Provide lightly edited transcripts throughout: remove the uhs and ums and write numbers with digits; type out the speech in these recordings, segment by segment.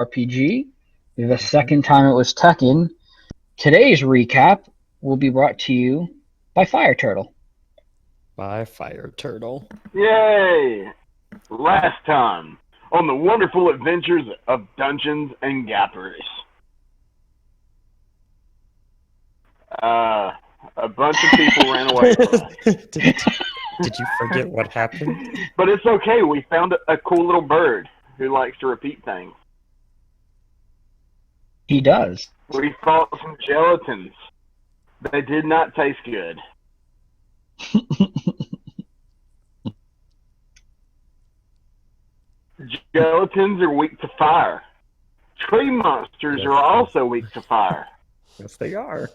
RPG. The second time it was Tekken. Today's recap will be brought to you by Fire Turtle. By Fire Turtle. Yay! Last time on the wonderful adventures of Dungeons and Gappers. A bunch of people ran away from us. Did you forget what happened? But it's okay, we found a cool little bird who likes to repeat things. He does. We fought some gelatins. They did not taste good. Gelatins are weak to fire. Tree monsters are also weak to fire. Yes, they are.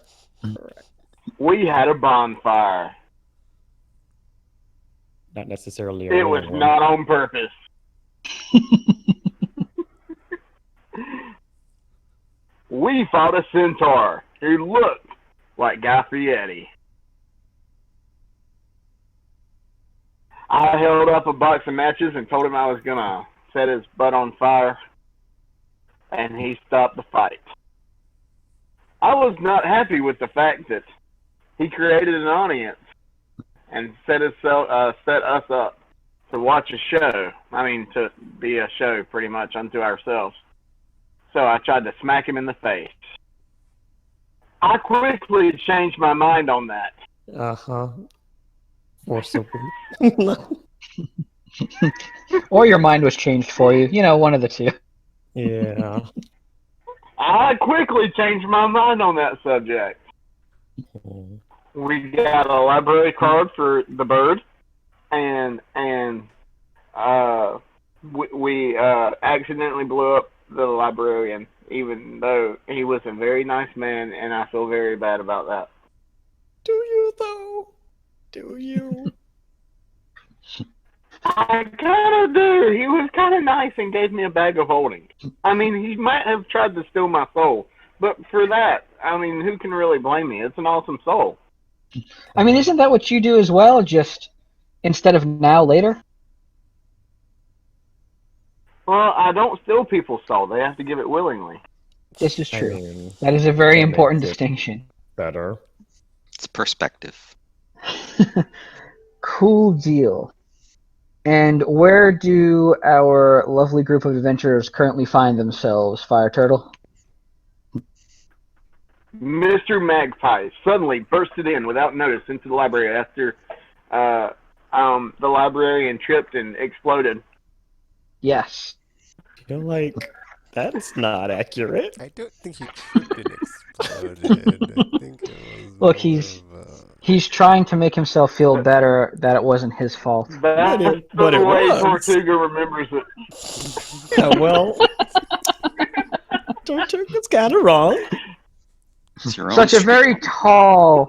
We had a bonfire. Not necessarily. It was not on purpose. We fought a centaur who looked like Guy Fieri. I held up a box of matches and told him I was going to set his butt on fire, and he stopped the fight. I was not happy with the fact that he created an audience and set us up to watch a show. I mean, to be a show pretty much unto ourselves. So I tried to smack him in the face. I quickly changed my mind on that. Uh-huh. Forcibly. Or your mind was changed for you. You know, one of the two. Yeah. I quickly changed my mind on that subject. We got a library card for the bird, and we accidentally blew up the librarian, even though he was a very nice man, and I feel very bad about that. Do you, though? Do you? I kind of do. He was kind of nice and gave me a bag of holding. I mean, he might have tried to steal my soul, but for that, I mean, who can really blame me? It's an awesome soul. I mean, isn't that what you do as well, just instead of now, later? Well, I don't steal people's soul. They have to give it willingly. This is true. That is a very important distinction. Better. It's perspective. Cool deal. And where do our lovely group of adventurers currently find themselves, Fire Turtle? Mr. Magpie suddenly bursted in without notice into the library after the librarian tripped and exploded. Yes. You're like, that's not accurate. I don't think he tripped and exploded. I think it was Look, he's trying to make himself feel better that it wasn't his fault. That's but the it way was. Tortuga remembers it. Yeah, well, Tortuga's kind of wrong. It's your own Such a street. very tall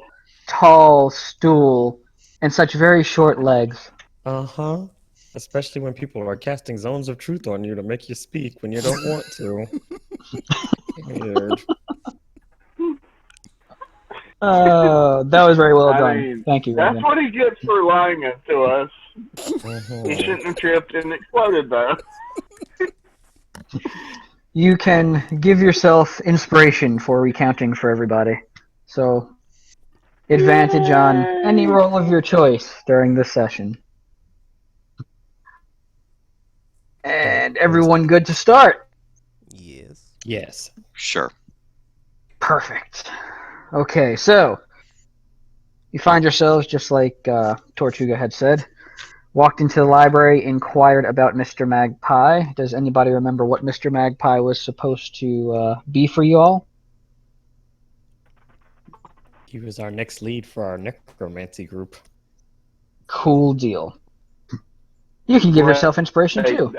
stool and such very short legs. Uh-huh. Especially when people are casting zones of truth on you to make you speak when you don't want to. Weird. That was very well I done. mean, Thank you, That's Raven. what he gets for lying to us. Mhm. He shouldn't have tripped and exploded, though. You can give yourself inspiration for recounting for everybody. So, advantage on any roll of your choice during this session. And everyone good to start? Yes. Yes. Sure. Perfect. Okay, so you find yourselves, just like Tortuga had said, walked into the library, inquired about Mr. Magpie. Does anybody remember what Mr. Magpie was supposed to be for you all? He was our next lead for our necromancy group. Cool deal. You can give yourself inspiration too.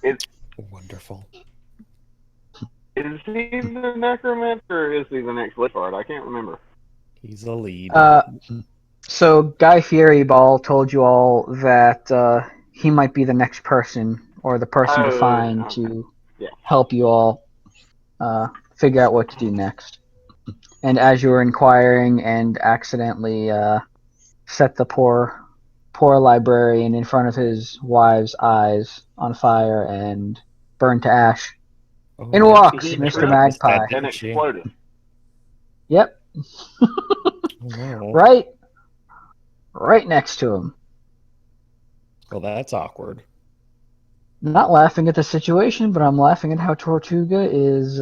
It's Wonderful. Is he the necromancer or is he the next list card? I can't remember. He's a lead. So Guy Fieri Ball told you all that he might be the next person or the person to find to help you all figure out what to do next. And as you were inquiring and accidentally set the poor librarian in front of his wife's eyes on fire and burned to ash, Oh, In yeah. walks He Mr. tripped Magpie. and exploded. Yep. Oh, no. Right next to him. Well, that's awkward. Not laughing at the situation, but I'm laughing at how Tortuga is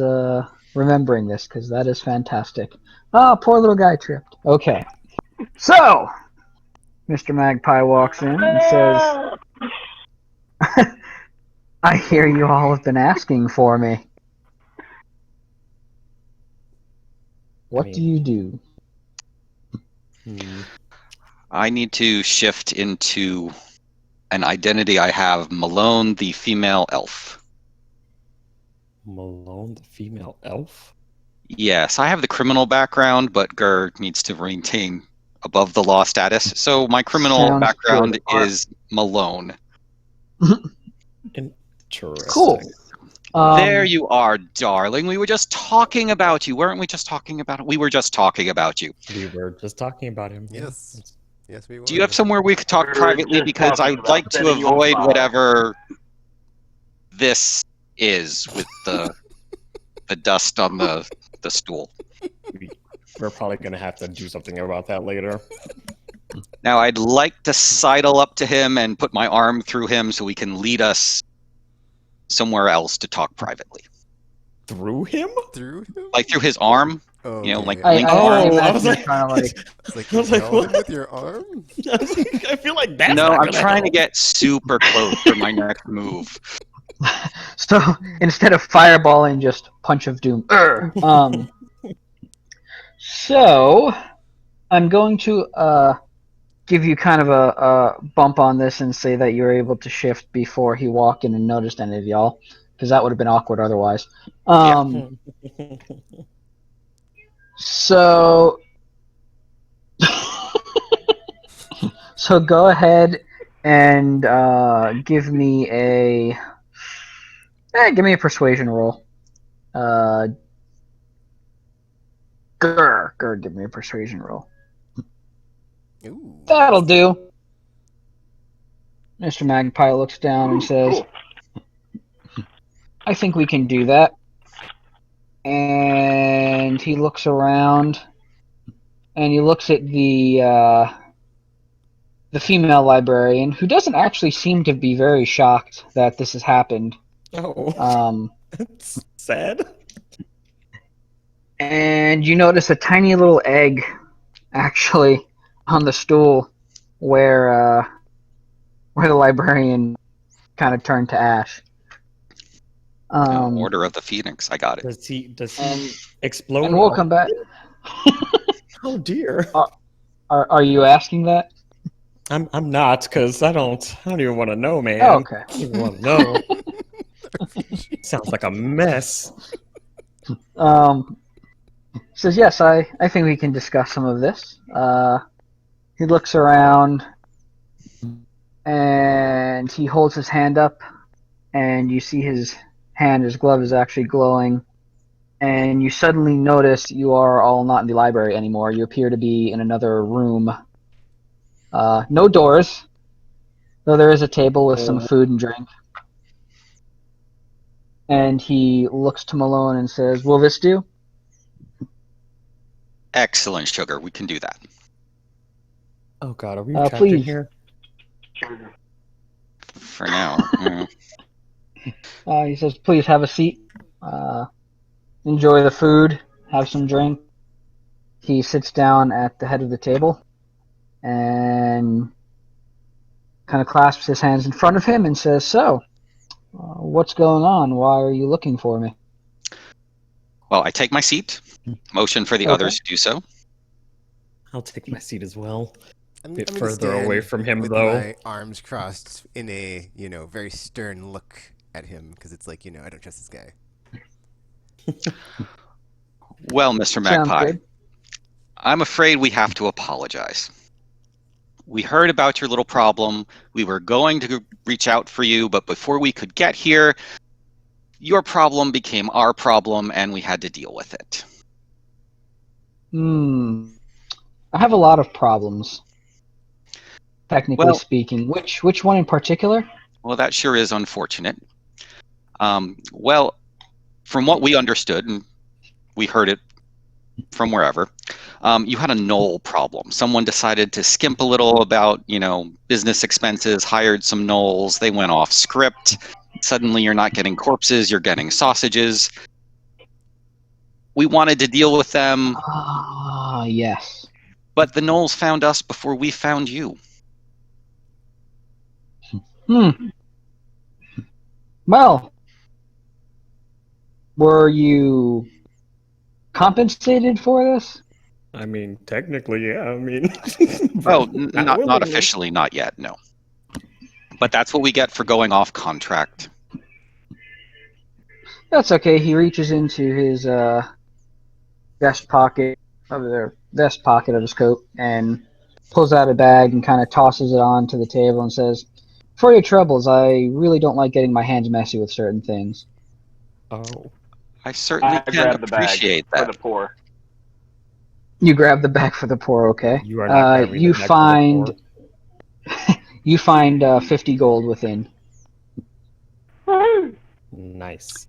remembering this, because that is fantastic. Oh, poor little guy tripped. Okay. So, Mr. Magpie walks in and says, I hear you all have been asking for me. What do you do? I need to shift into an identity I have, Malone, the female elf. Malone, the female elf? Yes, I have the criminal background, but Gur needs to maintain above the law status. So my criminal Sounds background good. is Malone. Interesting. Cool. There you are, darling. We were just talking about you. Weren't we just talking about it? We were just talking about you. We were just talking about him. Yes. Yes, we were. Do you have somewhere we could talk We were privately? just Because talking I would about like to setting you on avoid fire. whatever this is with the dust on the stool. We're probably going to have to do something about that later. Now, I'd like to sidle up to him and put my arm through him so he can lead us somewhere else to talk privately. Through him? Through him? Like through his arm? Oh, You know, like I link arm? I imagine was you're like- trying to like. It's like I was like, held him what? with your arm? I feel like that's No, not I'm gonna trying to help. get super close for my next move. So instead of fireballing, just punch of doom. So I'm going to give you kind of a bump on this and say that you're able to shift before he walked in and noticed any of y'all, because that would have been awkward otherwise. So so go ahead and give me a persuasion roll. Give me a persuasion roll. Ooh. That'll do. Mr. Magpie looks down and says, Cool. I think we can do that. And he looks around and he looks at the female librarian, who doesn't actually seem to be very shocked that this has happened. Oh, that's sad. And you notice a tiny little egg actually on the stool where the librarian kind of turned to ash. Order of the Phoenix. I got it. Does he explode? And we'll come back. Oh dear. Are you asking that? I'm not, because I don't even want to know, man. Oh, okay. I don't even want to know. Sounds like a mess. Says, yes, I think we can discuss some of this. He looks around and he holds his hand up, and you see his glove is actually glowing, and you suddenly notice you are all not in the library anymore. You appear to be in another room. No doors, though there is a table with some food and drink. And he looks to Malone and says, will this do? Excellent, Sugar. We can do that. Oh god, are we trapped in please. here? For now. He says, please have a seat. Enjoy the food. Have some drink. He sits down at the head of the table and kind of clasps his hands in front of him and says, so, what's going on? Why are you looking for me? Well, I take my seat. Motion for the others to do so. I'll take my seat as well. I'm Bit gonna further stand away from him, with though. my arms crossed in a, very stern look at him, because it's like, I don't trust this guy. Well, Mr. Sounds Magpie, good. I'm afraid we have to apologize. We heard about your little problem. We were going to reach out for you, but before we could get here, your problem became our problem, and we had to deal with it. I have a lot of problems, technically speaking. Which one in particular? Well, that sure is unfortunate. Well, from what we understood, and we heard it from wherever, you had a knoll problem. Someone decided to skimp a little about, business expenses, hired some gnolls. They went off script. Suddenly you're not getting corpses, you're getting sausages. We wanted to deal with them. Ah, yes. But the gnolls found us before we found you. Well, were you compensated for this? I mean, technically, yeah. I mean, well, not officially, not yet, no. But that's what we get for going off contract. That's okay. He reaches into his vest pocket of his coat and pulls out a bag and kind of tosses it onto the table and says, "For your troubles, I really don't like getting my hands messy with certain things." Oh. I certainly can appreciate that. For the poor. You grab the bag for the poor, okay? You are not grabbing the bag for the poor. You find 50 gold within. Nice.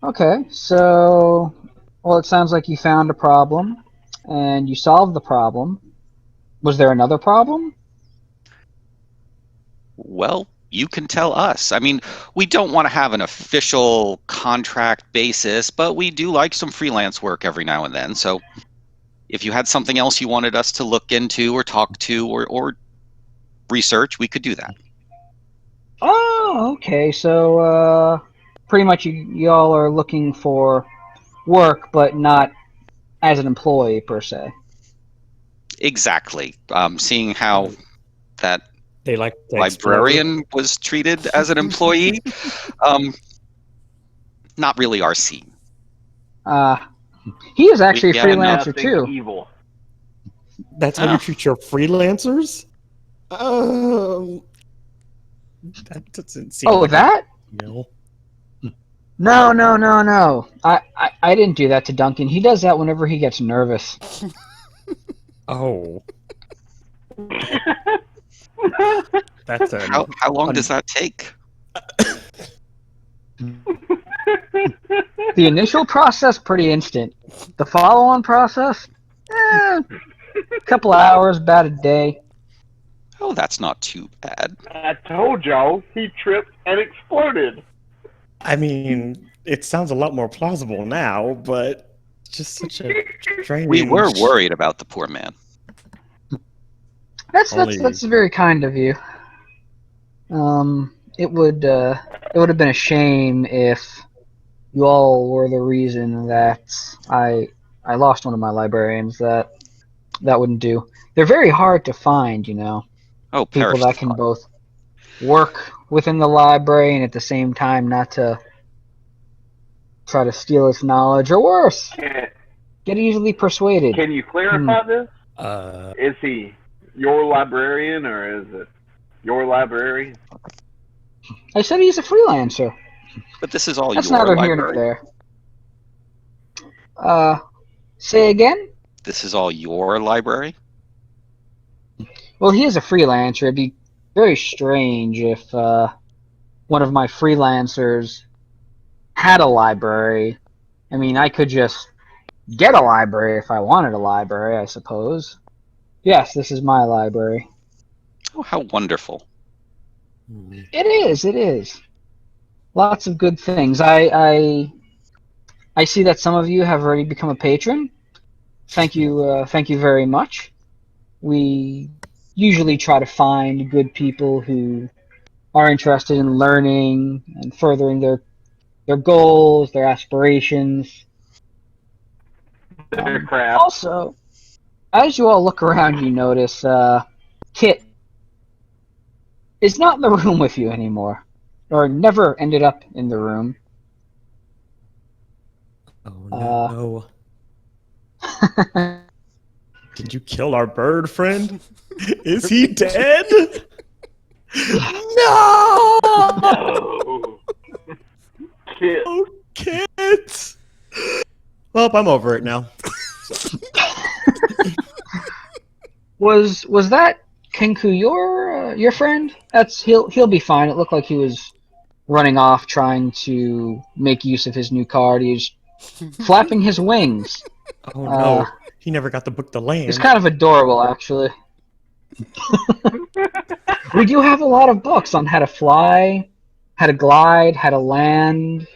Okay, so, well, it sounds like you found a problem, and you solved the problem. Was there another problem? Well, you can tell us. I mean, we don't want to have an official contract basis, but we do like some freelance work every now and then. So if you had something else you wanted us to look into or talk to or research, we could do that. Oh, okay. So, pretty much y'all are looking for work, but not as an employee, per se. Exactly. Seeing how that they like librarian was treated as an employee, not really our scene. He is actually a freelancer, too. Evil. That's how you treat your freelancers? That doesn't seem like that? No. No. I didn't do that to Duncan. He does that whenever he gets nervous. Oh. That's how long does that take? The initial process, pretty instant. The follow-on process, a couple hours, about a day. Oh, that's not too bad. I told y'all he tripped and exploded. I mean, it sounds a lot more plausible now, but just such a strange... We were worried about the poor man. That's very kind of you. It would have been a shame if you all were the reason that I lost one of my librarians. That wouldn't do. They're very hard to find, Oh, people that can both work within the library and at the same time not to try to steal its knowledge, or worse, get easily persuaded. Can you clarify this? Is he your librarian, or is it your library? I said he's a freelancer. But this is all That's your neither library. here nor there. Say again? This is all your library? Well, he is a freelancer. It'd be very strange if one of my freelancers had a library. I mean, I could just get a library if I wanted a library, I suppose. Yes, this is my library. Oh, how wonderful. It is. Lots of good things. I see that some of you have already become a patron. Thank you very much. We usually try to find good people who are interested in learning and furthering their goals, their aspirations. Their craft. Also, as you all look around, you notice Kit is not in the room with you anymore, or never ended up in the room. Oh no. Did you kill our bird friend? Is he dead? No! No! Kit. Oh, Kit! Well, I'm over it now. Was that Kenku your friend? He'll be fine. It looked like he was running off, trying to make use of his new card. He's flapping his wings. Oh no, he never got the book to land. It's kind of adorable, actually. We do have a lot of books on how to fly, how to glide, how to land.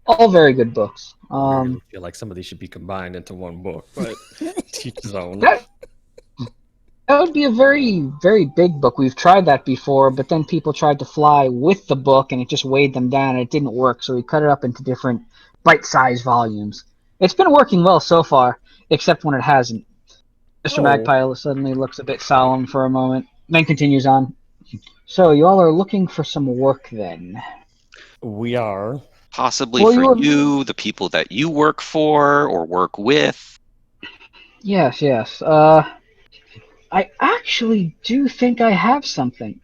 All very good books. I really feel like some of these should be combined into one book, but teach his own. That would be a very, very big book. We've tried that before, but then people tried to fly with the book, and it just weighed them down, and it didn't work, so we cut it up into different bite-sized volumes. It's been working well so far, except when it hasn't. Mr. Magpie suddenly looks a bit solemn for a moment, then continues on. So, you all are looking for some work, then? We are. Possibly for you, the people that you work for or work with. Yes. I actually do think I have something.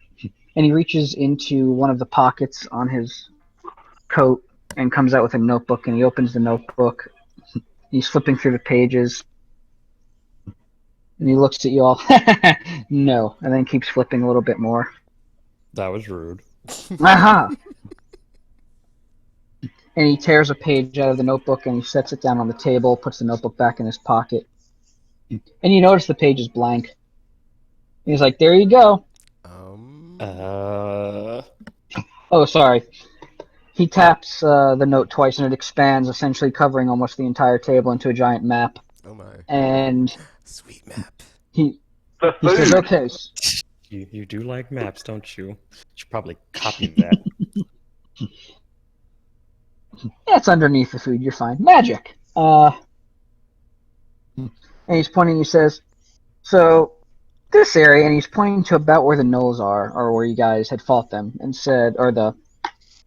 And he reaches into one of the pockets on his coat and comes out with a notebook, and he opens the notebook. He's flipping through the pages. And he looks at you all. No. And then keeps flipping a little bit more. That was rude. Aha! And he tears a page out of the notebook and he sets it down on the table, puts the notebook back in his pocket. And you notice the page is blank. He's like, there you go. Oh, sorry. He taps the note twice and it expands, essentially covering almost the entire table into a giant map. Oh my. And sweet map. He says, okay. You do like maps, don't you? You should probably copy that. Yeah, it's underneath the food. You're fine. Magic. And he's pointing. He says, "So this area," and he's pointing to about where the gnolls are, or where you guys had fought them, and said, or the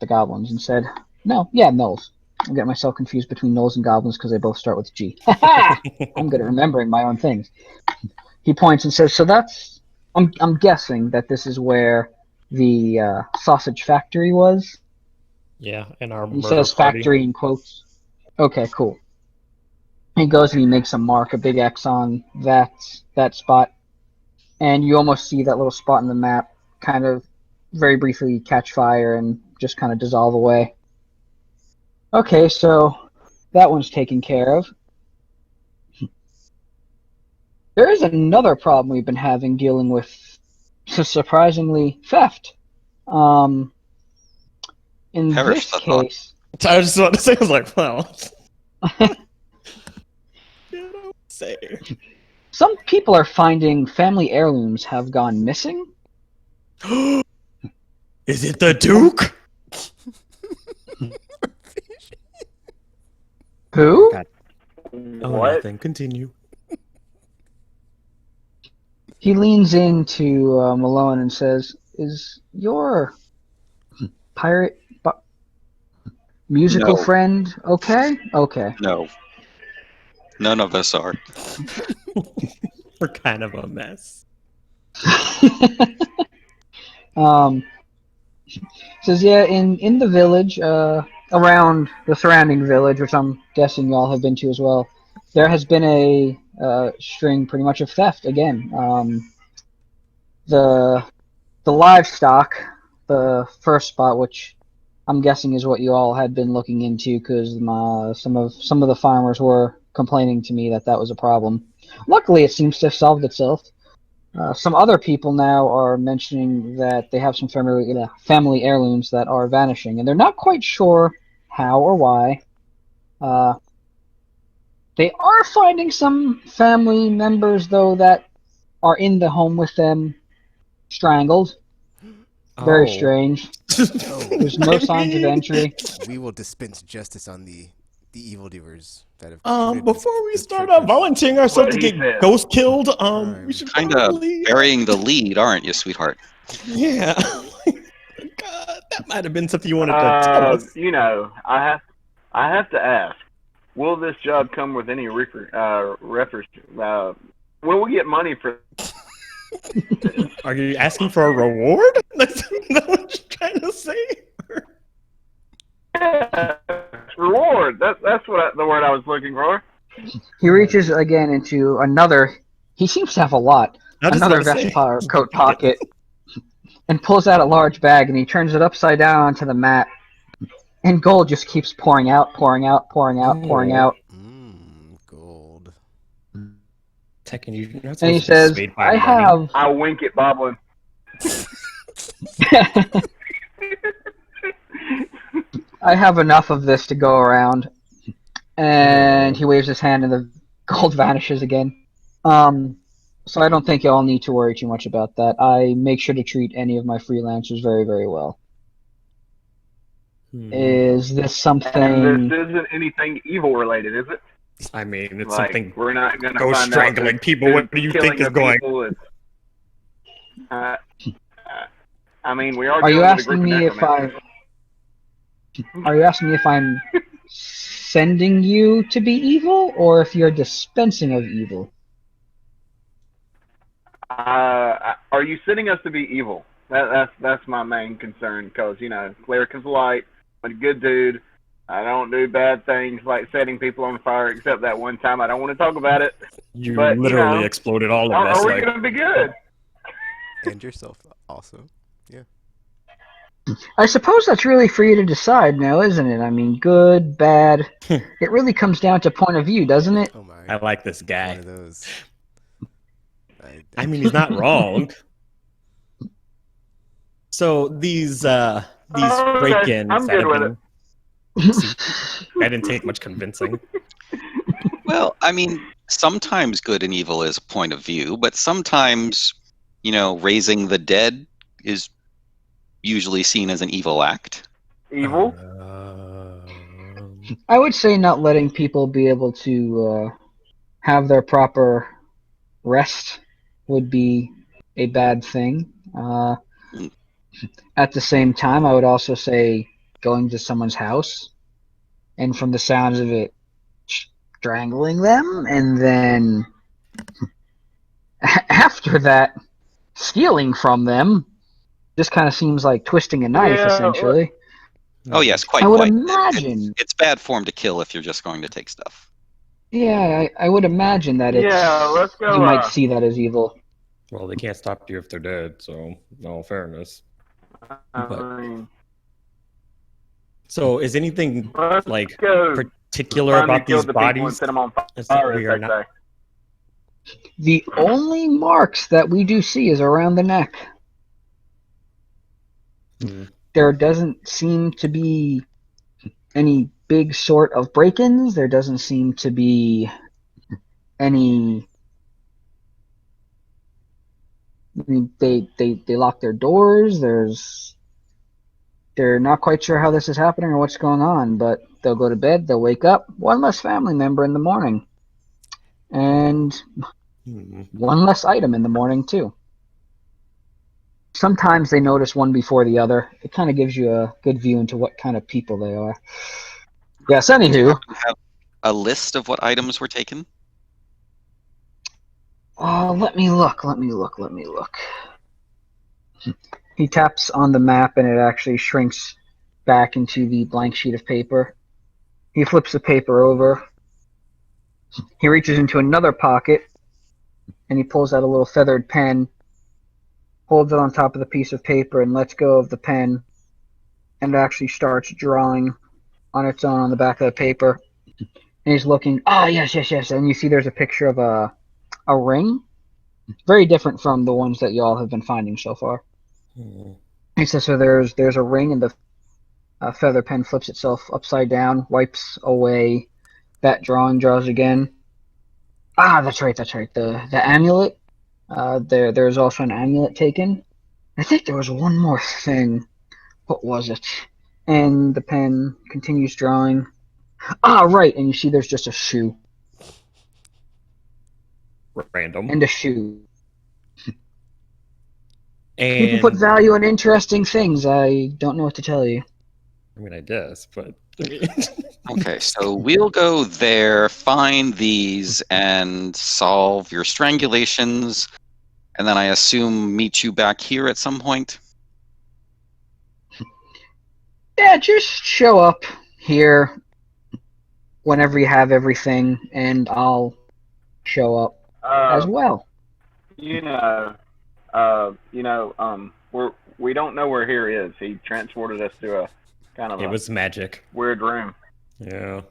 goblins, and said, "No, yeah, gnolls." I'm getting myself confused between gnolls and goblins because they both start with G. I'm good at remembering my own things. He points and says, "So that's. I'm guessing that this is where the sausage factory was." Yeah, and our he says party. Factory in quotes. Okay, cool. He goes and he makes a mark, a big X on that spot, and you almost see that little spot in the map kind of very briefly catch fire and just kind of dissolve away. Okay, so that one's taken care of. There is another problem we've been having dealing with, surprisingly, theft. In Perish this case... I was just about to say, I was like, well... say. Some people are finding family heirlooms have gone missing. Is it the Duke? Who? God. Oh, nothing. Continue. He leans into Malone and says, "Is your pirate musical friend okay?" Okay. No. None of us are. We're kind of a mess. Says, yeah, in the village, around the surrounding village, which I'm guessing y'all have been to as well, there has been a string pretty much of theft again. The livestock, the first spot, which I'm guessing is what you all had been looking into, because some of the farmers were complaining to me that was a problem. Luckily, it seems to have solved itself. Some other people now are mentioning that they have some family heirlooms that are vanishing, and they're not quite sure how or why. They are finding some family members, though, that are in the home with them, strangled. Very strange. There's no signs of entry. We will dispense justice on the evildoers that have. Before we start volunteering ourselves to get ghost killed, we should kind of burying the lead, aren't you, sweetheart? Yeah. God, that might have been something you wanted to tell us. You know, I have to ask: will this job come with any reference? Will we get money for? Are you asking for a reward? That's what you're trying to say? Yeah, reward. That's the word I was looking for. He reaches again into another. He seems to have a lot. Another vest coat pocket. and pulls out a large bag, and he turns it upside down onto the mat. And gold just keeps pouring out, pouring out, pouring out, pouring out. Gold. Tekken, you're not And he supposed to be says, swayed by money. I wink at Boblin. I have enough of this to go around. And he waves his hand and the gold vanishes again. So I don't think y'all need to worry too much about that. I make sure to treat any of my freelancers very, very well. Is this something... And this isn't anything evil related, is it? I mean, it's like, something... We're not going to go find strangling out people. What do you think is going... I mean, we are. Are you asking me if I? Are you asking me if I'm sending you to be evil, or if you're dispensing of evil? Are you sending us to be evil? That's my main concern, because Cleric is light. I'm a good dude. I don't do bad things like setting people on fire, except that one time. I don't want to talk about it. You but, literally exploded all of us. Are we going to be good? And yourself also. Yeah. I suppose that's really for you to decide now, isn't it? I mean, good, bad. It really comes down to point of view, doesn't it? Oh my. I like this guy. One of those. I mean, he's not wrong. So these break-ins I'm good with it. I didn't take much convincing. Well, I mean, sometimes good and evil is a point of view, but sometimes, raising the dead is usually seen as an evil act. Evil? I would say not letting people be able to have their proper rest would be a bad thing. At the same time, I would also say going to someone's house and, from the sounds of it, strangling them, and then after that, stealing from them. Just kind of seems like twisting a knife, essentially. Oh yes, quite. I would imagine it's bad form to kill if you're just going to take stuff. Yeah, I would imagine that it's. Let's go. You might see that as evil. Well, they can't stop you if they're dead. So, no fairness. So, is anything particular about these bodies? The only marks that we do see is around the neck. There doesn't seem to be any big sort of break-ins. There doesn't seem to be any... I mean, they lock their doors. They're not quite sure how this is happening or what's going on, but they'll go to bed, they'll wake up, one less family member in the morning. And one less item in the morning, too. Sometimes they notice one before the other. It kind of gives you a good view into what kind of people they are. Yes, anywho. Do you have a list of what items were taken? Let me look. He taps on the map and it actually shrinks back into the blank sheet of paper. He flips the paper over. He reaches into another pocket and he pulls out a little feathered pen, holds it on top of the piece of paper and lets go of the pen, and actually starts drawing on its own on the back of the paper. And he's looking, yes. And you see there's a picture of a ring. Very different from the ones that y'all have been finding so far. He says, so there's a ring, and the feather pen flips itself upside down, wipes away that drawing, draws again. That's right. The amulet. There's also an amulet taken. I think there was one more thing. What was it? And the pen continues drawing. Right. And you see there's just a shoe. Random. And a shoe. And people put value on interesting things. I don't know what to tell you. I mean, I guess, but... Okay, so we'll go there, find these, and solve your strangulations, and then I assume meet you back here at some point? Yeah, just show up here whenever you have everything, and I'll show up as well. we don't know where here is. He transported us to a kind of It was magic. weird room. Yeah.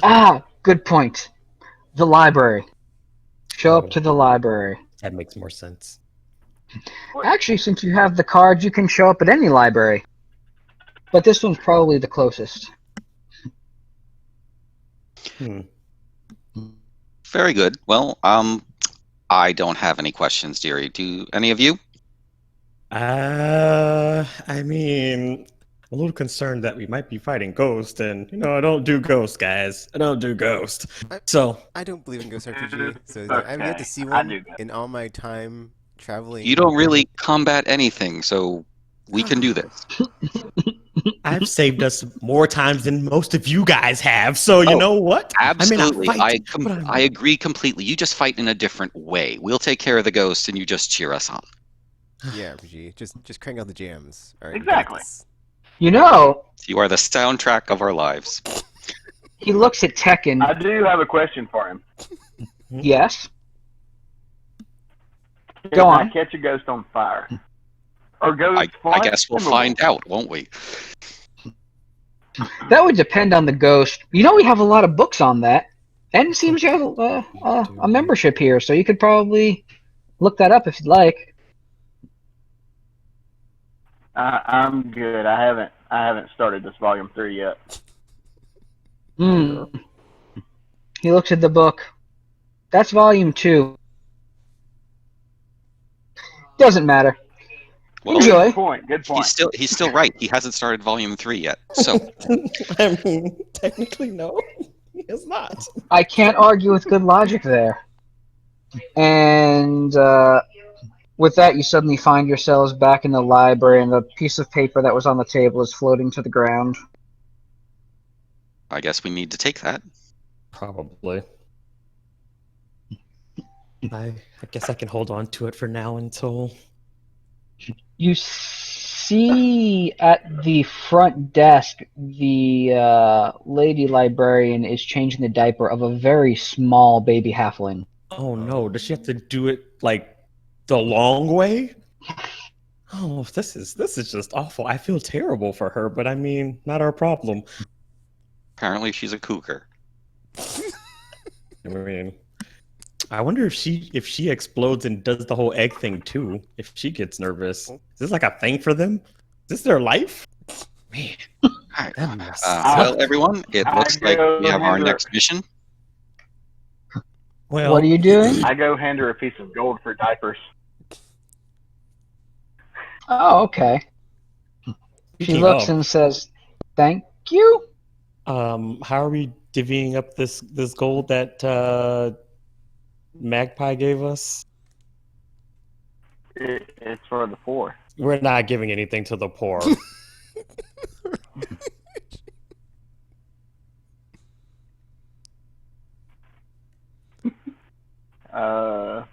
Ah, good point. The library. Show up to the library. That makes more sense. Actually, since you have the card, you can show up at any library. But this one's probably the closest. Very good. Well, I don't have any questions, dearie. Do any of you? I mean, I'm a little concerned that we might be fighting Ghost, and I don't do Ghost, guys. I don't do Ghost. I don't believe in Ghost RPG, so Okay. I've yet to see I one do that. in all my time traveling. You don't really combat anything, so we can do this. I've saved us more times than most of you guys have, so you know what? Absolutely. I I agree completely. You just fight in a different way. We'll take care of the ghost, and you just cheer us on. Yeah, RPG. Just crank out the jams. All right, Exactly. You know, You are the soundtrack of our lives. he looks at Tekken. I do have a question for him. Yes. Can Go I on. catch a ghost on fire? Or ghost I guess we'll find out, won't we? That would depend on the ghost. You know, we have a lot of books on that. And it seems you have a membership here, so you could probably look that up if you'd like. I'm good. I haven't started this volume 3 yet. He looks at the book. That's volume 2. Doesn't matter. Well, Enjoy. Good point. He's still right. He hasn't started volume 3 yet. So I mean, technically, no. It's not. I can't argue with good logic there. And with that, you suddenly find yourselves back in the library, and the piece of paper that was on the table is floating to the ground. I guess we need to take that. Probably. I guess I can hold on to it for now until... You see at the front desk, the lady librarian is changing the diaper of a very small baby halfling. Oh no, does she have to do it, like, the long way? Oh, this is just awful. I feel terrible for her, but I mean, not our problem. Apparently she's a cougar. I mean, I wonder if she explodes and does the whole egg thing too. If she gets nervous, is this like a thing for them? Is this their life? Man, All right. Well, everyone, it looks like we have our next mission. well, What are you doing? I go hand her a piece of gold for diapers. Oh, okay. She looks and says, "Thank you." How are we divvying up this gold that Magpie gave us? It's for the poor. We're not giving anything to the poor. How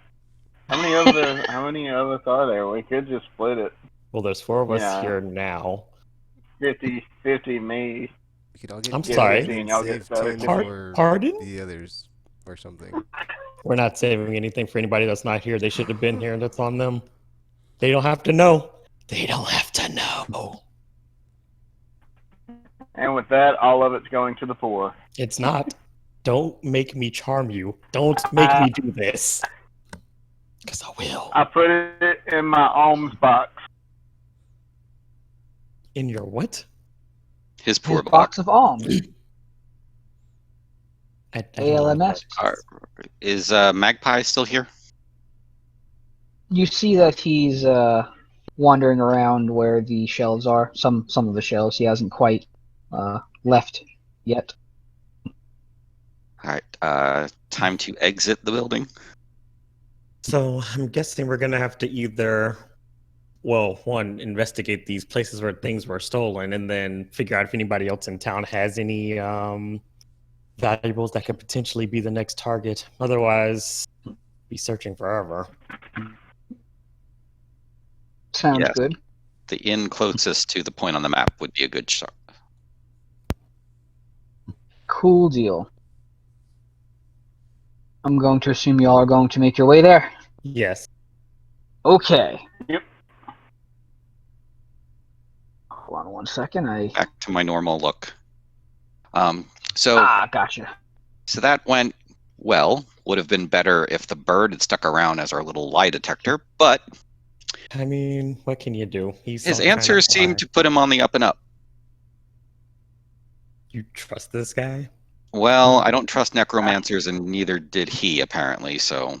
many of us are there? We could just split it. Well, there's 4 of us here now. 50-50 me. We could all get I'm together sorry. and Y'all get save 10 7. for Pardon? the others or something. We're not saving anything for anybody that's not here. They should have been here. That's on them. They don't have to know. They don't have to know. And with that, all of it's going to the poor. It's not. Don't make me charm you. Don't make me do this. Because I will. I put it in my alms box. In your what? His poor His box of alms. I don't know. ALMS. Is Magpie still here? You see that he's wandering around where the shelves are. Some of the shelves he hasn't quite left yet. All right. Time to exit the building. So I'm guessing we're going to have to either, well, one, investigate these places where things were stolen, and then figure out if anybody else in town has any valuables that could potentially be the next target. Otherwise, be searching forever. Sounds Yes. good. The inn closest to the point on the map would be a good start. Cool deal. I'm going to assume y'all are going to make your way there. Yes. Okay. Yep. Hold on one second. Back to my normal look. So gotcha. So that went well. Would have been better if the bird had stuck around as our little lie detector, but I mean, what can you do? He's his some kind answers of seemed to put him on the up and up. You trust this guy? Well, I don't trust necromancers, and neither did he, apparently, so...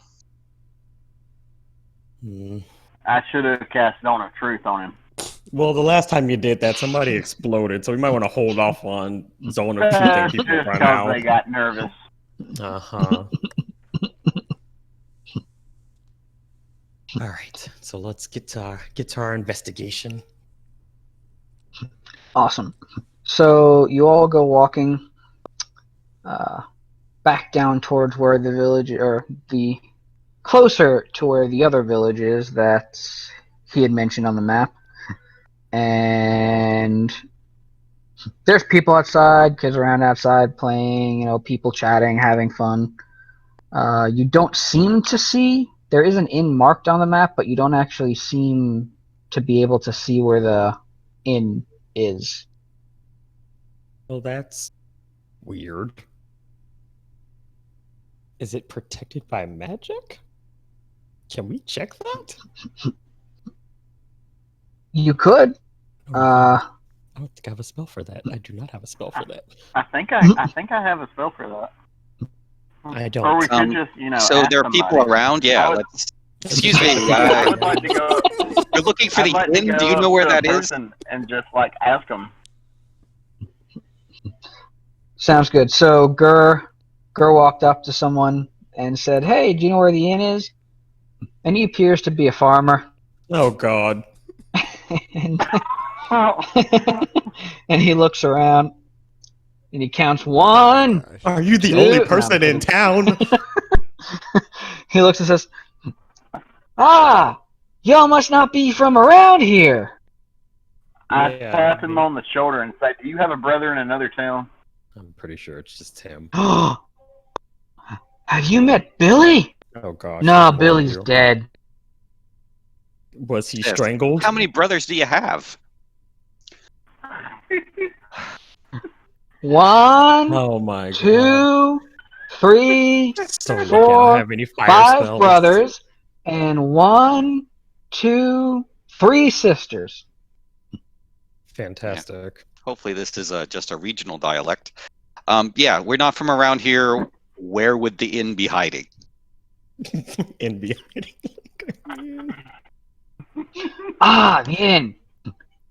I should have cast Zone of Truth on him. Well, the last time you did that, somebody exploded, so we might want to hold off on Zone of Truth and people Just run because out. they got nervous. Uh-huh. All right, so let's get to our investigation. Awesome. So you all go walking back down towards where the village, or the closer to where the other village is that he had mentioned on the map. And there's people outside, kids around outside playing, people chatting, having fun. You don't seem to see, there is an inn marked on the map, but you don't actually seem to be able to see where the inn is. Well, that's weird. Is it protected by magic? Can we check that? You could. I don't think I have a spell for that. I do not have a spell for that. I think I have a spell for that. I don't. Or we could just, So ask there are people somebody. around? Yeah, excuse me. I would like to go. You're looking for I'd like the to inn? go Do you up know where to a that is? person and just ask them. Sounds good. So Gur walked up to someone and said, "Hey, do you know where the inn is?" And he appears to be a farmer. Oh, God. and, and he looks around and he counts 1. Are you the 2. only person in town? He looks and says, "Ah, y'all must not be from around here." I tap him on the shoulder and say, "Do you have a brother in another town?" I'm pretty sure it's just him. Have you met Billy? Oh, gosh. No, Billy's dead. Was he strangled? How many brothers do you have? 1, oh my 2, 3, so 4, have any fire 5 spells. brothers, and 1, 2, 3 sisters. Fantastic. Yeah. Hopefully this is just a regional dialect. Yeah, we're not from around here. Where would the inn be hiding? In the The inn.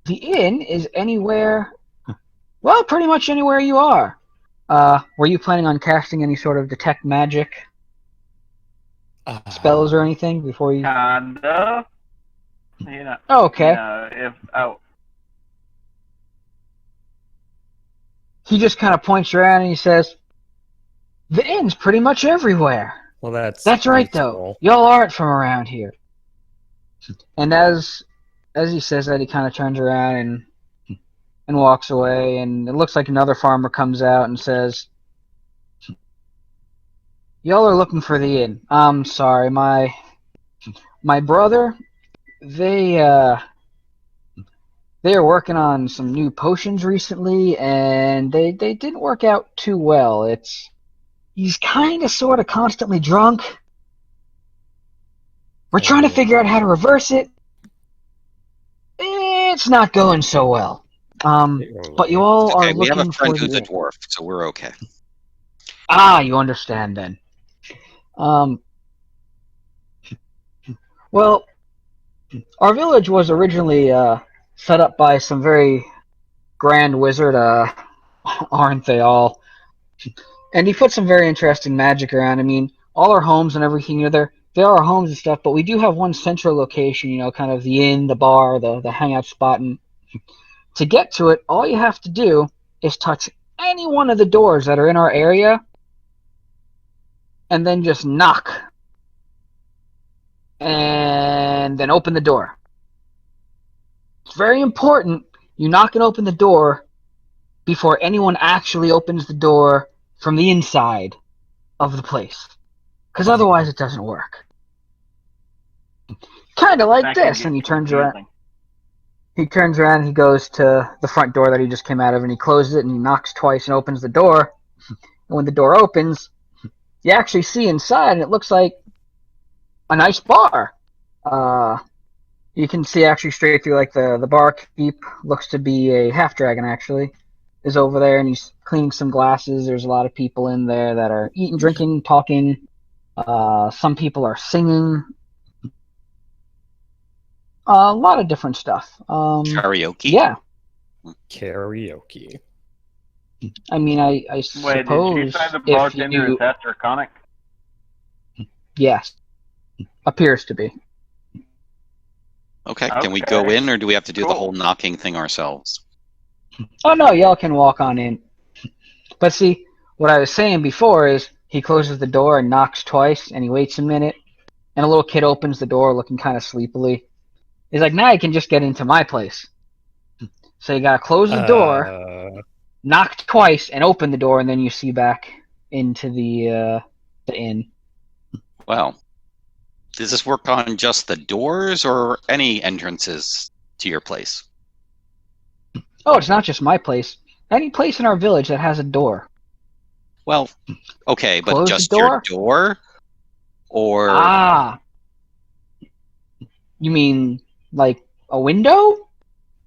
The inn is anywhere, well, pretty much anywhere you are. Were you planning on casting any sort of detect magic spells or anything before you? Kinda. Oh, okay. He just kind of points around and he says, "The inn's pretty much everywhere." Well, that's right, reasonable. though. Y'all aren't from around here. And as he says that, he kind of turns around and walks away, and it looks like another farmer comes out and says, "Y'all are looking for the inn. I'm sorry, my brother, they are working on some new potions recently, and they didn't work out too well. He's kind of sort of constantly drunk. We're trying to figure out how to reverse it. It's not going so well. But you all are looking for the inn." We have a friend who's a dwarf, so we're okay. You understand then. Well, our village was originally set up by some very grand wizard, aren't they all? And he put some very interesting magic around. I mean, all our homes and everything, there are homes and stuff, but we do have one central location, kind of the inn, the bar, the hangout spot. And to get to it, all you have to do is touch any one of the doors that are in our area and then just knock. And then open the door. It's very important you knock and open the door before anyone actually opens the door from the inside of the place. Because otherwise it doesn't work. Kind of like this, and he turns around. He turns around and he goes to the front door that he just came out of, and he closes it and he knocks twice and opens the door. And when the door opens, you actually see inside, and it looks like a nice bar. You can see actually straight through, like the barkeep looks to be a half dragon actually, is over there, and he's cleaning some glasses. There's a lot of people in there that are eating, drinking, talking. Some people are singing. A lot of different stuff. Karaoke? Yeah. Karaoke. I mean, I Wait, suppose did you say the if bartender you... is half draconic? Yes. Appears to be. Okay, can we go in, or do we have to do the Cool. whole knocking thing ourselves? Oh, no, y'all can walk on in. But see, what I was saying before is he closes the door and knocks twice, and he waits a minute, and a little kid opens the door looking kind of sleepily. He's like, now you can just get into my place. So you gotta close the door, knock twice, and open the door, and then you see back into the inn. Well, does this work on just the doors or any entrances to your place? Oh, it's not just my place. Any place in our village that has a door. Well, okay, but Close the just door? your door? Or Ah. You mean like a window?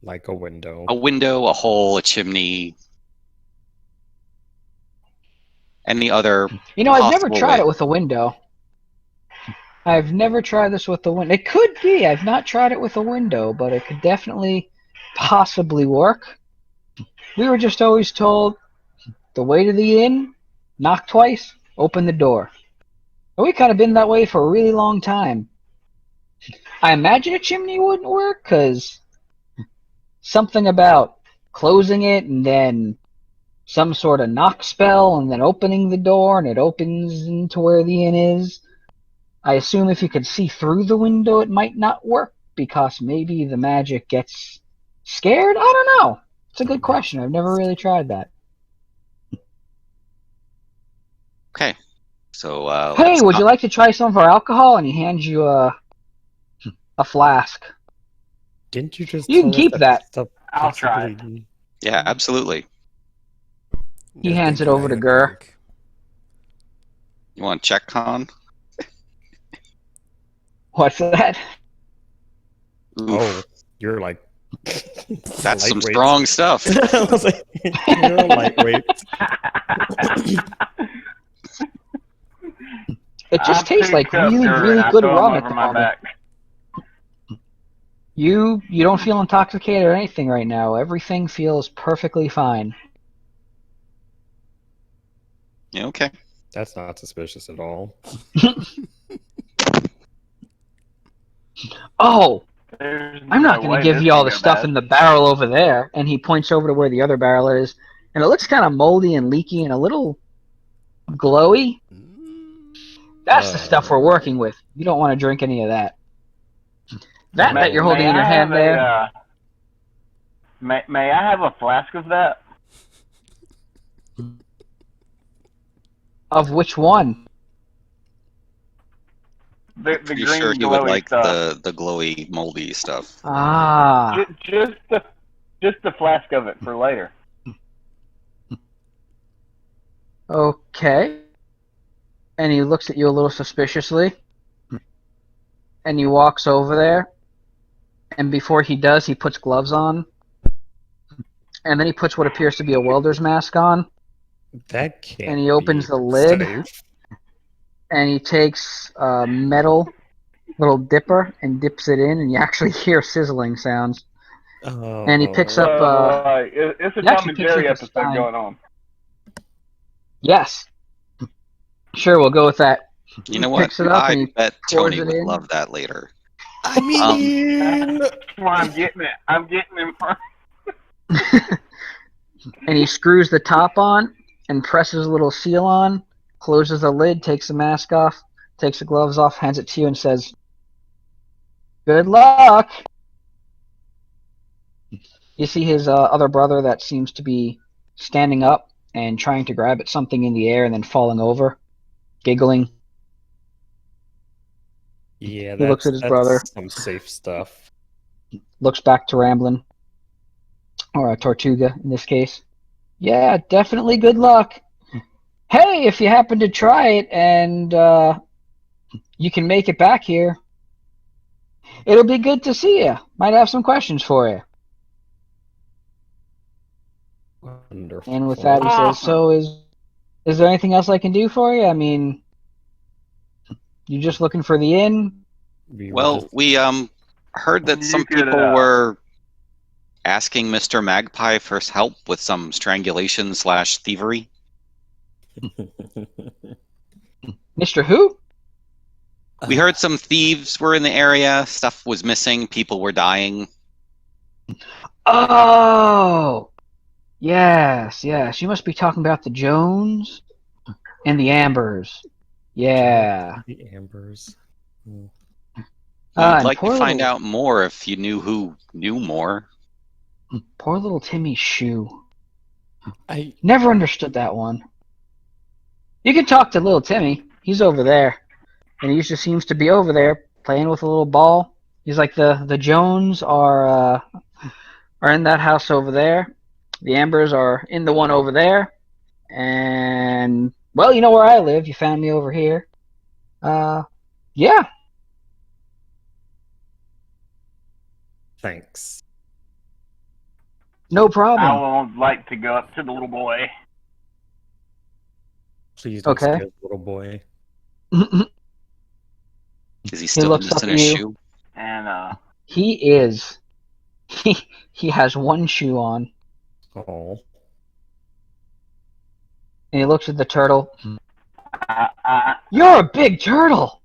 Like a window. a window, a hole, a chimney, any other You know, I've never possible tried way? it with a window. I've never tried this with a window. It could be. I've not tried it with a window, but it could definitely possibly work. We were just always told the way to the inn, knock twice, open the door. And we kind of been that way for a really long time. I imagine a chimney wouldn't work, because something about closing it and then some sort of knock spell and then opening the door and it opens into where the inn is. I assume if you could see through the window it might not work because maybe the magic gets scared? I don't know. It's a good question. I've never really tried that. Okay, so Hey, let's would you like to try some of our alcohol? And he hands you a flask. Didn't you just You can tell us keep that. stuff I'll try it. possibly- Yeah, absolutely. He No, hands thank it you, over I to don't Gur. drink. You want to check, Con? What's that? Oof, Oh, you're like that's some lightweight. strong stuff. I was like, you're a lightweight. It just tastes like really, really good rum at the moment. Back. You don't feel intoxicated or anything right now. Everything feels perfectly fine. Yeah, okay. That's not suspicious at all. Oh, There's I'm not no going to way give this you all can the go stuff bad. in the barrel over there. And he points over to where the other barrel is. And it looks kind of moldy and leaky and a little glowy. That's the stuff we're working with. You don't want to drink any of that. That you're holding in your hand there. May I have a flask of that? Of which one? The Pretty green sure he would glowy like stuff. the glowy, moldy stuff. Ah. Just the flask of it for later. Okay. And he looks at you a little suspiciously. And he walks over there. And before he does, he puts gloves on. And then he puts what appears to be a welder's mask on. That can't. And he opens be the lid. safe. And he takes a metal little dipper and dips it in. And you actually hear sizzling sounds. Oh. And he picks up... It's a he Tom actually and picks Jerry up a episode stein. going on. Yes. Sure, we'll go with that. You know He what? picks it up I and he bet pours Tony it would in. love that later. I mean, That's why I'm getting it. I'm getting him. And he screws the top on and presses a little seal on, closes the lid, takes the mask off, takes the gloves off, hands it to you, and says, "Good luck." You see his other brother that seems to be standing up and trying to grab at something in the air and then falling over, giggling. yeah, He looks at his that's brother. some safe stuff. looks back to Ramblin', or Tortuga in this case. Yeah, definitely good luck. Hey, if you happen to try it and you can make it back here, it'll be good to see you. Might have some questions for you. Wonderful. And with that, he says, "So is there anything else I can do for you? I mean, you just looking for the inn?" Well, we heard that some people were asking Mr. Magpie for help with some strangulation / thievery. Mr. Who? We heard some thieves were in the area. Stuff was missing. People were dying. Oh, yes. You must be talking about the Jones and the Ambers. Yeah. The Ambers. I'd like to find out more if you knew who knew more. Poor little Timmy's shoe. I never understood that one. You can talk to little Timmy. He's over there. And he just seems to be over there playing with a little ball. He's like, the Jones are in that house over there. The Ambers are in the one over there. And, well, you know where I live. You found me over here. Yeah. Thanks. No problem. I would like to go up to the little boy. Please don't scare the little boy. Is he still missing his shoe? And he is. He has one shoe on. Oh. And he looks at the turtle. You're a big turtle.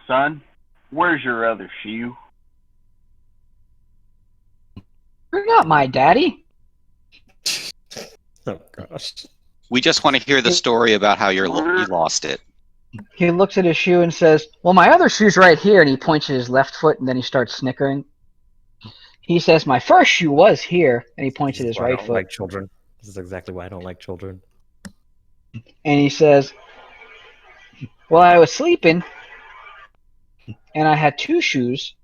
Son, where's your other shoe? You're not my daddy. Oh, gosh. We just want to hear the story about how you lost it. He looks at his shoe and says, well, my other shoe's right here. And he points at his left foot, and then he starts snickering. He says, my first shoe was here. And he points at his right foot. I don't like children. This is exactly why I don't like children. And he says, well, I was sleeping, and I had two shoes,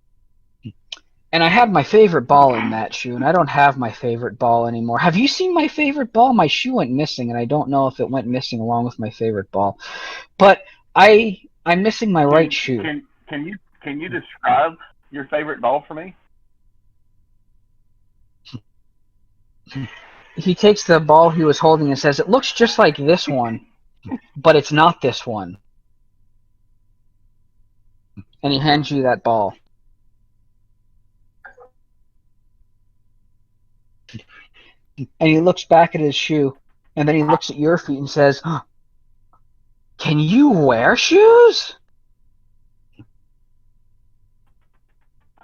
and I had my favorite ball in that shoe, and I don't have my favorite ball anymore. Have you seen my favorite ball? My shoe went missing, and I don't know if it went missing along with my favorite ball. But I'm missing my right shoe. Can you describe your favorite ball for me? He takes the ball he was holding and says, it looks just like this one, but it's not this one. And he hands you that ball. And he looks back at his shoe, and then he looks at your feet and says, can you wear shoes?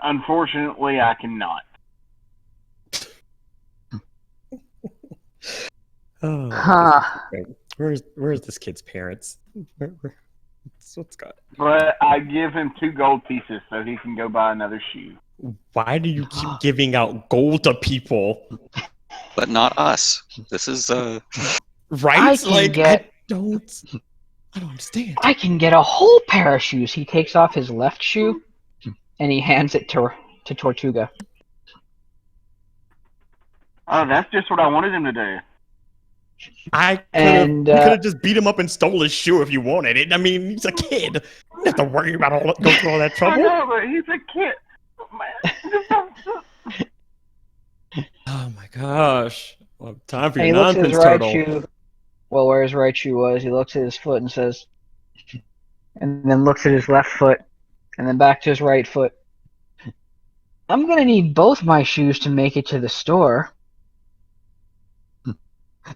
Unfortunately, I cannot. Where's this kid's parents? What's got? But I give him 2 gold pieces so he can go buy another shoe. Why do you keep giving out gold to people? But not us. This is right. I don't understand. I can get a whole pair of shoes. He takes off his left shoe and he hands it to Tortuga. Oh, that's just what I wanted him to do. I could have just beat him up and stole his shoe if you wanted it. I mean, he's a kid. You don't have to worry about go through all that trouble. I know, but he's a kid. Oh my gosh. Well, time for your nonsense, turtle. Shoe, well, where his right shoe was, he looks at his foot and says, and then looks at his left foot, and then back to his right foot. I'm going to need both my shoes to make it to the store.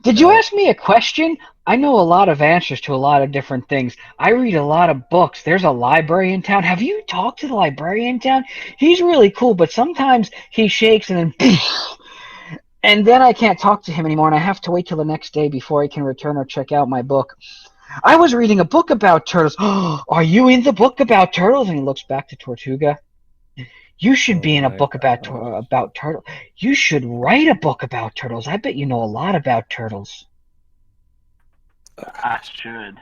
Did you ask me a question? I know a lot of answers to a lot of different things. I read a lot of books. There's a library in town. Have you talked to the librarian in town? He's really cool, but sometimes he shakes and then and then I can't talk to him anymore, and I have to wait till the next day before I can return or check out my book. I was reading a book about turtles. Are you in the book about turtles? And he looks back to Tortuga. You should be in a book about turtles. You should write a book about turtles. I bet you know a lot about turtles. I should.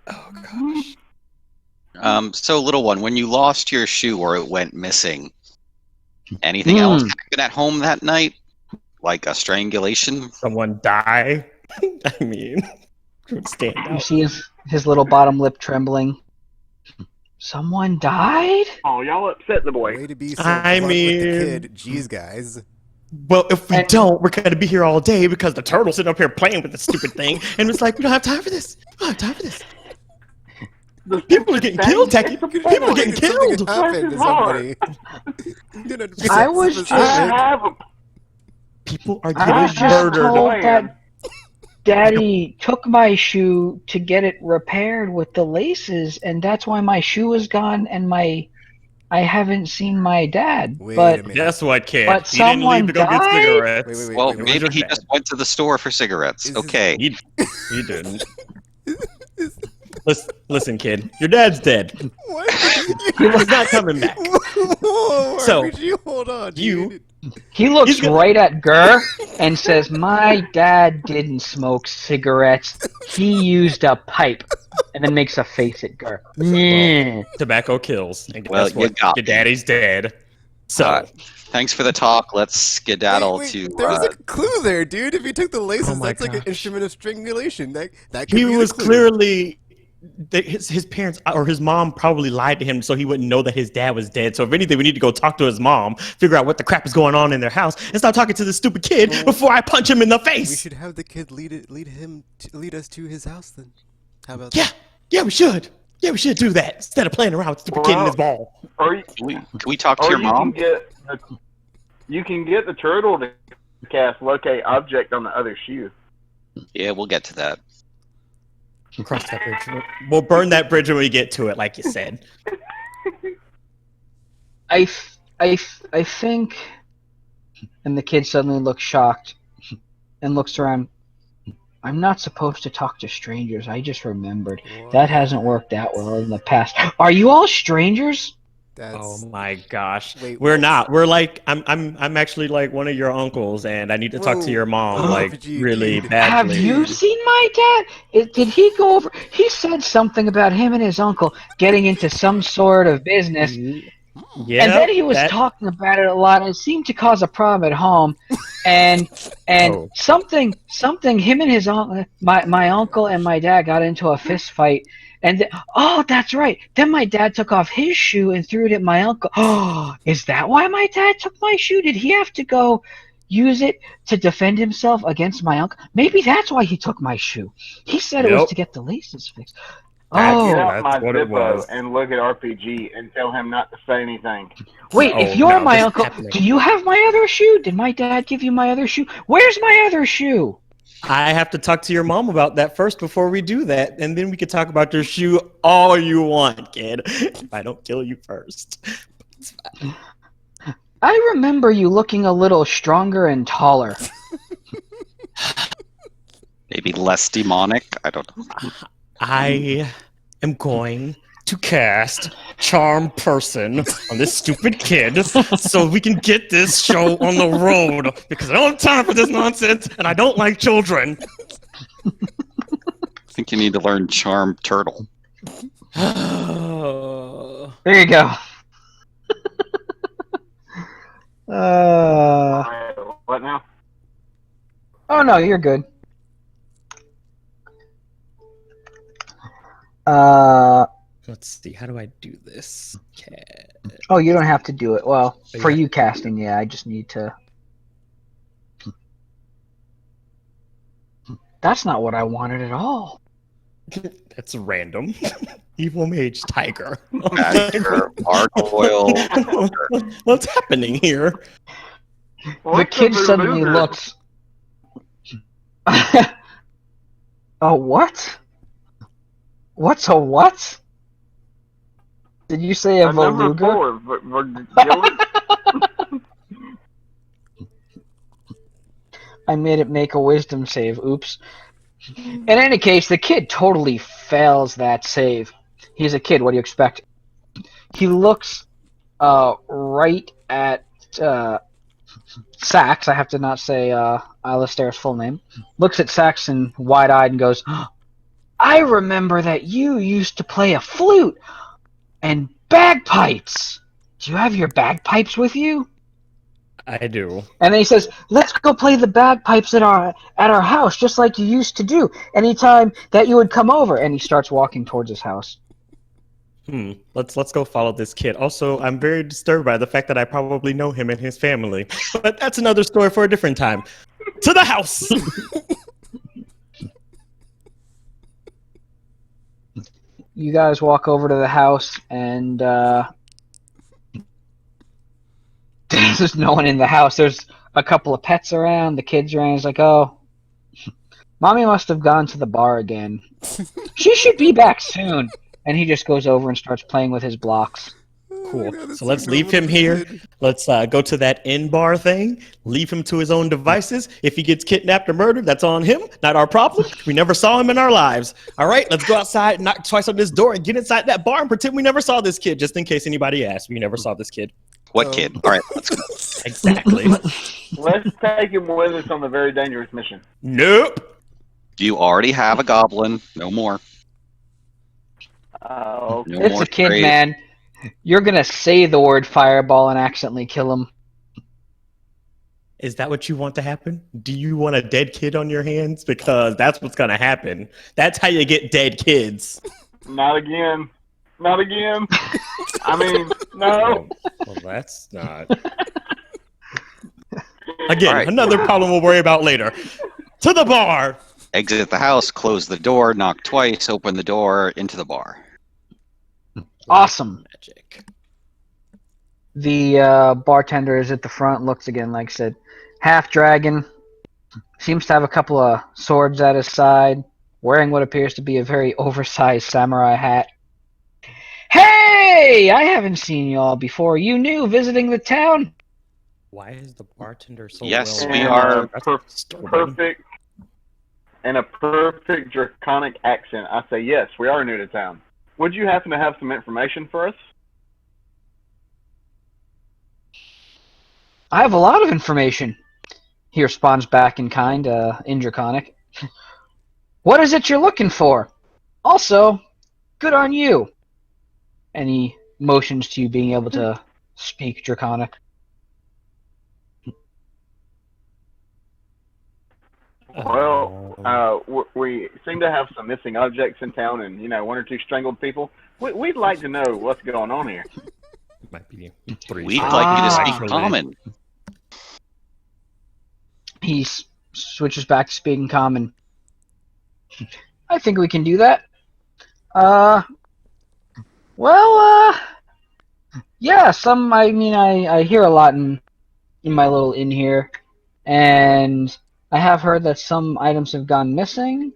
Oh, gosh. So, little one, when you lost your shoe or it went missing, anything else happen at home that night? Like a strangulation? Someone die? I mean, it would stand You out. see his little bottom lip trembling. Someone died? Oh, y'all upset the boy. Way to be so I blunt with the mean- kid. Jeez, guys. Well, if we And- don't, we're gonna be here all day because the turtle's sitting up here playing with this stupid thing, and it's like we don't have time for this. We don't have time for this. People are getting killed, Taki. People are getting killed. Something happened to somebody. You know, to be I was specific. just- People are I getting was just murdered. told that Daddy took my shoe to get it repaired with the laces, and that's why my shoe is gone, and I haven't seen my dad. Wait but a minute. Guess what, kid? But He didn't leave to go someone get died? cigarettes. Wait, Well, wait, maybe he Dad. just went to the store for cigarettes. Is this- Okay. He didn't. Listen, kid. Your dad's dead. What? He's not coming back. Whoa, So, RPG, hold on. you- dude. he looks He's gonna- right at Gurr and says, "My dad didn't smoke cigarettes. He used a pipe," and then makes a face at Gurr. Yeah. Tobacco kills. And Well, guess you what? got Your me. daddy's dead. So, Thanks for the talk. Let's skedaddle Wait, to. there's a clue there, dude. If you took the laces, Oh my that's like an gosh. instrument of strangulation. That could he be the was clue. clearly his parents or his mom probably lied to him so he wouldn't know that his dad was dead. So if anything, we need to go talk to his mom, figure out what the crap is going on in their house, and start talking to this stupid kid before I punch him in the We face. should have the kid lead us to his house then. How about Yeah, we should. Yeah, we should do that instead of playing around with the stupid kid in his ball. Or you, Can we talk to or your you mom? can get the turtle to cast locate object on the other shoe. Yeah, we'll get to that. Cross that bridge. We'll burn that bridge when we get to it, like you said. I think, and the kid suddenly looks shocked and looks around. I'm not supposed to talk to strangers. I just remembered. That hasn't worked out well in the past. Are you all strangers? That's Oh my gosh. Wait, We're what? not. We're like I'm actually like one of your uncles and I need to talk Whoa. to your mom like RPG, really dude. badly. Have you seen my dad? Did he go over? He said something about him and his uncle getting into some sort of business, Yeah. and then he was that- talking about it a lot. And it seemed to cause a problem at home, and Oh. something him and his uncle, my uncle and my dad got into a fist fight. And oh, that's right. Then my dad took off his shoe and threw it at my uncle. Oh, is that why my dad took my shoe? Did he have to go use it to defend himself against my uncle? Maybe that's why he took my shoe. He said it was Yep. to get the laces fixed. That's- Get Oh, out that's my what it Zippo was. and look at RPG and tell him not to say anything. wait, Oh, if you're no, my this is uncle, happening. do you have my other shoe? Did my dad give you my other shoe? Where's my other shoe? I have to talk to your mom about that first before we do that, and then we can talk about your shoe all you want, kid. If I don't kill you first. I remember you looking a little stronger and taller. Maybe less demonic. I don't know. I am going to cast Charm Person on this stupid kid so we can get this show on the road because I don't have time for this nonsense and I don't like children. I think you need to learn Charm Turtle. There you go. What now? Oh no, you're good. Let's see, how do I do this? Okay. Oh, you don't have to do it. Well, Oh, for yeah. you casting, yeah, I just need to. That's not what I wanted at all. That's random. Evil Mage Tiger. Badger, gargoyle. What's happening here? The What's kid a suddenly voodoo? looks. A what? What's a what? Did you say a number Veluga? 4. Dylan? I made it make a wisdom save. Oops. In any case, the kid totally fails that save. He's a kid. What do you expect? He looks right at Sax. I have to not say Alistair's full name. Looks at Saxon wide-eyed and goes, "I remember that you used to play a flute. And bagpipes! Do you have your bagpipes with you? I do. And then he says, let's go play the bagpipes at our house, just like you used to do, anytime that you would come over. And he starts walking towards his house. Let's go follow this kid. Also, I'm very disturbed by the fact that I probably know him and his family. But that's another story for a different time. To the house! You guys walk over to the house, and there's no one in the house. There's a couple of pets around. The kids are around. He's like, oh, Mommy must have gone to the bar again. She should be back soon. And he just goes over and starts playing with his blocks. Cool. So let's leave him here. Let's go to that inn bar thing. Leave him to his own devices. If he gets kidnapped or murdered, that's on him. Not our problem. We never saw him in our lives. All right, let's go outside, knock twice on this door, and get inside that bar and pretend we never saw this kid, just in case anybody asks. We never saw this kid. What kid? All right, let's go. Exactly. Let's take him with us on the very dangerous mission. Nope. You already have a goblin. No more. Okay. No It's more a kid, strays. man. You're going to say the word fireball and accidentally kill him. Is that what you want to happen? Do you want a dead kid on your hands? Because that's what's going to happen. That's how you get dead kids. Not again. Not again. I mean, no. Well, that's not. Again, All right. another problem we'll worry about later. To the bar. Exit the house, close the door, knock twice, open the door, into the bar. Awesome. Magic. The bartender is at the front, looks again, like I said, half dragon, seems to have a couple of swords at his side, wearing what appears to be a very oversized samurai hat. Hey! I haven't seen you all before. You new visiting the town? Why is the bartender so Yes, well? we are Perfect. In a perfect draconic accent, I say, yes, we are new to town. Would you happen to have some information for us? I have a lot of information. He responds back in kind, in draconic. What is it you're looking for? Also, good on you. And he motions to you being able to speak draconic. Well, we seem to have some missing objects in town and, one or two strangled people. We'd like to know what's going on here. Might be three. We'd like you to speak Actually, common. He switches back to speaking common. I think we can do that. Yeah, I hear a lot in my little inn here, and I have heard that some items have gone missing.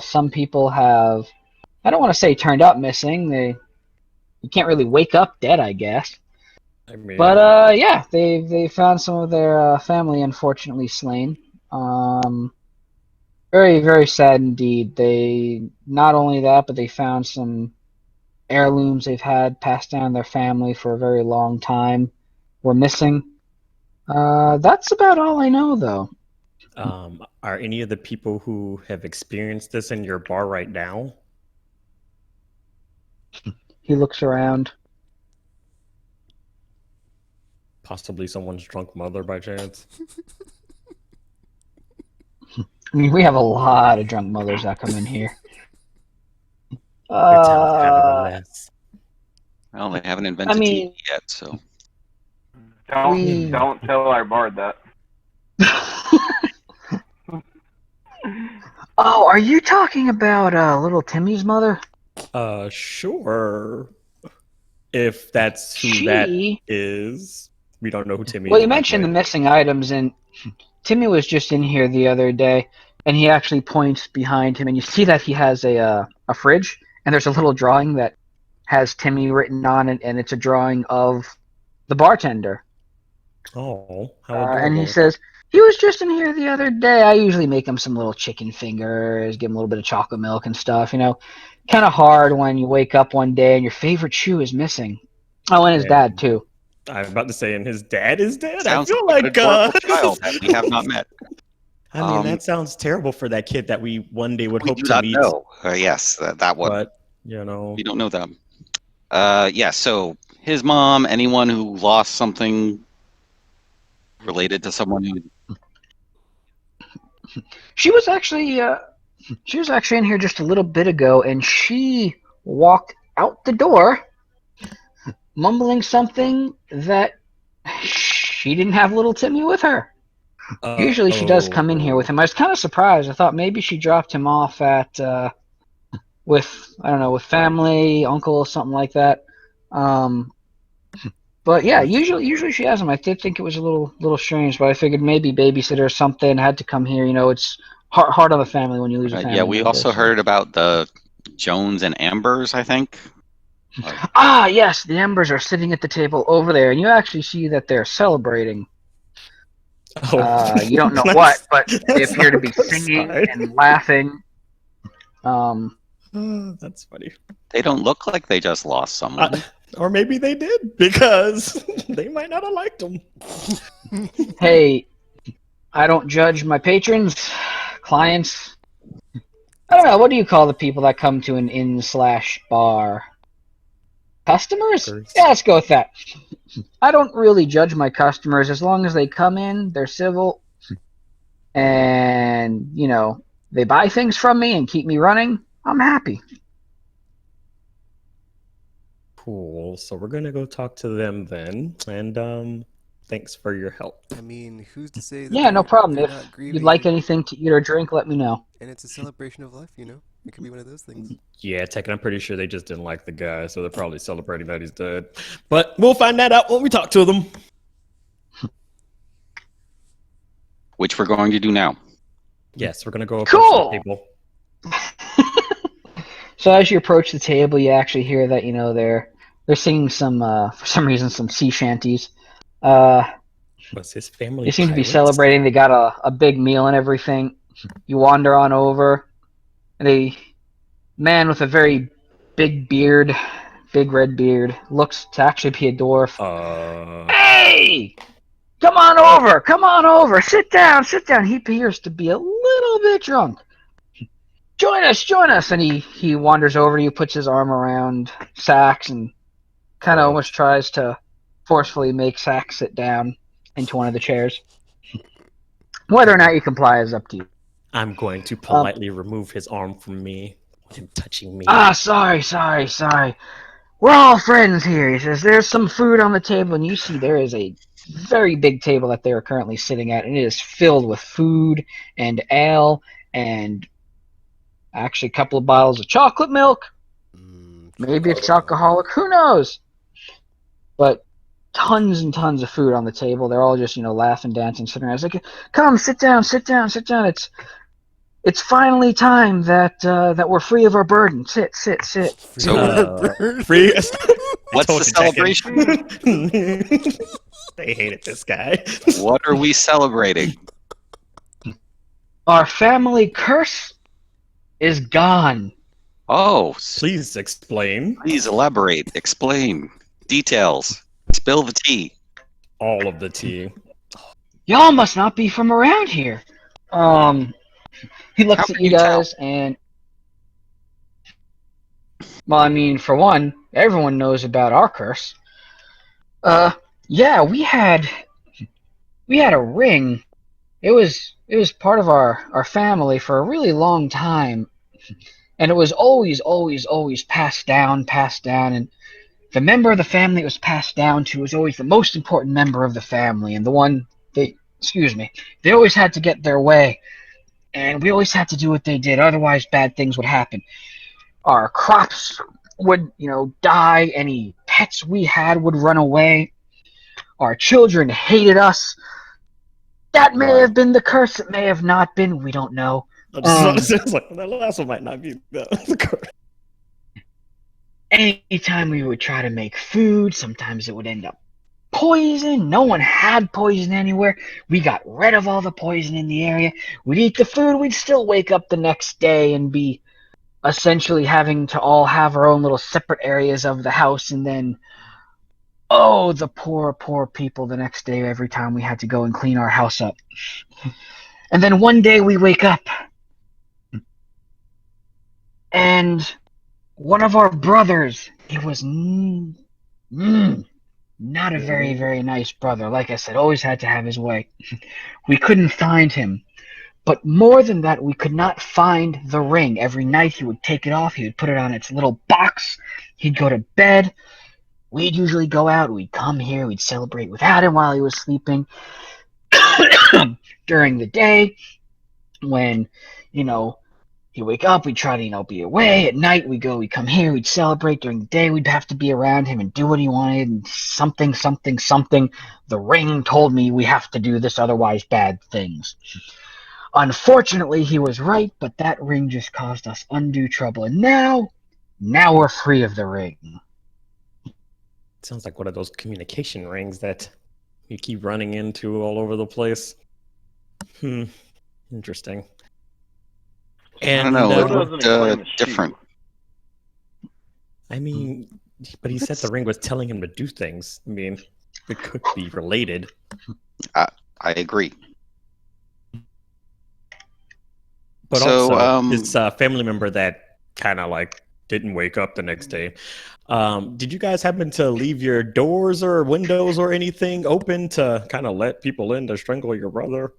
Some people have, I don't want to say turned up missing. You can't really wake up dead, I guess. I mean, But yeah, they found some of their family unfortunately slain. Very, very sad indeed. They not only that, but they found some heirlooms they've had passed down their family for a very long time were missing. That's about all I know, though. are any of the people who have experienced this in your bar right now? He looks around. Possibly someone's drunk mother by chance? I mean, we have a lot of drunk mothers that come in here. Your town's kind of a mess. Well, they haven't invented TV yet, so. Don't tell our bard that. Oh, are you talking about little Timmy's mother? Sure. If that's who that is. We don't know who Timmy is. Well, you mentioned the missing items, and Timmy was just in here the other day, and he actually points behind him, and you see that he has a fridge, and there's a little drawing that has Timmy written on it, and it's a drawing of the bartender. Oh, how adorable. And he says, he was just in here the other day. I usually make him some little chicken fingers, give him a little bit of chocolate milk and stuff, Kind of hard when you wake up one day and your favorite shoe is missing. Oh, and his dad, too. I'm about to say, and his dad is dead? Sounds I feel like like... an adorable child that we have not met. I mean, that sounds terrible for that kid that we one day would hope to meet. We do not know. Yes, that one. But, We don't know them. Yeah, so his mom, anyone who lost something related to someone who... She was actually in here just a little bit ago, and she walked out the door, mumbling something that she didn't have little Timmy with her. Usually she does come in here with him. I was kind of surprised. I thought maybe she dropped him off at with, I don't know, with family, uncle, something like that. But yeah, usually she has him. I did think it was a little strange, but I figured maybe babysitter or something had to come here. You know, it's hard on the family when you lose a family. Yeah, we also heard about the Jones and Ambers, I think. Ah, yes, the Embers are sitting at the table over there, and you actually see that they're celebrating. You don't know what, but they appear to be singing and laughing. That's funny. They don't look like they just lost someone. Or maybe they did, because they might not have liked them. Hey, I don't judge my patrons, clients. I don't know, what do you call the people that come to an inn/bar? Customers? Yeah, let's go with that. I don't really judge my customers as long as they come in, they're civil, and, you know, they buy things from me and keep me running. I'm happy. Cool. So we're gonna go talk to them then, and thanks for your help. I mean, who's to say that? Yeah, no problem. If not you'd like anything to eat or drink, let me know. And it's a celebration of life, you know? It could be one of those things. Yeah, Tekken, I'm pretty sure they just didn't like the guy, so they're probably celebrating that he's dead. But we'll find that out when we talk to them. Which we're going to do now. Yes, we're gonna go Cool. approach the table. So as you approach the table, you actually hear that, you know, they're singing some for some reason some sea shanties. Was his family? They seem to be pirates? celebrating. They got a big meal and everything. You wander on over, and a man with a very big beard, big red beard, looks to actually be a dwarf. Hey! Come on over, sit down. He appears to be a little bit drunk. Join us, and he wanders over to you, puts his arm around Sax, and kind of almost tries to forcefully make Sax sit down into one of the chairs. Whether or not you comply is up to you. I'm going to politely remove his arm from me. Him touching me. Sorry. We're all friends here. He says, there's some food on the table, and you see there is a very big table that they are currently sitting at, and it is filled with food and ale and actually a couple of bottles of chocolate milk. Maybe it's alcoholic. Who knows? But tons and tons of food on the table. They're all just, you know, laughing, dancing, sitting around. It's like, come, sit down. It's finally time that we're free of our burden. Sit. Free. What's the celebration? They hated this guy. What are we celebrating? Our family curse is gone. Oh, please explain. Please elaborate. Explain. Details. Spill the tea. All of the tea. Y'all must not be from around here. He looks at you guys and... Well, I mean, for one, everyone knows about our curse. Yeah, we had a ring. It was part of our family for a really long time. And it was always passed down, and the member of the family it was passed down to was always the most important member of the family, and the one they always had to get their way, and we always had to do what they did, otherwise bad things would happen. Our crops would, you know, die, any pets we had would run away, our children hated us. That may have been the curse, it may have not been, we don't know. That last one might not be the curse. Anytime we would try to make food, sometimes it would end up poison. No one had poison anywhere. We got rid of all the poison in the area. We'd eat the food. We'd still wake up the next day and be essentially having to all have our own little separate areas of the house. And then, oh, the poor people the next day every time we had to go and clean our house up. And then one day we wake up and one of our brothers He was not a very, very nice brother. Like I said, always had to have his way. We couldn't find him. But more than that, we could not find the ring. Every night he would take it off. He would put it on its little box. He'd go to bed. We'd usually go out. We'd come here. We'd celebrate without him while he was sleeping. During the day, when, he'd wake up, we'd try to, be away. At night, we'd come here. We'd celebrate. During the day, we'd have to be around him and do what he wanted. And something. The ring told me we have to do this, otherwise bad things. Unfortunately, he was right, but that ring just caused us undue trouble. And now we're free of the ring. Sounds like one of those communication rings that you keep running into all over the place. Interesting. I And don't know. It looked different. I mean, but he said the ring was telling him to do things. I mean, it could be related. I agree. But also, it's a family member that kind of like didn't wake up the next day. Did you guys happen to leave your doors or windows or anything open to kind of let people in to strangle your brother?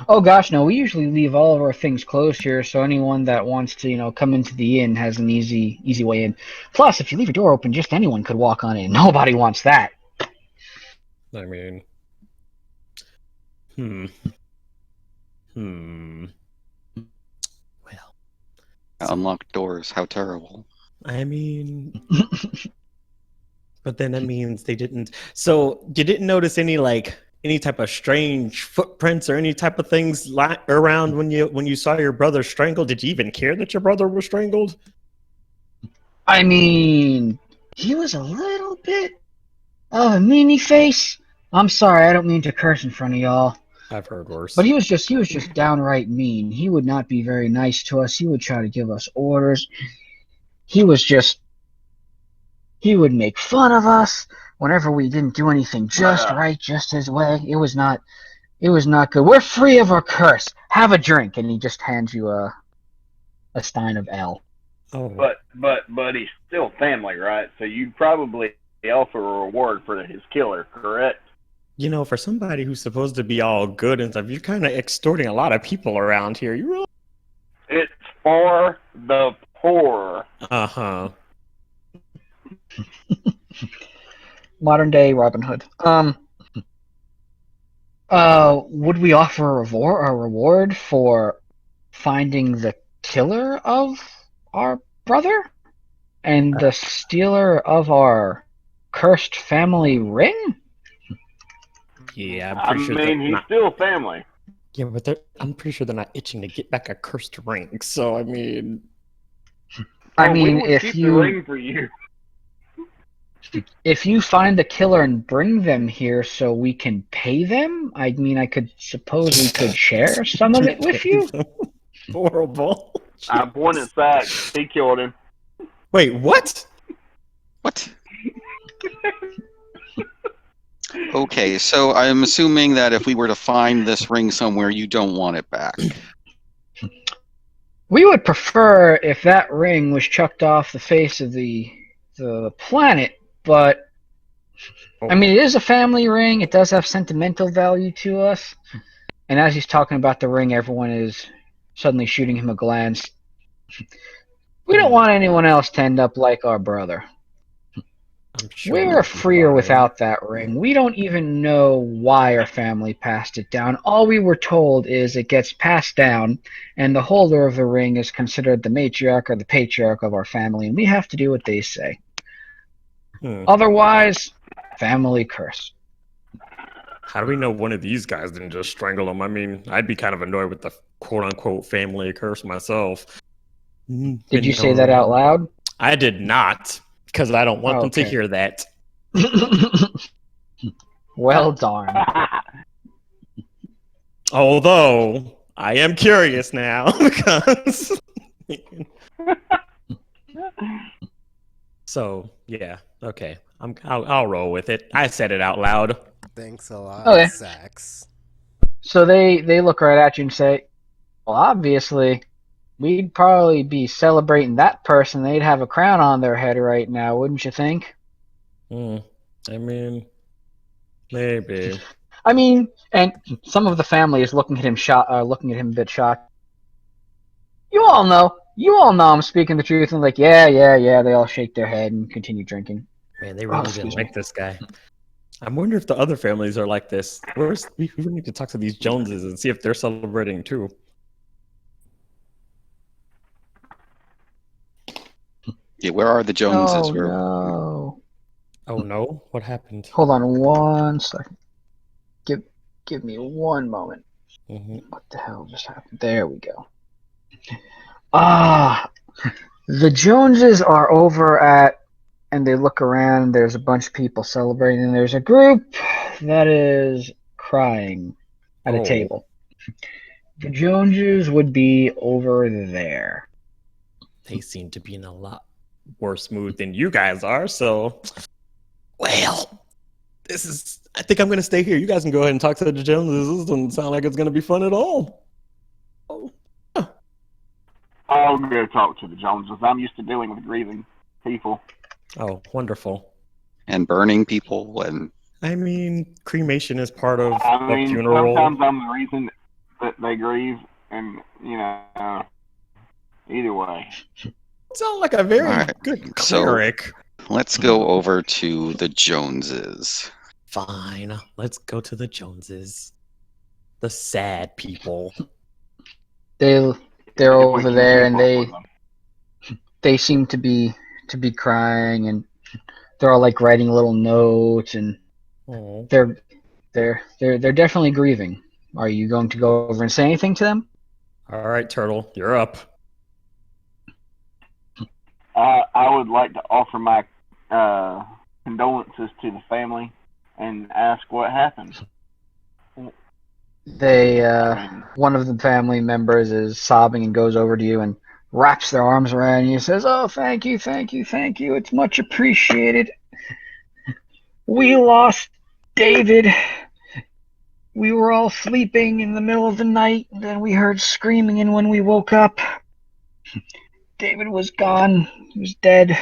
Oh gosh, no. We usually leave all of our things closed here, so anyone that wants to, come into the inn has an easy way in. Plus, if you leave your door open, just anyone could walk on in. Nobody wants that. I mean, Well, unlocked doors. How terrible. I mean, but then that means they didn't. So you didn't notice any type of strange footprints or any type of things around when you saw your brother strangled? Did you even care that your brother was strangled? I mean, he was a little bit of a meanie face. I'm sorry, I don't mean to curse in front of y'all. I've heard worse. But he was just downright mean. He would not be very nice to us. He would try to give us orders. He would make fun of us whenever we didn't do anything just right, just his way. It was not good. We're free of our curse. Have a drink, and he just hands you a stein of ale. Oh. But he's still family, right? So you'd probably offer a reward for his killer, correct? For somebody who's supposed to be all good and stuff, you're kind of extorting a lot of people around here. You really? It's for the poor. Uh-huh. Modern day Robin Hood. Would we offer a reward for finding the killer of our brother and the stealer of our cursed family ring? Yeah, I'm pretty sure. He's still family. Yeah, but I'm pretty sure they're not itching to get back a cursed ring. So I mean, if you ring for you. If you find the killer and bring them here so we can pay them, I could suppose we could share some of it with you. Horrible. I pointed back. He killed him. Wait, what? What? Okay, so I'm assuming that if we were to find this ring somewhere, you don't want it back. We would prefer if that ring was chucked off the face of the planet, but it is a family ring. It does have sentimental value to us. And as he's talking about the ring, everyone is suddenly shooting him a glance. We don't want anyone else to end up like our brother. Sure we're freer without that ring. We don't even know why our family passed it down. All we were told is it gets passed down, and the holder of the ring is considered the matriarch or the patriarch of our family, and we have to do what they say. Otherwise, family curse. How do we know one of these guys didn't just strangle him? I'd be kind of annoyed with the quote-unquote family curse myself. Did you say that out loud? I did not. Because I don't want them to hear that. Well, darn. Although, I am curious now. Because... So, yeah. Okay. I'll roll with it. I said it out loud. Thanks a lot, okay. Sax. So they look right at you and say, well, obviously, we'd probably be celebrating that person. They'd have a crown on their head right now, wouldn't you think? I mean, maybe. I mean, and some of the family is looking at him looking at him a bit shocked. You all know I'm speaking the truth, and like, yeah. They all shake their head and continue drinking. Man, they really didn't like this guy. I wonder if the other families are like this. We need to talk to these Joneses and see if they're celebrating too. Yeah, where are the Joneses? Oh no! Oh no! What happened? Hold on 1 second. Give me one moment. What the hell just happened? There we go. The Joneses are over at, and they look around, and there's a bunch of people celebrating, and there's a group that is crying at a table. The Joneses would be over there. They seem to be in a lot worse mood than you guys are, so... Well, I think I'm going to stay here. You guys can go ahead and talk to the Joneses. This doesn't sound like it's going to be fun at all. I'll go talk to the Joneses. I'm used to dealing with grieving people. Oh, wonderful. And burning people, and... I mean, cremation is part of a funeral. Sometimes I'm the reason that they grieve, and, either way. Sound like a very good cleric. So, let's go over to the Joneses. Fine, let's go to the Joneses. The sad people. They're over there, and they seem to be crying, and they're all like writing little notes, and they're definitely grieving. Are you going to go over and say anything to them? All right, Turtle, you're up. I would like to offer my condolences to the family and ask what happened. One of the family members is sobbing and goes over to you and wraps their arms around you and says, "Oh, thank you. It's much appreciated. We lost David. We were all sleeping in the middle of the night, and then we heard screaming, and when we woke up, David was gone. He was dead.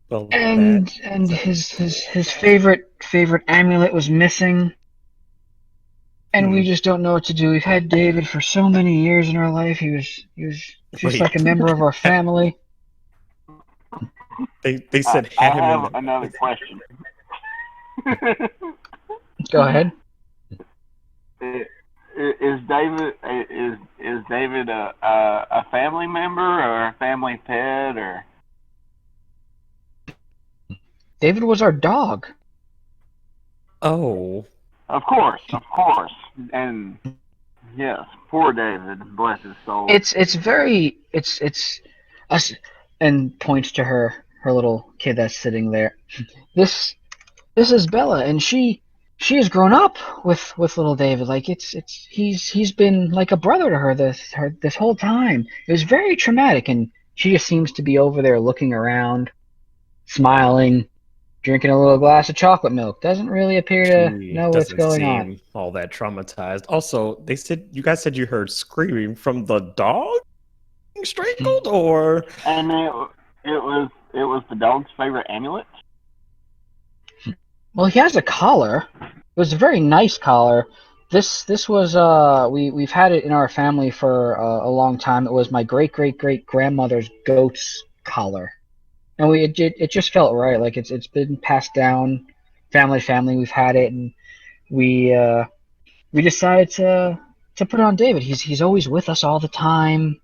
Well, and his favorite amulet was missing. And we just don't know what to do. We've had David for so many years in our life. He was just like a member of our family." They said I have another question. Go ahead. Is David a family member or a family pet or? David was our dog. Oh. Of course, and yes, poor David, bless his soul. It's us, and points to her little kid that's sitting there. This is Bella, and she has grown up with little David. Like he's been like a brother to her this whole time. It was very traumatic, and she just seems to be over there looking around, smiling, drinking a little glass of chocolate milk. Doesn't really appear to know what's going on. All that traumatized. Also, you guys said you heard screaming from the dog being strangled, or? And it was the dog's favorite amulet. Well, he has a collar. It was a very nice collar. This was we've had it in our family for a long time. It was my great grandmother's goat's collar. And it just felt right. Like it's been passed down, family. We've had it, and we decided to put it on David. He's always with us all the time.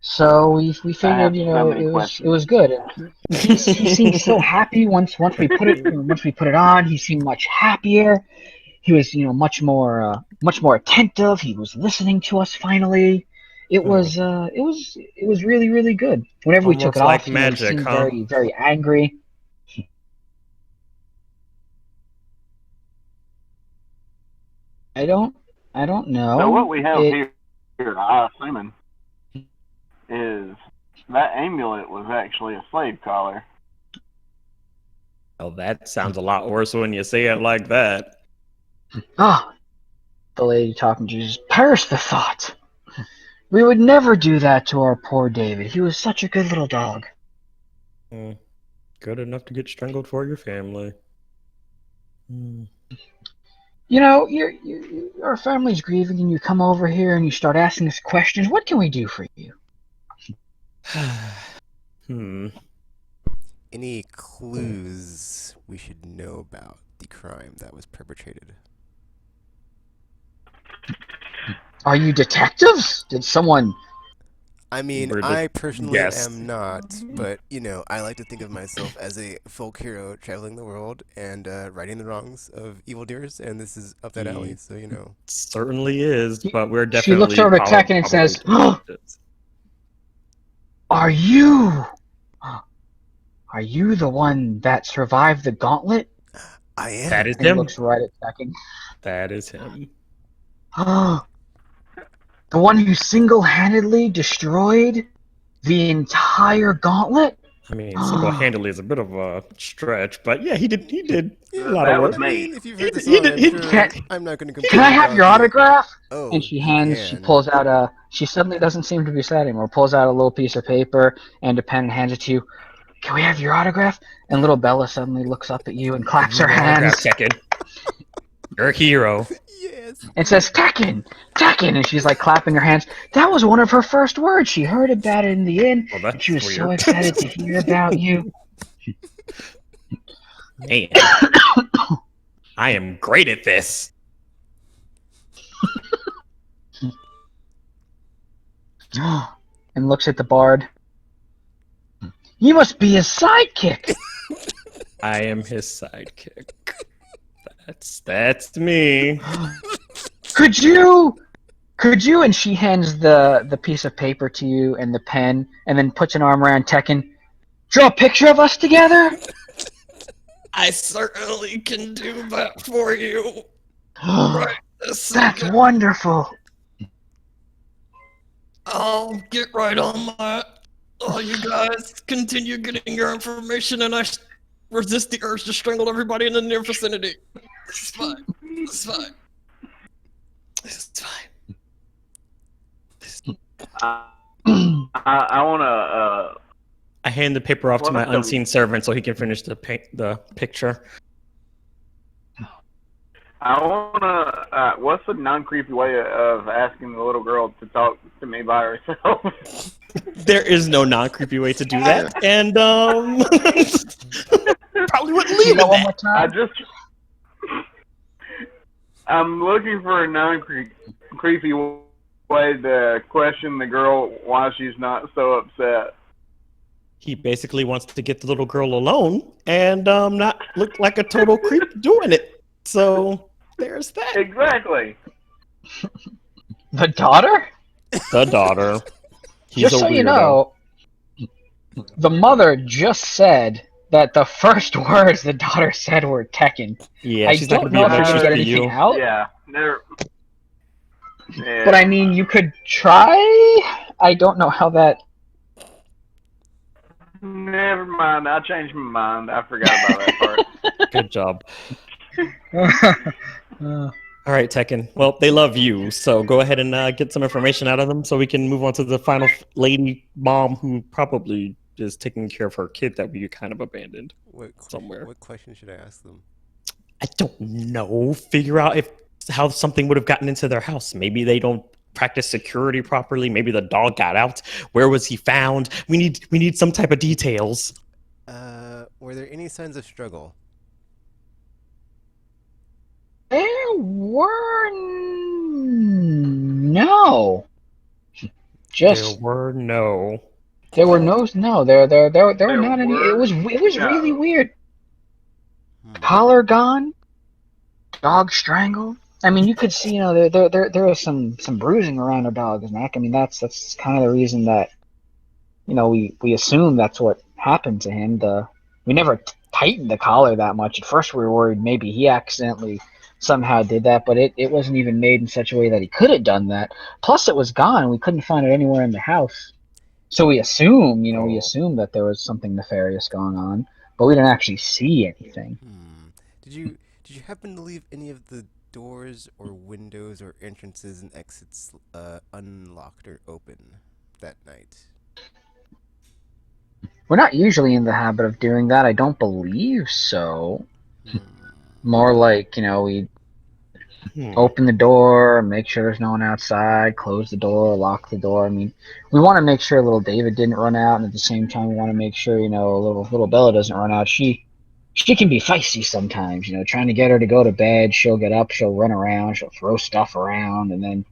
So we figured, it was good. He seemed so happy once we put it on. He seemed much happier. He was much more attentive. He was listening to us finally. It was really, really good. Whenever we took it off, magic, he seemed very, very angry. I don't know. So what we have here, I'm assuming, is that amulet was actually a slave collar. Oh, that sounds a lot worse when you say it like that. The lady talking to Jesus. Perish the thought. We would never do that to our poor David. He was such a good little dog. Good enough to get strangled for your family. You know, our family's grieving, and you come over here and you start asking us questions. What can we do for you? Any clues we should know about the crime that was perpetrated? Are you detectives? Did someone... I mean, I personally am not, but, you know, I like to think of myself as a folk hero traveling the world and righting the wrongs of evildoers, and this is up that alley, so, you know. Certainly is, but we're definitely... She looks over to Tekken and says, Are you the one that survived the gauntlet? I am. That is and him. Looks right at Tekken. That is him. The one who single-handedly destroyed the entire gauntlet? I mean, single-handedly is a bit of a stretch, but yeah, he did Yeah, a lot of work. Was me. I mean, if you've heard the song, I'm not going to complain. Can I have your autograph? Oh, and she pulls out she suddenly doesn't seem to be sad anymore, pulls out a little piece of paper and a pen and hands it to you. Can we have your autograph? And little Bella suddenly looks up at you and claps her hands. Tekken. You're a hero. Yes. And says, Tekken! Tekken! And she's like clapping her hands. That was one of her first words. She heard about it in the inn. Well, and she was weird. so excited to hear about you. Man. I am great at this. And looks at the bard. You must be his sidekick. I am his sidekick. That's me. Could you? And she hands the piece of paper to you and the pen, and then puts an arm around Tekken. Draw a picture of us together? I certainly can do that for you. Right. That's wonderful. I'll get right on that. Oh, you guys continue getting your information, and I resist the urge to strangle everybody in the near vicinity. This is fine. This is fine. This is fine. I want to. I hand the paper off to my unseen servant so he can finish the picture. I want to. What's the non-creepy way of asking the little girl to talk to me by herself? There is no non-creepy way to do that, and probably wouldn't leave it that. I'm looking for a non-creepy way to question the girl why she's not so upset. He basically wants to get the little girl alone and not look like a total creep doing it. So there's that. Exactly. The daughter? The daughter. Just so you know, the mother just said that the first words the daughter said were Tekken. Yeah, she's not know if you're gonna get anything out. Yeah. But I mean, you could try. I don't know how that. Never mind. I changed my mind. I forgot about that part. Good job. All right, Tekken. Well, they love you, so go ahead and get some information out of them so we can move on to the final lady mom who probably is taking care of her kid that we kind of abandoned somewhere. What question should I ask them? I don't know. Figure out how something would have gotten into their house. Maybe they don't practice security properly. Maybe the dog got out. Where was he found? We need some type of details. Were there any signs of struggle? There were no. There were no. There were no. There were not any. It was really weird. Collar gone. Dog strangled. I mean, you could see, you know, there was some bruising around her dog's neck. I mean, that's kind of the reason that, you know, we assume that's what happened to him. We never tightened the collar that much. At first, we were worried maybe he accidentally somehow did that, but it wasn't even made in such a way that he could have done that. Plus, it was gone, and we couldn't find it anywhere in the house. So we assume, that there was something nefarious going on, but we didn't actually see anything. Did you happen to leave any of the doors or windows or entrances and exits unlocked or open that night? We're not usually in the habit of doing that. I don't believe so. More like, we open the door, make sure there's no one outside, close the door, lock the door. I mean, we want to make sure little David didn't run out, and at the same time, we want to make sure, little Bella doesn't run out. She can be feisty sometimes, trying to get her to go to bed. She'll get up, she'll run around, she'll throw stuff around, and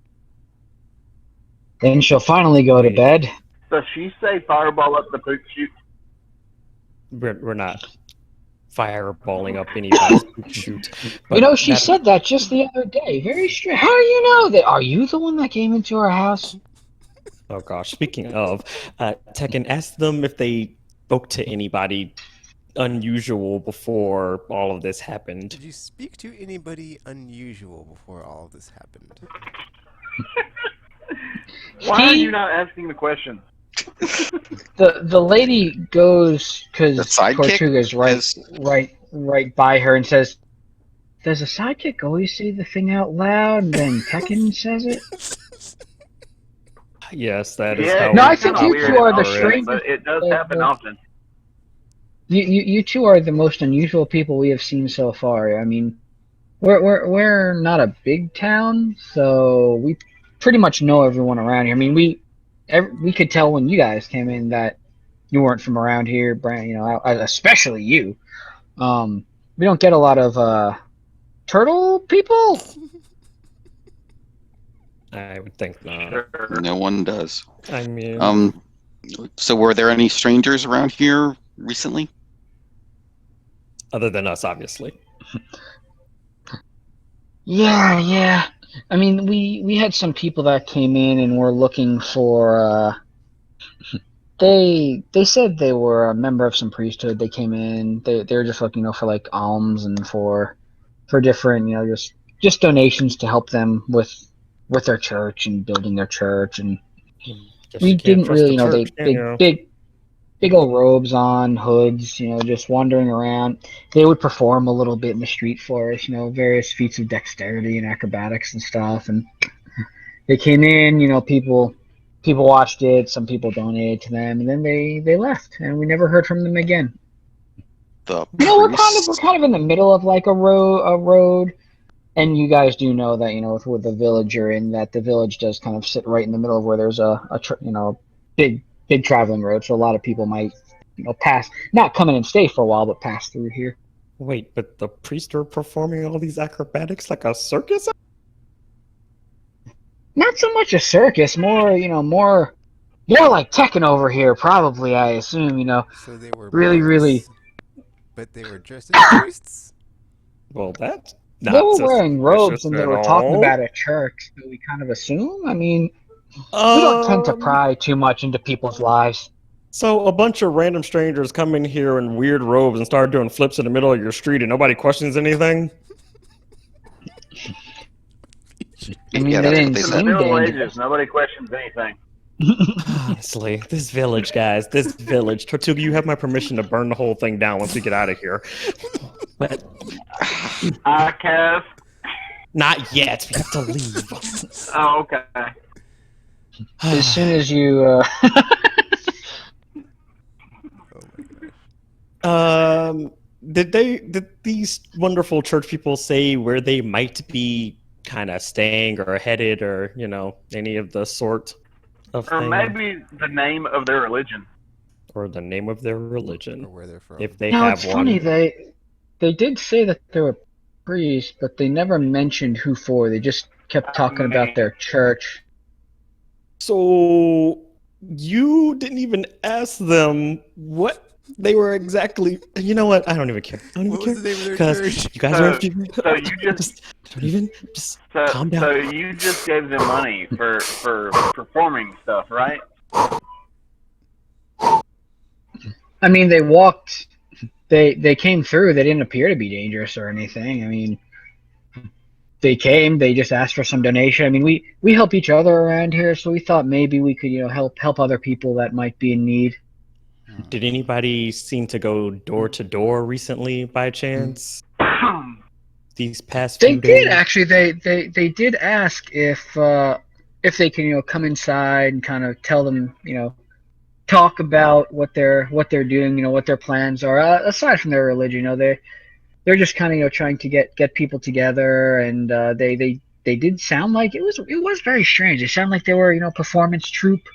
then she'll finally go to bed. Does she say fireball up the poop chute? We're not fireballing up anybody's poop chute. She said that just the other day. Very strange. How do you know that? Are you the one that came into our house? Oh gosh. Speaking of, Tekken, ask them if they spoke to anybody unusual before all of this happened. Did you speak to anybody unusual before all of this happened? Why are you not asking the question? The lady goes, because Tortuga's right by her and says, "Does a sidekick always say the thing out loud and then Tekken says it?" Yes, that is how. No, I think you two are the strangest. But it does happen often. You two are the most unusual people we have seen so far. I mean, we're not a big town, so we pretty much know everyone around here. I mean, we could tell when you guys came in that you weren't from around here, especially you. We don't get a lot of turtle people. I would think not. No one does. I mean, so were there any strangers around here recently? Other than us, obviously. Yeah. I mean, we had some people that came in and were looking for. They said they were a member of some priesthood. They came in. They were just looking, for like alms and for different, just donations to help them with their church and building their church. And we didn't really, big old robes on, hoods, just wandering around. They would perform a little bit in the street for us, various feats of dexterity and acrobatics and stuff. And they came in, people watched it, some people donated to them, and then they left, and we never heard from them again. We're kind of in the middle of like a road, and you guys do know that with the village you're in, that the village does kind of sit right in the middle of where there's a big traveling road, so a lot of people might pass, not come in and stay for a while, but pass through here. Wait, but the priests are performing all these acrobatics like a circus? Not so much a circus, more like Tekken over here, probably, I assume, So they were really. But they were dressed as priests? Well, that's not they were wearing robes and they were talking about a church, so we kind of assume. I mean, we don't tend to pry too much into people's lives. So a bunch of random strangers come in here in weird robes and start doing flips in the middle of your street and nobody questions anything? I mean, they didn't seem dangerous. Nobody questions anything. Honestly, this village, guys, Tortuga, you have my permission to burn the whole thing down once we get out of here. But I cast. Not yet. We have to leave. Oh, okay. As soon as you. Did these wonderful church people say where they might be kind of staying or headed, or any of the sort of or thing? Maybe the name of their religion, or the name of their religion, or where they're from. If they have it's one. Funny, they did say that they were priests, but they never mentioned who for. They just kept talking about their church. So you didn't even ask them what they were exactly. You know what? I don't even care. Because you guys are. So you just calm down. So you just gave them money for performing stuff, right? I mean, they walked. They came through. They didn't appear to be dangerous or anything. I mean, they came. They just asked for some donation. I mean, we help each other around here, so we thought maybe we could help other people that might be in need. Did anybody seem to go door to door recently by chance? these past They few did days? actually. They did ask if they can come inside and kind of tell them talk about what they're doing, what their plans are. Aside from their religion, they're just kind of trying to get people together, and they did sound like it was very strange. They sound like they were performance troupe,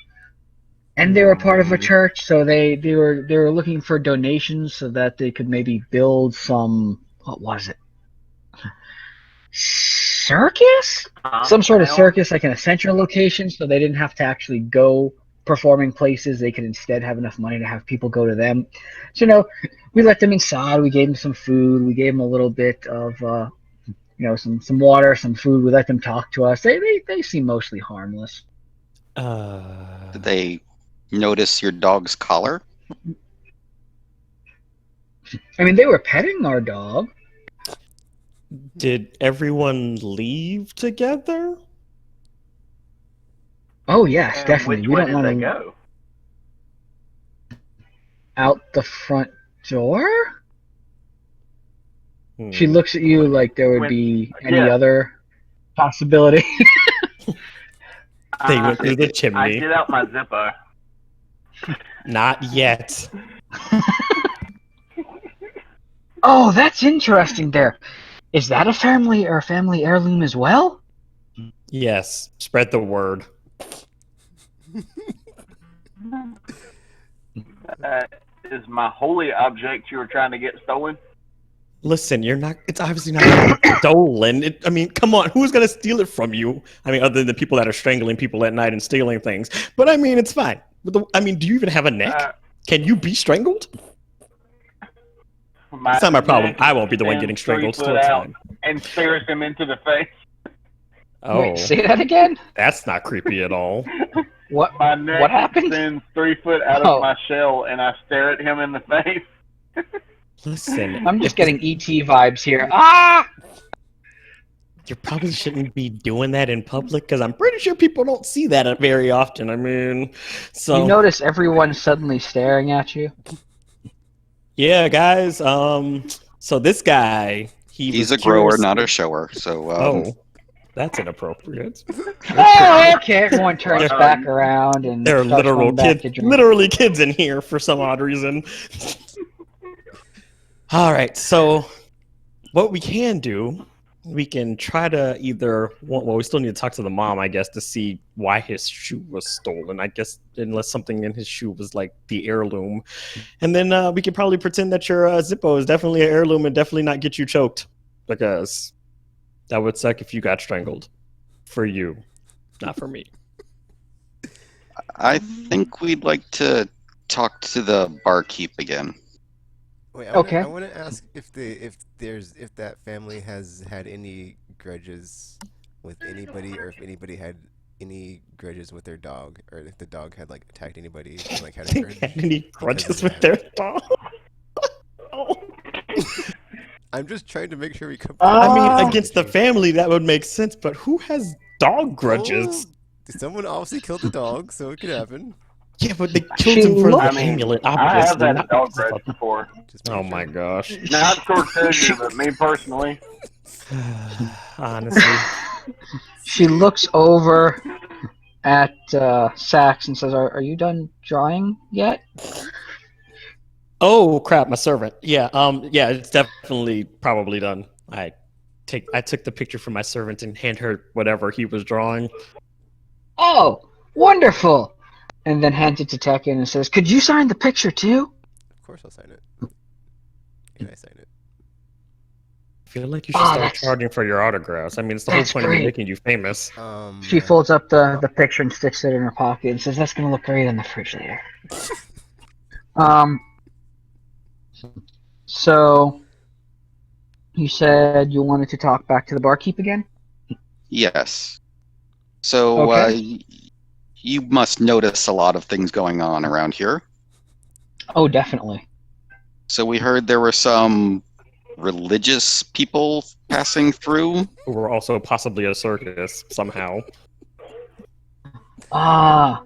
and they were part of a church, so they were looking for donations so that they could maybe build some, what was it, circus, some sort of circus, like in a central location, so they didn't have to actually go performing places. They could instead have enough money to have people go to them. So we let them inside. We gave them some food. We gave them a little bit of some water, some food. We let them talk to us. They seem mostly harmless. Did they notice your dog's collar? I mean, they were petting our dog. Did everyone leave together? Oh yes, And definitely. Which We way don't want did they to go? out the front door. Hmm. She looks at you like there would be any other possibility. They went through the chimney. I get out my Zippo. Not yet. Oh, that's interesting there. Is that a family heirloom as well? Yes, spread the word. Is my holy object you were trying to get stolen? Listen, it's obviously not stolen. I mean, come on, who's going to steal it from you? I mean, other than the people that are strangling people at night and stealing things. But I mean, it's fine. Do you even have a neck? Can you be strangled? It's not my problem. I won't be the one getting strangled. So it's fine. And stares him into the face. Oh, wait, say that again? That's not creepy at all. What? My neck What happened? extends 3 foot out of my shell, and I stare at him in the face. Listen, I'm just getting ET vibes here. Ah! You probably shouldn't be doing that in public because I'm pretty sure people don't see that very often. I mean, so you notice everyone suddenly staring at you. Yeah, guys. So this guy, he's a grower, not a shower. So that's inappropriate. Oh, okay. Everyone turns back around and there are literally kids in here for some odd reason. All right, so what we can do, we can try to we still need to talk to the mom, I guess, to see why his shoe was stolen. I guess unless something in his shoe was like the heirloom. And then we could probably pretend that your Zippo is definitely an heirloom and definitely not get you choked, because that would suck if you got strangled. For you, not for me. I think we'd like to talk to the barkeep again. Wait, Okay. I want to ask if that family has had any grudges with anybody, or if anybody had any grudges with their dog, or if the dog had like attacked anybody, and, like had a grudge. Had any grudges with their dog? Oh. I'm just trying to make sure we come. I mean, against the family, that would make sense, but who has dog grudges? Someone obviously killed the dog, so it could happen. Yeah, but they killed him for the amulet, obviously. I have had a dog grudge before. Oh my gosh. Not Cortez, but me personally. Honestly. She looks over at Sax and says, are you done drawing yet? Oh crap, my servant. Yeah, it's definitely probably done. I took the picture from my servant and hand her whatever he was drawing. Oh, wonderful! And then hands it to Tekken and says, could you sign the picture too? Of course I'll sign it. Can I sign it? I feel like you should start charging for your autographs. I mean, it's the whole point of making you famous. She folds up the picture and sticks it in her pocket and says, that's going to look great on the fridge later. So, you said you wanted to talk back to the barkeep again? Yes. So, you must notice a lot of things going on around here. Oh, definitely. So we heard there were some religious people passing through. Who were also possibly a circus, somehow. Ah,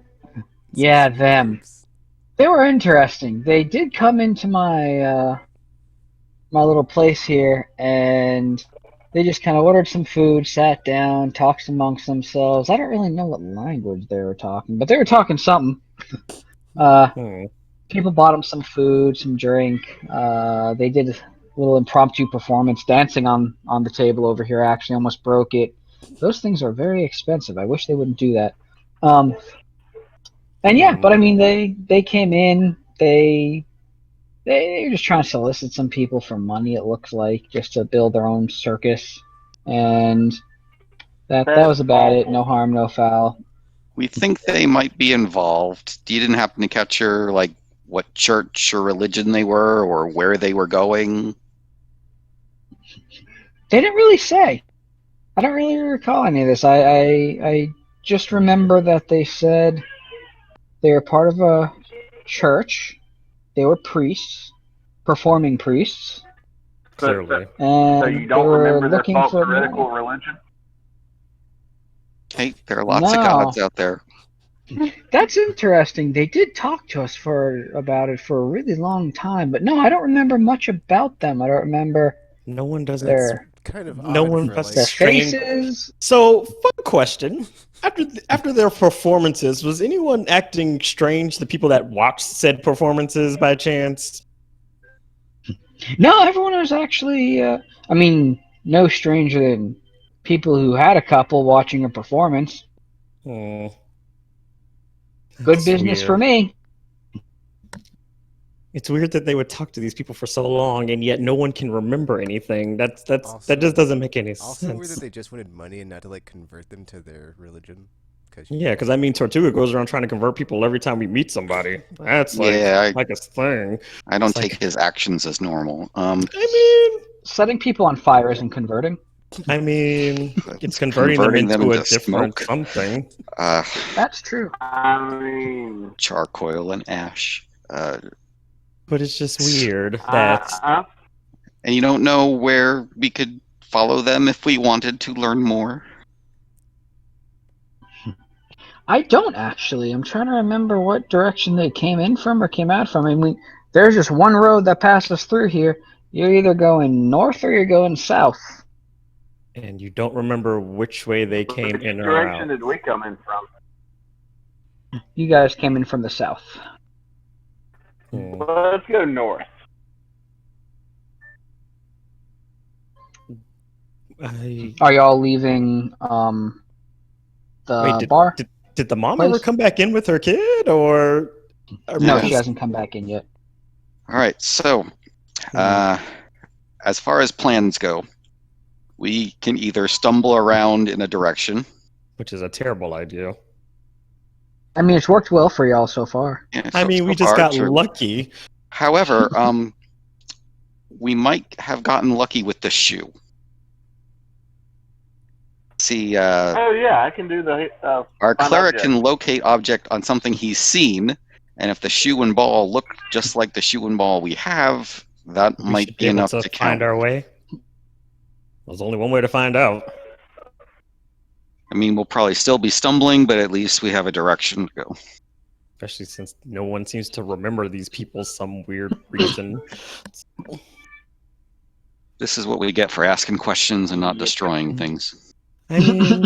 yeah, them. They were interesting. They did come into my my little place here, and They just kind of ordered some food, sat down, talked amongst themselves. I don't really know what language they were talking, but they were talking something. People bought them some food, some drink. They did a little impromptu performance, dancing on the table over here. Actually, almost broke it. Those things are very expensive. I wish they wouldn't do that. And yeah, but I mean, they came in. They were just trying to solicit some people for money. It looks like just to build their own circus, and that was about it. No harm, no foul. We think they might be involved. You didn't happen to catch her, like, what church or religion they were, or where they were going? They didn't really say. I don't really recall any of this. I just remember that they said they were part of a church. They were priests, performing priests. Clearly. And so you don't remember their false for heretical religion? Hey, there are lots of gods out there. That's interesting. They did talk to us about it for a really long time, but no, I don't remember much about them. I don't remember. No one does their kind of no one like, their faces. So, fun question: after their performances, was anyone acting strange? The people that watched said performances, by chance? No, everyone was actually. I mean, no stranger than people who had a couple watching a performance. Oh. Good business for me. It's weird that they would talk to these people for so long, and yet no one can remember anything. That just doesn't make any sense. Also weird that they just wanted money and not to like convert them to their religion. Because I mean, Tortuga goes around trying to convert people every time we meet somebody. That's like like a thing. I don't take his actions as normal. I mean, setting people on fire isn't converting. I mean, it's converting them into a different something. That's true. I mean, charcoal and ash. But it's just weird that. And you don't know where we could follow them if we wanted to learn more? I don't actually. I'm trying to remember what direction they came in from or came out from. I mean, there's just one road that passes through here. You're either going north or you're going south. And you don't remember which way they came in or out. Which direction did we come in from? You guys came in from the south. Well, let's go north. Are y'all leaving the bar? Did the mom ever come back in with her kid, or no? She hasn't come back in yet. All right, so as far as plans go, we can either stumble around in a direction, which is a terrible idea. I mean, it's worked well for y'all so far. Yeah, I mean, we just got lucky. However, we might have gotten lucky with the shoe. See, oh yeah, I can do the. Our cleric can locate object on something he's seen, and if the shoe and ball look just like the shoe and ball we have, that might be enough to find our way. There's only one way to find out. I mean, we'll probably still be stumbling, but at least we have a direction to go. Especially since no one seems to remember these people some weird reason. This is what we get for asking questions and not destroying things. I mean,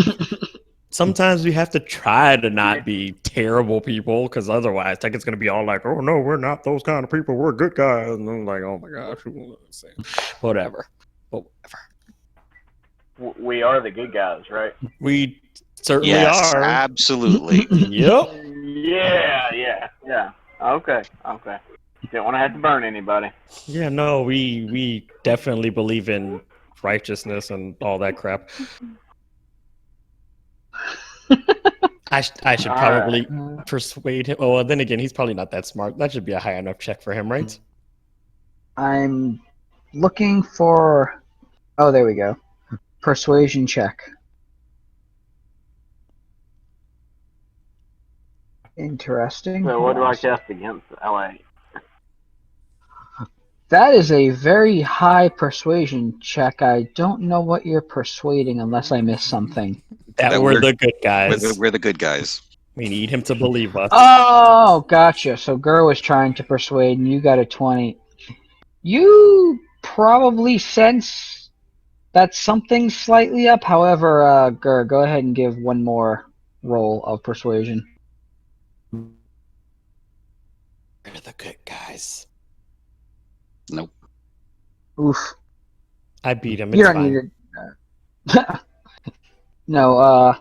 sometimes we have to try to not be terrible people, because otherwise, like, it's going to be all like, oh, no, we're not those kind of people. We're good guys. And I'm like, oh, my gosh. Whatever. We are the good guys, right? We certainly yes, are. Absolutely. Yep. Yeah. Okay. Didn't want to have to burn anybody. Yeah, no, we definitely believe in righteousness and all that crap. I should probably persuade him. Oh, well, then again, he's probably not that smart. That should be a high enough check for him, right? I'm looking for... Oh, there we go. Persuasion check. Interesting. So what do I cast against LA? That is a very high persuasion check. I don't know what you're persuading unless I missed something. That we're the good guys. We're the good guys. We need him to believe us. Oh, gotcha. So Gur was trying to persuade, and you got a 20. You probably sense That's something slightly up. However, Gur, go ahead and give one more roll of persuasion. Where are the good guys? Nope. Oof. I beat him. You It's don't fine. need it. No,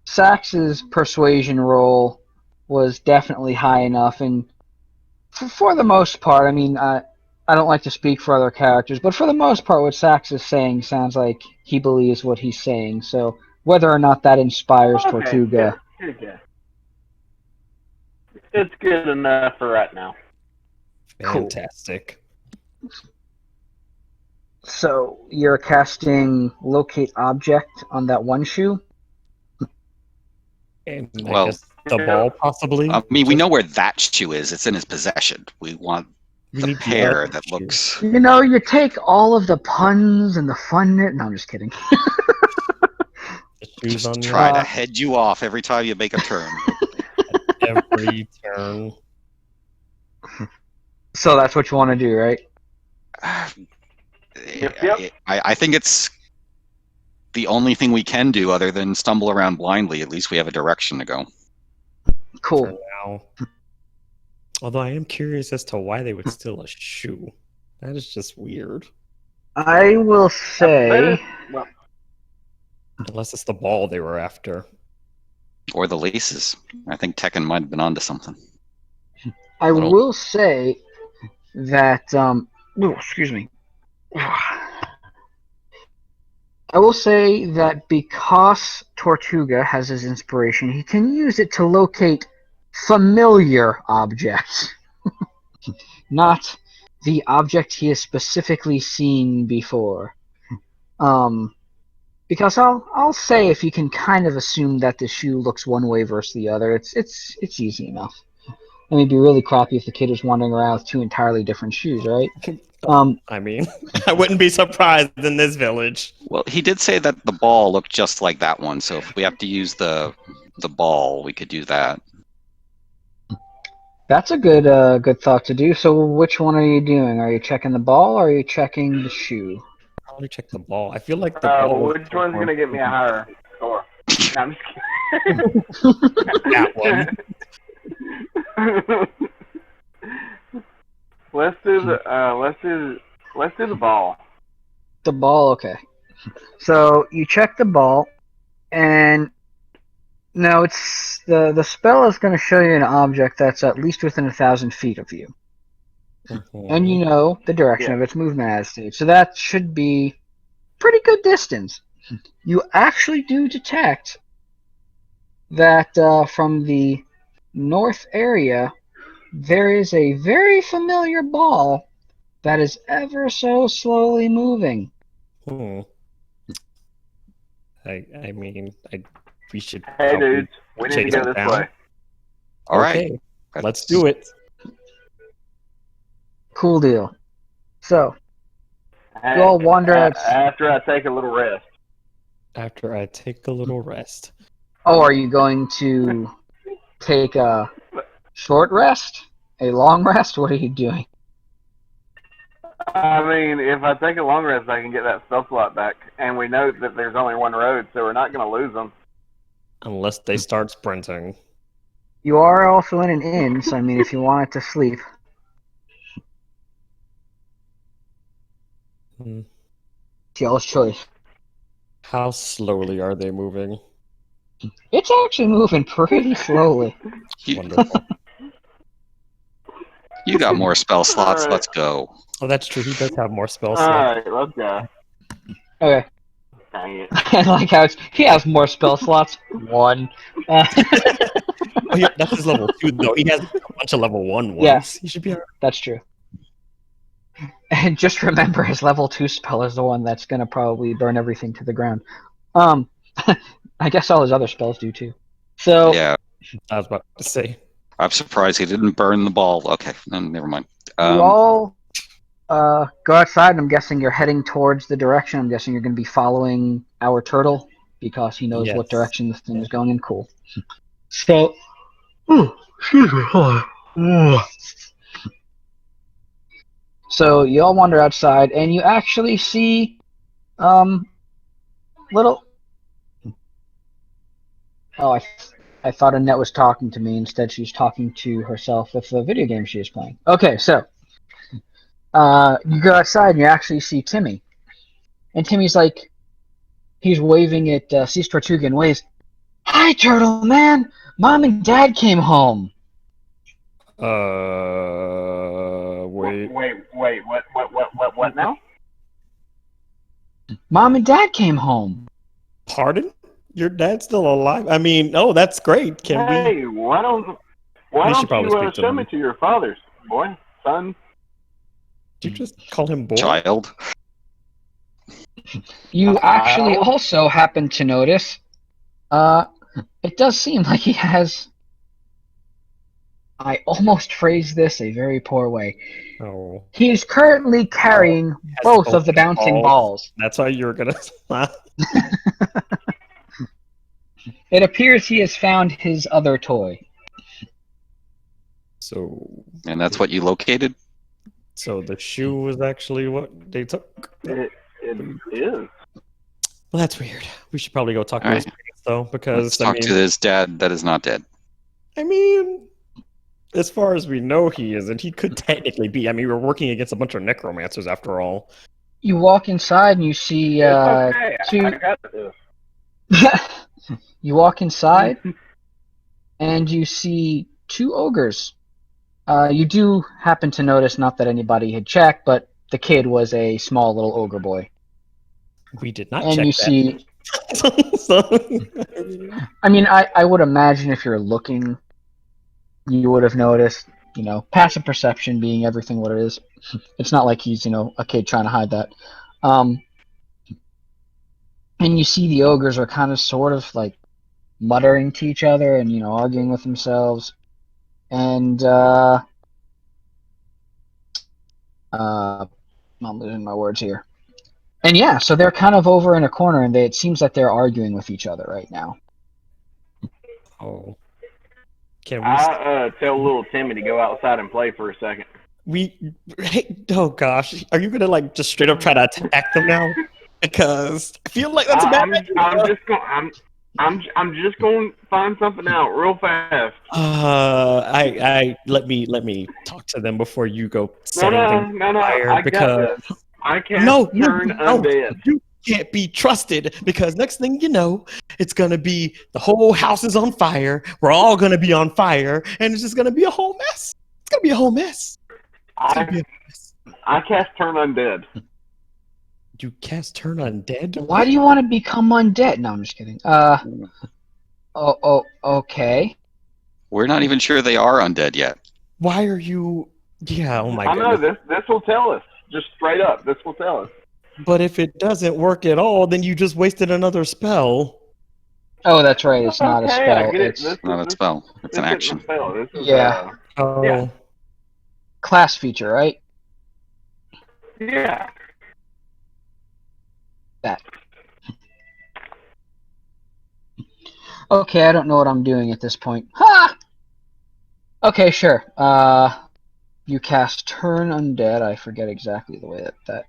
Sax's persuasion roll was definitely high enough, and for the most part, I mean, I don't like to speak for other characters, but for the most part, what Sax is saying sounds like he believes what he's saying. So whether or not that inspires Tortuga, it's good enough for right now. Fantastic. Cool. So you're casting Locate Object on that one shoe? And I guess the ball, possibly? I mean, we know where that shoe is. It's in his possession. We want the pair that looks... You know, you take all of the puns and the fun... No, I'm just kidding. Just try to head you off every time you make a turn. Every turn. So that's what you want to do, right? Yep. I think it's the only thing we can do other than stumble around blindly. At least we have a direction to go. Cool. For now. Although I am curious as to why they would steal a shoe. That is just weird. I will say... Unless it's the ball they were after. Or the laces. I think Tekken might have been onto something. I will say that... excuse me. I will say that because Tortuga has his inspiration, he can use it to locate familiar objects. Not the object he has specifically seen before. Because I'll say if you can kind of assume that the shoe looks one way versus the other, it's easy enough. I mean, it'd be really crappy if the kid was wandering around with two entirely different shoes, right? I mean, I wouldn't be surprised in this village. Well, he did say that the ball looked just like that one, so if we have to use the ball, we could do that. That's a good thought to do. So which one are you doing? Are you checking the ball or are you checking the shoe? Probably check the ball. I feel like the ball... Which one's going to get me a higher score? No, I'm just kidding. That one. Let's do the ball. The ball, okay. So you check the ball, and no, it's the spell is going to show you an object that's at least within 1,000 feet of you, and you know the direction of its movement attitude. So that should be pretty good distance. You actually do detect that from the north area, there is a very familiar ball that is ever so slowly moving. I mean, we should... Hey, dudes, we need to go this way. All right. Let's do it. Cool deal. So, you all wander out... After I take a little rest. After I take a little rest. Oh, are you going to take a short rest? A long rest? What are you doing? I mean, if I take a long rest, I can get that spell slot back. And we know that there's only one road, so we're not going to lose them. Unless they start sprinting. You are also in an inn, so I mean, if you wanted to sleep. It's y'all's choice. How slowly are they moving? It's actually moving pretty slowly. Wonderful. You got more spell slots. Right. Let's go. Oh, that's true. He does have more spell slots. All right, let's go. Okay. Dang it. I like how he has more spell slots. One. Oh, yeah, that's his level 2, though. He has a bunch of level 1 ones. Yeah, he should be all right. That's true. And just remember, his level 2 spell is the one that's going to probably burn everything to the ground. I guess all his other spells do, too. So. Yeah. I was about to say. I'm surprised he didn't burn the ball. Okay, never mind. You all go outside, and I'm guessing you're heading towards the direction. I'm guessing you're going to be following our turtle, because he knows what direction this thing is going in. Cool. So, excuse me. So you all wander outside, and you actually see little. Oh, I thought Annette was talking to me. Instead, she's talking to herself with the video game she is playing. Okay, so you go outside, and you actually see Timmy, and Timmy's like, he's waving at Seas Tortuga and waves. Hi, Turtle Man. Mom and Dad came home. Wait. What now? Mom and Dad came home. Pardon? Your dad's still alive? I mean, oh, that's great. Hey, why don't you show me to your father's boy, son? Did you just call him boy? Child. You actually also happen to notice, it does seem like he has. I almost phrased this a very poor way. Oh. He is currently carrying both of the bouncing balls. That's why you were gonna. It appears he has found his other toy. So. And that's what you located? So the shoe was actually what they took? It is. Well, that's weird. We should probably go talk to his parents, though, because Let's talk to his dad that is not dead. I mean, as far as we know, he isn't. He could technically be. I mean, we're working against a bunch of necromancers, after all. You walk inside and you see two. I got this. You walk inside and you see two ogres. You do happen to notice, not that anybody had checked, but the kid was a small little ogre boy. We did not and check you that. See. I mean, I would imagine if you're looking, you would have noticed. You know, passive perception being everything what it is. It's not like he's a kid trying to hide that. And you see the ogres are kind of sort of like muttering to each other and arguing with themselves. And I'm losing my words here. And yeah, so they're kind of over in a corner, and it seems that they're arguing with each other right now. Oh. Can we tell little Timmy to go outside and play for a second. Oh gosh, are you gonna just straight up try to attack them now? Because I feel like that's a bad idea. I'm just going to find something out real fast. Let me talk to them before you go set No, I got this. I can't turn undead. You can't be trusted, because next thing you know, it's gonna be the whole house is on fire. We're all gonna be on fire, and it's just gonna be a whole mess. It's gonna be a whole mess. I cast turn undead. You cast turn undead? Why do you want to become undead? No, I'm just kidding. Okay. We're not even sure they are undead yet. Why are you? Yeah, oh my god. I know, this will tell us. Just straight up, this will tell us. But if it doesn't work at all, then you just wasted another spell. Oh, that's right. It's not a spell. It's not a spell. It's an action. Yeah. Yeah. Class feature, right? Yeah. That. Okay, I don't know what I'm doing at this point. Ha! Okay, sure. You cast Turn Undead. I forget exactly the way that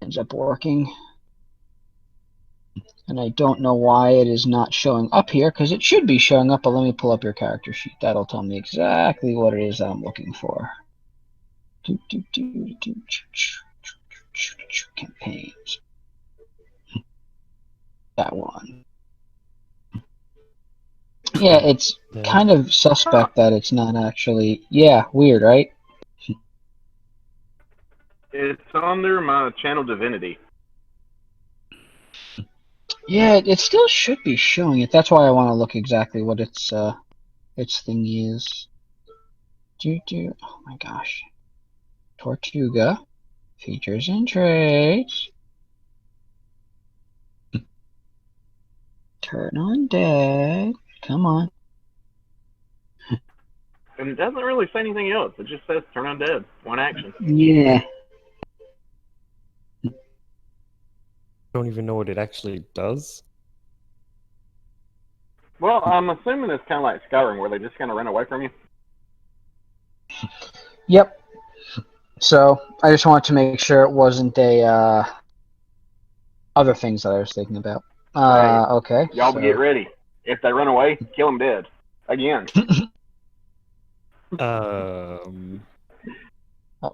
ends up working. And I don't know why it is not showing up here, because it should be showing up, but let me pull up your character sheet. That'll tell me exactly what it is that I'm looking for. Campaigns. That one. Yeah, it's kind of suspect that it's not actually... Yeah, weird, right? It's under my channel divinity. Yeah, it still should be showing it. That's why I want to look exactly what its thing is. Oh my gosh. Tortuga. Features and traits. Turn Undead. Come on. And it doesn't really say anything else. It just says turn undead. One action. Yeah. Don't even know what it actually does. Well, I'm assuming it's kind of like Skyrim, where they just kind of run away from you. Yep. So I just wanted to make sure it wasn't a other things that I was thinking about. Okay. Y'all so... get ready. If they run away, kill them dead. Again. Oh,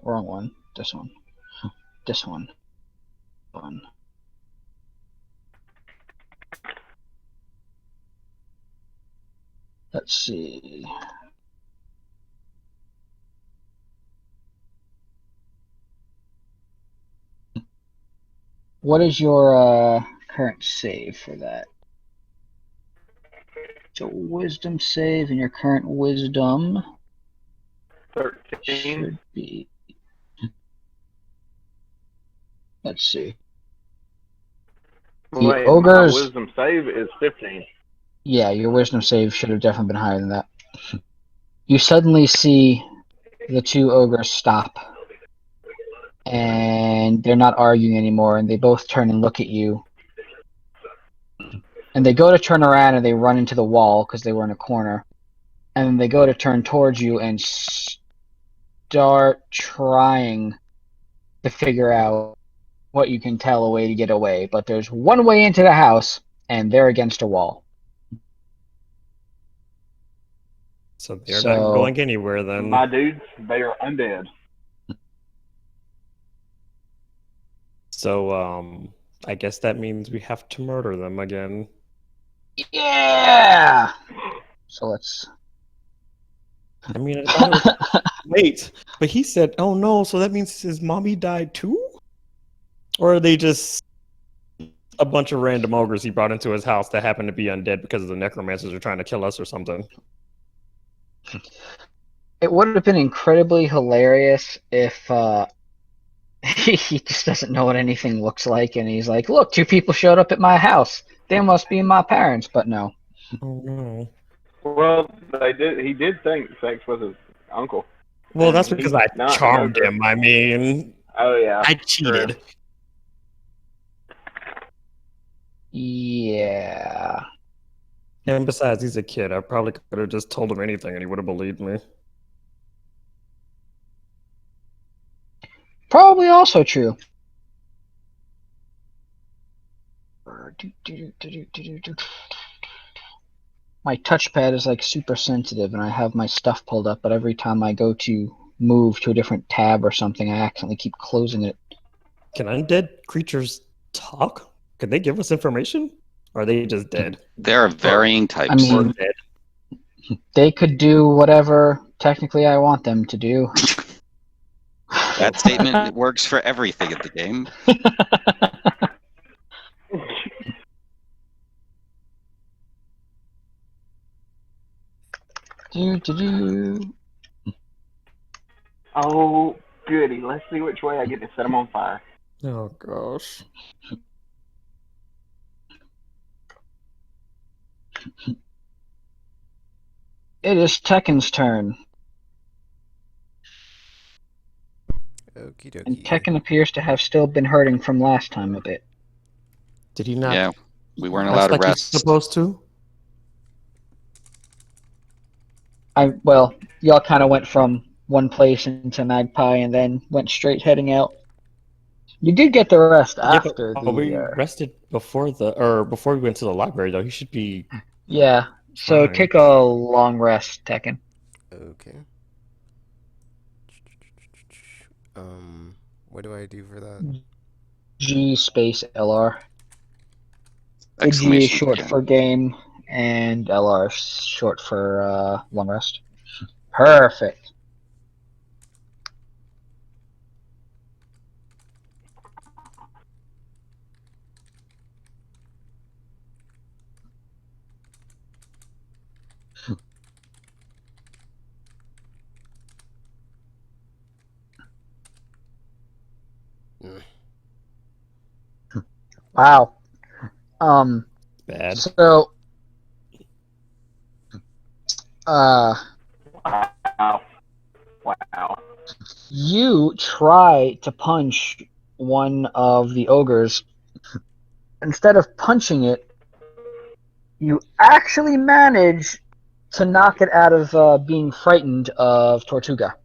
wrong one. This one. This one. Let's see. What is your current save for that? So wisdom save, and your current wisdom 13. should be. Let's see. The Wait, ogres. my wisdom save is 15. Yeah, your wisdom save should have definitely been higher than that. You suddenly see the two ogres stop, and they're not arguing anymore, and they both turn and look at you. And they go to turn around, and they run into the wall because they were in a corner. And then they go to turn towards you and start trying to figure out what you can tell a way to get away. But there's one way into the house, and they're against a wall. So they're not going anywhere then. My dudes, they are undead. So, I guess that means we have to murder them again. Yeah! So let's... I mean, I thought it was... Wait, but he said, oh no, so that means his mommy died too? Or are they just a bunch of random ogres he brought into his house that happen to be undead because the necromancers are trying to kill us or something? It would have been incredibly hilarious if he just doesn't know what anything looks like, and he's like, look, two people showed up at my house. They must be my parents, but no. Oh no. Well, he did think Sex was his uncle. Well, that's because I charmed him. I mean, oh yeah, I cheated. True. Yeah. And besides, he's a kid. I probably could have just told him anything and he would have believed me. Probably also true. My touchpad is like super sensitive, and I have my stuff pulled up, but every time I go to move to a different tab or something, I accidentally keep closing it. Can undead creatures talk? Could they give us information? Or are they just dead? There are varying types. I mean, they could do whatever technically I want them to do. That statement works for everything in the game. Oh, goody. Let's see which way I get to set them on fire. Oh, gosh. It is Tekken's turn. Okie dokie. And Tekken appears to have still been hurting from last time a bit. Did he not? Yeah, we weren't allowed to rest. He's supposed to? Well, y'all kind of went from one place into Magpie and then went straight heading out. You did get the rest after we rested before we went to the library, though. He should be. Yeah. So fine. take a long rest, Tekken. Okay. What do I do for that? G space LR. G is short for game, and LR is short for long rest. Perfect. Wow. Bad. So, Wow. You try to punch one of the ogres. Instead of punching it, you actually manage to knock it out of being frightened of Tortuga.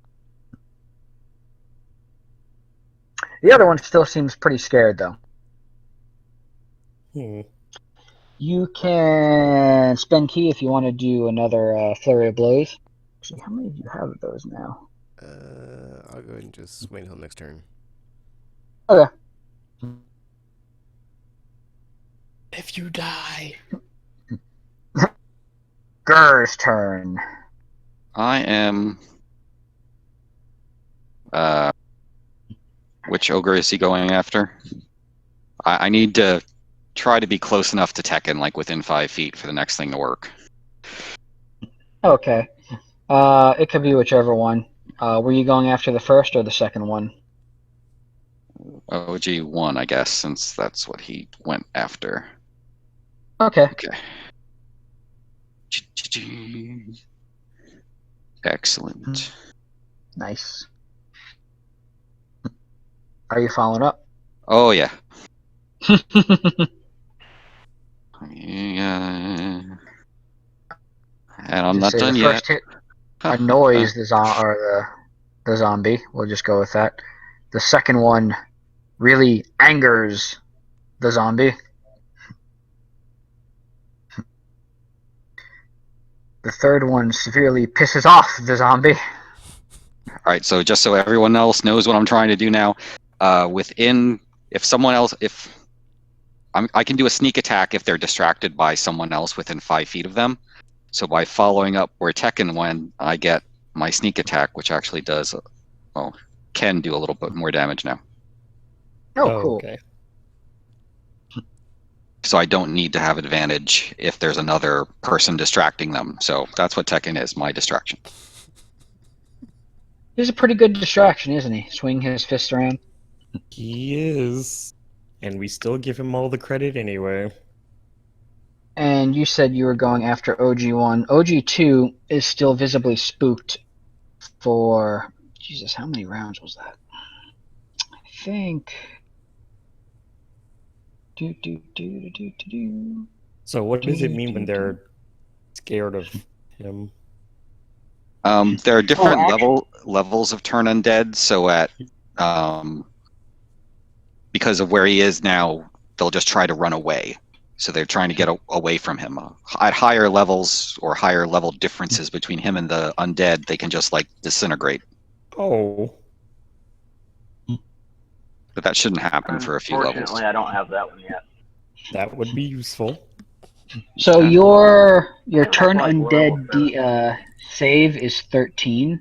The other one still seems pretty scared, though. You can spend key if you want to do another flurry of blows. Actually, how many do you have of those now? I'll go ahead and just wait until next turn. Okay. If you die. Gur's turn. I am. Which ogre is he going after? I need to try to be close enough to Tekken, like within 5 feet, for the next thing to work. Okay. It could be whichever one. Were you going after the first or the second one? OG1, I guess, since that's what he went after. Okay. Excellent. Nice. Are you following up? Oh, yeah. And I'm not done the yet. First hit annoys the zombie. We'll just go with that. The second one really angers the zombie. The third one severely pisses off the zombie. All right, so just so everyone else knows what I'm trying to do now, I can do a sneak attack if they're distracted by someone else within 5 feet of them. So by following up where Tekken went, I get my sneak attack, which actually can do a little bit more damage now. Oh, cool. Okay. So I don't need to have advantage if there's another person distracting them. So that's what Tekken is, my distraction. He's a pretty good distraction, isn't he? Swing his fist around. He is. And we still give him all the credit anyway. And you said you were going after OG1. OG2 is still visibly spooked for... Jesus, how many rounds was that? I think... So what does it mean when they're scared of him? There are different levels of turn undead. So at because of where he is now, they'll just try to run away. So they're trying to get away from him. At higher levels or higher level differences between him and the undead, they can just like disintegrate. Oh. But that shouldn't happen for a few levels. Unfortunately, I don't have that one yet. That would be useful. So your turn undead save is 13,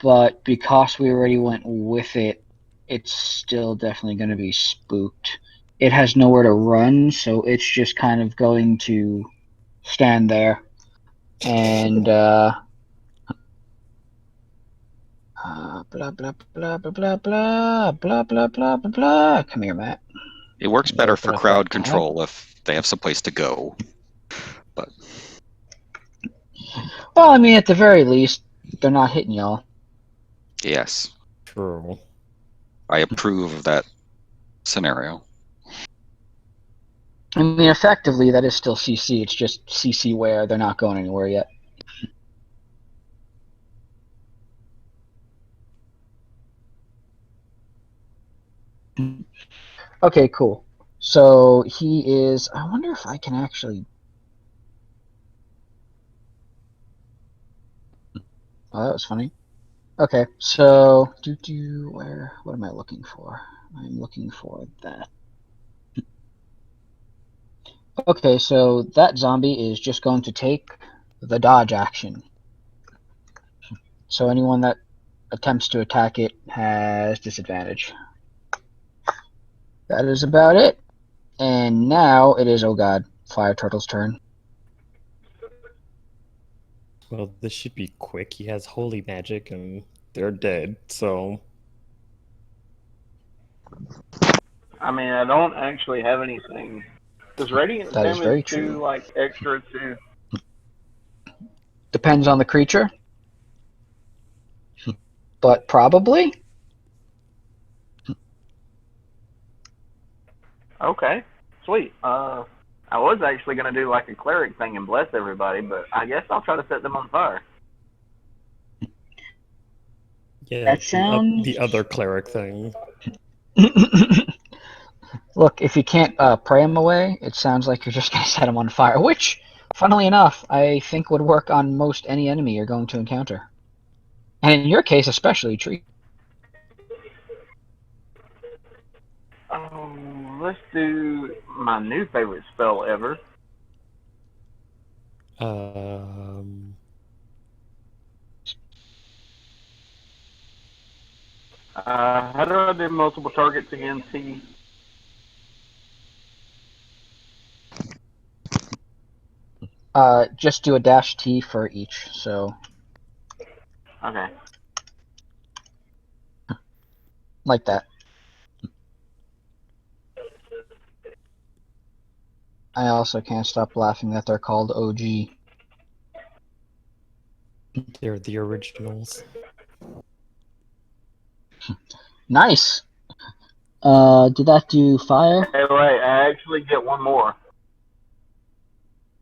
but because we already went with it, it's still definitely going to be spooked. It has nowhere to run, so it's just kind of going to stand there and blah blah blah blah blah blah blah blah blah blah blah. Come here, Matt. It works better for crowd control if they have someplace to go. But well, I mean, at the very least, they're not hitting y'all. Yes. True. I approve of that scenario. I mean, effectively, that is still CC. It's just CC where they're not going anywhere yet. Okay, cool. So he is... I wonder if I can actually... Oh, that was funny. Okay, so... What am I looking for? I'm looking for that. Okay, so that zombie is just going to take the dodge action. So anyone that attempts to attack it has disadvantage. That is about it. And now it is, oh god, Fire Turtle's turn. Well, this should be quick. He has holy magic and they're dead, so... I mean, I don't actually have anything. Does radiant damage do like extra to? Depends on the creature, but probably. Okay, sweet. I was actually gonna do like a cleric thing and bless everybody, but I guess I'll try to set them on fire. Yeah, that sounds... the other cleric thing. Look, if you can't pray him away, it sounds like you're just going to set him on fire, which, funnily enough, I think would work on most any enemy you're going to encounter. And in your case, especially, tree. Let's do my new favorite spell ever. How do I do multiple targets again, T? Just do a dash T for each, so... Okay. Like that. I also can't stop laughing that they're called OG. They're the originals. Nice! Did that do fire? Hey, wait, I actually get one more.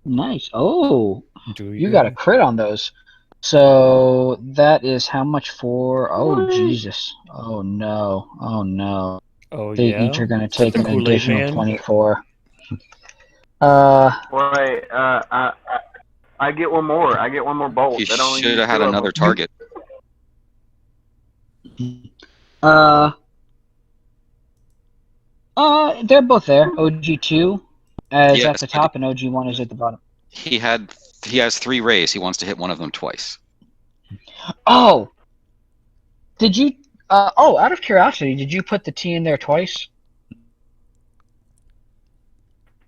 Nice. Oh! Do You got a crit on those. So, that is how much for... Oh, Jesus. Oh, no. Oh, no. Oh, they yeah? each are going to take an Kool-Aid additional Man? 24. Wait, I get one more. I get one more bolt. You should have had another target. They're both there. OG2 is Yes, at the top and OG1 is at the bottom. He has 3 rays. He wants to hit one of them twice. Oh! Did you... out of curiosity, did you put the T in there twice?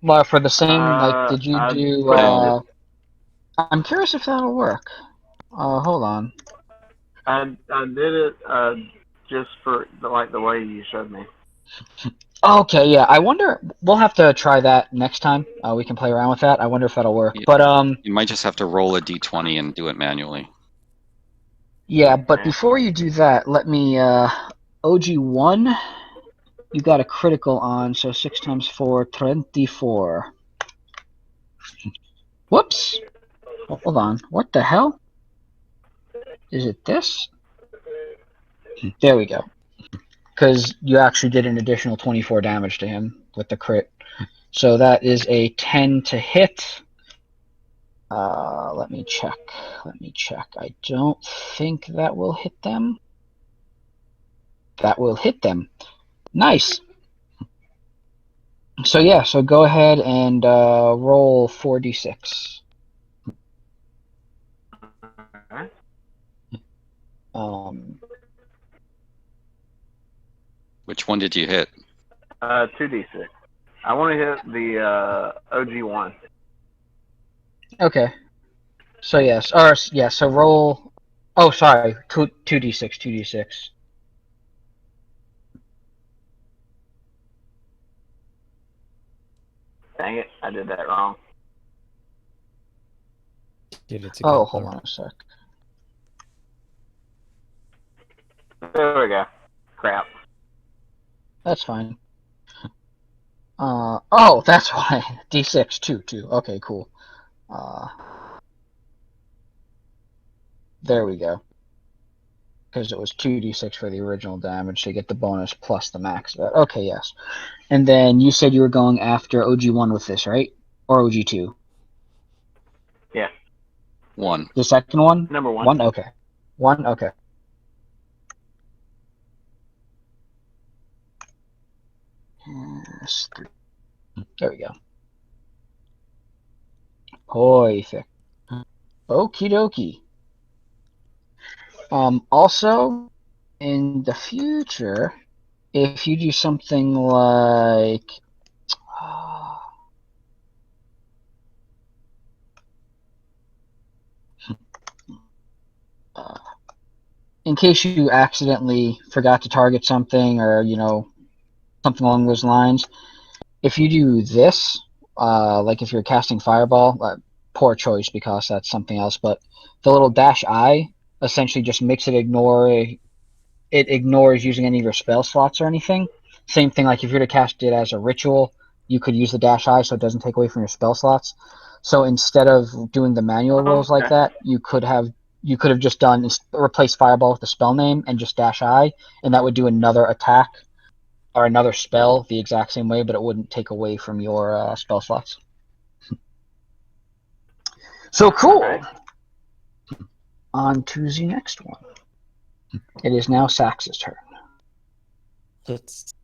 Well, for the same, did you do... No. I'm curious if that'll work. Hold on. I did it, just for, the way you showed me. Okay, yeah. I wonder... We'll have to try that next time. We can play around with that. I wonder if that'll work. Yeah. But, You might just have to roll a d20 and do it manually. Yeah, but before you do that, let me... OG1... You got a critical on, so 6 times 4, 24. Whoops! Hold on. What the hell? Is it this? There we go. Because you actually did an additional 24 damage to him with the crit. So that is a 10 to hit. Let me check. I don't think that will hit them. That will hit them. Nice! So yeah, so go ahead and roll 4d6. Which one did you hit? 2d6. I want to hit the OG1. Okay. So yes, so roll... Oh, sorry, 2d6. Dang it, I did that wrong. Oh, hold on a sec. There we go. Crap. That's fine. Oh, that's why. D6, 2. Okay, cool. There we go. Because it was 2d6 for the original damage to get the bonus plus the max. Okay, yes. And then you said you were going after OG1 with this, right? Or OG2? Yeah. 1. The second one? Number 1. 1? Okay. 1? Okay. Yes, 3. There we go. Perfect. Okie dokie. Also, in the future, if you do something like... in case you accidentally forgot to target something or, something along those lines, if you do this, like if you're casting Fireball, poor choice because that's something else, but the little dash I essentially just makes it ignores using any of your spell slots or anything. Same thing, like if you're to cast it as a ritual, you could use the dash I so it doesn't take away from your spell slots. So instead of doing the manual rolls like that, you could have you could have just done is replace fireball with the spell name and just dash I, and that would do another attack or another spell the exact same way, but it wouldn't take away from your spell slots. So cool. Right. On to the next one. It is now Sax's turn. Let's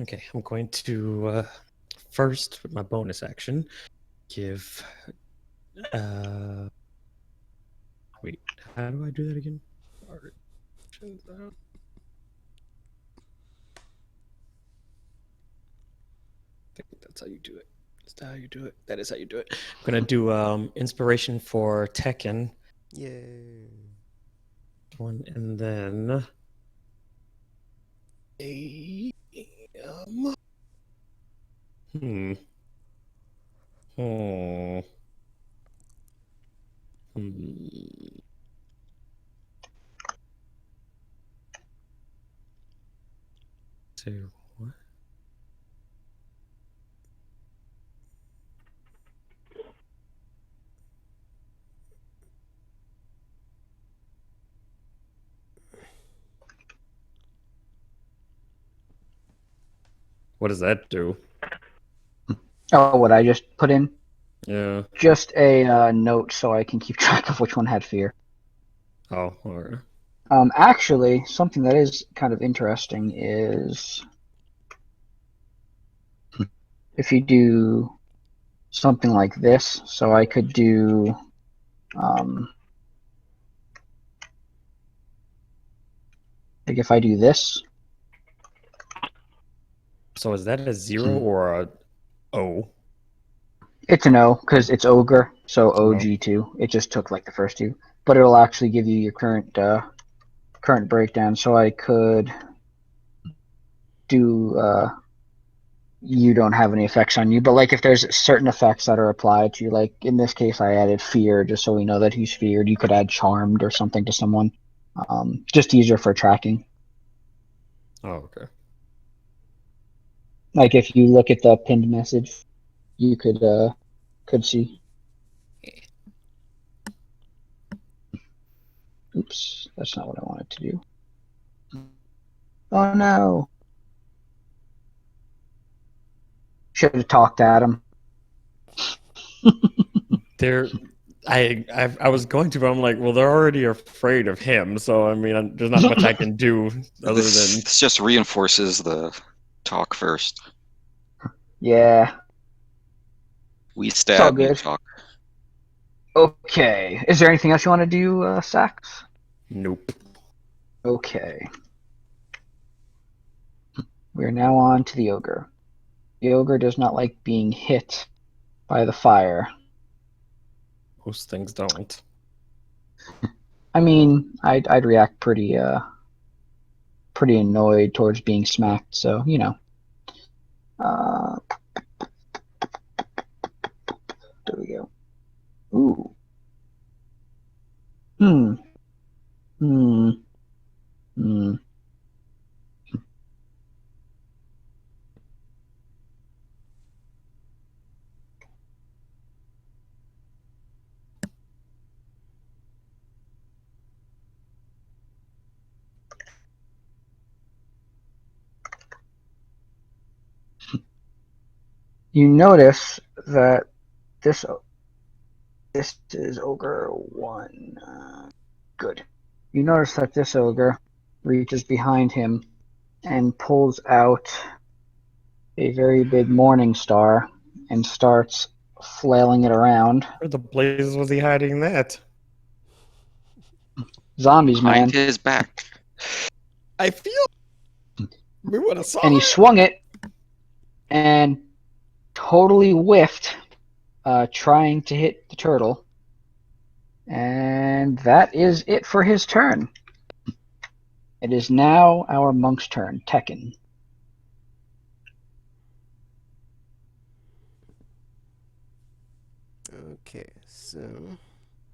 okay, I'm going to first with my bonus action give wait, how do I do that again? I think that's how you do it. That's how you do it. That is how you do it. I'm gonna do inspiration for Tekken. Yay. One and then So what? What does that do? Oh, what I just put in? Yeah. Just a note so I can keep track of which one had fear. Oh, all right. Actually, something that is kind of interesting is if you do something like this. So I could do like if I do this. So is that a 0 or a O? It's an O because it's ogre, so OG2. It just took like the first two, but it'll actually give you your current breakdown. So I could do you don't have any effects on you, but like if there's certain effects that are applied to you, like in this case I added fear just so we know that he's feared. You could add charmed or something to someone, just easier for tracking. Oh, okay. Like if you look at the pinned message, you could see. Oops, that's not what I wanted to do. Oh no! Should have talked at him. I was going to, but I'm like, well, they're already afraid of him, so I mean, there's not much I can do other than this just reinforces the talk first. Yeah. We stab, you talk. Okay. Is there anything else you want to do, Sax? Nope. Okay. We're now on to the ogre. The ogre does not like being hit by the fire. Most things don't. I mean, I'd react pretty annoyed towards being smacked, so you know. There we go. Ooh. Hmm. You notice that this is ogre 1. Good. You notice that this ogre reaches behind him and pulls out a very big morning star and starts flailing it around. Where the blazes was he hiding that? Zombies, man. Behind his back. I feel we would have saw and he swung it and totally whiffed, trying to hit the turtle. And that is it for his turn. It is now our monk's turn, Tekken. Okay, so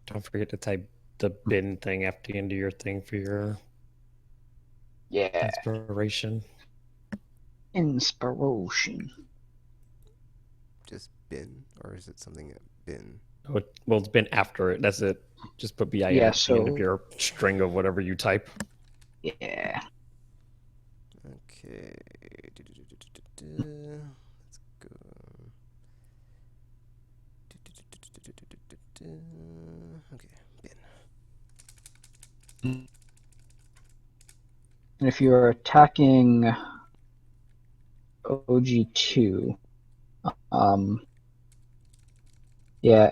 don't forget to type the bin thing after the end of your thing for your inspiration. Inspiration. just been, or is it something that been? Oh, well, it's been after it. That's it. Just put BIN Yeah, at the end of your string of whatever you type. Yeah. Okay. Let's go. Okay, bin. And if you're attacking OG2, yeah,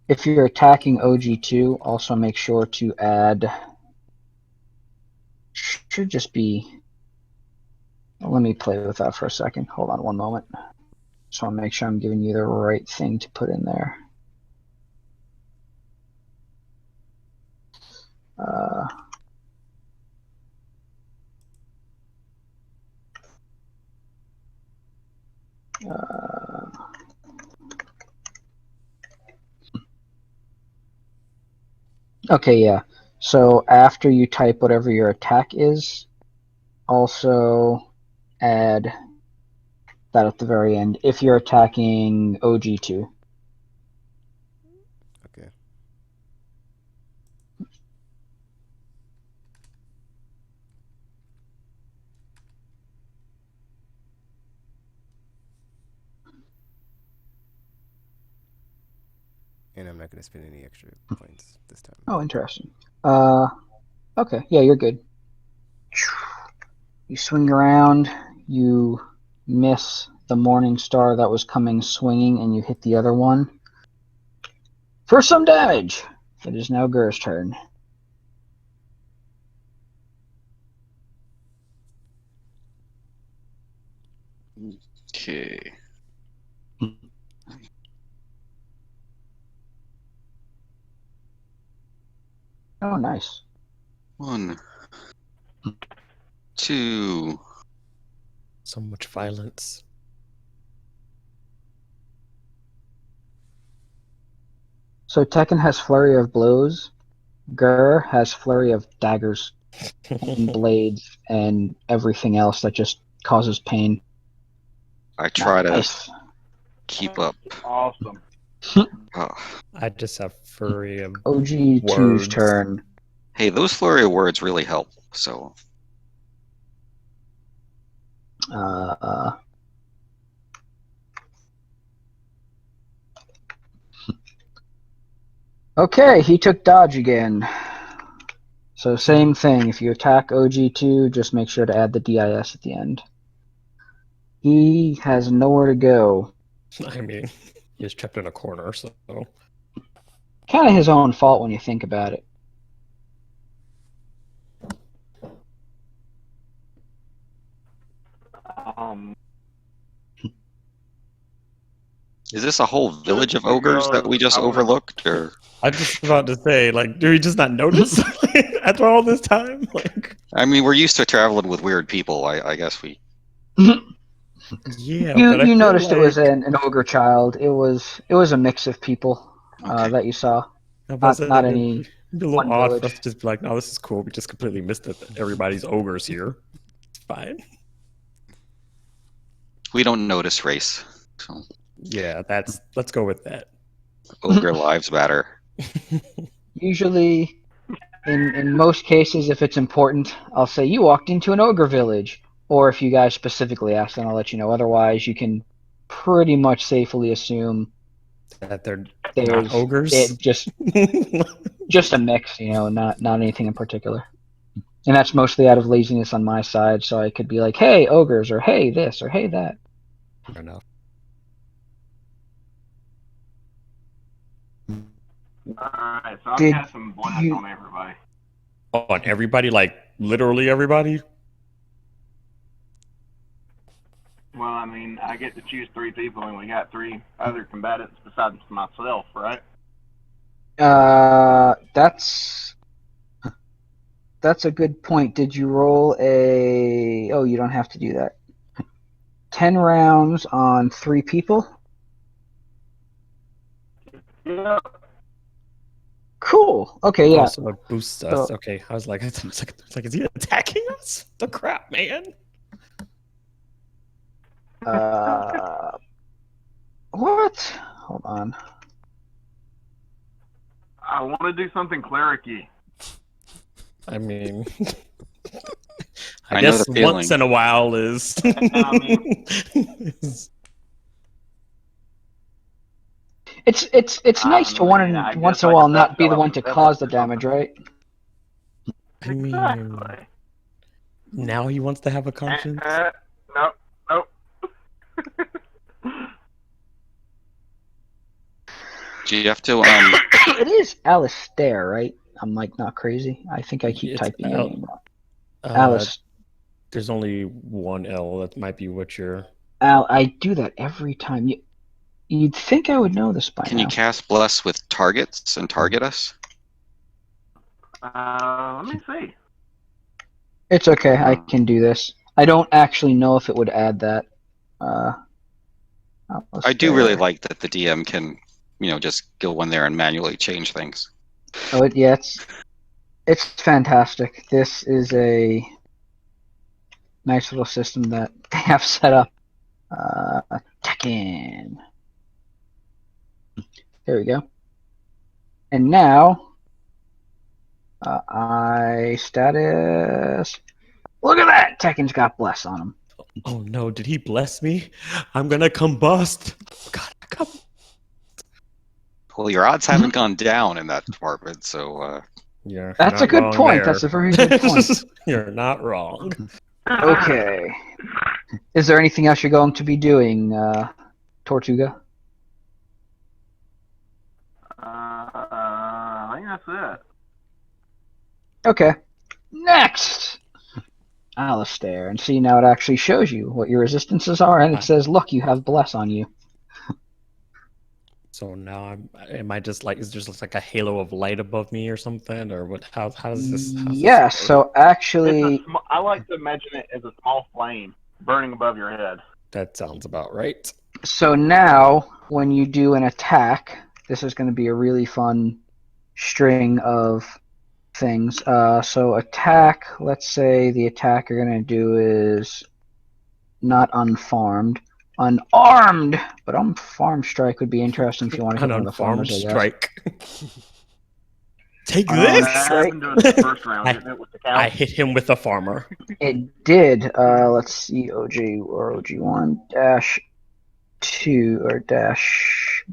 if you're attacking OG2, also make sure to add. Should just be. Let me play with that for a second. Hold on one moment. Just want to make sure I'm giving you the right thing to put in there. Okay, yeah. So after you type whatever your attack is, also add that at the very end if you're attacking OG2. Okay. And I'm not going to spend any extra points this time. Oh, interesting. Okay, yeah, you're good. You swing around, you miss the morning star that was coming swinging, and you hit the other one for some damage. It is now Gur's turn. Okay. Oh, nice. 1, 2. So much violence. So Tekken has Flurry of Blows. Gur has Flurry of Daggers and Blades and everything else that just causes pain. I try Nice. to keep up. Awesome. Oh. I just have Flurry of OG2's words. turn. Hey, those flurry of words really help. So. Okay, he took dodge again. So same thing. If you attack OG2, just make sure to add the DIS at the end. He has nowhere to go. I mean, he's trapped in a corner, so. Kind of his own fault when you think about it. Is this a whole village of ogres that we just overlooked, or? I was just about to say, like, do we just not notice after all this time? Like, I mean, we're used to traveling with weird people. I guess we. Yeah, you noticed like... it was an ogre child. It was a mix of people that you saw. Not any. It'd be a little odd for us to just be like, no, this is cool. We just completely missed that everybody's ogres here. It's fine. We don't notice race. So. Yeah, let's go with that. Ogre lives matter. Usually, in most cases, if it's important, I'll say you walked into an ogre village. Or if you guys specifically ask, then I'll let you know. Otherwise, you can pretty much safely assume that they're not ogres. Just a mix, not anything in particular. And that's mostly out of laziness on my side. So I could be like, "Hey, ogres," or "Hey, this," or "Hey, that." Fair enough. Alright, so I'll cast some blast on everybody. On everybody? Like, literally everybody? Well, I mean, I get to choose 3 people, and we got 3 other combatants besides myself, right? That's a good point. Did you roll a... Oh, you don't have to do that. 10 rounds on 3 people? Yeah. Cool. Okay, yeah. Also, it boosts us. So, okay, I was like, is he attacking us? The crap, man. What? Hold on. I want to do something cleric-y. I mean, I guess know the feeling. once in a while is. It's nice to once in a while not be the one to cause the damage, right? I mean, now he wants to have a conscience. Nope. Do you have to It is Alistair, right? I'm like not crazy. I think I keep typing your name wrong. Alice. There's only one L. That might be what you're. I do that every time. You'd think I would know this by now. Can you cast Bless with targets and target us? Let me see. It's okay. I can do this. I don't actually know if it would add that. I do really like that the DM can, just go in there and manually change things. Oh, yeah, it's fantastic. This is a nice little system that they have set up. Tekken. There we go. And now, I status. Look at that! Tekken's got bless on him. Oh no! Did he bless me? I'm gonna combust. God. Well, your odds haven't gone down in that department, so. Yeah. That's a good point. That's a very good point. You're not wrong. Okay. Is there anything else you're going to be doing, Tortuga? I think that's it. Okay. Next! Alistair. And see, now it actually shows you what your resistances are, and it says, look, you have bless on you. So now am I just like, is there just like a halo of light above me or something? Or what? How does this? Yeah, so actually. I like to imagine it as a small flame burning above your head. That sounds about right. So now, when you do an attack, this is going to be a really fun string of things. So attack, let's say the attack you're going to do is not unfarmed. Unarmed! But unfarmed strike would be interesting if you want to hit one of the farmers, I guess. Strike. Take this! I hit him with a farmer. It did. Let's see, OG or OG1-2 or dash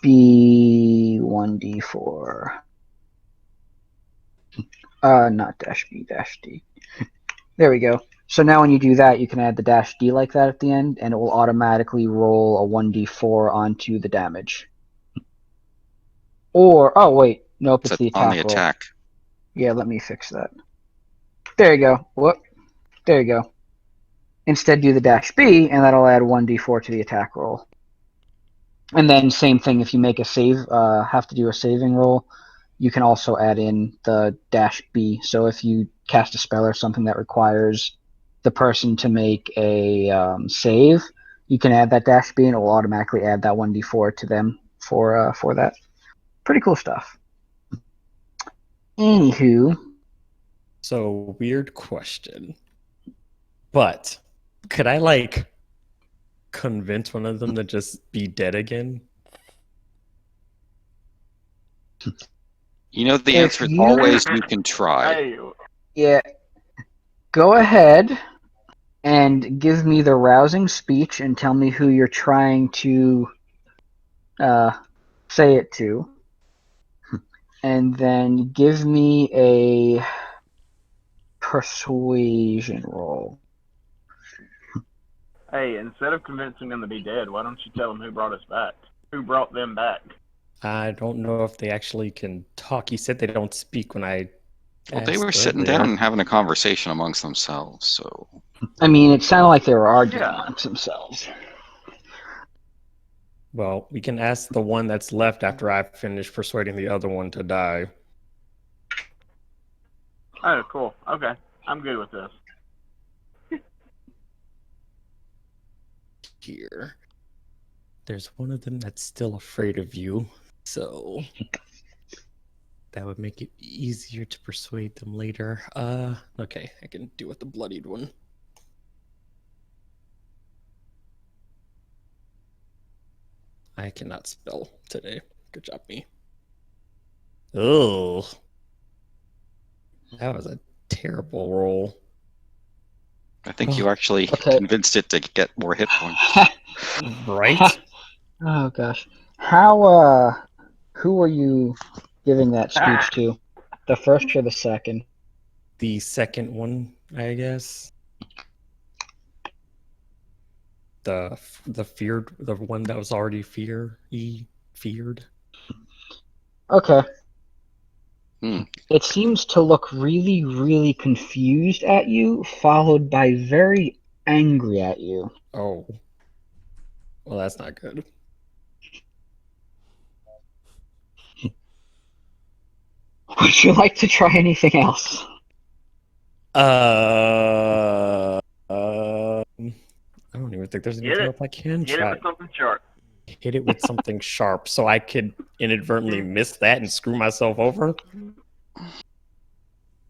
B1D4. Not dash B, dash D. There we go. So now when you do that, you can add the dash D like that at the end, and it will automatically roll a 1D4 onto the damage. Or, oh wait, nope, it's the attack on the attack. Roll. Yeah, let me fix that. There you go. Whoop. There you go. Instead, do the dash B, and that'll add 1d4 to the attack roll. And then same thing, if you make a save, have to do a saving roll, you can also add in the dash B. So if you cast a spell or something that requires the person to make a save, you can add that dash B, and it will automatically add that 1d4 to them for that. Pretty cool stuff. Anywho. So, weird question. But could I convince one of them to just be dead again? The answer is always you can try. Yeah. Go ahead and give me the rousing speech and tell me who you're trying to say it to. And then give me a persuasion roll. Hey, instead of convincing them to be dead, why don't you tell them who brought us back? Who brought them back? I don't know if they actually can talk. He said they don't speak when I Well, they were sitting down and having a conversation amongst themselves, so... I mean, it sounded like they were arguing amongst themselves. Well, we can ask the one that's left after I finish persuading the other one to die. Oh, cool. Okay. I'm good with this. Here. There's one of them that's still afraid of you, so that would make it easier to persuade them later. Okay, I can do with the bloodied one. I cannot spell today. Good job, me. Oh, that was a terrible roll. I think you actually convinced it to get more hit points. Right? Oh gosh. How who were you giving that speech to? The first or the second? The second one, I guess. The feared, the one that was already feared. Okay. Hmm. It seems to look really, really confused at you, followed by very angry at you. Oh. Well, that's not good. Would you like to try anything else? I don't even think there's anything else I can Hit try. it with something sharp. Hit it with something sharp so I could inadvertently miss that and screw myself over.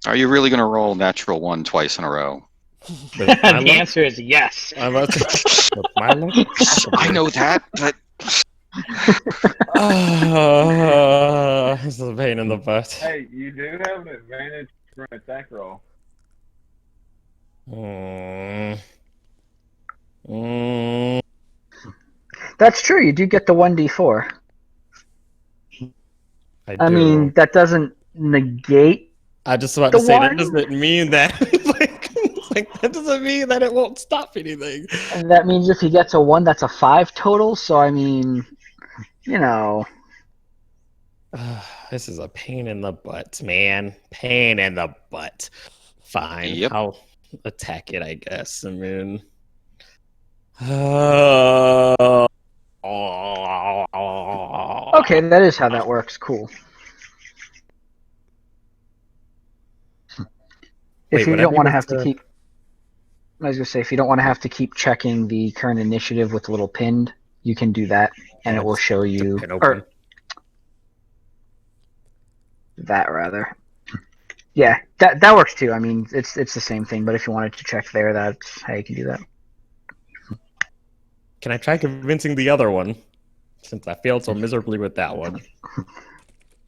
Are you really going to roll natural 1 twice in a row? The answer is yes. With my luck? I know that, but... This is a pain in the butt. Hey, you do have an advantage for an attack roll. That's true. You do get the 1d4. I mean, that doesn't negate. I just about to say that doesn't mean that. That doesn't mean that it won't stop anything. And that means if he gets a 1, that's a 5 total. So I mean, you know. This is a pain in the butt, man. Pain in the butt. Fine. Yep. I'll attack it, I guess. I mean. Okay, that is how that works. Cool. If you don't want to have to keep, I was gonna say, if you don't want to have to keep checking the current initiative with the little pinned, you can do that, and it will show you. Or that rather. Yeah, that works too. I mean, it's the same thing, but if you wanted to check there, that's how you can do that. Can I try convincing the other one? Since I failed so miserably with that one.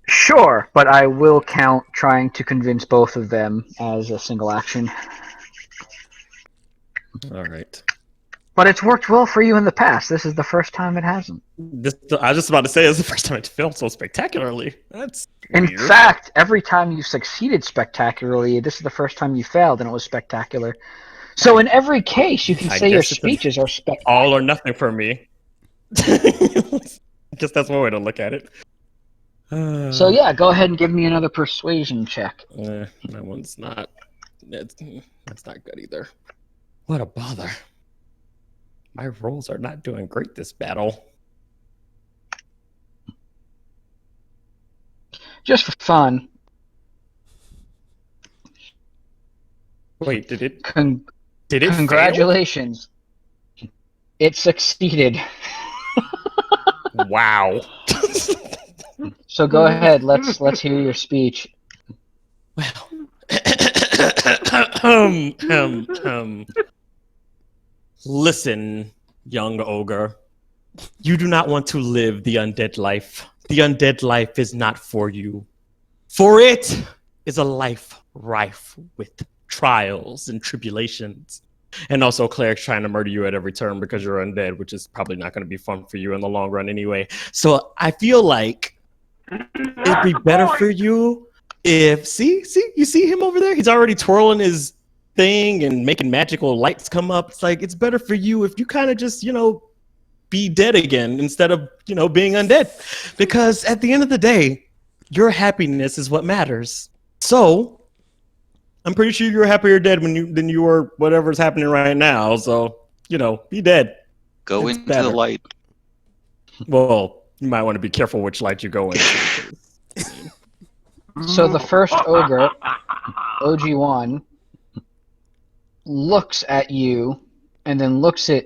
Sure, but I will count trying to convince both of them as a single action. Alright. But it's worked well for you in the past. This is the first time it hasn't. I was just about to say, it's the first time it failed so spectacularly. That's In weird. fact, every time you succeeded spectacularly, this is the first time you failed, and it was spectacular. So in every case, you can say your speeches are spectacular. All or nothing for me. I guess that's one way to look at it. So yeah, go ahead and give me another persuasion check. That one's not. That's not good either. What a bother. My rolls are not doing great this battle. Just for fun. Wait, did it? Did it? Congratulations! Fail? It succeeded. Wow. So go ahead. Let's hear your speech. Well. Listen, young ogre. You do not want to live the undead life. The undead life is not for you. For it is a life rife with trials and tribulations. And also clerics trying to murder you at every turn because you're undead, which is probably not going to be fun for you in the long run anyway. So I feel like it'd be better for you if... See? You see him over there? He's already twirling his thing and making magical lights come up. It's like, it's better for you if you kind of just, be dead again instead of, being undead. Because at the end of the day, your happiness is what matters. So... I'm pretty sure you're happier dead than you were whatever's happening right now. So, be dead. Go into the light. Well, you might want to be careful which light you go into. So the first ogre, OG1, looks at you and then looks at,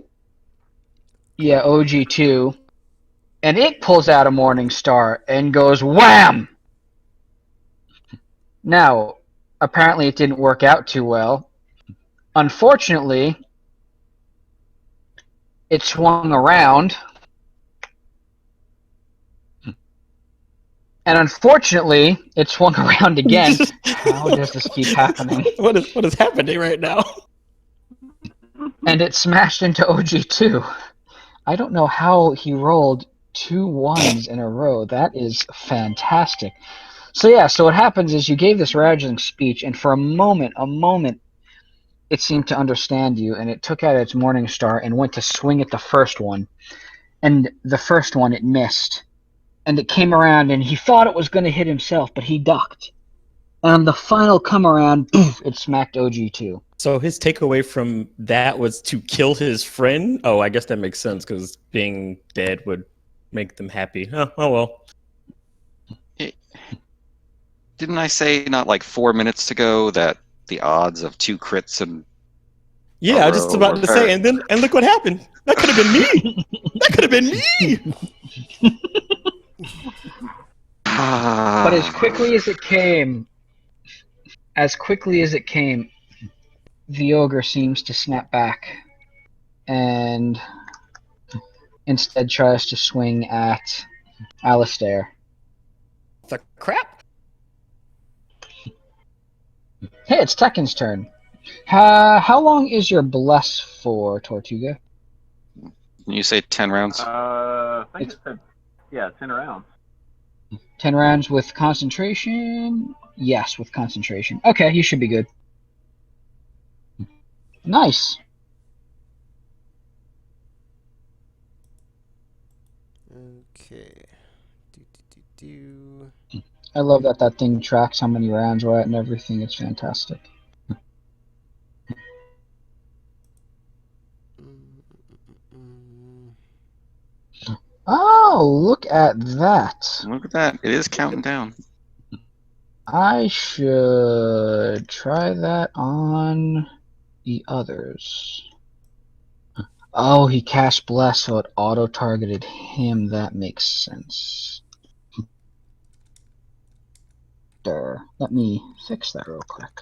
OG2, and it pulls out a Morning Star and goes wham! Now, apparently it didn't work out too well. Unfortunately, it swung around And unfortunately, it swung around again. How does this keep happening? What is happening right now? And it smashed into OG2. I don't know how he rolled 2 1s in a row. That is fantastic. So what happens is you gave this rousing speech, and for a moment, it seemed to understand you, and it took out its Morning Star and went to swing at the first one. And the first one, it missed. And it came around, and he thought it was going to hit himself, but he ducked. And on the final come around, poof, it smacked OG2. So his takeaway from that was to kill his friend? Oh, I guess that makes sense, because being dead would make them happy. Oh well. Didn't I say not like 4 minutes ago that the odds of 2 crits and yeah, I was just about to say, and look what happened. That could have been me. That could have been me. But as quickly as it came, the ogre seems to snap back and instead tries to swing at Alistair. The crap? Hey, it's Tekken's turn. How long is your bless for, Tortuga? Can you say 10 rounds? I think it said, 10 rounds. 10 rounds with concentration? Yes, with concentration. Okay, you should be good. Nice. Okay. I love that thing tracks how many rounds we're at and everything. It's fantastic. Oh, look at that. Look at that. It is counting down. I should try that on the others. Oh, he cast Bless, so it auto-targeted him. That makes sense. There. Let me fix that real quick.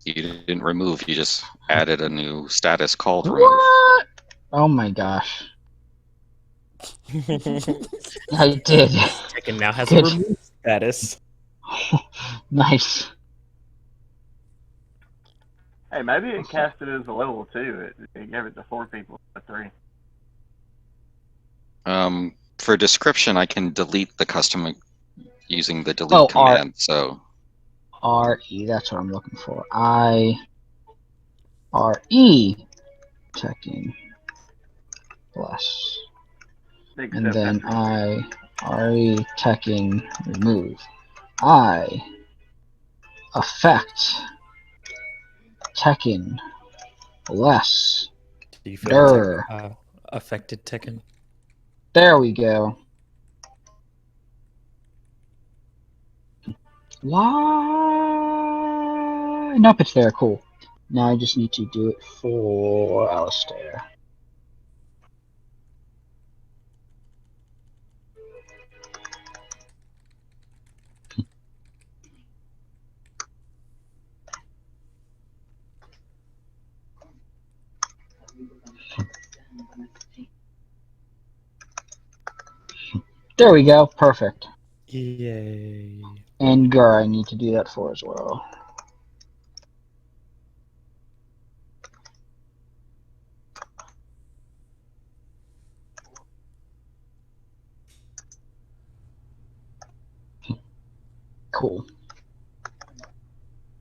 You didn't remove, you just added a new status called remove. What? Oh my gosh. I did. Tekken now has a remove status. Nice. Hey, maybe it cast it as a level 2. It gave it to 4 people, to 3. For description, I can delete the custom using the delete command. So RE, that's what I'm looking for. RE Tekken Bless. And then RE Tekken remove. Affect Tekken Bless. Do you feel affected Tekken? There we go. Why? Nope, it's there. Cool. Now I just need to do it for Alistair. There we go. Perfect. Yay. And Gur, I need to do that for as well. Cool.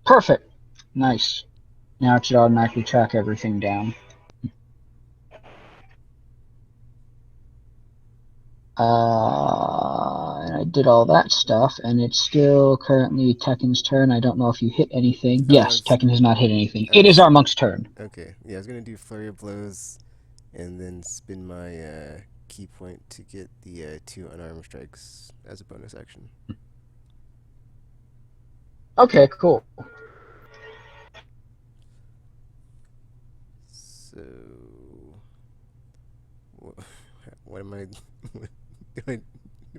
Perfect. Nice. Now it should automatically track everything down. And I did all that stuff, and it's still currently Tekken's turn. I don't know if you hit anything. Yes, Tekken has not hit anything. It is our monk's turn. Okay. Yeah, I was going to do Flurry of Blows and then spin my key point to get the 2 unarmed strikes as a bonus action. Okay, cool. So, what am I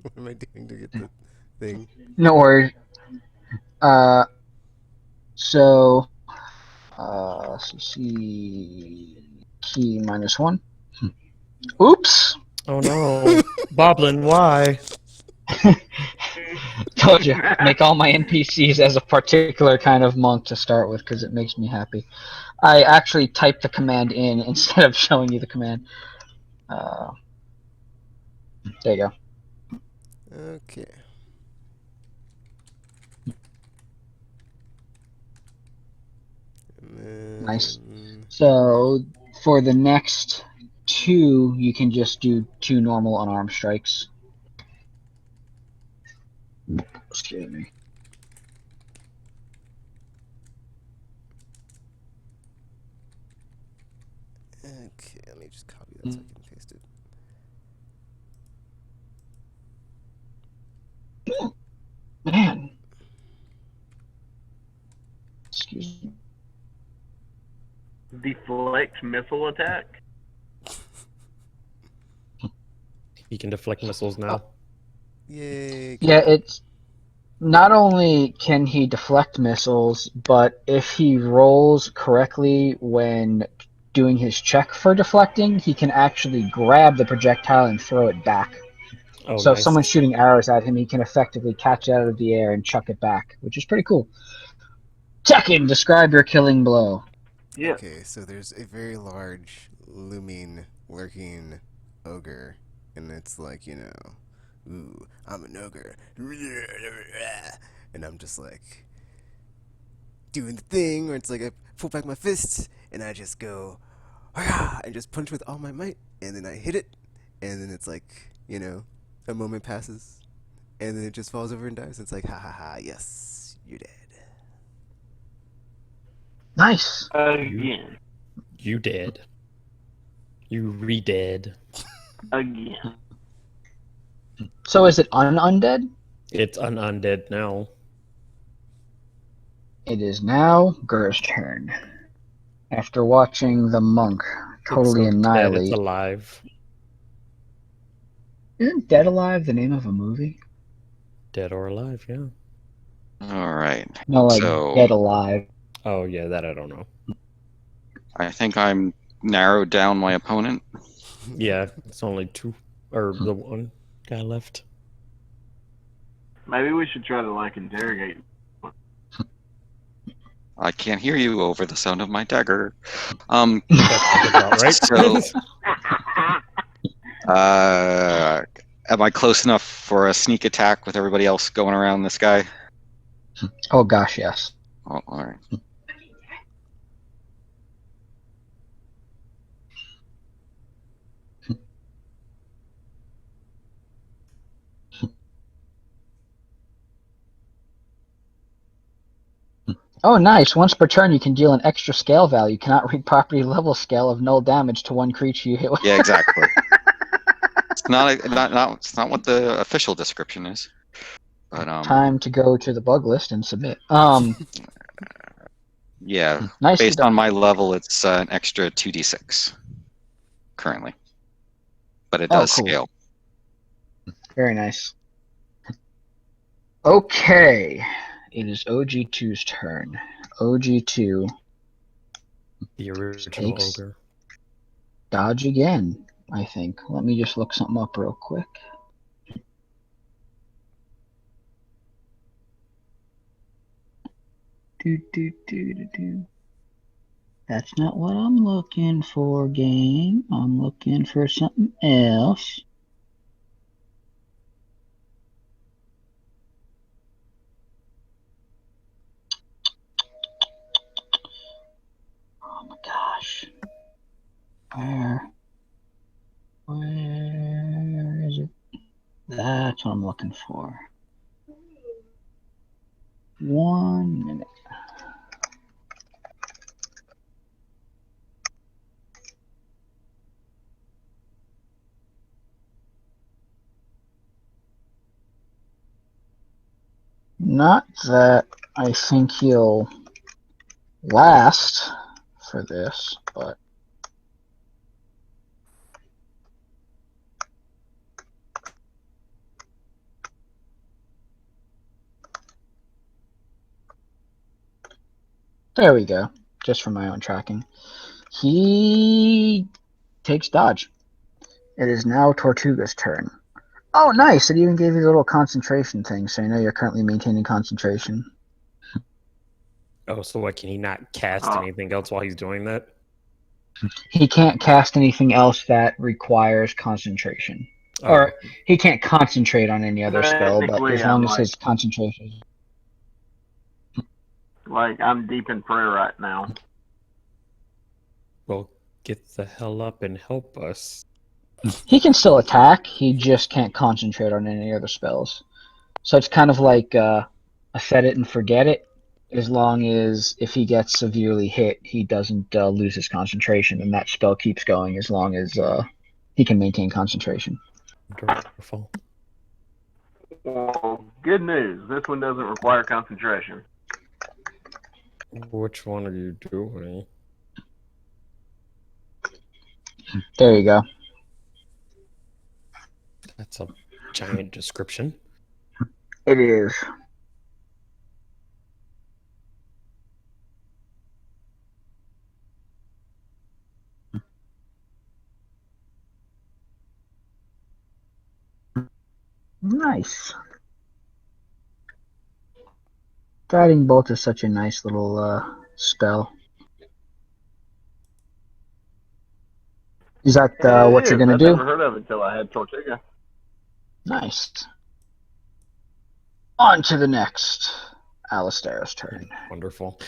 what am I doing to get the thing? No worries. Uh, so, CC key -1. Oops! Oh no. Boblin, why? Told you, make all my NPCs as a particular kind of monk to start with because it makes me happy. I actually typed the command in instead of showing you the command. There you go. Okay. Nice. So for the next 2, you can just do 2 normal unarmed strikes. Excuse me. Okay, let me just copy that so I can paste it. Man. Excuse me. Deflect missile attack? He can deflect missiles now. Yay. Yeah, it's not only can he deflect missiles, but if he rolls correctly when doing his check for deflecting, he can actually grab the projectile and throw it back. Oh, so nice. if someone's shooting arrows at him, he can effectively catch it out of the air and chuck it back, which is pretty cool. Tekken, describe your killing blow. Yeah. Okay, so there's a very large, looming, lurking ogre, and it's like, ooh, I'm an ogre. And I'm just like doing the thing where it's like I pull back my fists and I just go and just punch with all my might, and then I hit it, and then it's like, a moment passes, and then it just falls over and dies. It's like, ha ha ha, yes, you're dead. Nice. Again. You dead. You re-dead. Again. So is it undead? It's an undead now. It is now Gur's turn. After watching the monk totally It's so annihilate. Dead, it's alive. Isn't Dead Alive the name of a movie? Dead or alive, yeah. All right. No, like So Dead Alive. Oh yeah, that I don't know. I think I'm narrowed down my opponent. Yeah, it's only 2 or the 1 guy left. Maybe we should try to interrogate. I can't hear you over the sound of my dagger. That's about right. So, am I close enough for a sneak attack with everybody else going around this guy? Oh gosh, yes. Oh, all right. Oh, nice. Once per turn, you can deal an extra scale value. You cannot read property level scale of null damage to one creature you hit with. Yeah, exactly. It's not what the official description is. But Time to go to the bug list and submit. Yeah, Nicely based done. on my level, it's an extra 2d6 currently, but it does cool. scale. Very nice. Okay, it is OG2's turn. OG2 The original takes ogre. dodge again, I think. Let me just look something up real quick. That's not what I'm looking for, game. I'm looking for something else. Oh my gosh. Where is it? That's what I'm looking for. 1 minute. Not that I think he'll last for this, but There we go. Just for my own tracking. He takes dodge. It is now Tortuga's turn. Oh, nice! It even gave you the little concentration thing, so you know you're currently maintaining concentration. Oh, so what? Can he not cast anything else while he's doing that? He can't cast anything else that requires concentration. Oh. Or he can't concentrate on any other spell, but as long as his concentration... Like, I'm deep in prayer right now. Well, get the hell up and help us. He can still attack, he just can't concentrate on any other spells. So it's kind of like a set it and forget it, as long as if he gets severely hit, he doesn't lose his concentration, and that spell keeps going as long as he can maintain concentration. Wonderful. Well, good news. This one doesn't require concentration. Which one are you doing? There you go. That's a giant description. It is. Nice. Guiding Bolt is such a nice little spell. Is that what you're going to do? I've never heard of it until I had Tortuga. Nice. On to the next. Alistair's turn. Wonderful.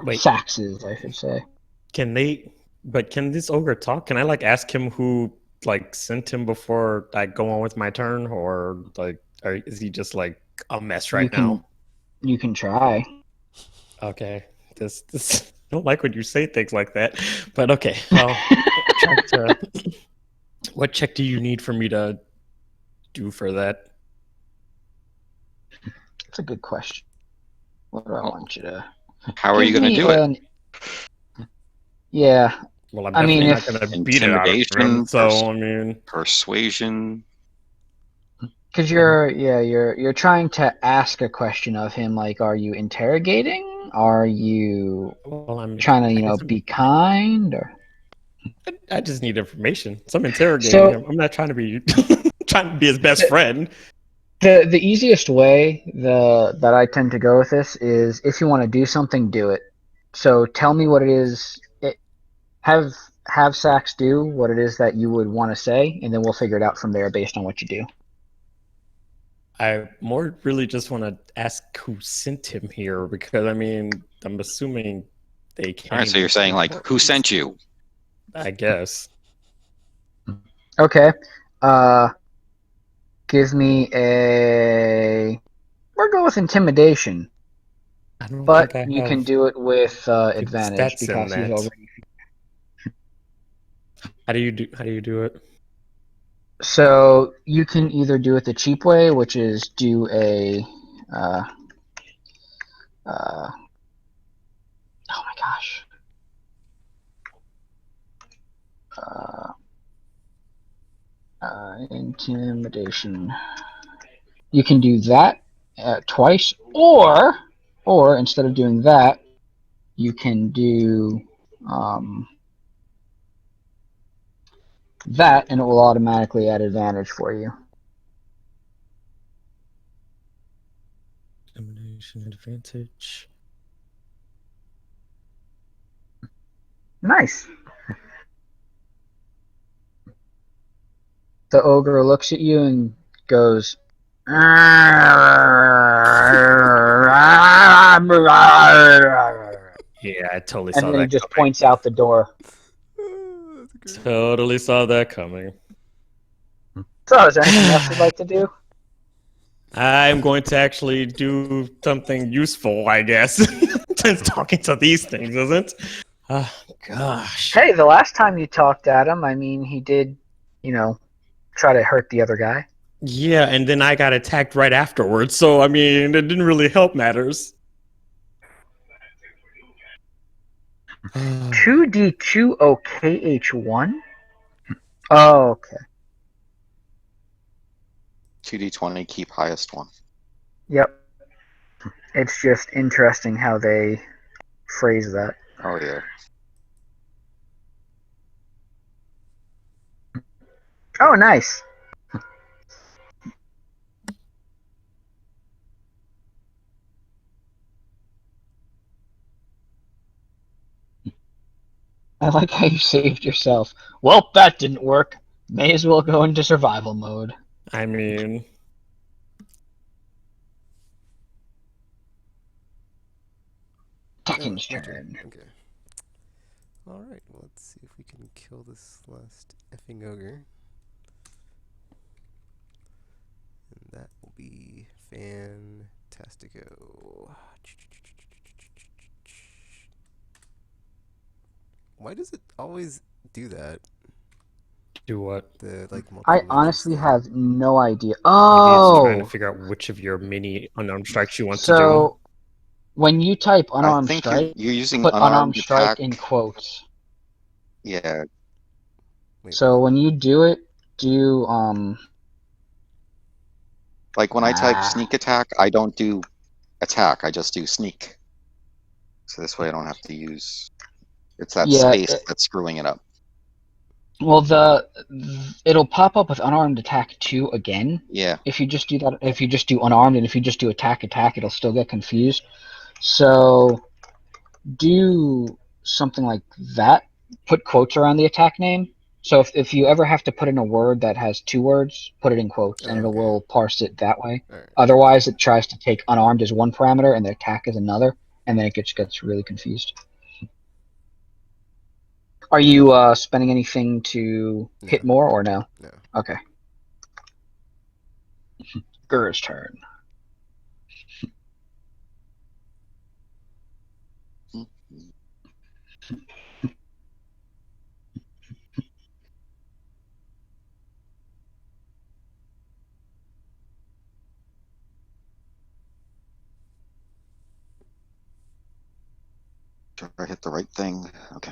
Wait. Sax's, I should say. Can this ogre talk? Can I ask him who sent him before I go on with my turn, or is he just a mess right now? You can try. Okay. This I don't like when you say things like that, but okay. Well, what check do you need for me to do for that? That's a good question. What do I want you to... How are you going to do it? Yeah. Well, I'm definitely not going to beat it out of him, so persuasion. Because you're trying to ask a question of him, like, are you interrogating? Are you trying to, be kind? Or I just need information. So I'm interrogating him. I'm not trying to be his best friend. The easiest way that I tend to go with this is, if you want to do something, do it. So tell me what it is. Have Sax do what it is that you would want to say, and then we'll figure it out from there based on what you do. I more really just want to ask who sent him here, because I'm assuming they can't. All right, so you're saying who sent you? I guess. Okay. Give me a... We'll go with intimidation. But you can do it with advantage because he's already... How do you do it? So you can either do it the cheap way, which is do a oh my gosh. Intimidation. You can do that twice, or instead of doing that, you can do that, and it will automatically add advantage for you. Intimidation advantage. Nice. The ogre looks at you and goes, yeah, I totally saw that. And then he just points out the door. Totally saw that coming. So, is there anything else you'd like to do? I'm going to actually do something useful, I guess, since talking to these things isn't. Oh, gosh. Hey, the last time you talked at him, he did, try to hurt the other guy. Yeah, and then I got attacked right afterwards, so, it didn't really help matters. 2d2 OKH1? Oh, okay. 2d20, keep highest one. Yep. It's just interesting how they phrase that. Oh yeah. Oh, nice. I like how you saved yourself. Well, that didn't work. May as well go into survival mode. I mean... Tekken's turn. Okay. Alright, well, let's see if we can kill this last effing ogre. And that will be fantastico. Why does it always do that? Do what? The like. I honestly have no idea. Oh, maybe it's trying to figure out which of your mini unarmed strikes you want to do. So when you type unarmed I think strike, you're using put unarmed attack. strike in quotes. Yeah. Wait, so when you do it, do Like when I type sneak attack, I don't do attack. I just do sneak. So this way I don't have to use. It's that space that's screwing it up. Well, it'll pop up with unarmed attack 2 again. Yeah. If you just do that, if you just do unarmed, and if you just do attack, it'll still get confused. So do something like that. Put quotes around the attack name. So if you ever have to put in a word that has 2 words, put it in quotes, and it will parse it that way. Right. Otherwise, it tries to take unarmed as one parameter and the attack as another, and then it gets really confused. Are you spending anything to hit more or no? No. Okay. Gur's turn. Sure I hit the right thing. Okay.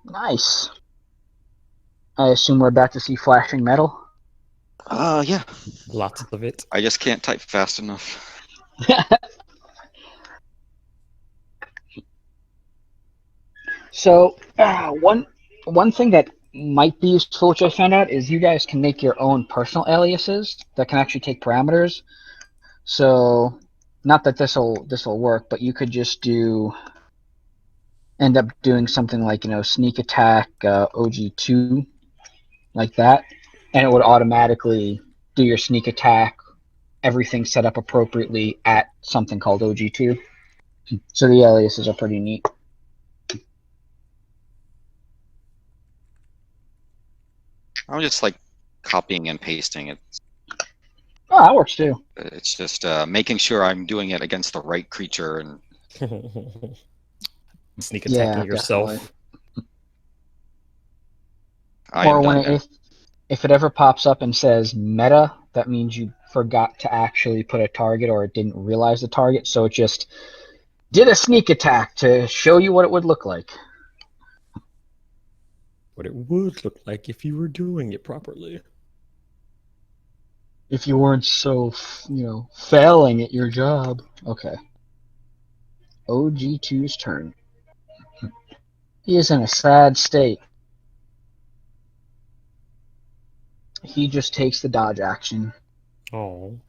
Nice. I assume we're about to see flashing metal? Yeah. Lots of it. I just can't type fast enough. So, one thing that might be useful, which I found out, is you guys can make your own personal aliases that can actually take parameters. So, not that this'll work, but you could just end up doing something like, sneak attack OG2, like that, and it would automatically do your sneak attack, everything set up appropriately at something called OG2. So the aliases are pretty neat. I'm just like copying and pasting it. Oh, that works too. It's just making sure I'm doing it against the right creature and sneak attacking yourself. Or when if it ever pops up and says meta, that means you forgot to actually put a target or it didn't realize the target, so it just did a sneak attack to show you what it would look like. What it would look like if you were doing it properly. If you weren't so, failing at your job. Okay. OG2's turn. He is in a sad state. He just takes the dodge action. Oh.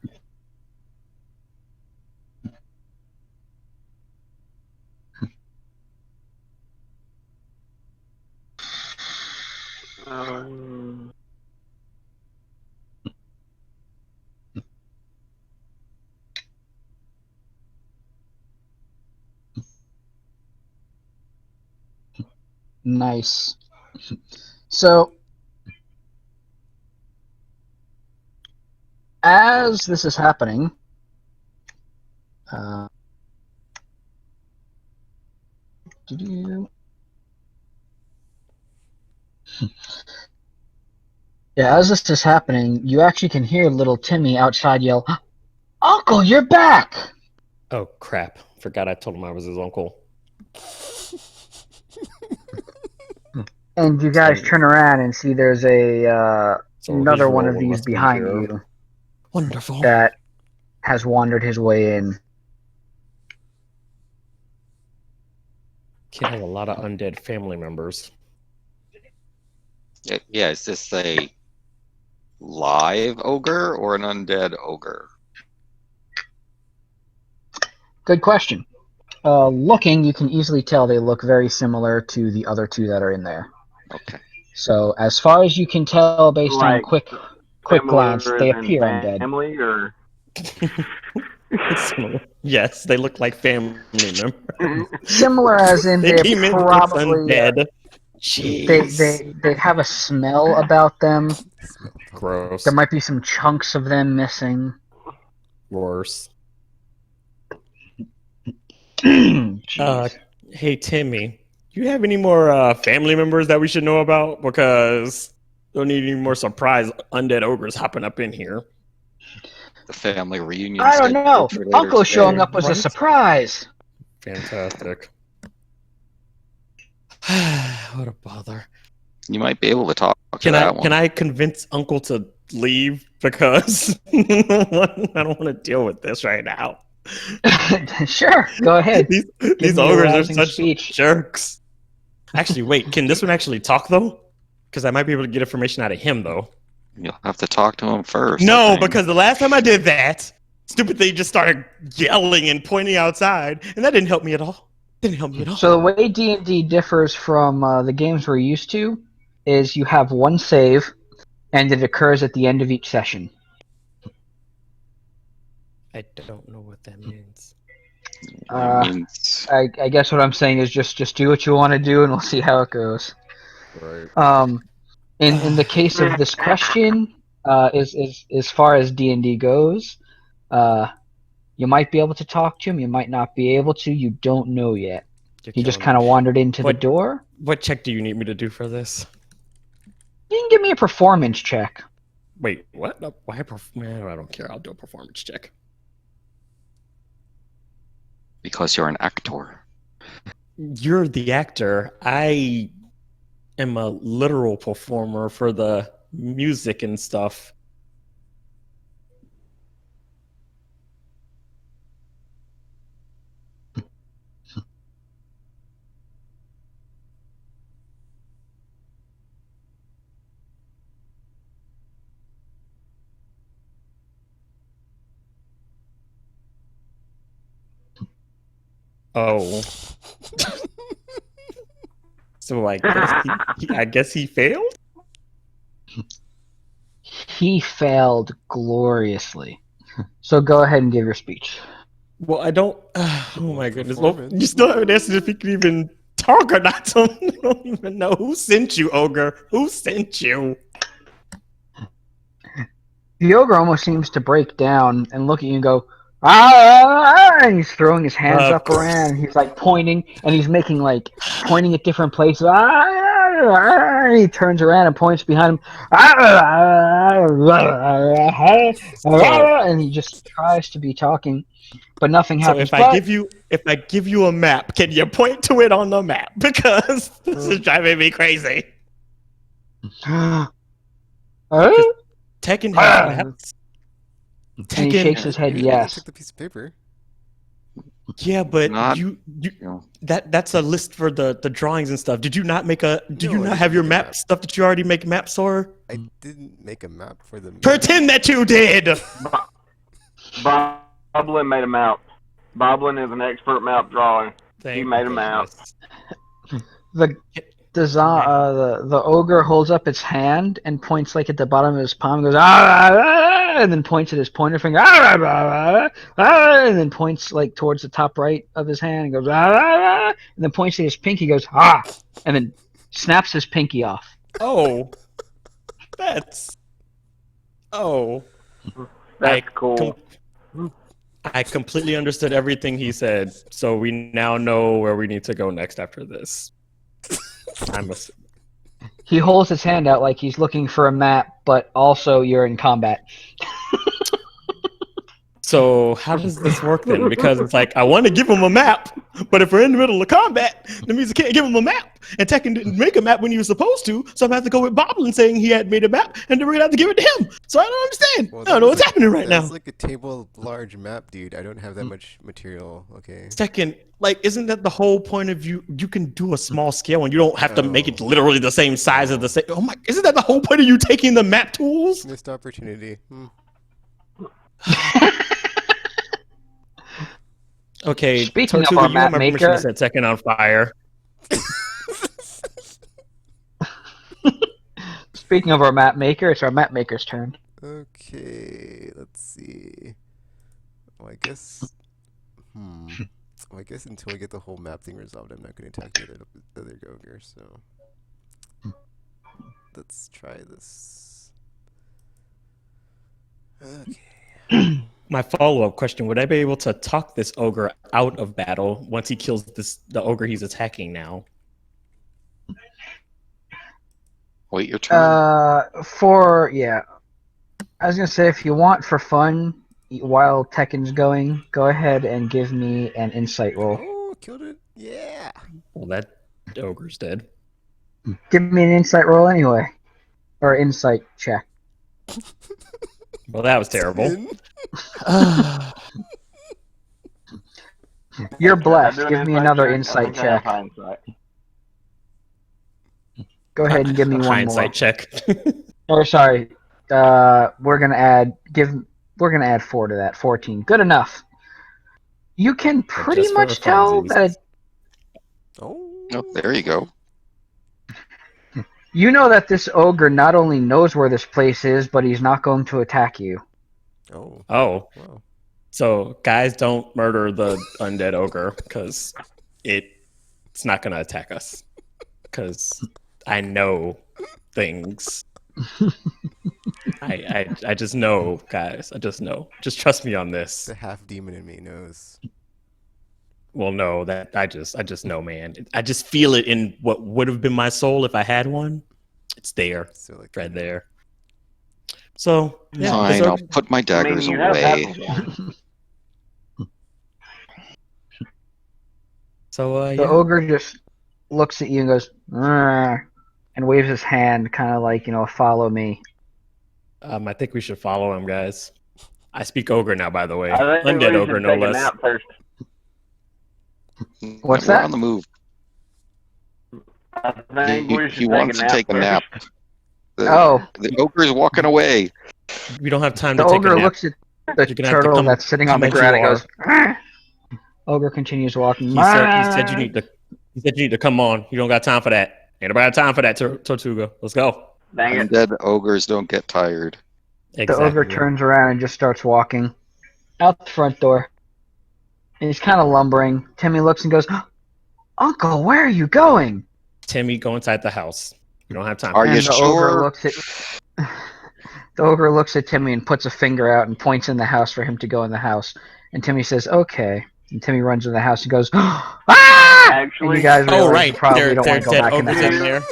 Nice. So, as this is happening, as this is happening, you actually can hear little Timmy outside yell, "Uncle, you're back!" Oh, crap. Forgot I told him I was his uncle. And you guys turn around and see there's another one of these behind you. Wonderful. That has wandered his way in. Kid has a lot of undead family members. Yeah, is this a live ogre or an undead ogre? Good question. Looking, you can easily tell they look very similar to the other two that are in there. Okay. So, as far as you can tell, based on quick glance, they appear undead. Family or yes, they look like family members. Similar as in they came in probably undead. They have a smell about them. Gross. There might be some chunks of them missing. Worse. Hey Timmy, do you have any more family members that we should know about? Because don't need any more surprise undead ogres hopping up in here. The family reunion. I don't know. Uncle showing up was a surprise. Fantastic. What a bother. You might be able to talk to that one. Can I convince Uncle to leave? Because I don't want to deal with this right now. Sure, go ahead. These ogres are such jerks. Actually, wait, can this one actually talk, though? Because I might be able to get information out of him, though. You'll have to talk to him first. No, because the last time I did that, stupid thing just started yelling and pointing outside, and that didn't help me at all. So the way D&D differs from the games we're used to is you have one save, and it occurs at the end of each session. I don't know what that means. I guess what I'm saying is just do what you want to do, and we'll see how it goes. Right. In the case of this question, as far as D&D goes, you might be able to talk to him. You might not be able to. You don't know yet. He just kind of wandered into the door. What check do you need me to do for this? You can give me a performance check. Wait, what? Why? I don't care. I'll do a performance check. Because you're an actor. You're the actor. I am a literal performer for the music and stuff. Oh. So I guess he failed? He failed gloriously. So go ahead and give your speech. Well, I don't... oh my goodness. Well, you still haven't asked if he can even talk or not. So I don't even know. Who sent you, Ogre? Who sent you? The Ogre almost seems to break down and look at you and go, ah! And he's throwing his hands up around. He's like pointing, and he's making like pointing at different places. Ah! And he turns around and points behind him. And he just tries to be talking, but nothing happens. So if I give you a map, can you point to it on the map? Because this is driving me crazy. Tekken has maps. And he shakes his head, yes. Took the piece of paper. Yeah, but that's a list for the drawings and stuff. Did you not make a? Did you not have your map stuff that you already make maps for? I didn't make a map for the. Pretend that you did. Boblin made a map. Boblin is an expert map drawing. He made a map. The ogre holds up its hand and points like at the bottom of his palm and goes and then points at his pointer finger and then points like towards the top right of his hand and goes and then points at his pinky, goes and then snaps his pinky off. That's cool. I completely understood everything he said, so we now know where we need to go next after this. He holds his hand out like he's looking for a map, but also you're in combat. So how does this work then? Because it's like I want to give him a map, but if we're in the middle of combat, that means I can't give him a map. And Tekken didn't make a map when he was supposed to, so I'm gonna have to go with Boblin saying he had made a map, and then we're gonna have to give it to him. So I don't understand. Well, I don't know what's happening right now. That's like a table large map, dude. I don't have that much material. Okay. Tekken, like, isn't that the whole point of you? You can do a small scale, and you don't have to make it literally the same size of the same. Oh my! Isn't that the whole point of you taking the map tools? Missed opportunity. Okay, Speaking of Tortuga, our you have map my permission maker, to set Tekken on fire. Speaking of our map maker, it's our map maker's turn. Okay, let's see. Well, I guess. Well, I guess until we get the whole map thing resolved, I'm not going to attack the other Gogre. So let's try this. Okay. My follow-up question: would I be able to talk this ogre out of battle once he kills the ogre he's attacking now? Wait your turn. I was gonna say, if you want for fun, while Tekken's going, go ahead and give me an insight roll. Oh, killed it! Yeah. Well, that ogre's dead. Give me an insight roll anyway, or insight check. Well, that was terrible. You're blessed. Give me another insight check. Go ahead and give me one more. Hindsight check. Or sorry, we're gonna add 4 to that. 14. Good enough. You can pretty much tell that. Oh, there you go. You know that this ogre not only knows where this place is, but he's not going to attack you. Oh. Wow. So, guys, don't murder the undead ogre, because it's not going to attack us. Because I know things. I just know, guys. I just know. Just trust me on this. The half demon in me knows. Well, no, that I just know, man. I just feel it in what would have been my soul if I had one. It's there, right there. So, yeah, fine. I'll put my daggers away. So, the ogre just looks at you and goes, "Rrr," and waves his hand, kind of like, follow me. I think we should follow him, guys. I speak ogre now, by the way. I think Undead we ogre, should no take a less. nap first. What's We're that? on the move. I think we should He wants to take a nap. The ogre is walking away. We don't have time the to take a ogre nap. looks at the turtle that's sitting on the ground and goes, "Rrr." Ogre continues walking. He said you need to come on. You don't got time for that. Ain't nobody got time for that, Tortuga. Let's go. Undead ogres don't get tired. Exactly. The ogre turns around and just starts walking out the front door. And he's kind of lumbering. Timmy looks and goes, "Uncle, where are you going?" Timmy, go inside the house. You don't have time. Are you sure? The ogre looks at Timmy and puts a finger out and points in the house for him to go in the house. And Timmy says, "Okay." And Timmy runs in the house and goes, "Ah!" Actually, and you guys realize you probably don't want to go dead back in the ogres house. in there.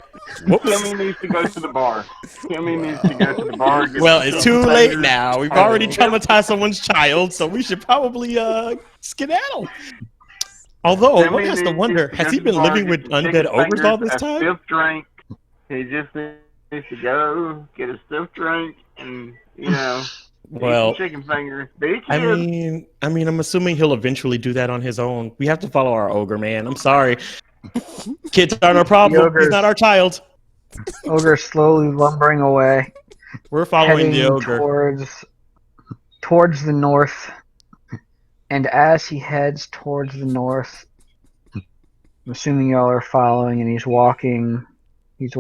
Timmy needs to go to the bar. Timmy needs to go to the bar. Well, it's too late now. We've already traumatized someone's child, so we should probably skedaddle. Although, one has to wonder, has he been living with undead ogres all this time? Stiff drink. He just needs to go get a stiff drink and, well, chicken fingers. I mean, I'm assuming he'll eventually do that on his own. We have to follow our ogre, man. I'm sorry. Kids aren't our problem. He's not our child. Ogre slowly lumbering away. We're following the ogre towards the north. And as he heads towards the north, I'm assuming y'all are following, and he's walking, he's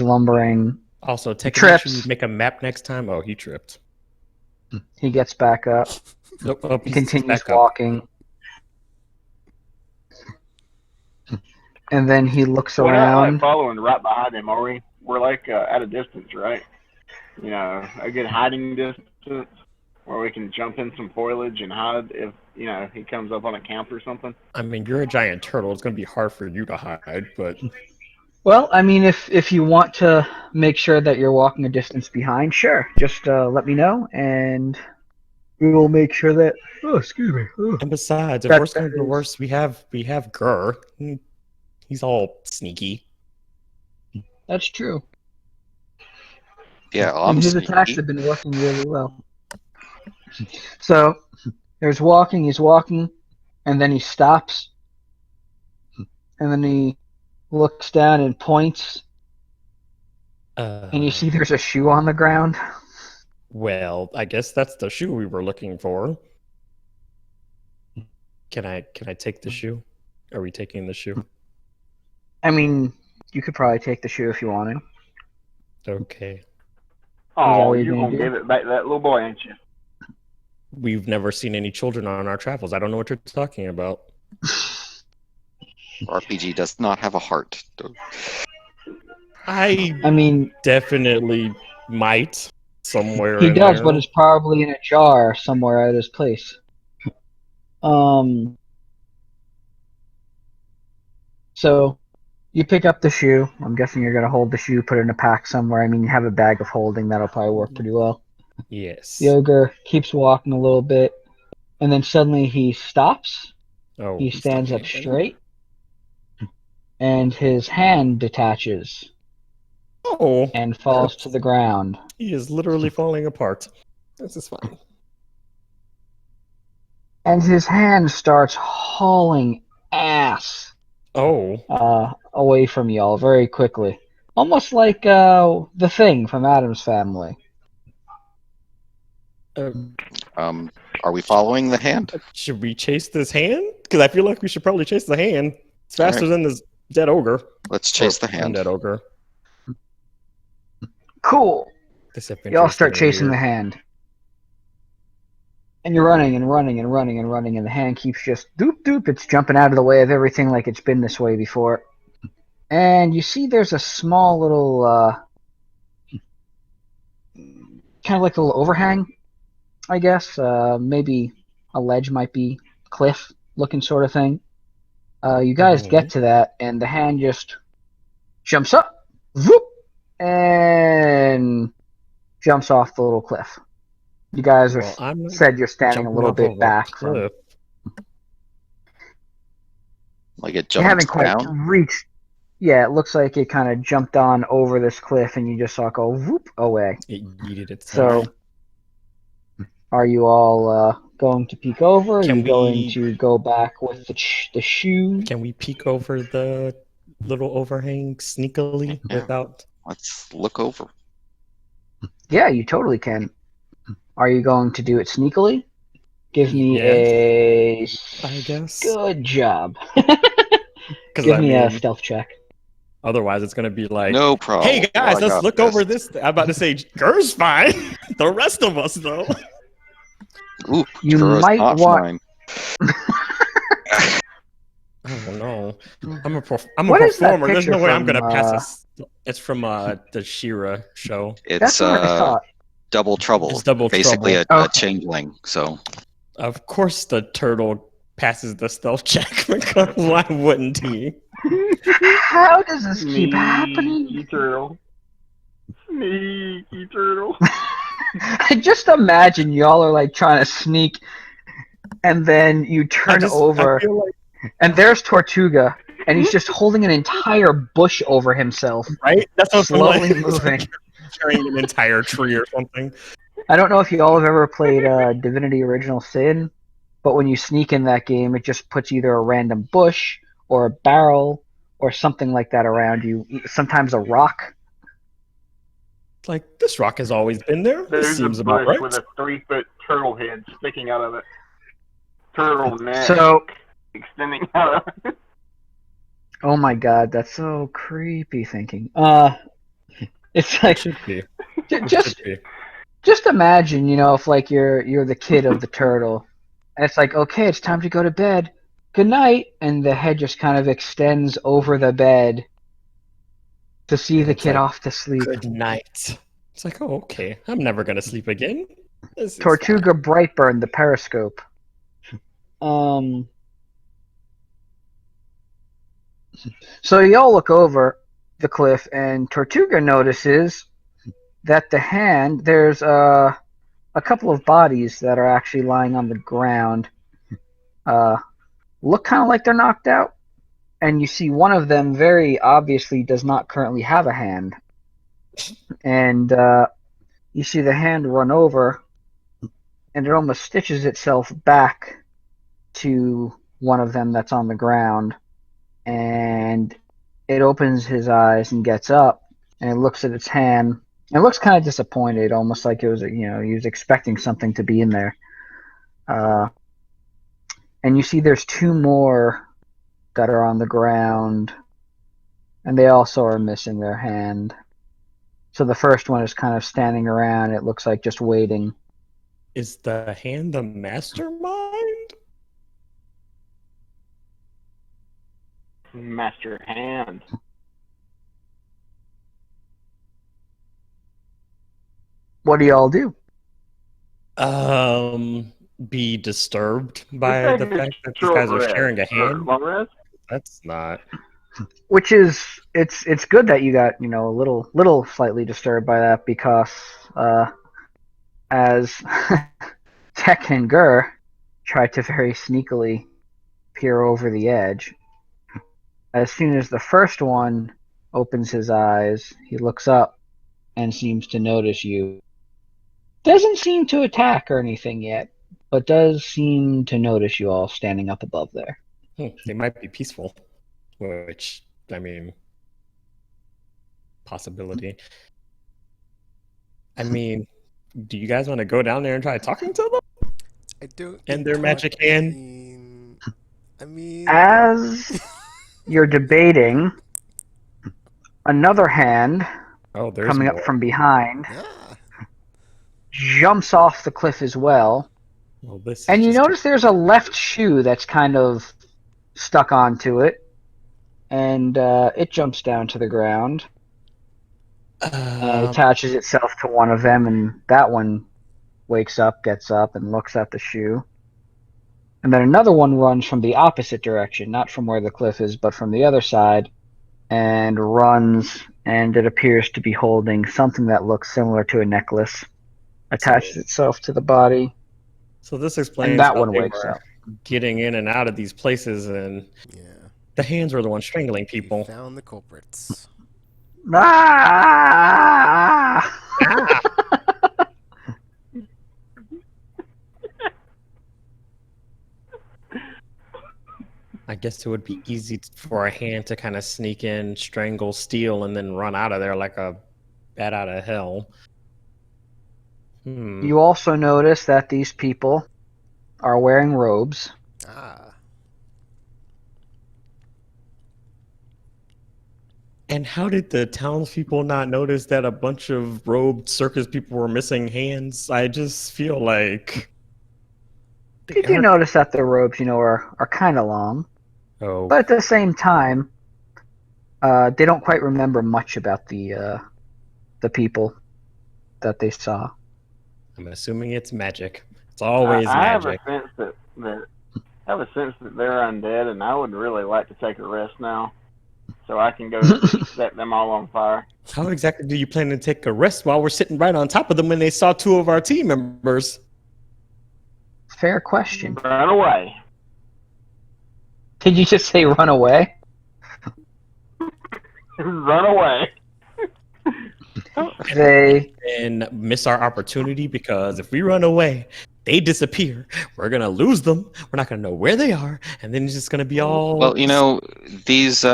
lumbering. Also, take a make sure you make a map next time. Oh, he tripped. He gets back up. Nope, he continues walking. And then he looks around. We're not following right behind him, are we? We're at a distance, right? A good hiding distance where we can jump in some foliage and hide if, he comes up on a camp or something. I mean, you're a giant turtle. It's going to be hard for you to hide, but... Well, I mean, if you want to make sure that you're walking a distance behind, sure. Just let me know, and we will make sure that. Oh, excuse me. Oh. And besides, if worse comes to worse, we have Gurr. He's all sneaky. That's true. Yeah, and his sneaky. attacks have been working really well. So he's walking, and then he stops, and then he looks down and points, and you see there's a shoe on the ground. Well, I guess that's the shoe we were looking for. Can I take the shoe? Are we taking the shoe? I mean, you could probably take the shoe if you wanted. Okay. Oh, you're going to give it back to that little boy, ain't you? We've never seen any children on our travels. I don't know what you're talking about. RPG does not have a heart. I mean, definitely might somewhere. He does, there. but it's probably in a jar somewhere at his place. So you pick up the shoe. I'm guessing you're gonna hold the shoe, put it in a pack somewhere. I mean, you have a bag of holding that'll probably work pretty well. Yes. The ogre keeps walking a little bit, and then suddenly he stops. Oh, he stands up straight, and his hand detaches. Oh. And falls to the ground. He is literally falling apart. This is fine. And his hand starts hauling ass. Away from y'all very quickly. Almost like the Thing from Addams Family. Are we following the hand? Should we chase this hand? Because I feel like we should probably chase the hand. It's faster than this dead ogre. Let's chase the hand. Dead ogre. Cool. Y'all start chasing the hand. And you're running and running and running and running, and the hand keeps just doop doop. It's jumping out of the way of everything like it's been this way before. And you see there's a small little, kind of like a little overhang, I guess. Maybe a ledge might be cliff looking sort of thing. You guys get to that, and the hand just jumps up, whoop, and jumps off the little cliff. You guys said you're standing a little bit back from. Like it jumps you haven't quite down? reached. Yeah, it looks like it kind of jumped on over this cliff, and you just saw it go whoop away. It yeeted itself. So, are you all going to peek over? Are you going to go back with the shoe? Can we peek over the little overhang sneakily without? Let's look over. Yeah, you totally can. Are you going to do it sneakily? Give me a I guess. Good job. Give me a stealth check. Otherwise, it's going to be like, no problem. Hey guys, let's look over this. I'm about to say, Gur's fine. The rest of us, though. Ooh, you might want. Oh no! I'm a performer. There's no way I'm going to pass this. It's from the She-Ra show. It's Double Trouble. It's Double Basically Trouble. A changeling. So, of course, the turtle passes the stealth check because why wouldn't he? How does this keep happening? Sneaky turtle. Sneaky turtle. I just imagine y'all are like trying to sneak, and then you turn over, and there's Tortuga, and he's just holding an entire bush over himself. Right? That's what slowly moving. Carrying an entire tree or something. I don't know if you all have ever played Divinity Original Sin, but when you sneak in that game, it just puts either a random bush or a barrel or something like that around you. Sometimes a rock. Like, this rock has always been there. There's this seems a about bush right. with a 3-foot turtle head sticking out of it. Turtle neck extending out of it. Oh my god, that's so creepy thinking. It's like just imagine, if like you're the kid of the turtle, and it's like, okay, it's time to go to bed. Good night, and the head just kind of extends over the bed to see the kid off to sleep. Good night. It's like, oh, okay, I'm never gonna sleep again. Tortuga Brightburn, the periscope. So y'all look over the cliff, and Tortuga notices that the hand, there's a couple of bodies that are actually lying on the ground. Look kind of like they're knocked out, and you see one of them very obviously does not currently have a hand, and you see the hand run over, and it almost stitches itself back to one of them that's on the ground, and it opens his eyes and gets up, and it looks at its hand. It looks kind of disappointed, almost like it was, he was expecting something to be in there. And you see there's two more that are on the ground, and they also are missing their hand. So the first one is kind of standing around. It looks like just waiting. Is the hand the mastermind? Master hand. What do y'all do? Be disturbed by the fact that these guys are sharing a hand? That's not. Which is, it's good that you got, a little slightly disturbed by that, because as Tech and Gur try to very sneakily peer over the edge, as soon as the first one opens his eyes, he looks up and seems to notice you. Doesn't seem to attack or anything yet, but does seem to notice you all standing up above there. They might be peaceful, which, possibility. Do you guys want to go down there and try talking to them? I don't. And their magic hand? As you're debating, another hand coming up from behind jumps off the cliff as well. And you notice there's a left shoe that's kind of stuck onto it, and it jumps down to the ground and attaches itself to one of them, and that one wakes up, gets up, and looks at the shoe. And then another one runs from the opposite direction, not from where the cliff is, but from the other side, and runs, and it appears to be holding something that looks similar to a necklace, attaches itself to the body. So this explains and that how one they wakes were up. Getting in and out of these places, and the hands were the ones strangling people. We found the culprits. I guess it would be easy for a hand to kind of sneak in, strangle, steal, and then run out of there like a bat out of hell. You also notice that these people are wearing robes. And how did the townspeople not notice that a bunch of robed circus people were missing hands? I just feel like... You do notice that the robes, are kind of long. Oh. But at the same time, they don't quite remember much about the people that they saw. I'm assuming it's magic. It's always magic. I have a sense that they're undead, and I would really like to take a rest now, so I can go set them all on fire. How exactly do you plan to take a rest while we're sitting right on top of them when they saw two of our team members? Fair question. Run away. Did you just say run away? Run away. They and miss our opportunity, because if we run away, they disappear. We're gonna lose them. We're not gonna know where they are, and then it's just gonna be all. Well, these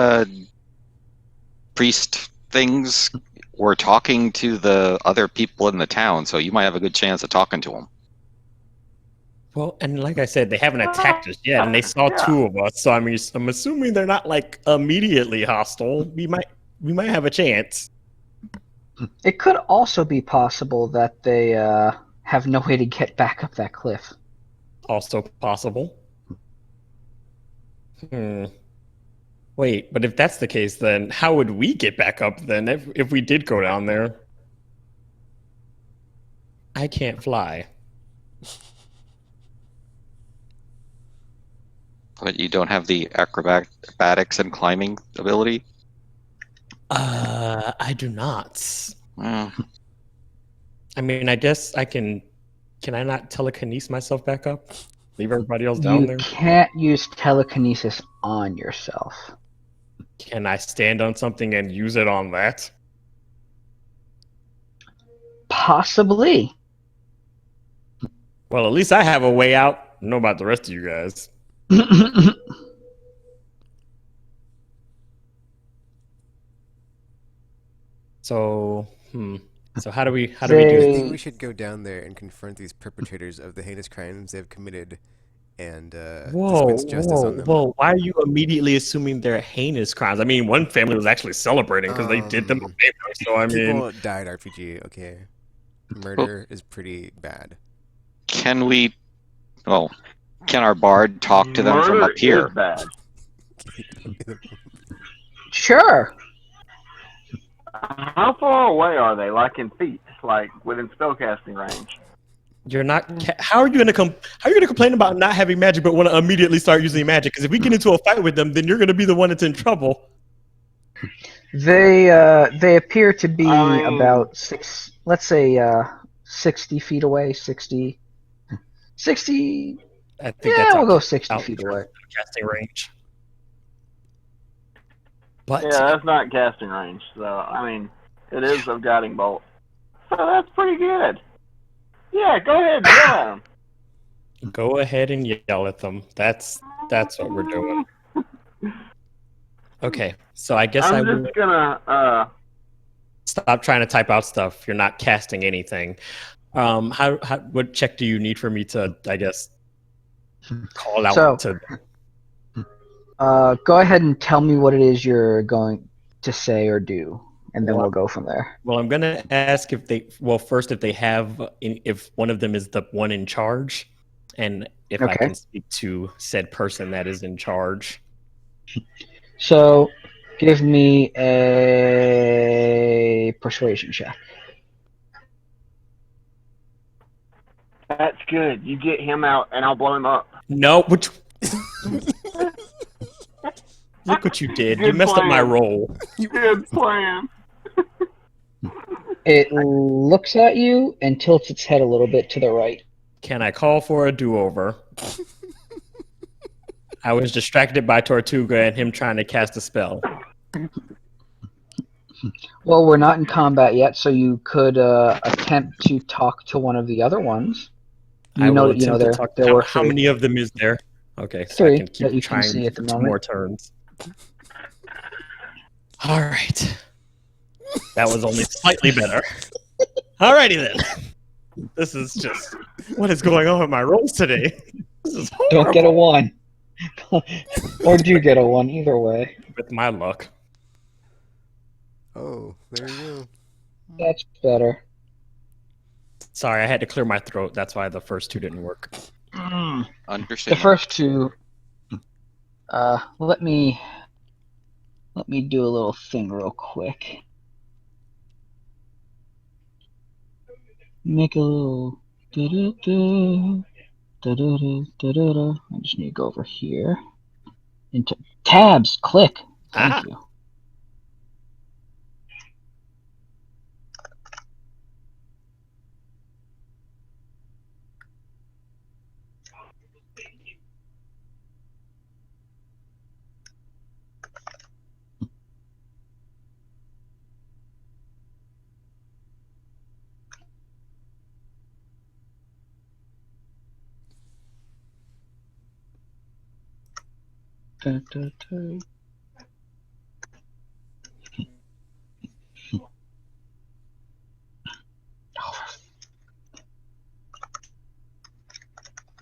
priest things were talking to the other people in the town, so you might have a good chance of talking to them. Well, and like I said, they haven't attacked us yet, and they saw two of us. So I'm assuming they're not like immediately hostile. We might have a chance. It could also be possible that they have no way to get back up that cliff. Also possible. Wait, but if that's the case, then how would we get back up then if we did go down there? I can't fly. But you don't have the acrobatics and climbing ability? I do not. Well, I guess I can Can I not telekinesis myself back up? Leave everybody else down there? You can't use telekinesis on yourself. Can I stand on something and use it on that? Possibly. Well, at least I have a way out. I don't know about the rest of you guys. So how do we do I this? think we should go down there and confront these perpetrators of the heinous crimes they've committed and dispense justice on them. Whoa, why are you immediately assuming they're heinous crimes? I mean, one family was actually celebrating because they did them a favor, so I mean... People died, RPG, okay? Murder is pretty bad. Can we... Well, can our bard talk to them from up here? Is bad. Sure. How far away are they? Like in feet? Like within spellcasting range? You're not... How are you going to complain about not having magic but want to immediately start using magic? Because if we get into a fight with them, then you're going to be the one that's in trouble. They appear to be about 60 feet away. 60. I think we'll go 60 feet away. Casting range. But yeah, that's not casting range. So I mean, it is a guiding bolt. So that's pretty good. Yeah, go ahead and yell at them. Go ahead and yell at them. That's what we're doing. Okay, so I guess I'm just gonna stop trying to type out stuff. You're not casting anything. What check do you need for me to, I guess, call out to? Go ahead and tell me what it is you're going to say or do, and then we'll go from there. Well, I'm gonna ask if they have, if one of them is the one in charge, and if I can speak to said person that is in charge. So, give me a persuasion check. That's good. You get him out, and I'll blow him up. No, which... Look what you did. You messed up my roll. Good plan. It looks at you and tilts its head a little bit to the right. Can I call for a do-over? I was distracted by Tortuga and him trying to cast a spell. Well, we're not in combat yet, so you could attempt to talk to one of the other ones. How many of them is there? Okay, so 3 I can keep that you trying can see at the for moment. 2 more turns. All right. That was only slightly better. Alrighty then. This is just... What is going on with my rolls today? This is horrible. Don't get a 1. Or do get a 1, either way. With my luck. Oh, there you go. That's better. Sorry, I had to clear my throat. That's why the first 2 didn't work. Understand. The first 2... let me do a little thing real quick. Make a little I just need to go over here. Into tabs, click. Thank you.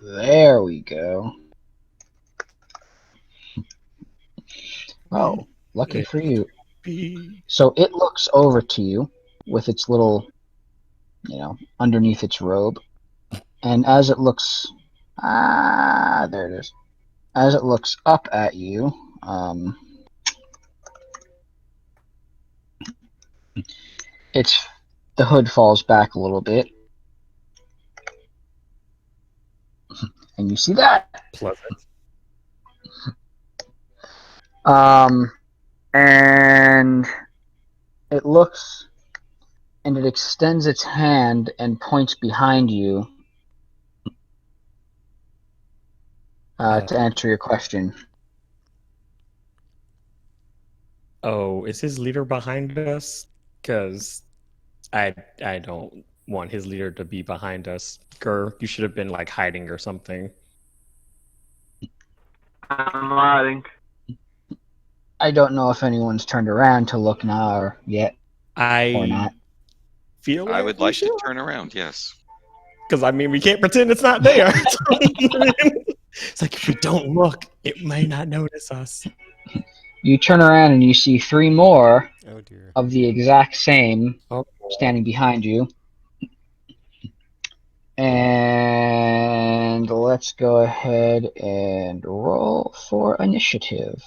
There we go. Oh, lucky for you. So it looks over to you with its little, underneath its robe. And as it looks, there it is. As it looks up at you, the hood falls back a little bit. And you see that. Pleasant. And it looks, and it extends its hand and points behind you to answer your question. Oh, is his leader behind us? Because I don't want his leader to be behind us. Gur, you should have been like hiding or something. I'm hiding. I don't know if anyone's turned around to look now or yet. Or not. Feel like I would like to turn around, yes. Because, I mean, we can't pretend it's not there. It's like, if we don't look, it may not notice us. You turn around and you see 3 more of the exact same standing behind you. And let's go ahead and roll for initiative.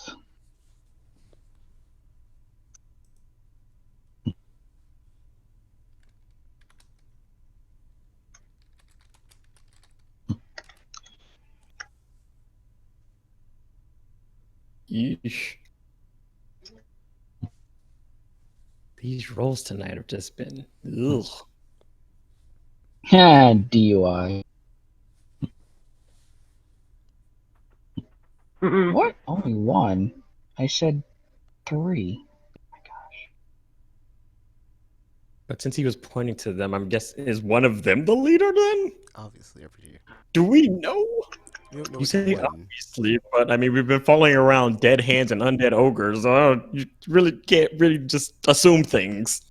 Yeesh. These rolls tonight have just been ugh. DUI. What? Only 1? I said 3. My gosh. But since he was pointing to them, I'm guessing, is one of them the leader then? Obviously, RPG. Do we know? We don't know You say one. obviously, but I mean, we've been following around dead hands and undead ogres. You really can't really just assume things.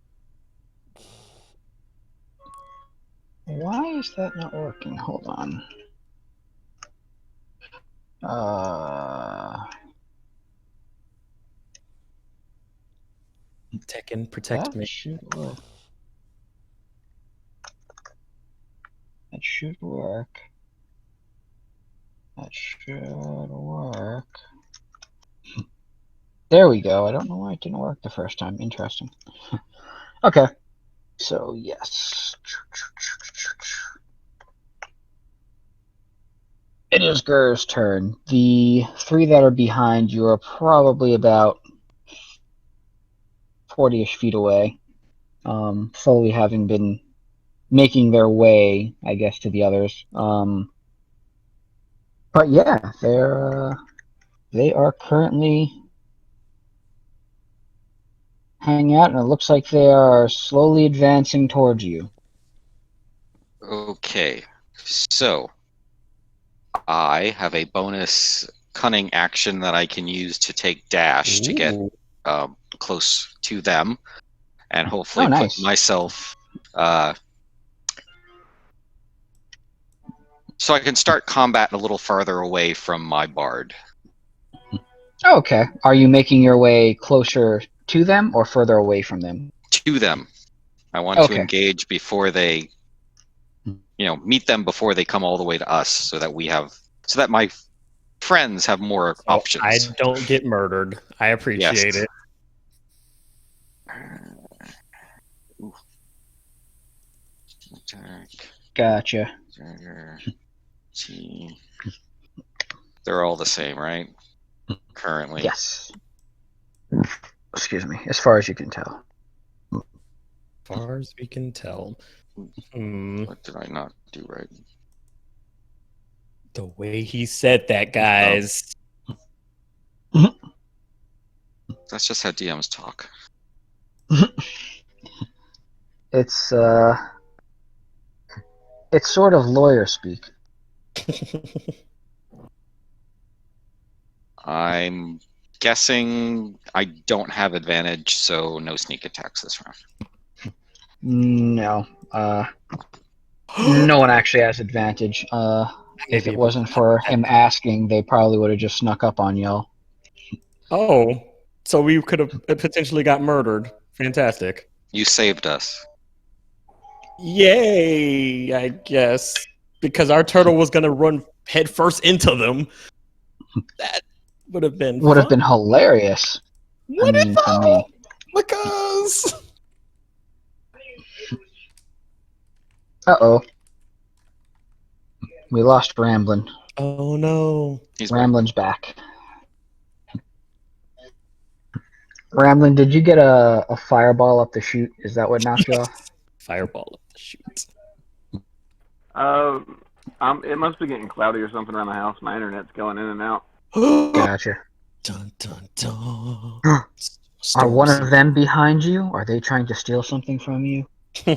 Why is that not working? Hold on. Tekken, protect me. Should work. That should work. That should work. There we go. I don't know why it didn't work the first time. Interesting. Okay. So, yes. It is Gur's turn. The 3 that are behind you are probably about 40-ish feet away. Slowly having been making their way, I guess, to the others. But yeah, they are currently hanging out, and it looks like they are slowly advancing towards you. Okay, so I have a bonus cunning action that I can use to take dash to get close to them, and hopefully put myself so I can start combat a little farther away from my bard. Okay. Are you making your way closer to them or further away from them? To them. I want to engage before they, meet them before they come all the way to us, so that my friends have more options. I don't get murdered. I appreciate it. Gotcha. They're all the same, right? Currently. Yes. Excuse me. As far as you can tell. As far as we can tell. What did I not do right? The way he said that, guys. That's just how DMs talk. It's sort of lawyer speak. I'm guessing I don't have advantage, so no sneak attacks this round. No. No one actually has advantage. If it wasn't for him asking, they probably would have just snuck up on y'all. Oh, so we could have potentially got murdered. Fantastic. You saved us. Yay, I guess. Because our turtle was going to run headfirst into them. That would have been hilarious. For me. Because... Uh-oh. We lost Ramblin'. Oh, no. Ramblin's back. Ramblin', did you get a fireball up the chute? Is that what knocked you off? Fireball up the chute. It must be getting cloudy or something around the house. My internet's going in and out. Gotcha. Dun dun dun. Are one of them behind you? Are they trying to steal something from you? Do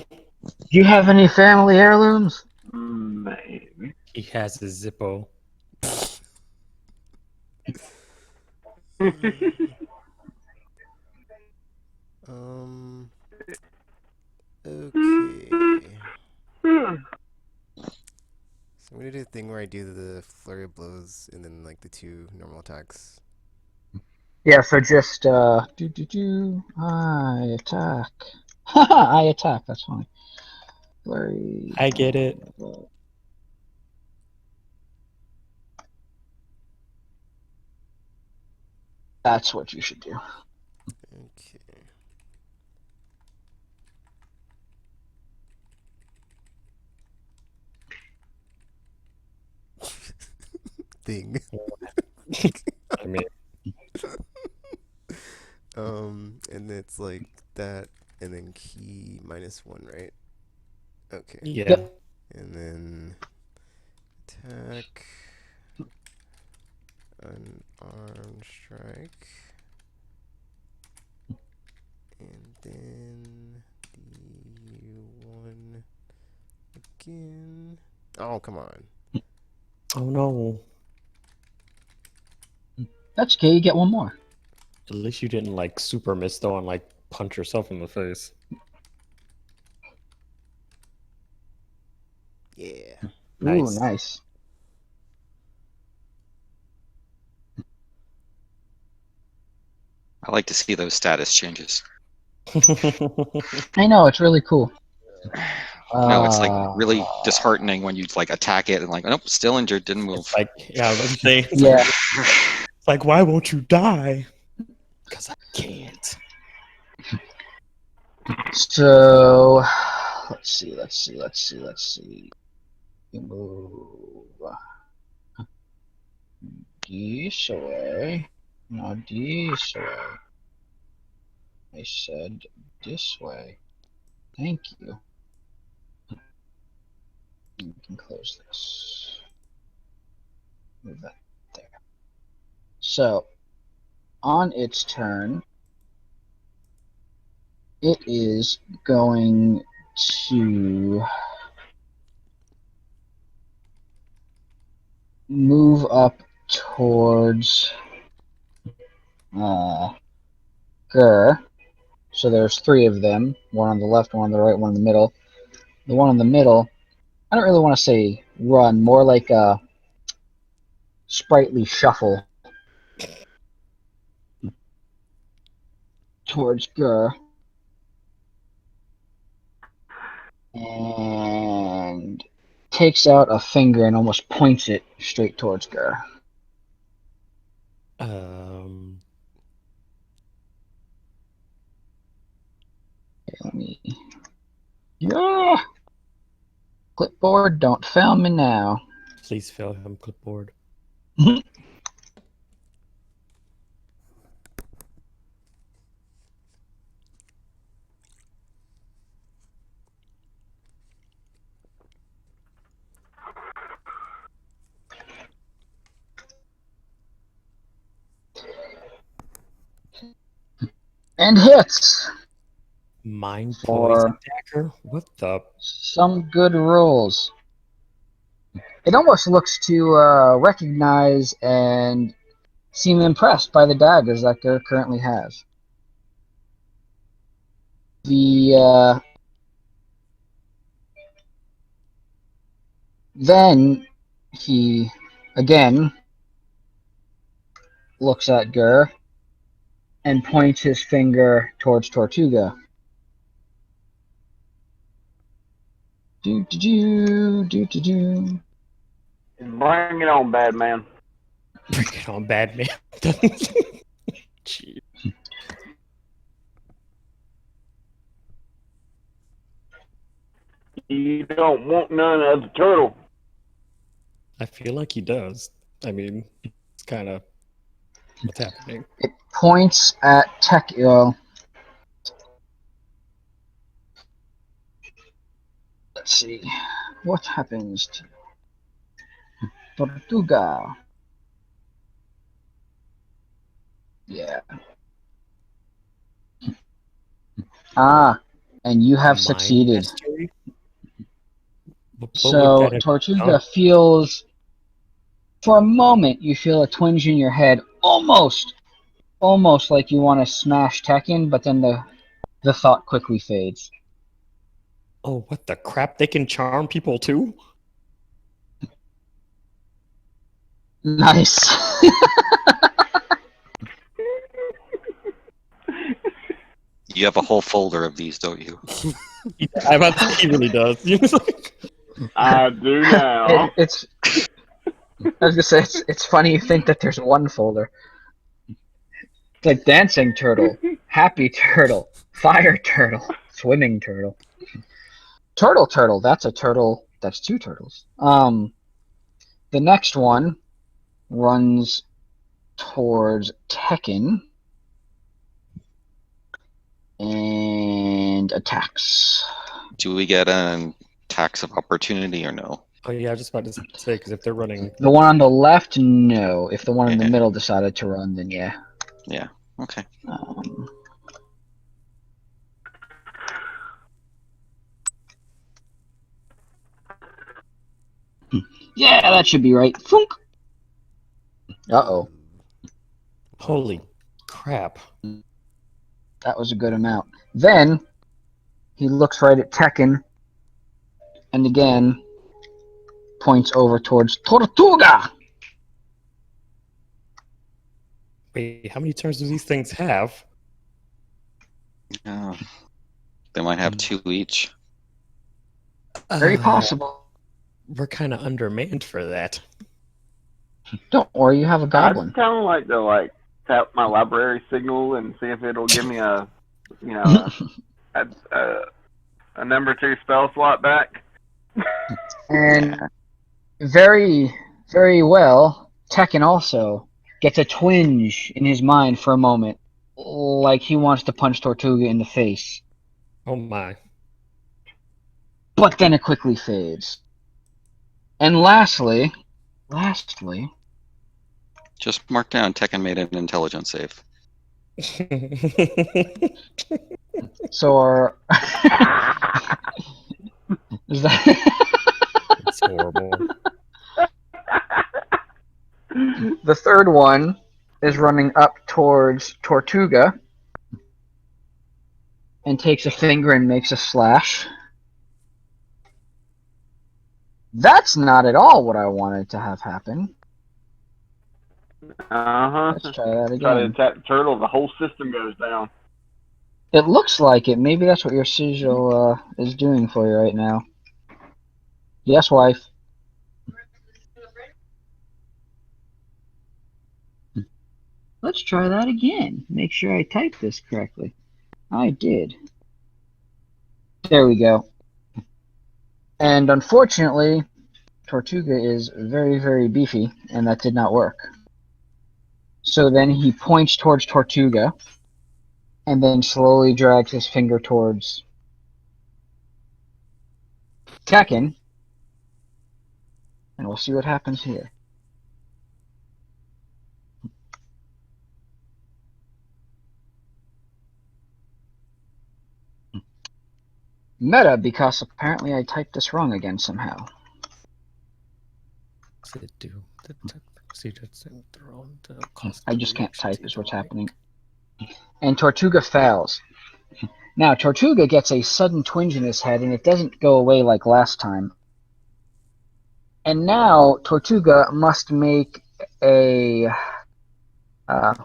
you have any family heirlooms? Maybe. He has a Zippo. Okay. So I'm gonna do a thing where I do the flurry of blows and then like the 2 normal attacks. Yeah, so just I attack. Haha, I attack, that's funny. Flurry. I get it. That's what you should do. Okay. Thing. I mean, and it's like that, and then key -1, right? Okay. yeah. Yep. And then attack, unarmed strike, and then the 1 again. Oh, come on. Oh no. That's okay, you get one more. At least you didn't like super miss though and like punch yourself in the face. Yeah. Nice. Ooh, nice. I like to see those status changes. I know, it's really cool. No, it's like really disheartening when you like attack it and like, nope, still injured, didn't move. It's like, yeah, what I'm saying. Yeah. It's like, why won't you die? Because I can't. So, let's see. You move this way. No, this way. I said this way. Thank you. You can close this. Move that there. So, on its turn, it is going to move up towards Gur. So there's 3 of them. One on the left, one on the right, one in the middle. The one in the middle, I don't really want to say run, more like a sprightly shuffle towards Gur. And takes out a finger and almost points it straight towards Gur. Let me. Yeah! Clipboard, don't fail me now. Please fail him, clipboard. And hits! Mind poison dagger? What the? Some good rolls. It almost looks to recognize and seem impressed by the daggers that Gur currently has. Then he again looks at Gur and points his finger towards Tortuga. Do. Bring it on, bad man. Bring it on, bad man. Jeez. You don't want none of the turtle. I feel like he does. I mean, it's kind of what's happening. It points at Tekio. Let's see. What happens to Tortuga. Yeah. Ah, and you have succeeded. So Tortuga feels, for a moment, you feel a twinge in your head, almost like you want to smash Tekken, but then the thought quickly fades. Oh, what the crap? They can charm people too? Nice. You have a whole folder of these, don't you? I about to say he really does. I do now. I was gonna say it's funny you think that there's one folder. It's like dancing turtle, happy turtle, fire turtle, swimming turtle, turtle. That's a turtle. That's two turtles. The next one runs towards Tekken and attacks. Do we get an tax of opportunity or no? Oh yeah, I was just about to say, because if they're running... The one on the left, no. If the one in the middle decided to run, then yeah. Yeah, okay. Yeah, that should be right. Thunk. Uh-oh. Holy crap. That was a good amount. Then, he looks right at Tekken, and again, points over towards Tortuga! Wait, how many turns do these things have? They might have two each. Very possible. We're kind of undermanned for that. Don't worry, you have a goblin. I'd kind of like to tap my library signal and see if it'll give me a number 2 spell slot back. And very, very well, Tekken also gets a twinge in his mind for a moment, like he wants to punch Tortuga in the face. Oh my. But then it quickly fades. And lastly, just mark down Tekken made an intelligence save. So is that It's horrible. The third one is running up towards Tortuga and takes a finger and makes a slash. That's not at all what I wanted to have happen. Let's try that again. Try to attack the turtle, the whole system goes down. It looks like it. Maybe that's what your sigil is doing for you right now. Yes, wife. Let's try that again. Make sure I typed this correctly. I did. There we go. And unfortunately, Tortuga is very, very beefy, and that did not work. So then he points towards Tortuga, and then slowly drags his finger towards Tekken, and we'll see what happens here. Meta, because apparently I typed this wrong again somehow. I just can't type is what's happening. And Tortuga fails. Now, Tortuga gets a sudden twinge in his head, and it doesn't go away like last time. And now, Tortuga must make a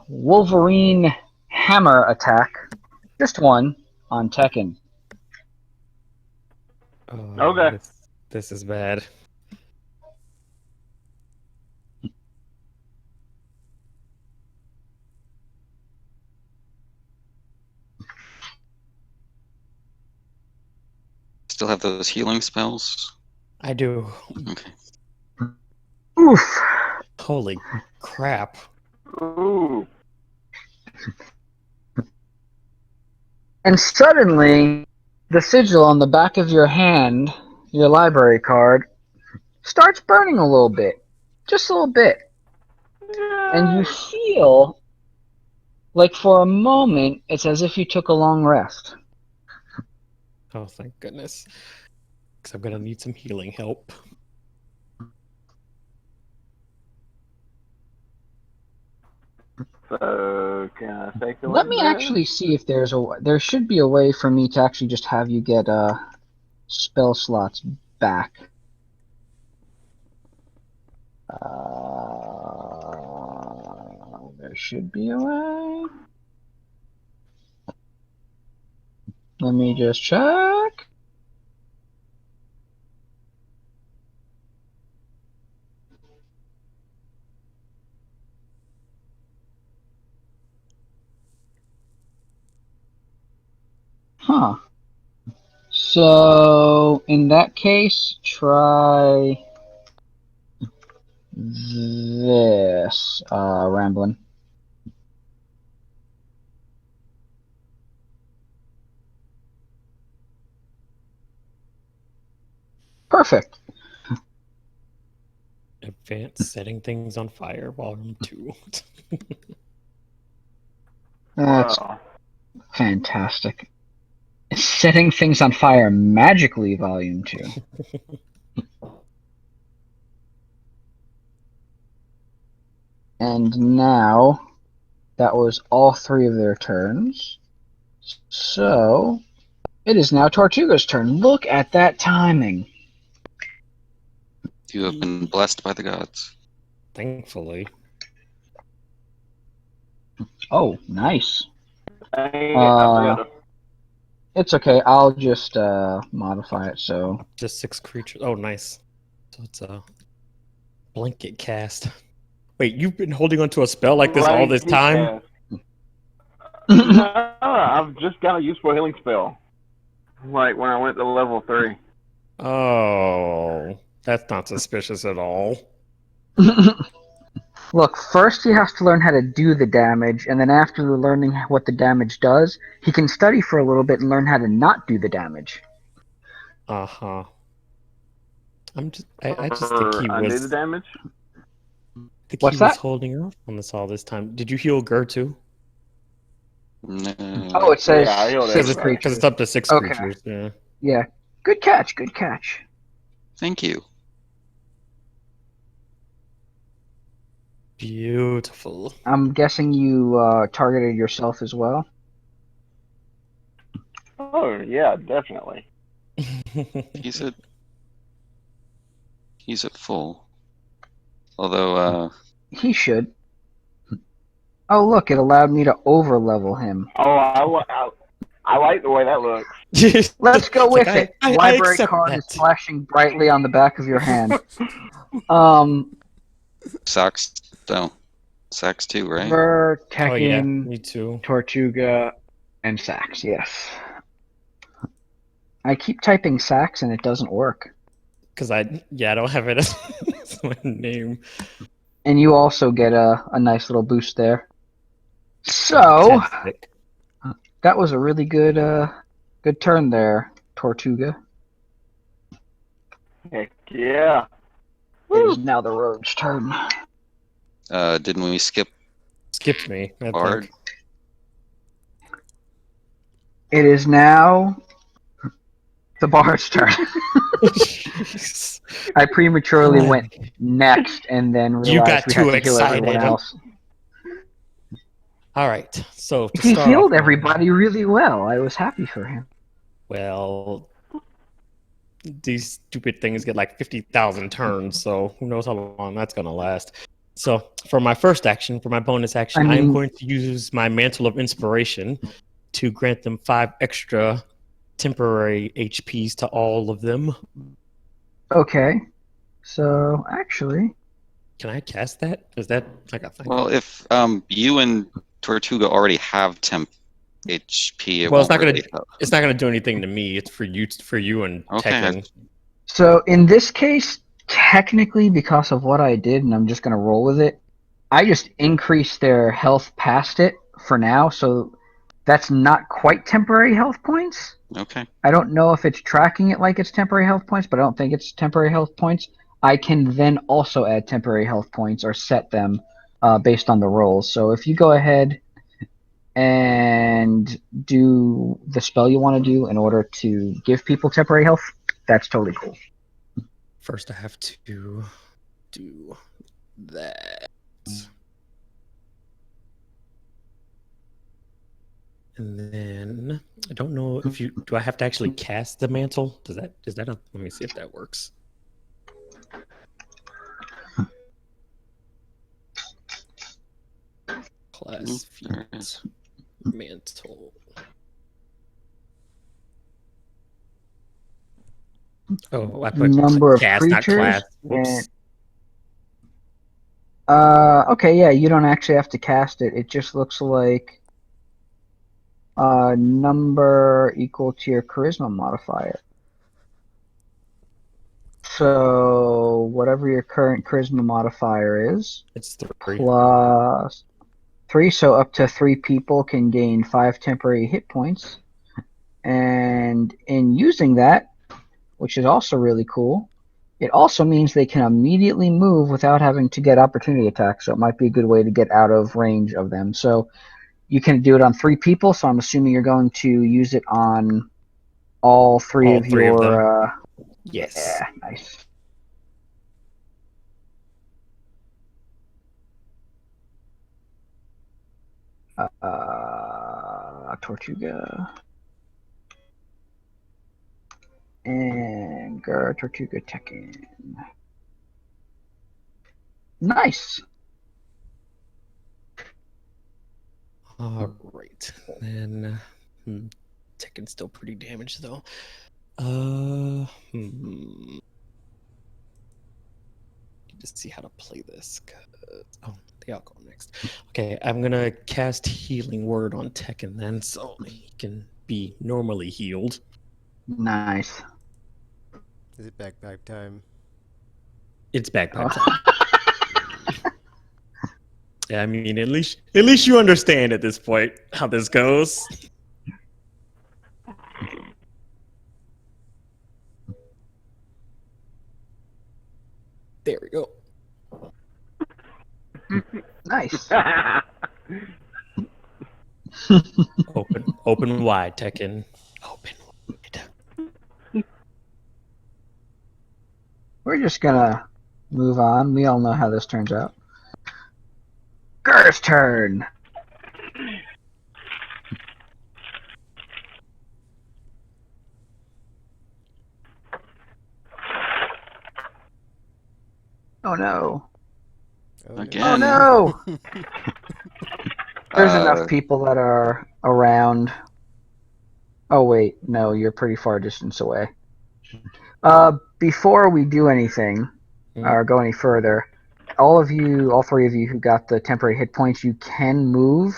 Wolverine hammer attack, just one, on Tekken. Okay. This is bad. Still have those healing spells? I do. Okay. Oof. Holy crap. Ooh. And suddenly, the sigil on the back of your hand, your library card, starts burning a little bit. Just a little bit. And you feel like for a moment, it's as if you took a long rest. Oh, thank goodness. Because I'm going to need some healing help. So, can I take a Let me actually see if there should be a way for me to actually just have you get spell slots back. There should be a way. Let me just check. Huh. So, in that case, try this, Ramblin'. Perfect. Advanced setting things on fire, volume 2. That's fantastic. Setting things on fire magically, volume 2. And now, that was all 3 of their turns. So, it is now Tortuga's turn. Look at that timing. You have been blessed by the gods. Thankfully. Oh, nice. I It's okay. I'll just modify it so. Just 6 creatures. Oh, nice. So it's a blanket cast. Wait, you've been holding onto a spell like this all this time? No, I've just got a useful healing spell. Like when I went to level 3. Oh, that's not suspicious at all. Look, first he has to learn how to do the damage, and then after learning what the damage does, he can study for a little bit and learn how to not do the damage. Uh-huh. I just think he Undo was... the damage? What's he was that? holding off on this all this time. Did you heal Gur too? No. Oh, it says Yeah, I healed 6 everybody. Because it's up to 6 Okay. creatures, yeah. Yeah. Good catch, good catch. Thank you. Beautiful. I'm guessing you targeted yourself as well? Oh, yeah, definitely. He's at full. Although, He should. Oh, look, it allowed me to over-level him. Oh, I like the way that looks. Let's go with like, it. I Library accept card that. is flashing brightly on the back of your hand. Sax, no. Sax too, right? Ver, Tekken, Oh yeah, me too. Tortuga, and Sax, yes. I keep typing Sax and it doesn't work. Because I don't have it as my name. And you also get a nice little boost there. So, Fantastic. that was a really good turn there, Tortuga. Heck yeah. It is now the rogue's turn. Didn't we skip Skipped me. I Bard? think. It is now the bard's turn. I prematurely went next and then realized You got we too had to heal everyone excited. else. All right, so to He start healed off, everybody really well. I was happy for him. well, these stupid things get like 50,000 turns, so who knows how long that's gonna last. So for my first action, for my bonus action, I am going to use my Mantle of Inspiration to grant them 5 extra temporary HPs to all of them. Okay. So, actually... Can I cast that? Is that like a thing? Well, if you and Tortuga already have temp HP, it's not gonna do anything to me. It's for you and Tekken. So in this case, technically, because of what I did, and I'm just gonna roll with it, I just increased their health past it for now. So that's not quite temporary health points. Okay. I don't know if it's tracking it like it's temporary health points, but I don't think it's temporary health points. I can then also add temporary health points or set them based on the rolls. So if you go ahead and do the spell you want to do in order to give people temporary health, that's totally cool. First, I have to do that. And then I don't know if do I have to actually cast the mantle? Is that let me see if that works. Class feat mantle. Oh, I put number cast, of not creatures. class. Whoops. Okay, yeah, you don't actually have to cast it. It just looks like number equal to your charisma modifier. So whatever your current charisma modifier is, it's 3 plus 3. So up to 3 people can gain 5 temporary hit points. And in using that, which is also really cool, it also means they can immediately move without having to get opportunity attacks. So it might be a good way to get out of range of them. So you can do it on 3 people. So I'm assuming you're going to use it on all 3 of three your. of them. Yes. Yeah, nice. Tortuga. And Tortuga Tekken. Nice. All right. Then Tekken's still pretty damaged though. Need to see how to play this. I'll go next. Okay, I'm gonna cast Healing Word on Tekken then, so he can be normally healed. Nice. Is it backpack time? It's backpack time. Yeah, I mean, at least you understand at this point how this goes. There we go. Nice. Open wide, Tekken. Open wide. We're just gonna move on. We all know how this turns out. Gur's turn. Oh no. Again. Oh no! There's enough people that are around. Oh wait, no, you're pretty far distance away. Before we do anything or go any further, all 3 of you who got the temporary hit points, you can move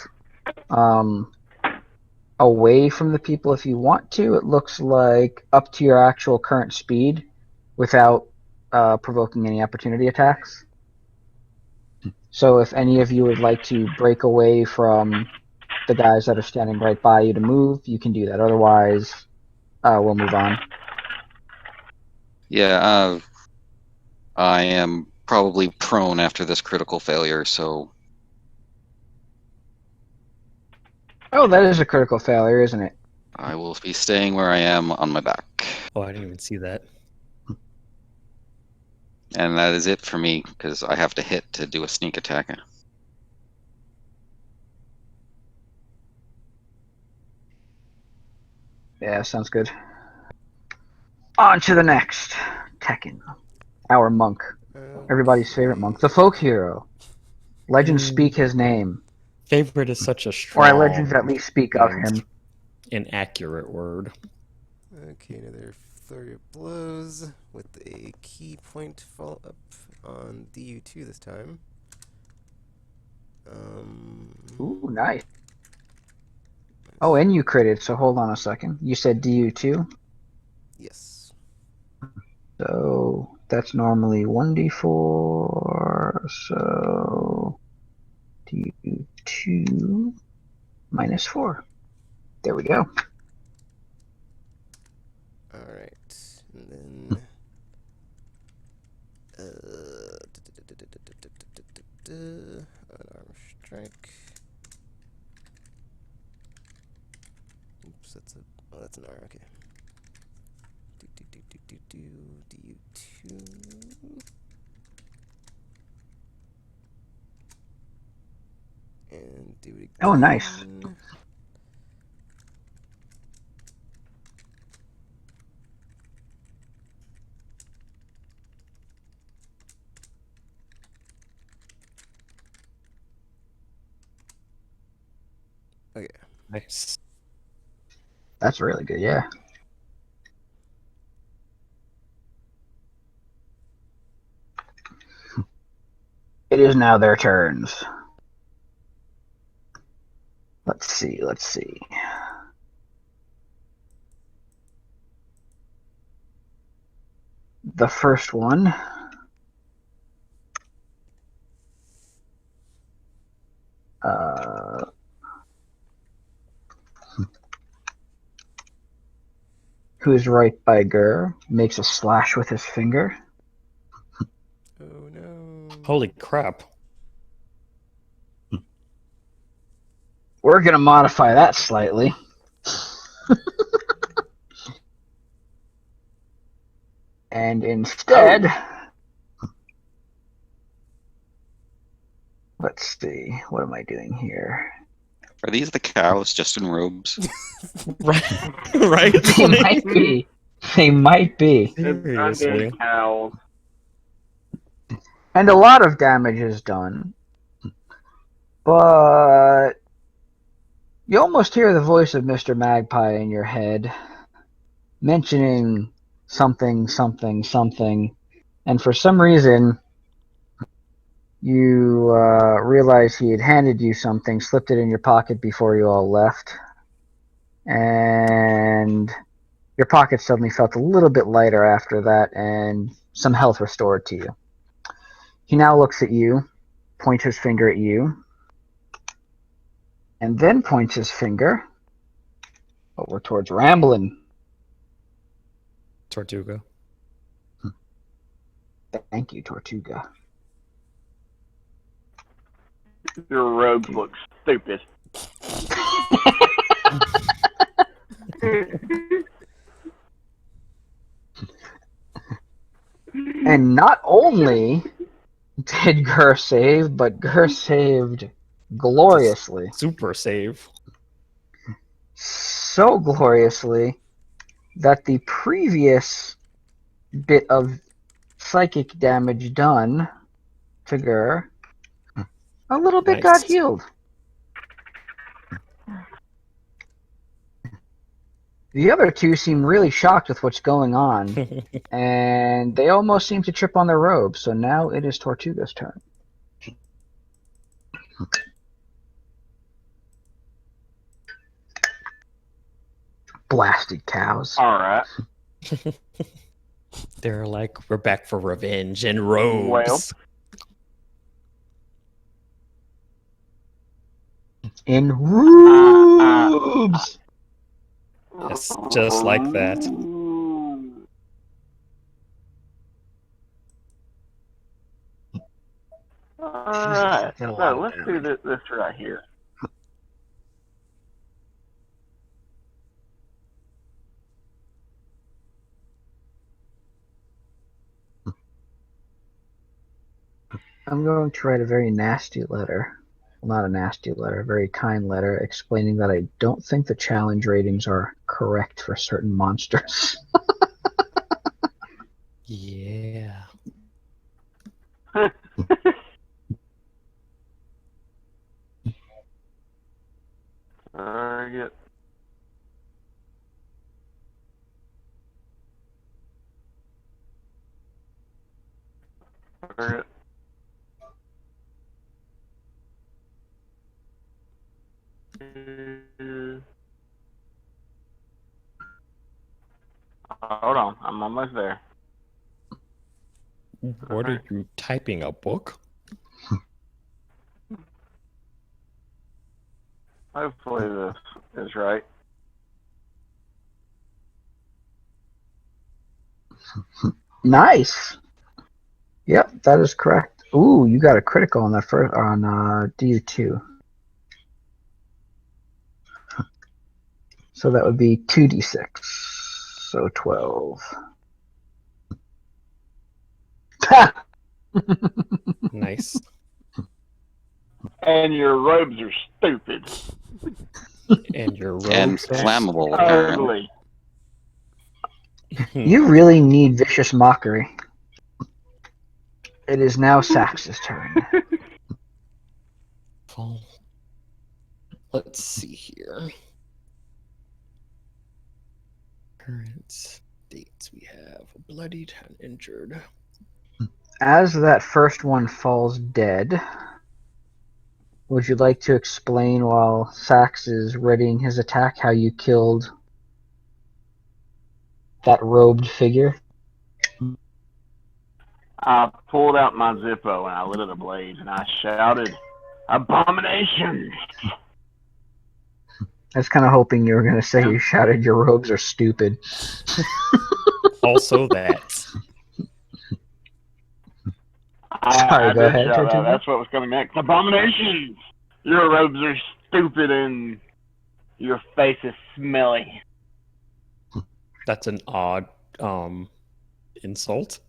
away from the people if you want to. It looks like up to your actual current speed without provoking any opportunity attacks. So if any of you would like to break away from the guys that are standing right by you to move, you can do that. Otherwise, we'll move on. Yeah, I am probably prone after this critical failure, so... Oh, that is a critical failure, isn't it? I will be staying where I am on my back. Oh, I didn't even see that. And that is it for me, because I have to hit to do a sneak attack. Yeah, sounds good. On to the next. Tekken. Our monk. Everybody's favorite monk. The folk hero. Legends speak his name. Favorite is such a strong... Or legends at least speak of him. Inaccurate word. Okay, another flurry of blows with a key point follow up on DU2 this time. Ooh, nice. Oh, and you critted, so hold on a second. You said DU2? Yes. So that's normally 1d4, so DU2 minus 4. There we go. Alright, and then Unarmed strike. Oops, that's an R. Okay. Du-2. And do it again. Oh, nice. Okay. Nice. That's really good, yeah. It is now their turns. Let's see. The first one who's right by Gur makes a slash with his finger. Oh no. Holy crap. We're going to modify that slightly. And instead, let's see, what am I doing here? Are these the cows just in robes? Right. Right? They might be. They might be. Seriously. Cows. And a lot of damage is done. But you almost hear the voice of Mr. Magpie in your head, mentioning something, and for some reason, you realize he had handed you something, slipped it in your pocket before you all left, and your pocket suddenly felt a little bit lighter after that, and some health restored to you. He now looks at you, points his finger at you, and then points his finger over towards Ramblin'. Tortuga. Thank you, Tortuga. Your robes look stupid. And not only did Gur save, but Gur saved gloriously. Super save. So gloriously that the previous bit of psychic damage done to Gur, a little bit got healed. The other two seem really shocked with what's going on, and they almost seem to trip on their robes, so now it is Tortuga's turn. Blasted cows. All right. They're like, we're back for revenge and robes. In robes! Yes, just like that. Alright, so let's do this right here. I'm going to write a very nasty letter. Well, not a nasty letter, a very kind letter explaining that I don't think the challenge ratings are correct for certain monsters. Yeah. Target. Target. Hold on, I'm almost there. What are you typing, a book? Hopefully this is right. Nice! Yep, that is correct. Ooh, you got a critical on that first on DU2. So that would be 2d6. So 12. Nice. And your robes are stupid. And your robes And are flammable, apparently. Ugly. You really need vicious mockery. It is now Sax's turn. Let's see here. Current dates we have bloodied and injured. As that first one falls dead, would you like to explain while Sax is readying his attack how you killed that robed figure? I pulled out my Zippo and I lit it ablaze and I shouted, "Abominations!" I was kind of hoping you were going to say you shouted your robes are stupid. Also that. Sorry, go ahead. That's what was coming next. Abominations! Your robes are stupid and your face is smelly. That's an odd insult.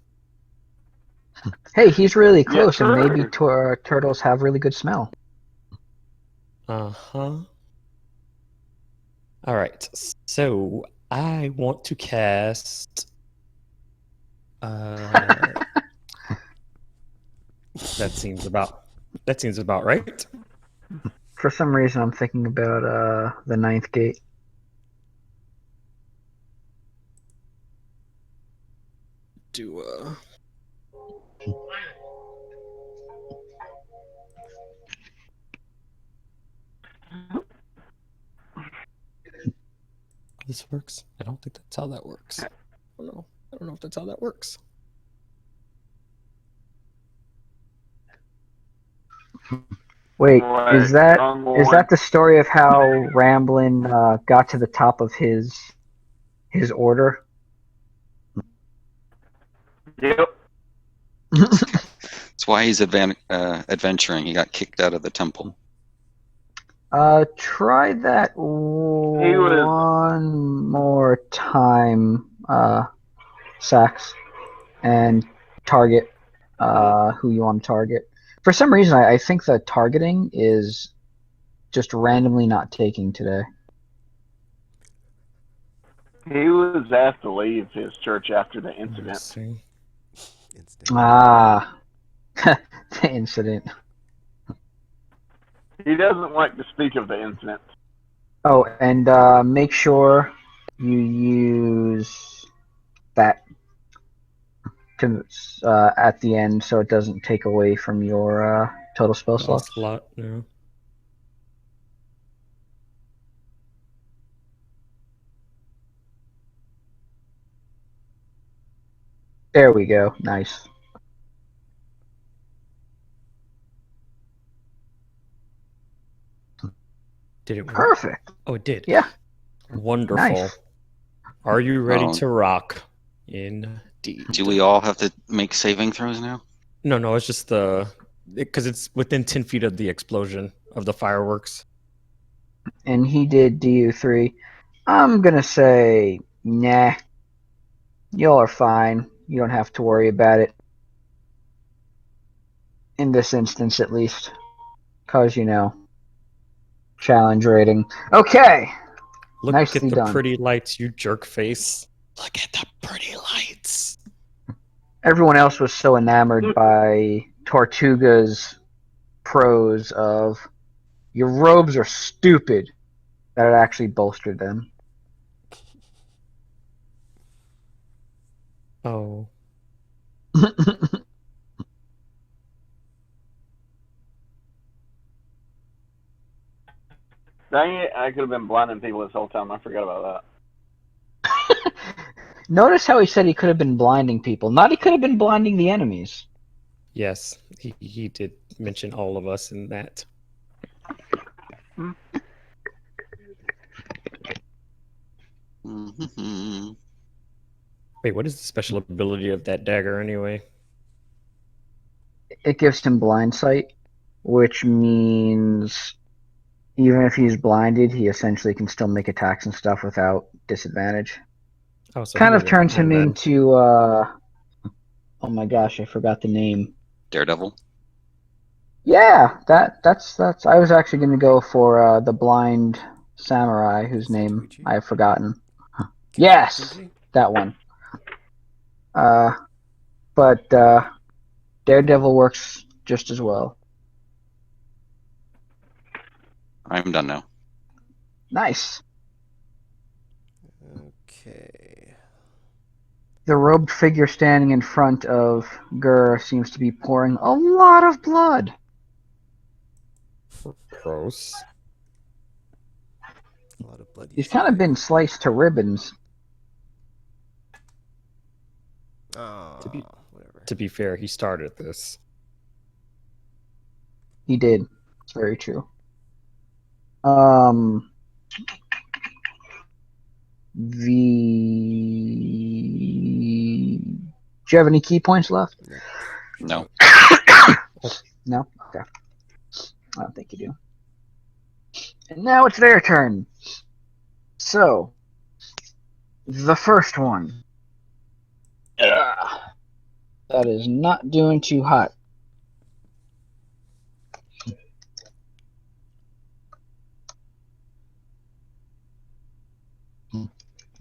Hey, he's really close, Yes, and maybe sir. turtles have really good smell. Uh-huh. All right. So I want to cast that seems about right. For some reason, I'm thinking about the ninth gate. Do this works? I don't think that's how that works. I don't know if that's how that works. Wait, is that the story of how Ramblin got to the top of his order? Yep. That's why he's adventuring. He got kicked out of the temple. Try that one more time, Sax, and target who you want to target. For some reason, I think the targeting is just randomly not taking today. He was asked to leave his church after the incident. Ah, the incident. He doesn't like to speak of the incident. Oh, and make sure you use that to at the end so it doesn't take away from your total spell slot. Yeah. There we go. Nice. Did it work? Perfect. Oh, it did. Yeah. Wonderful. Nice. Are you ready to rock? Indeed. Do we all have to make saving throws now? No, it's just because it's within 10 feet of the explosion of the fireworks. And he did DU3. I'm gonna say, nah. Y'all are fine. You don't have to worry about it. In this instance, at least. Because, challenge rating. Okay! Look Nicely at the done. pretty lights, you jerk face. Look at the pretty lights. Everyone else was so enamored by Tortuga's prose of, your robes are stupid, that it actually bolstered them. Oh. Dang it, I could have been blinding people this whole time. I forgot about that. Notice how he said he could have been blinding people. Not he could have been blinding the enemies. Yes, he did mention all of us in that. Mm-hmm. Wait, what is the special ability of that dagger anyway? it gives him blind sight, which means even if he's blinded, he essentially can still make attacks and stuff without disadvantage. Oh, so kind of turns him into oh my gosh, I forgot the name. Daredevil. Yeah, that's. I was actually going to go for the blind samurai whose name I have forgotten. Yes, that one. But Daredevil works just as well. I'm done now. Nice. Okay. The robed figure standing in front of Gur seems to be pouring a lot of blood. Gross. A lot of blood. He's kind of been sliced to ribbons. Whatever. To be fair, he started this. He did. It's very true. Do you have any key points left? No. No? Okay. I don't think you do. And now it's their turn. So, the first one. That is not doing too hot.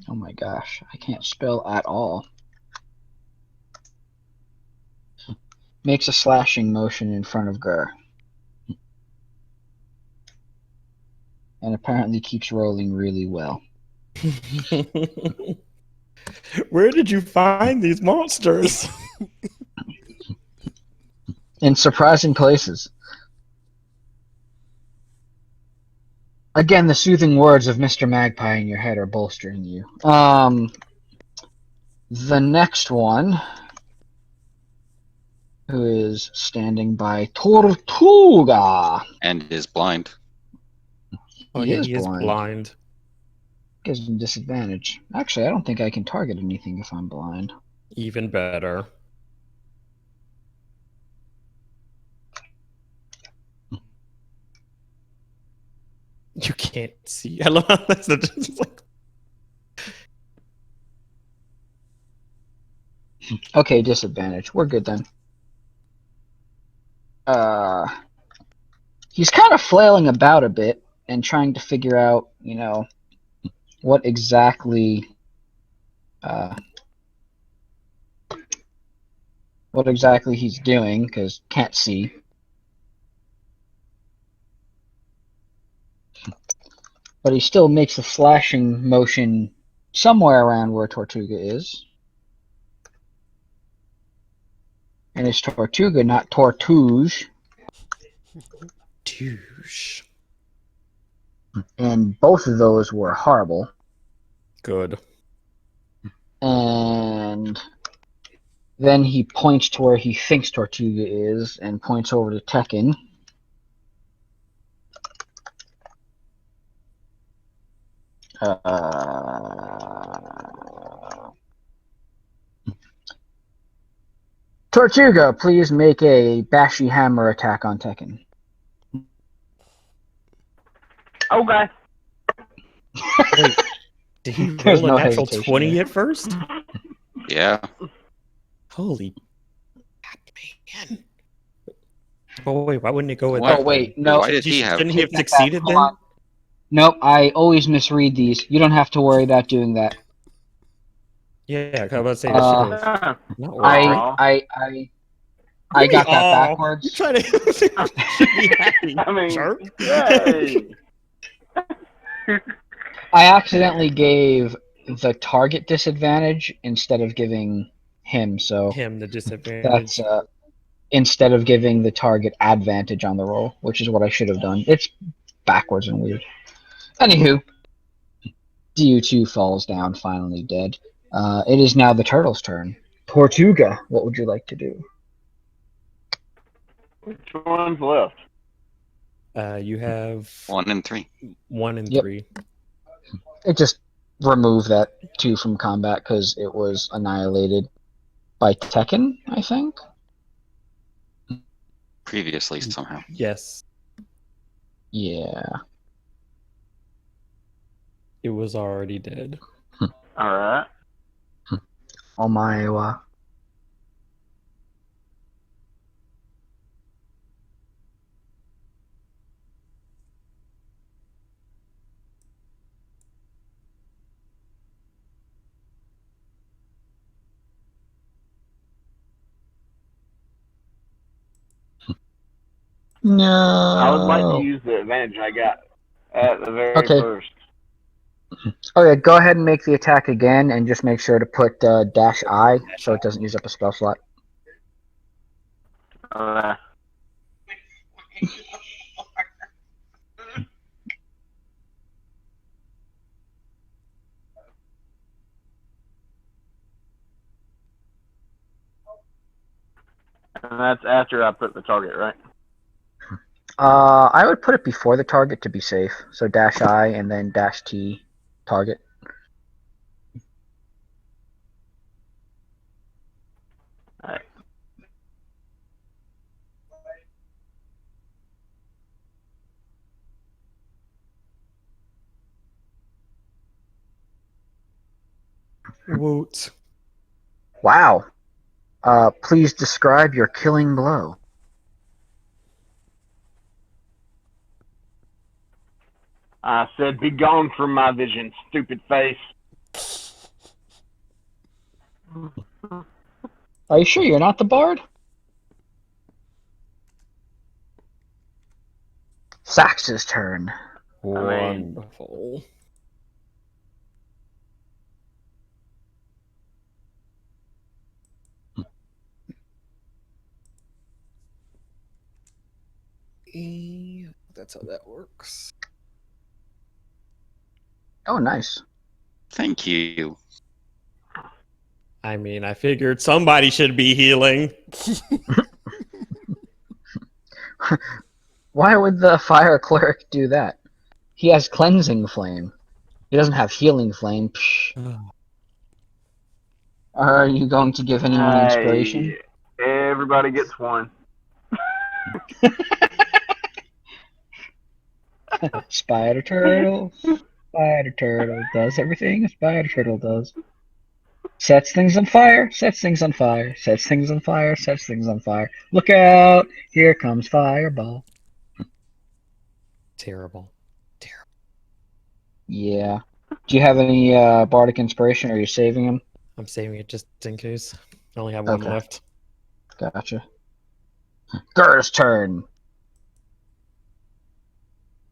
Oh my gosh, I can't spell at all. Makes a slashing motion in front of Gur. And apparently keeps rolling really well. Where did you find these monsters? In surprising places. Again, the soothing words of Mr. Magpie in your head are bolstering you. The next one, who is standing by Tortuga. And is blind. Oh, yeah, he is blind. Gives him disadvantage. Actually, I don't think I can target anything if I'm blind. Even better. You can't see. I love how that's just like. Okay, disadvantage. We're good then. He's kind of flailing about a bit and trying to figure out, what exactly he's doing, because can't see. But he still makes a slashing motion somewhere around where Tortuga is. And it's Tortuga, not Tortuge. Douche. And both of those were horrible. Good. And then he points to where he thinks Tortuga is and points over to Tekken. Tortuga, please make a Bashy Hammer attack on Tekken. Okay. Wait, did he roll a natural 20 there at first? Yeah. Holy man. Oh wait, why wouldn't it go with that? Oh wait, no. Why did he have? Shouldn't he have succeeded then? On. Nope, I always misread these. You don't have to worry about doing that. Yeah, I was about to say that should have. I got that backwards. You trying to should be happy. I mean, jerk. Yay. I accidentally gave the target disadvantage instead of giving him, so him the disadvantage. That's instead of giving the target advantage on the roll, which is what I should have done. It's backwards and weird. Anywho, DU2 falls down, finally dead. It is now the turtle's turn. Tortuga, what would you like to do? Which one's left? You have 1 and 3. 1 and 3. It just removed that 2 from combat because it was annihilated by Tekken, I think. previously somehow. Yes. Yeah. It was already dead. All right. Oh my. No. I would like to use the advantage I got at the very first. Okay, go ahead and make the attack again, and just make sure to put -I so it doesn't use up a spell slot. And that's after I put the target, right? I would put it before the target to be safe. So -I and then -T target. All right. Woot. Wow. Please describe your killing blow. I said, "Be gone from my vision, stupid face." Are you sure you're not the bard? Sax's turn. Wonderful. That's how that works. Oh, nice. Thank you. I mean, I figured somebody should be healing. Why would the fire cleric do that? He has cleansing flame. He doesn't have healing flame. Are you going to give anyone inspiration? Everybody gets one. Spider turtle. Spider turtle does everything a spider turtle does. Sets things on fire, sets things on fire, sets things on fire, sets things on fire. Look out! Here comes fireball. Terrible. Yeah. Do you have any bardic inspiration, or are you saving him? I'm saving it just in case. I only have one left. Gotcha. Gur's turn.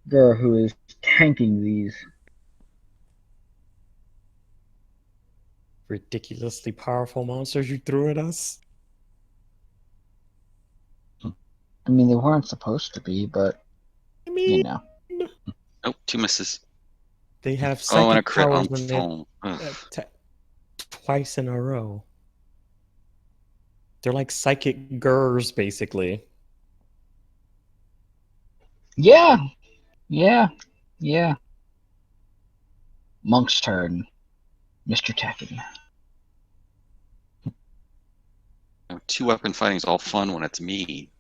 Gur, who is tanking these. Ridiculously powerful monsters you threw at us. I mean, they weren't supposed to be, but you know. Oh, 2 misses. They have psychic and a crit powers on when phone. they twice in a row. They're like psychic gurs, basically. Yeah. Monk's turn. Mr. Tekken. 2-weapon fighting is all fun when it's me.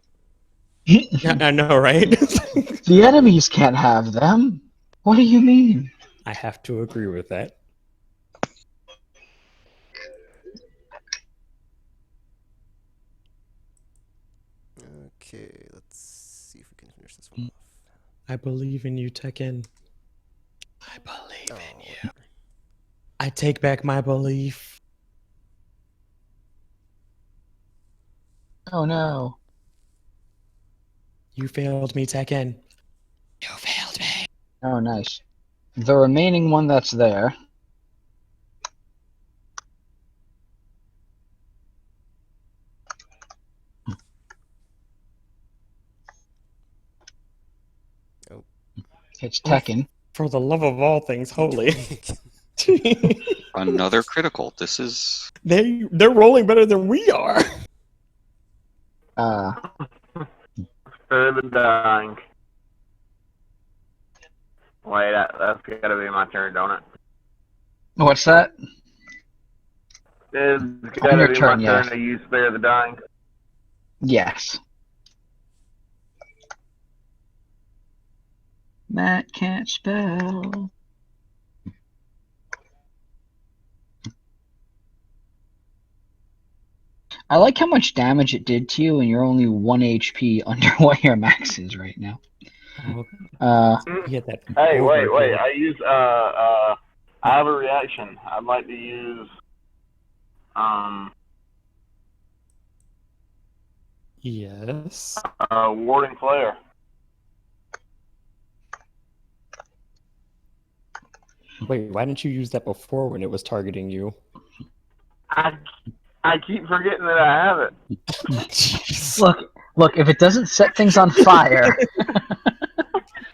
I know, right? The enemies can't have them. What do you mean? I have to agree with that. Okay, let's see if we can finish this one off. I believe in you, Tekken. I believe in you. I take back my belief. Oh no. You failed me, Tekken. You failed me. Oh, nice. The remaining one that's there. Oh. It's Tekken. For the love of all things holy. Another critical. This is... They're rolling better than we are. Better than dying. Wait, that's gotta be my turn, don't it? What's that? It's gotta be my turn to use Spare the Dying. Yes. Matt can't spell. I like how much damage it did to you, and you're only 1 HP under what your max is right now. Yeah, that. Hey, wait! I have a reaction. I'd like to use Yes. Warding Flare. Wait, why didn't you use that before when it was targeting you? I keep forgetting that I have it. Look, if it doesn't set things on fire.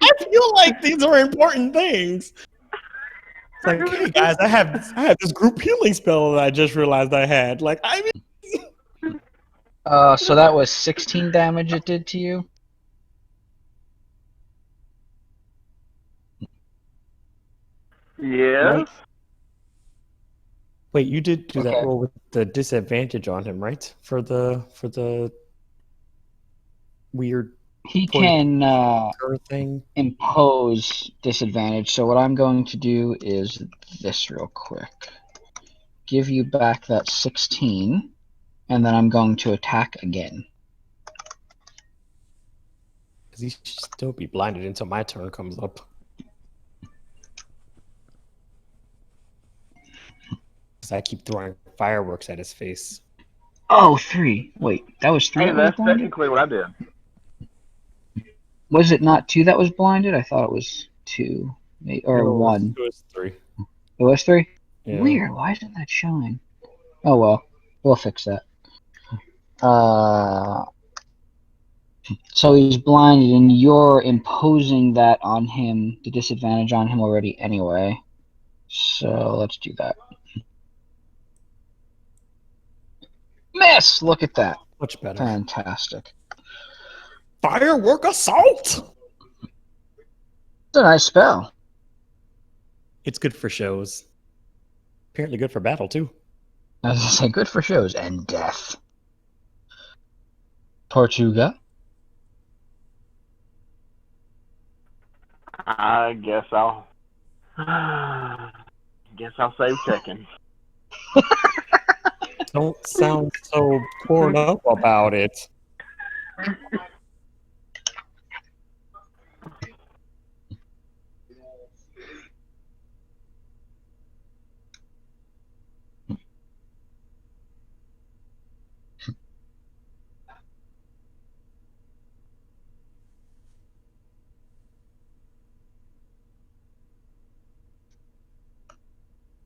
I feel like these are important things. It's like, hey guys, I have this group healing spell that I just realized I had. Like, I mean. So that was 16 damage it did to you? Yes. Wait, you did do that roll with the disadvantage on him, right? For the weird. He can impose disadvantage. So what I'm going to do is this real quick. Give you back that 16, and then I'm going to attack again. Because he should still be blinded until my turn comes up. Because I keep throwing fireworks at his face. Oh, 3. Wait, that was 3 Hey, that's technically what I did. Was it not 2 that was blinded? I thought it was 2. Or no, 1. It was 3. It was 3? Yeah. Weird, why isn't that showing? Oh well, we'll fix that. So he's blinded, and you're imposing that on him, the disadvantage on him already anyway. So let's do that. Miss! Look at that. Much better. Fantastic. Firework assault! It's a nice spell. It's good for shows. Apparently good for battle, too. I was going to say, good for shows and death. Tortuga? I guess I'll save checking. Don't sound so torn up about it.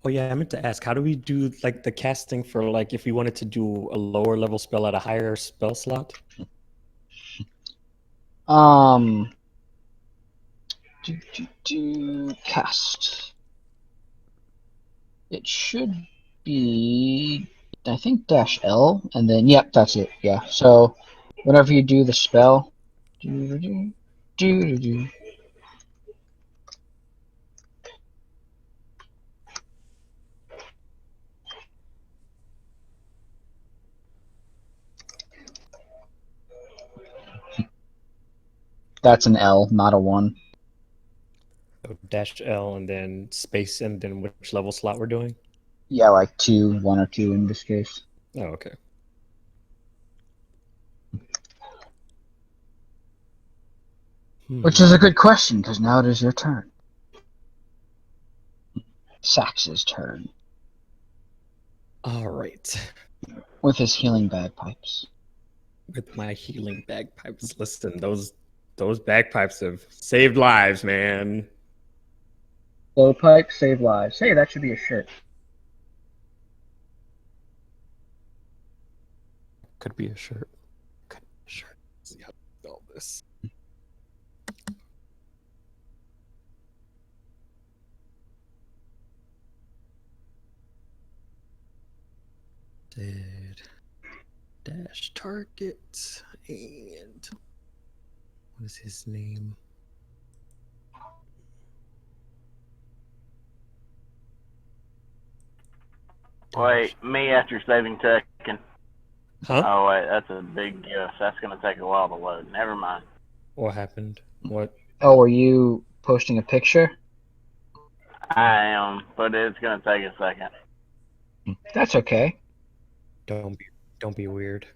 Oh yeah, I meant to ask, how do we do like the casting for like if we wanted to do a lower level spell at a higher spell slot? Cast. It should be, I think, -L, and then, yep, that's it, yeah. So, whenever you do the spell, that's an L, not a 1. So -L and then space and then which level slot we're doing? Yeah, like 2, 1 or 2 in this case. Oh, okay. Which is a good question, because now it is your turn. Sax's turn. All right. With his healing bagpipes. With my healing bagpipes. Listen, those bagpipes have saved lives, man. Bagpipes save lives. Hey, that should be a shirt. Could be a shirt. Could be a shirt. Let's see how to spell this. Did dash target and what is his name? Wait, me after saving Tekken. Huh? Oh wait, that's a big guess. That's gonna take a while to load. Never mind. What happened? What? Oh, were you posting a picture? I am, but it's gonna take a second. That's okay. Don't be weird.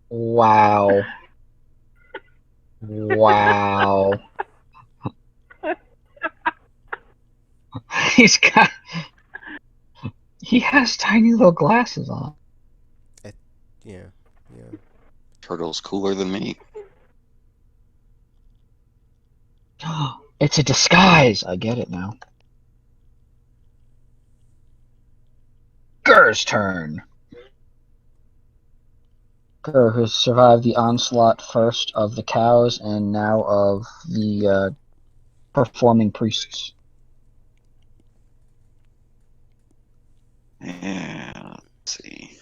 Wow. Wow. He has tiny little glasses on. Yeah. Turtle's cooler than me. It's a disguise. I get it now. Gur's turn. Gur has survived the onslaught first of the cows and now of the performing priests. Yeah, let's see.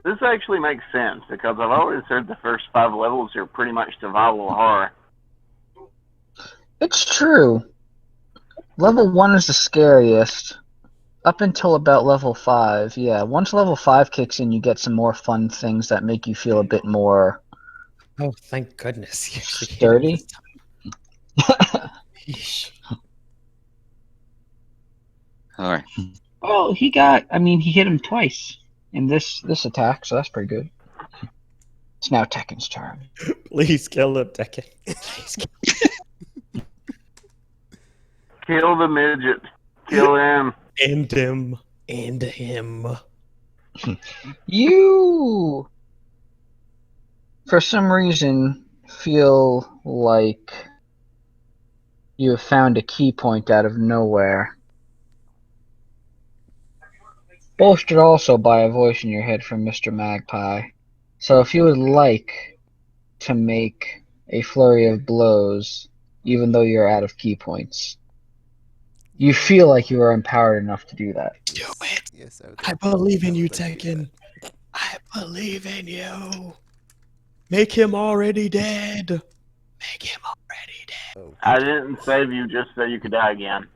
This actually makes sense because I've always heard the first 5 levels are pretty much survival horror. It's true. Level 1 is the scariest. Up until about level 5, yeah. Once level 5 kicks in, you get some more fun things that make you feel a bit more... Oh, thank goodness. Sturdy? Alright. Well, he hit him twice in this attack, so that's pretty good. It's now Tekken's turn. Please kill him, Tekken. Please kill him. Kill the midget. Kill him. End him. End him. You, for some reason, feel like you have found a key point out of nowhere. Bolstered also by a voice in your head from Mr. Magpie. So if you would like to make a flurry of blows, even though you're out of key points, you feel like you are empowered enough to do that. Do it. Yes, I believe in you, Tekken. I believe in you. Make him already dead. Make him already dead. Oh. I didn't save you just so you could die again.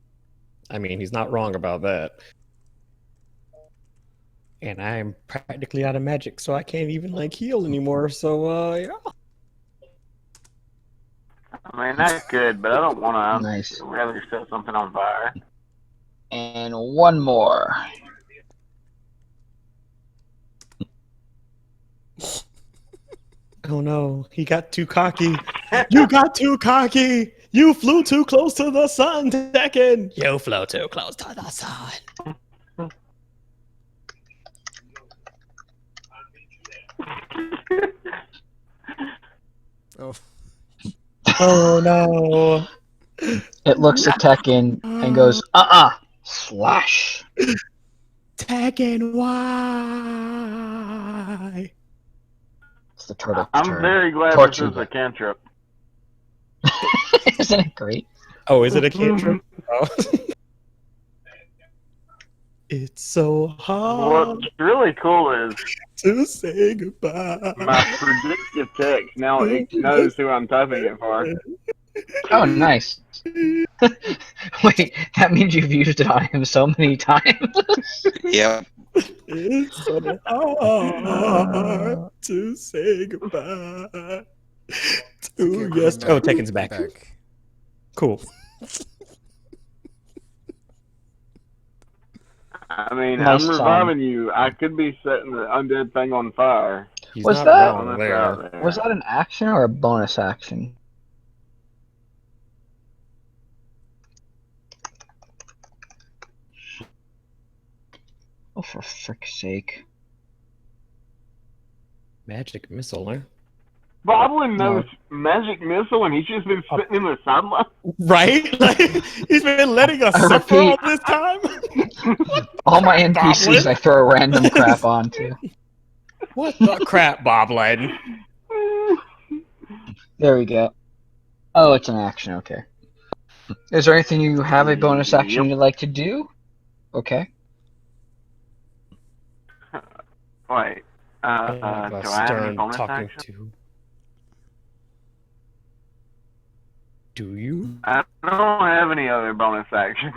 I mean, he's not wrong about that. And I'm practically out of magic, so I can't even, heal anymore, so, yeah. I mean, that's good, but I don't want to. Nice. I'd rather set something on fire. And one more. Oh no, he got too cocky. You got too cocky. You flew too close to the sun, Tekken. You flew too close to the sun. Oh. Oh no. It looks at Tekken and goes, slash. Tekken, why? It's the turtle's I'm turn. very glad Torture this is a cantrip. Isn't it great? Oh, is it a cantrip? Oh. It's so hard. What's really cool is to say goodbye. My predictive text now it knows who I'm typing it for. Oh, nice. Wait, that means you've used it on him so many times. Yep. It's so hard to say goodbye. To yes. Oh, Tekken's back. Cool. I mean, Nice I'm reviving you. I could be setting the undead thing on fire. Was that an action or a bonus action? Oh, for frick's sake. Magic missile, huh? Boblin knows magic missile, and he's just been sitting in the sideline. Right? Like, he's been letting us suffer all this time. All my NPCs Boblin? I throw random crap onto. What the crap, Boblin? There we go. Oh, it's an action, okay. Is there anything you have a bonus action you'd like to do? Okay. Wait. Do I have a bonus action? Do you? I don't have any other bonus actions.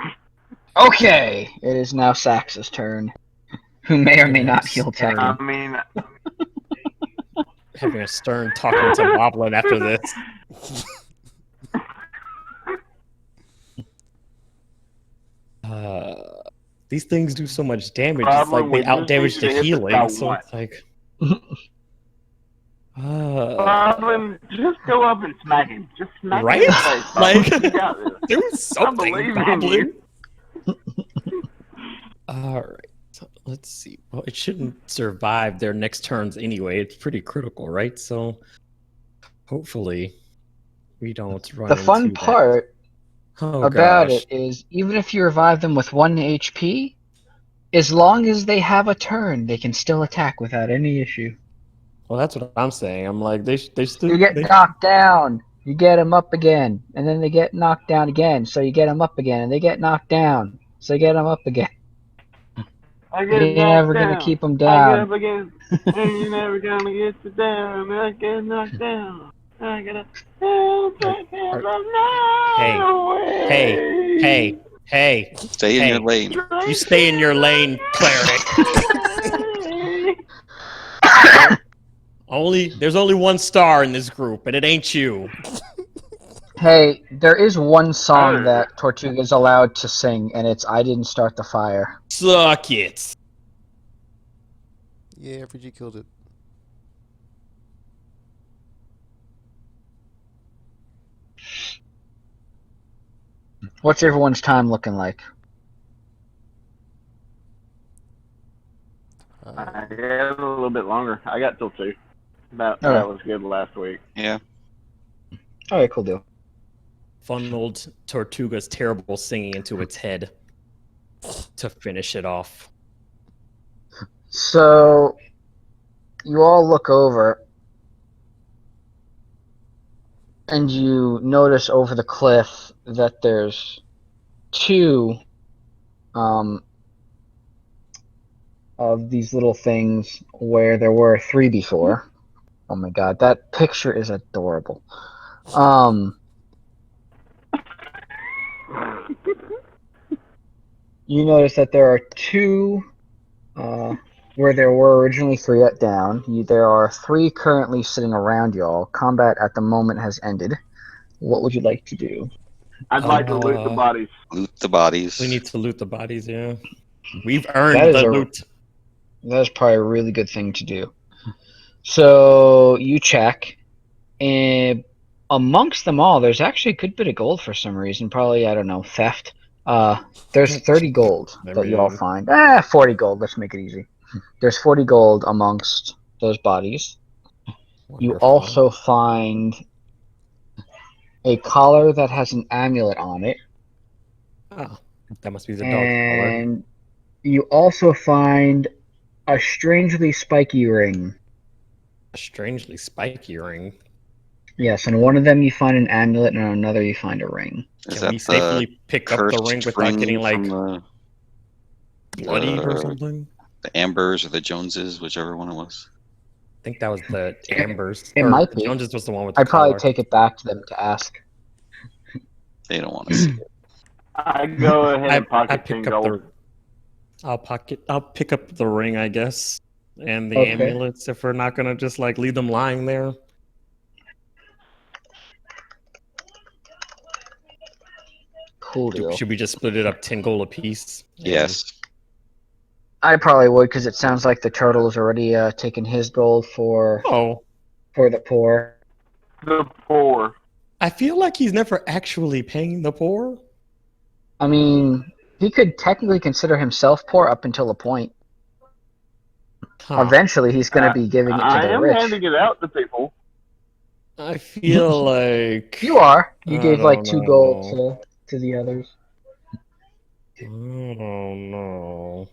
Okay, it is now Sax's turn, who may or may not heal Tech. I mean, having a stern talking to Boblin after this. These things do so much damage. It's like they out-damage the healing, so it's like... Boblin, just go up and smack him. Just smack him in the face, Boblin. You got this. Do something, Boblin. Alright, so let's see. Well, it shouldn't survive their next turns anyway. It's pretty critical, right? So, hopefully, we don't run into the fun that. part about gosh. it is, even if you revive them with 1 HP, as long as they have a turn, they can still attack without any issue. Well, that's what I'm saying. I'm like, they still... You get knocked down, you get them up again, and then they get knocked down again, so you get them up again, and they get knocked down, so you get them up again. You're never going to keep them down. I get up again, and you're never going to get you down. I get knocked down. I get up. Hey. Stay in your lane. You stay in your lane, Cleric. There's only one star in this group, and it ain't you. Hey, there is one song that Tortuga's allowed to sing, and it's I Didn't Start the Fire. Suck it. Yeah, FG killed it. What's everyone's time looking like? I got a little bit longer. I got till 2. That was good last week. Yeah. Alright, cool deal. Funneled Tortuga's terrible singing into its head to finish it off. So, you all look over, and you notice over the cliff that there's 2 of these little things where there were 3 before. Oh my god, that picture is adorable. You notice that there are 2 where there were originally 3 down. There are 3 currently sitting around y'all. Combat at the moment has ended. What would you like to do? I'd like to loot the bodies. Loot the bodies. We need to loot the bodies, yeah. We've earned the loot. That is probably a really good thing to do. So you check, and amongst them all, there's actually a good bit of gold for some reason. Probably, I don't know, theft. There's 30 gold that you all find. 40 gold. Let's make it easy. There's 40 gold amongst those bodies. Wonderful. You also find a collar that has an amulet on it. Oh, that must be the dog collar. And you also find a strangely spiky ring. A strangely spiky ring? Yes, and one of them you find an amulet, and on another you find a ring. Can we safely pick up the ring without getting, like, bloodied or something? The Ambers or the Joneses, whichever one it was. I think that was the Ambers. It might be. Joneses was the one with the I'd probably collar. take it back to them to ask. They don't want to see it. I go ahead and pocket 10 gold. I'll pick up the ring, I guess, and the amulets if we're not gonna just like leave them lying there. Cool deal. Should we just split it up 10 gold apiece? Yes. I probably would, because it sounds like the turtle has already taken his gold for the poor. The poor. I feel like he's never actually paying the poor. I mean, he could technically consider himself poor up until a point. Eventually, he's going to be giving it to the rich. I am handing it out to people. I feel like... You are. You gave like 2 gold to the others. I don't know.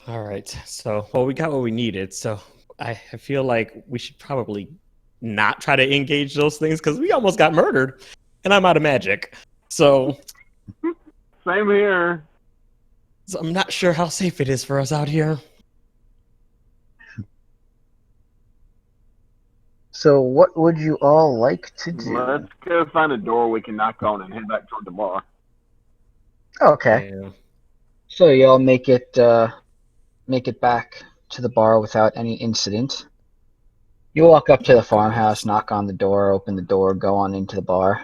All right, so we got what we needed. So I feel like we should probably not try to engage those things because we almost got murdered, and I'm out of magic. So same here. So I'm not sure how safe it is for us out here. So what would you all like to do? Let's go find a door we can knock on and head back toward the bar. Okay. Yeah. So y'all make it back to the bar without any incident. You walk up to the farmhouse, knock on the door, open the door, go on into the bar.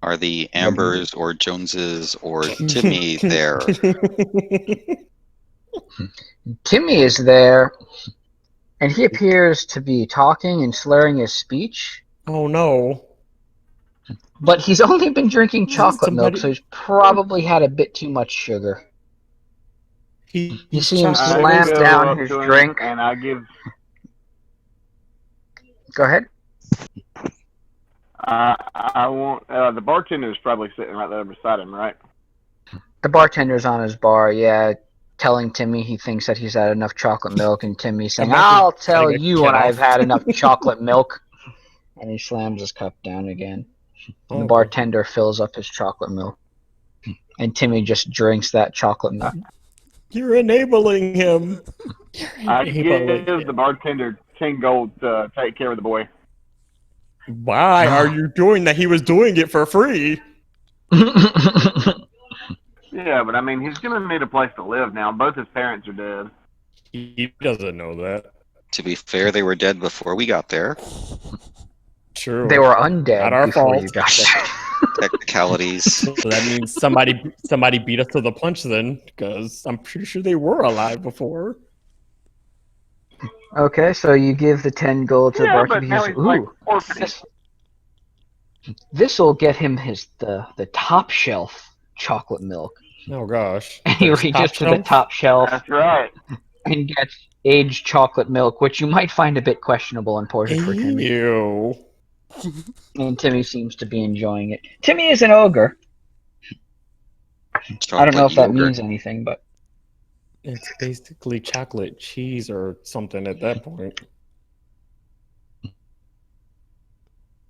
Are the Ambers or Joneses or Timmy there? Timmy is there, and he appears to be talking and slurring his speech. Oh no. But he's only been drinking chocolate milk, so he's probably had a bit too much sugar. You see him slam down his drink. And I give... Go ahead. I want... the bartender is probably sitting right there beside him, right? The bartender's on his bar, yeah, telling Timmy he thinks that he's had enough chocolate milk, and Timmy saying, I'll tell you when I've had enough chocolate milk. And he slams his cup down again. And the bartender fills up his chocolate milk. And Timmy just drinks that chocolate milk. You're enabling him. I give the bartender 10 gold to take care of the boy. Why are you doing that? He was doing it for free. Yeah, but I mean, he's going to need a place to live now. Both his parents are dead. He doesn't know that. To be fair, they were dead before we got there. True. They were undead Not our before fault. you got there. Technicalities. So that means somebody beat us to the punch then, because I'm pretty sure they were alive before. Okay, so you give the 10 gold to the bartender. But now he's like orphanage. This will get him the top shelf chocolate milk. Oh gosh. And he reaches to the top shelf. That's right. And gets aged chocolate milk, which you might find a bit questionable and ported for Timmy. Ew. And Timmy seems to be enjoying it. Timmy is an ogre. I don't know if that means anything, but it's basically chocolate cheese or something at that point.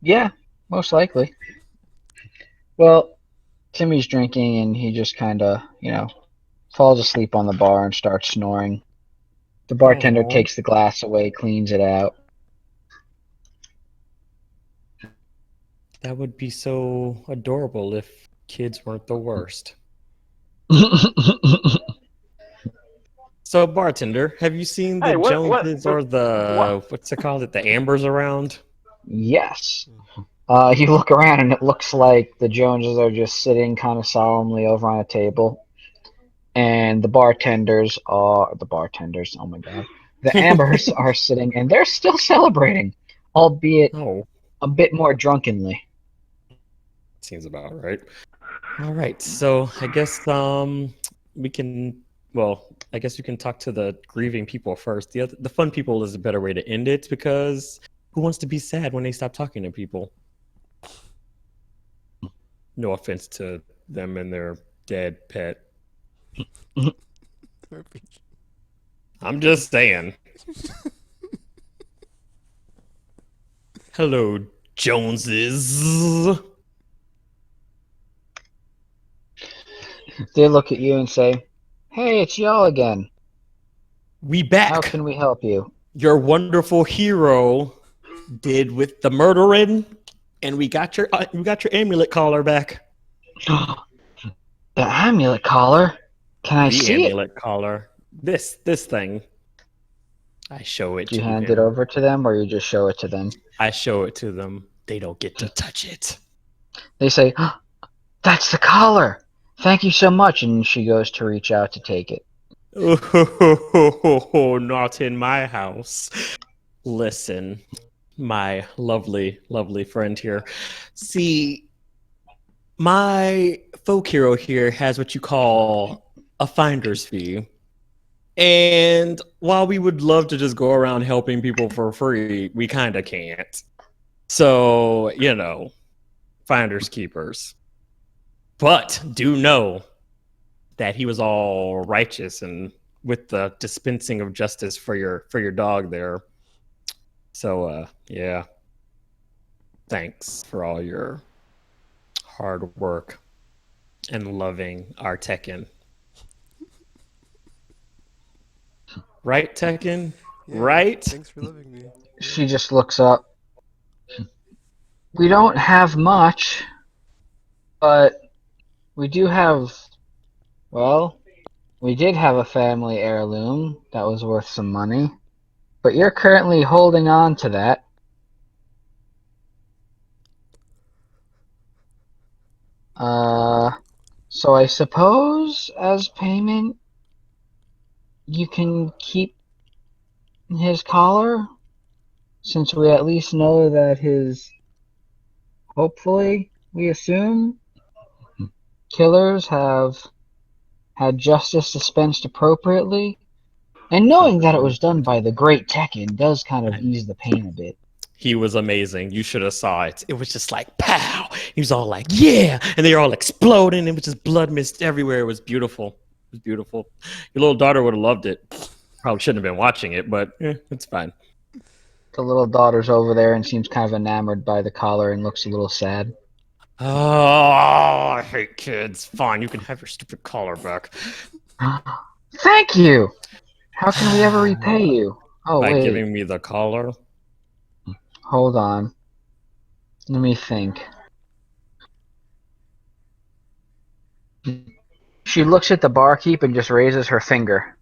Yeah, most likely. Well, Timmy's drinking and he just kind of, falls asleep on the bar and starts snoring. The bartender takes the glass away, cleans it out. That would be so adorable if kids weren't the worst. So, bartender, have you seen the Joneses or what's it called? The Ambers around? Yes. You look around and it looks like the Joneses are just sitting kind of solemnly over on a table. And the bartenders, oh my god. The Ambers are sitting and they're still celebrating, albeit a bit more drunkenly. Seems about right. All right, so I guess we can. Well, I guess we can talk to the grieving people first. The fun people is a better way to end it because who wants to be sad when they stop talking to people? No offense to them and their dead pet. I'm just saying. Hello, Joneses. They look at you and say, "Hey, it's y'all again. We back. How can we help you?" Your wonderful hero did with the murdering, and we got your amulet collar back. The amulet collar? Can I see it? The amulet collar. This thing. I show it to them. You hand it over to them, or you just show it to them? I show it to them. They don't get to touch it. They say, oh, "That's the collar. Thank you so much." And she goes to reach out to take it. Oh, not in my house. Listen, my lovely, lovely friend here. See, my folk hero here has what you call a finder's fee. And while we would love to just go around helping people for free, we kind of can't. So, finders keepers. But do know that he was all righteous and with the dispensing of justice for your dog there. So, yeah. Thanks for all your hard work and loving our Tekken. Right, Tekken? Yeah, right? Thanks for loving me. She just looks up. We don't have much, but we do have, well, we did have a family heirloom that was worth some money, but you're currently holding on to that. So I suppose as payment, you can keep his collar, since we at least know that hopefully, we assume, killers have had justice dispensed appropriately. And knowing that it was done by the great Tekken does kind of ease the pain a bit. He was amazing. You should have saw it. It was just like pow. He was all like, yeah, and they were all exploding. It was just blood mist everywhere. It was beautiful. It was beautiful. Your little daughter would have loved it. Probably shouldn't have been watching it, but it's fine. The little daughter's over there and seems kind of enamored by the collar and looks a little sad. Oh, I hate kids. Fine, you can have your stupid collar back. Thank you. How can we ever repay you? Oh, By wait. giving me the collar? Hold on. Let me think. She looks at the barkeep and just raises her finger.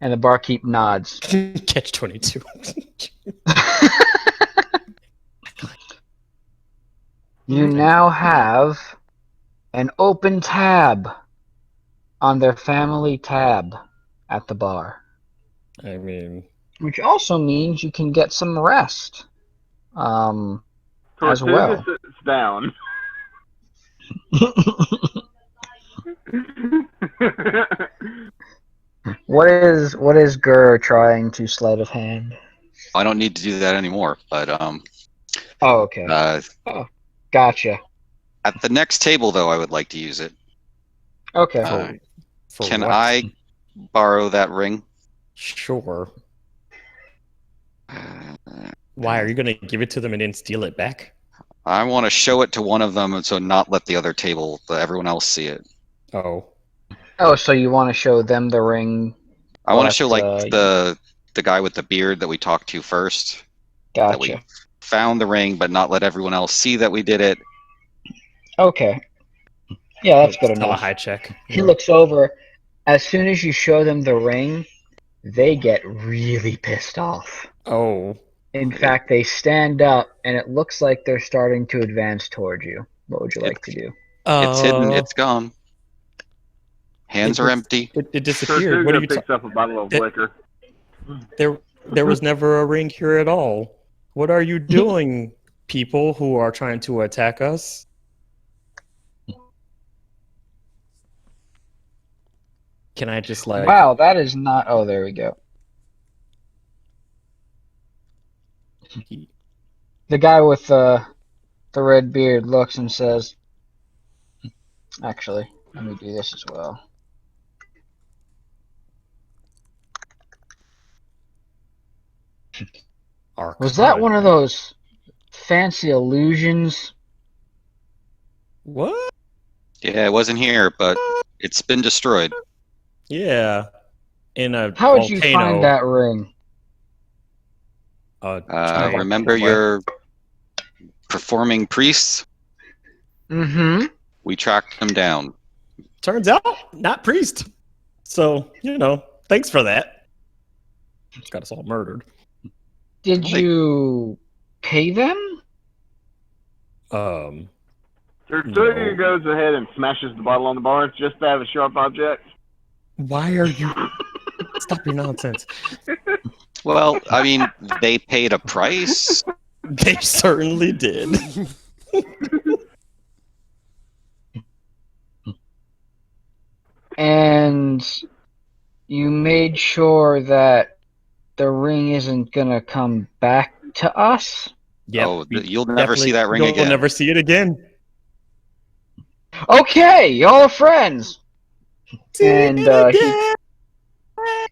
And the barkeep nods. Catch 22. You now have an open tab on their family tab at the bar. I mean... Which also means you can get some rest. As well. Sits down. What is Gur trying to sleight of hand? I don't need to do that anymore, but Oh, okay. Gotcha. At the next table, though, I would like to use it. Okay. Can I borrow that ring? Sure. Why, are you going to give it to them and then steal it back? I want to show it to one of them and so not let the other table, everyone else see it. Oh. Oh, so you want to show them the ring? I want to show like the guy with the beard that we talked to first. Gotcha. That we found the ring, but not let everyone else see that we did it. Okay. Yeah, that's good enough. A high check. He looks over. As soon as you show them the ring, they get really pissed off. Oh. In fact, they stand up, and it looks like they're starting to advance towards you. What would you like to do? It's hidden. It's gone. Hands are empty. It disappeared. What are you picks up a bottle of liquor. There was never a ring here at all. What are you doing, people who are trying to attack us? Can I just like... Wow, that is not... Oh, there we go. The guy with the red beard looks and says, actually, let me do this as well. Was that one of those fancy illusions? What? Yeah, it wasn't here, but it's been destroyed. Yeah. In a How would volcano. you find that ring? Remember your performing priests? Mm-hmm. We tracked them down. Turns out, not priest. So, thanks for that. It's got us all murdered. Did you pay them? Tertullian goes ahead and smashes the bottle on the bar just to have a sharp object. Why are you... Stop your nonsense. Well, I mean, they paid a price. They certainly did. And you made sure that the ring isn't gonna come back to us? Yep. Oh, you'll never see that ring again. You'll never see it again. Okay, y'all are friends. And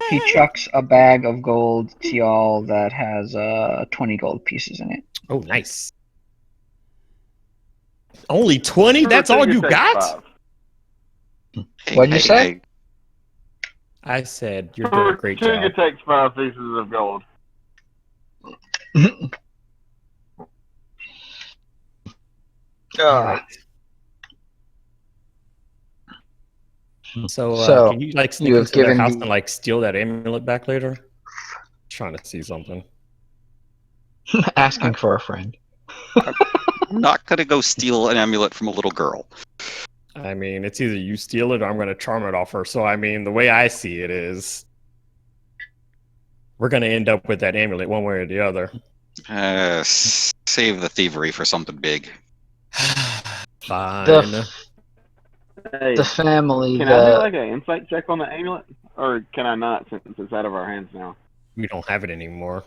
he chucks a bag of gold to y'all that has 20 gold pieces in it. Oh, nice. Only 20? That's all you got? What'd you say? I said you're doing a great job. It takes 5 pieces of gold. All right. So can you like sneak into their house and like steal that amulet back later? Trying to see something. Asking for a friend. I'm not gonna go steal an amulet from a little girl. I mean, it's either you steal it or I'm gonna charm it off her. So I mean, the way I see it is, we're gonna end up with that amulet one way or the other. Save the thievery for something big. Fine. The family. Can I do like an insight check on the amulet, or can I not since it's out of our hands now? We don't have it anymore.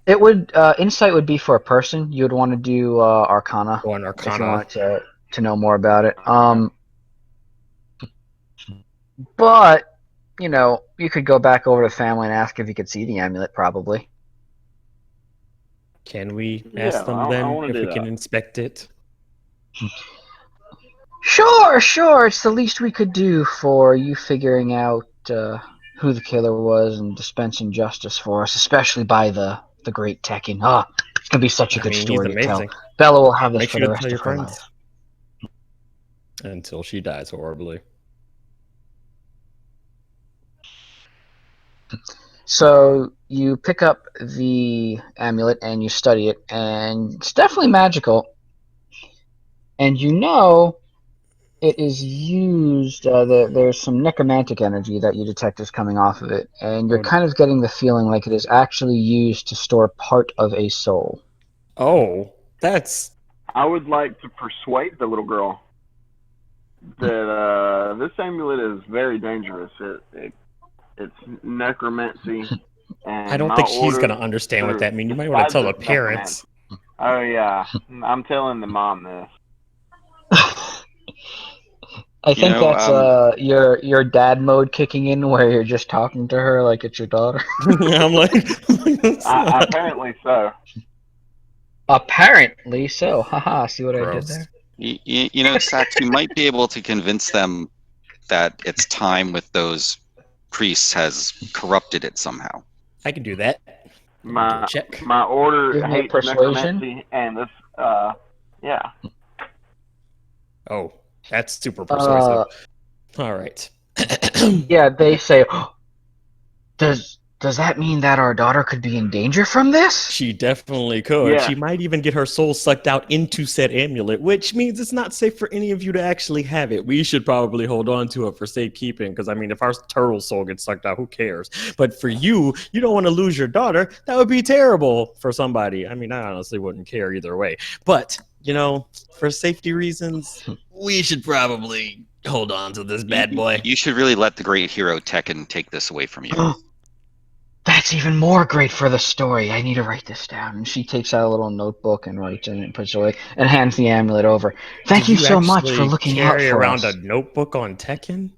It would insight would be for a person. You would want to do Arcana. Or an Arcana. If you wanted to know more about it. But you know, you could go back over to the family and ask if you could see the amulet. Probably. Can we ask them then if we can inspect it? Sure. It's the least we could do for you figuring out who the killer was and dispensing justice for us, especially by the great Tekken. It's gonna be such a good story to tell. Bella will have this for the rest of her life. Until she dies horribly. So you pick up the amulet and you study it, and it's definitely magical. And you know it is used, there's some necromantic energy that you detect is coming off of it, and you're kind of getting the feeling like it is actually used to store part of a soul. Oh, that's... I would like to persuade the little girl that this amulet is very dangerous. It's necromancy. And I don't think she's going to understand what that means. You might want to tell the parents. Oh, yeah. I'm telling the mom this. I think that's your dad mode kicking in, where you're just talking to her like it's your daughter. I'm like, apparently so. Apparently so. Haha. See what I did there? You know, Sax, you might be able to convince them that its time with those priests has corrupted it somehow. I can do that. My order hates necromancy, and this, yeah. Oh. That's super persuasive. All right. Yeah, they say, does that mean that our daughter could be in danger from this? She definitely could. Yeah. She might even get her soul sucked out into said amulet, which means it's not safe for any of you to actually have it. We should probably hold on to it for safekeeping, because, I mean, if our turtle soul gets sucked out, who cares? But for you don't want to lose your daughter. That would be terrible for somebody. I mean, I honestly wouldn't care either way. But... you know, for safety reasons, we should probably hold on to this bad boy. You should really let the great hero Tekken take this away from you. That's even more great for the story. I need to write this down. And she takes out a little notebook and writes in it and puts it away and hands the amulet over. Thank you so much for looking out for us. Carry around a notebook on Tekken?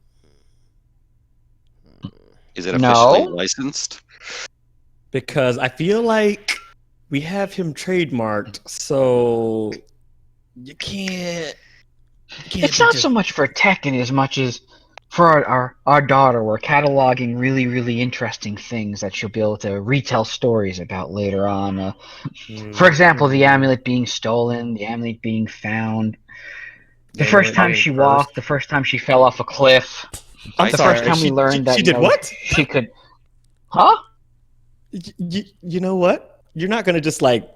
Is it officially licensed? Because I feel like we have him trademarked, so... You can't it's not so much for Tekken as much as for our daughter. We're cataloging really, really interesting things that she'll be able to retell stories about later on. For example, the amulet being stolen, the amulet being found, the first time she walked, the first time she fell off a cliff, the first time we learned that she did what? She could... Huh? You know what? You're not going to just, like,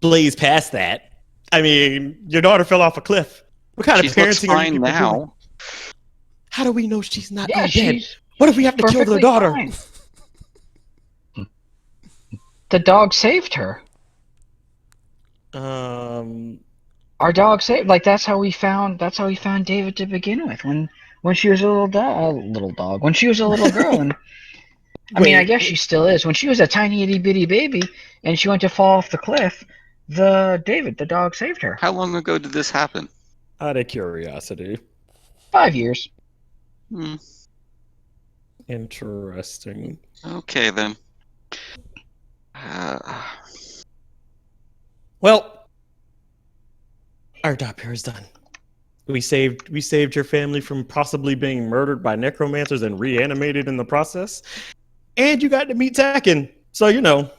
blaze past that. I mean, your daughter fell off a cliff. What kind of parenting are you now? Doing? How do we know she's not dead? What if we have to kill the daughter? The dog saved her. Our dog saved. Like that's how we found David to begin with. When she was a little dog. When she was a little girl, and I mean, I guess she still is. When she was a tiny itty bitty baby, and she went to fall off the cliff. The dog saved her. How long ago did this happen? Out of curiosity. 5 years. Interesting. Okay, then. Well, our job here is done. We saved your family from possibly being murdered by necromancers and reanimated in the process. And you got to meet Tekken. So, count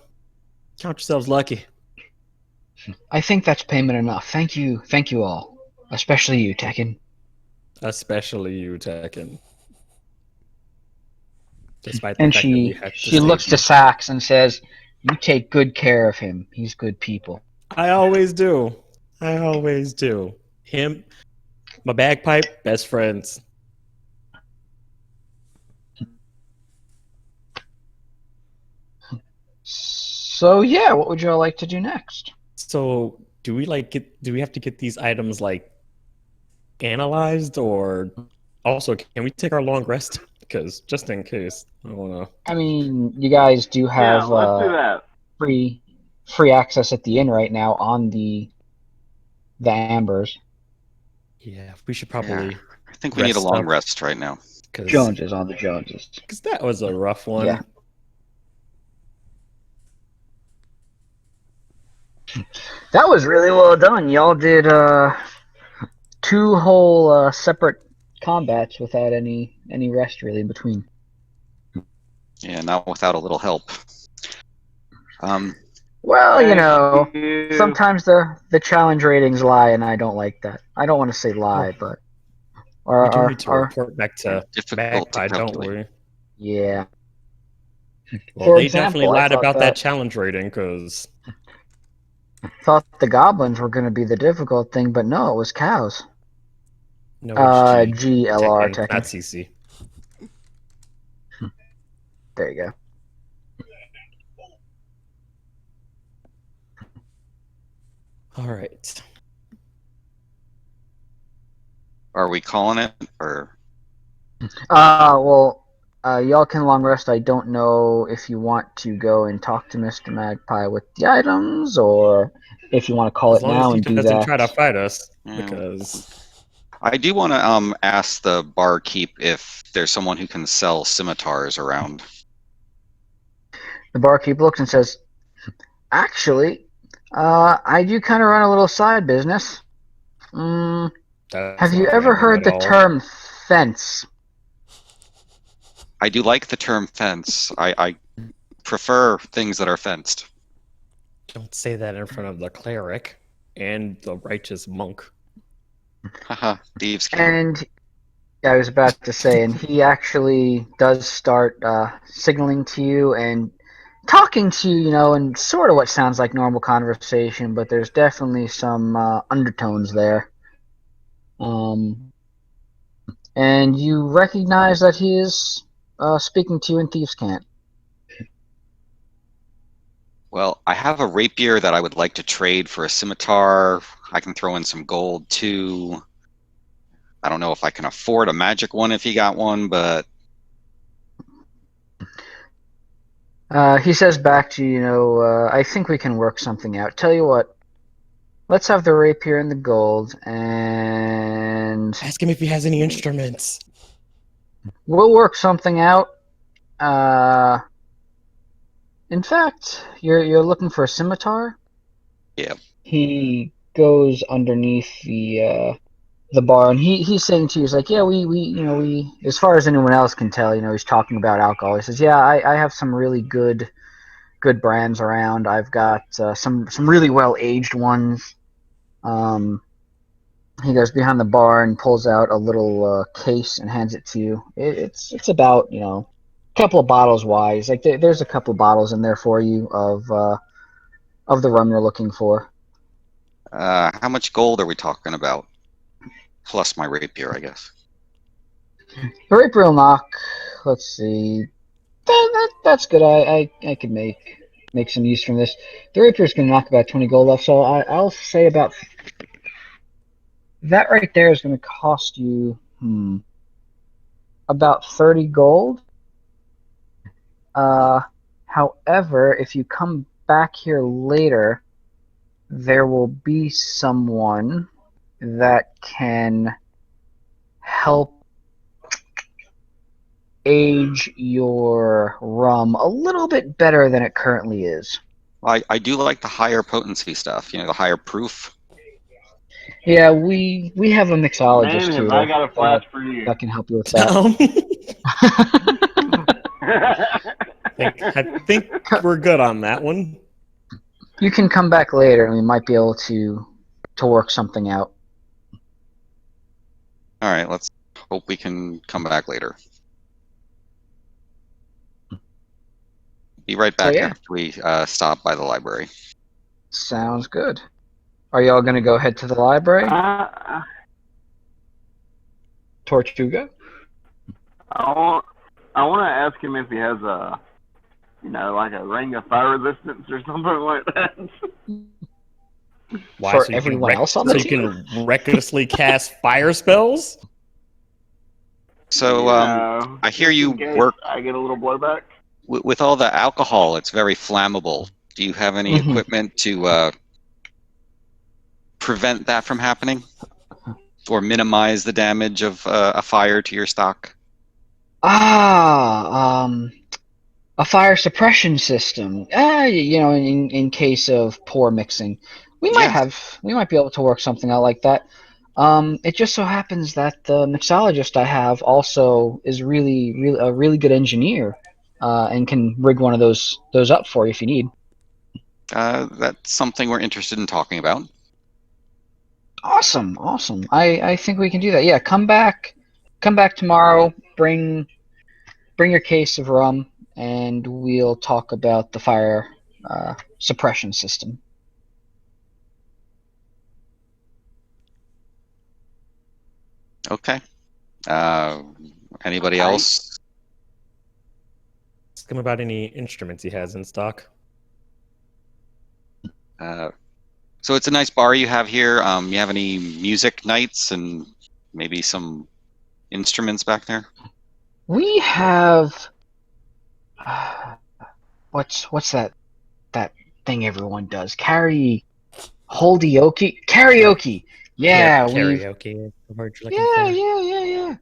yourselves lucky. I think that's payment enough. Thank you all. Especially you, Tekken. Especially you, Tekken. Despite the and fact that we had to she looks to Sax and says, "You take good care of him. He's good people." I always do. Him, my bagpipe, best friends. So yeah, what would you all like to do next? So do we have to get these items analyzed, or also can we take our long rest? Because just in case, I wanna. I mean, you guys do have let's do that. free access at the inn right now on the Ambers. Yeah, we should probably. I think we need a long rest right now. Joneses on the Joneses. Because that was a rough one. Yeah. That was really well done. Y'all did 2 whole separate combats without any rest really in between. Yeah, not without a little help. Well, sometimes the challenge ratings lie, and I don't like that. I don't want to say lie, but we do need to report back to Magpie, don't we? Yeah. Well, they definitely lied about that challenge rating, because thought the goblins were going to be the difficult thing, but no, it was cows. No, it's GLR Tekken, not CC. There you go. All right. Are we calling it, or? Y'all can long rest. I don't know if you want to go and talk to Mr. Magpie with the items, or if you want to call it now and do that. As long as he doesn't try to fight us, because I do want to ask the barkeep if there's someone who can sell scimitars around. The barkeep looks and says, "Actually, I do kind of run a little side business. Have you ever heard the term fence?" I do like the term fence. I prefer things that are fenced. Don't say that in front of the cleric and the righteous monk. Haha, thieves' king. And I was about to say, and he actually does start signaling to you and talking to you, in sort of what sounds like normal conversation, but there's definitely some undertones there. And you recognize that he is speaking to you in Thieves' Cant. Well, I have a rapier that I would like to trade for a scimitar. I can throw in some gold too. I don't know if I can afford a magic one if you got one, but he says back to you, I think we can work something out. Tell you what, let's have the rapier and the gold, and ask him if he has any instruments. We'll work something out. In fact, you're looking for a scimitar? Yeah. He goes underneath the bar, and he's saying to you, he's like, yeah, we as far as anyone else can tell, he's talking about alcohol. He says, yeah, I have some really good brands around. I've got some really well aged ones. He goes behind the bar and pulls out a little case and hands it to you. It's about a couple of bottles wise. Like there's a couple of bottles in there for you of the rum you're looking for. How much gold are we talking about? Plus my rapier, I guess. The rapier will knock. Let's see. That's good. I could make some use from this. The rapier is going to knock about 20 gold off. So I'll say about. That right there is going to cost you about 30 gold. However, if you come back here later, there will be someone that can help age your rum a little bit better than it currently is. I do like the higher potency stuff, the higher proof. Yeah, we have a mixologist Man, have I here got a flash for you. that can help you with that. I think we're good on that one. You can come back later, and we might be able to work something out. All right, let's hope we can come back later. Be right back after we stop by the library. Sounds good. Are y'all going to go head to the library? Tortuga? I want to ask him if he has a, like a ring of fire resistance or something like that. Why? For so everyone else on the team? You can recklessly cast fire spells? So, I hear you work. I get a little blowback. With all the alcohol, it's very flammable. Do you have any equipment to prevent that from happening? Or minimize the damage of a fire to your stock? A fire suppression system. In case of poor mixing. We might be able to work something out like that. It just so happens that the mixologist I have also is really a really good engineer, and can rig one of those up for you if you need. That's something we're interested in talking about. Awesome. I think we can do that. Yeah, come back tomorrow. Bring your case of rum, and we'll talk about the fire suppression system. Okay. Anybody else? Ask him about any instruments he has in stock. So it's a nice bar you have here. You have any music nights and maybe some instruments back there? We have what's that thing everyone does? Karaoke. Yeah, karaoke. Yeah.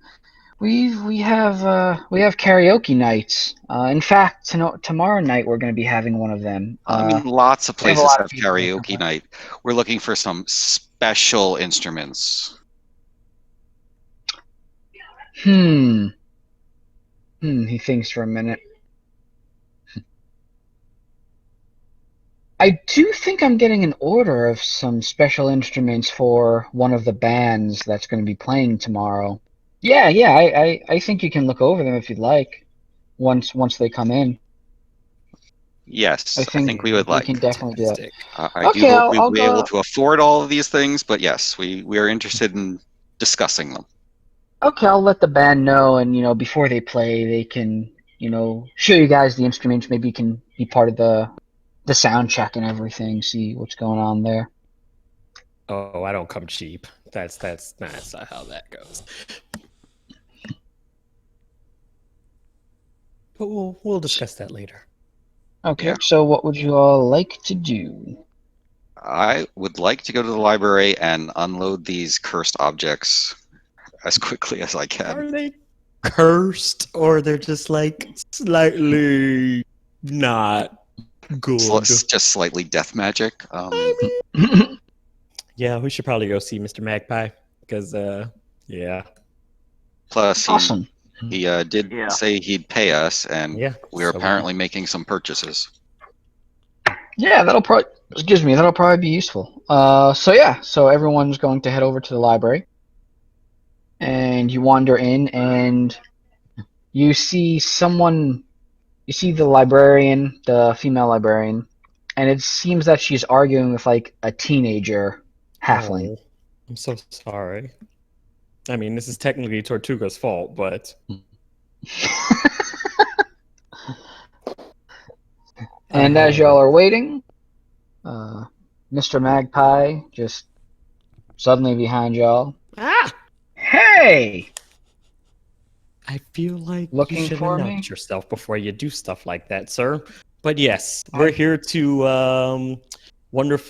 We have karaoke nights. In fact, tomorrow night we're going to be having one of them. I mean, lots of places have karaoke night. We're looking for some special instruments. He thinks for a minute. I do think I'm getting an order of some special instruments for one of the bands that's going to be playing tomorrow. Yeah, I think you can look over them if you'd like, once they come in. Yes, I think we would like. We can definitely do that. I do hope we'll be able to afford all of these things, but yes, we are interested in discussing them. Okay, I'll let the band know, and before they play, they can show you guys the instruments. Maybe you can be part of the sound check and everything, see what's going on there. Oh, I don't come cheap. That's not how that goes. But we'll discuss that later. Okay, so what would you all like to do? I would like to go to the library and unload these cursed objects as quickly as I can. Are they cursed, or they're just like slightly not good? Just slightly death magic. Yeah, we should probably go see Mr. Magpie because, yeah. Plus, awesome. He did say he'd pay us, and we're apparently making some purchases. Yeah, that'll probably be useful. So everyone's going to head over to the library, and you wander in, and you see someone. You see the librarian, the female librarian, and it seems that she's arguing with like a teenager halfling. Oh, I'm so sorry. I mean, this is technically Tortuga's fault, but... And as y'all are waiting, Mr. Magpie just suddenly behind y'all. Ah! Hey! I feel like Looking you should for announce yourself before you do stuff like that, sir. But yes, we're here to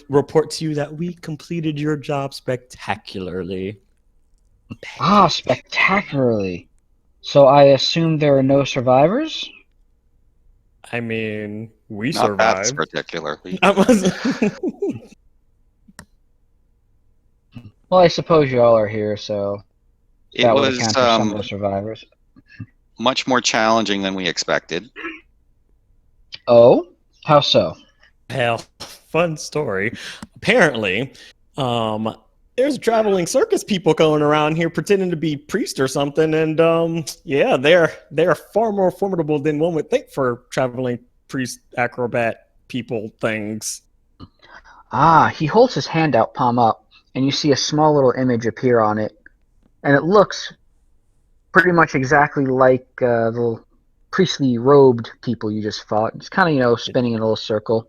report to you that we completed your job spectacularly. Spectacularly. So I assume there are no survivors? I mean, we Not survived. That particularly. Well, I suppose you all are here, so It that would was account for some of the survivors. much more challenging than we expected. Oh? How so? Hell, fun story. Apparently, there's traveling circus people going around here pretending to be priests or something, and yeah, they're far more formidable than one would think for traveling priest acrobat people things. Ah, he holds his hand out, palm up, and you see a small little image appear on it, and it looks pretty much exactly like the priestly robed people you just fought. It's kind of, spinning in a little circle.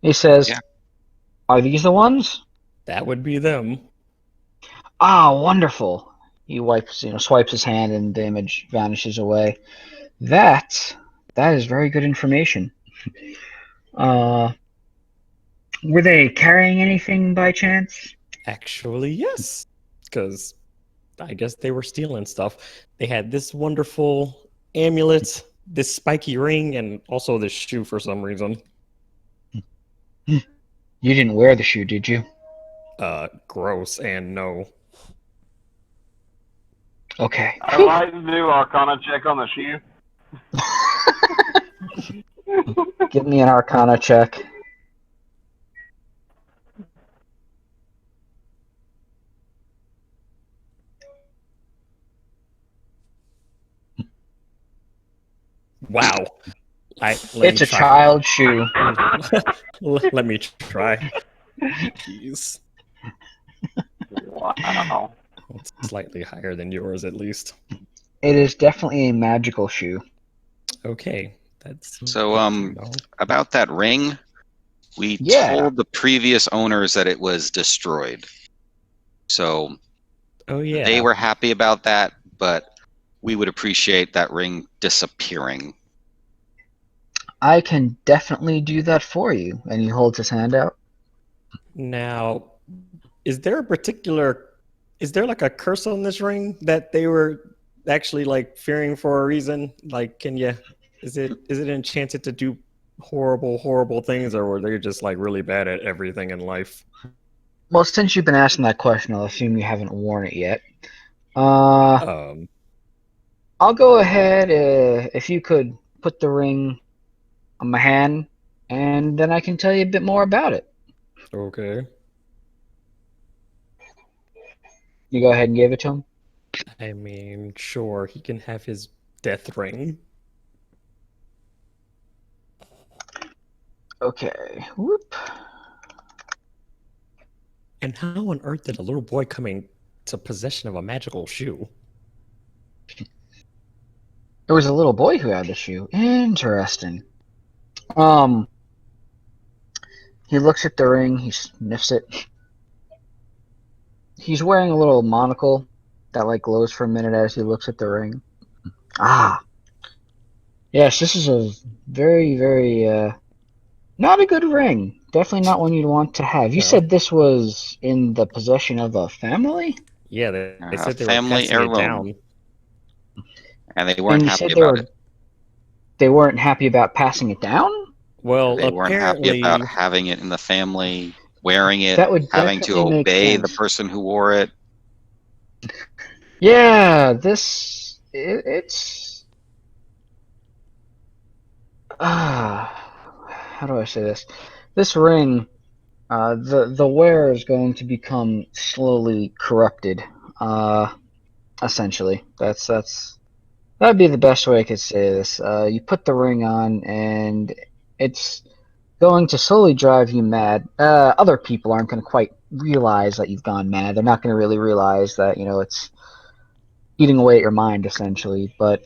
He says, Yeah. "Are these the ones?" That would be them. Ah, wonderful. He swipes his hand, and the image vanishes away. That is very good information. Were they carrying anything by chance? Actually, yes, because I guess they were stealing stuff. They had this wonderful amulet, this spiky ring, and also this shoe for some reason. You didn't wear the shoe, did you? Gross and no. Okay. I'd like to do Arcana check on the shoe. Give me an Arcana check. Wow. It's a child shoe. Let me try. Jeez. Wow. It's slightly higher than yours, at least. It is definitely a magical shoe. Okay. That's So, about that ring, we told the previous owners that it was destroyed. So, they were happy about that, but we would appreciate that ring disappearing. I can definitely do that for you. And he holds his hand out. Now, is there like a curse on this ring that they were actually like fearing for a reason? Like, is it enchanted to do horrible things, or were they just like really bad at everything in life? Well, since you've been asking that question, I'll assume you haven't worn it yet. I'll go ahead if you could put the ring on my hand, and then I can tell you a bit more about it. Okay. You go ahead and give it to him? I mean, sure, he can have his death ring. Okay. Whoop. And how on earth did a little boy come into possession of a magical shoe? It was a little boy who had the shoe. Interesting. He looks at the ring, he sniffs it. He's wearing a little monocle that like glows for a minute as he looks at the ring. Ah. Yes, this is a very, very not a good ring. Definitely not one you'd want to have. You said this was in the possession of a family? Yeah, they said they family were passing it down. And they weren't happy about it. They weren't happy about passing it down? Well, they weren't happy about having it in the family, wearing it, having to obey the person who wore it. Yeah, it's how do I say this? This ring, the wearer is going to become slowly corrupted. Essentially, that'd be the best way I could say this. You put the ring on, and it's going to slowly drive you mad. Other people aren't going to quite realize that you've gone mad. They're not going to really realize that it's eating away at your mind, essentially. But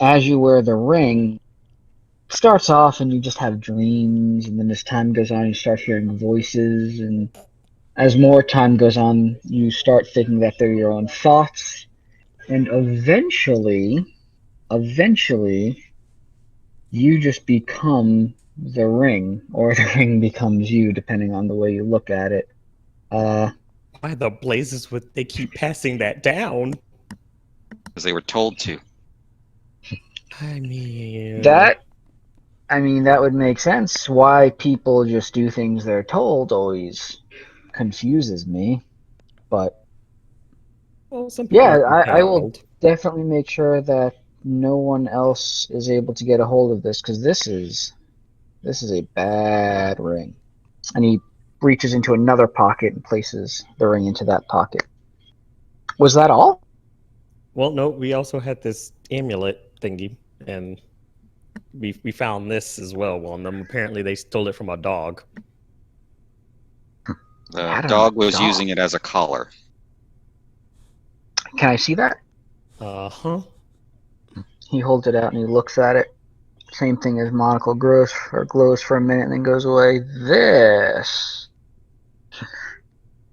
as you wear the ring, it starts off and you just have dreams, and then as time goes on, you start hearing voices, and as more time goes on, you start thinking that they're your own thoughts, and eventually, you just become the ring, or the ring becomes you, depending on the way you look at it. Why the blazes would they keep passing that down? Because they were told to. I mean, that would make sense. Why people just do things they're told always confuses me. But well, some people yeah, are I will old. definitely make sure that no one else is able to get a hold of this, because this is a bad ring. And he reaches into another pocket and places the ring into that pocket. Was that all? Well, no, we also had this amulet thingy, and we found this as well on them. Apparently, they stole it from a dog. The dog was using it as a collar. Can I see that? Uh-huh. He holds it out and he looks at it. Same thing as monocle glows for a minute and then goes away.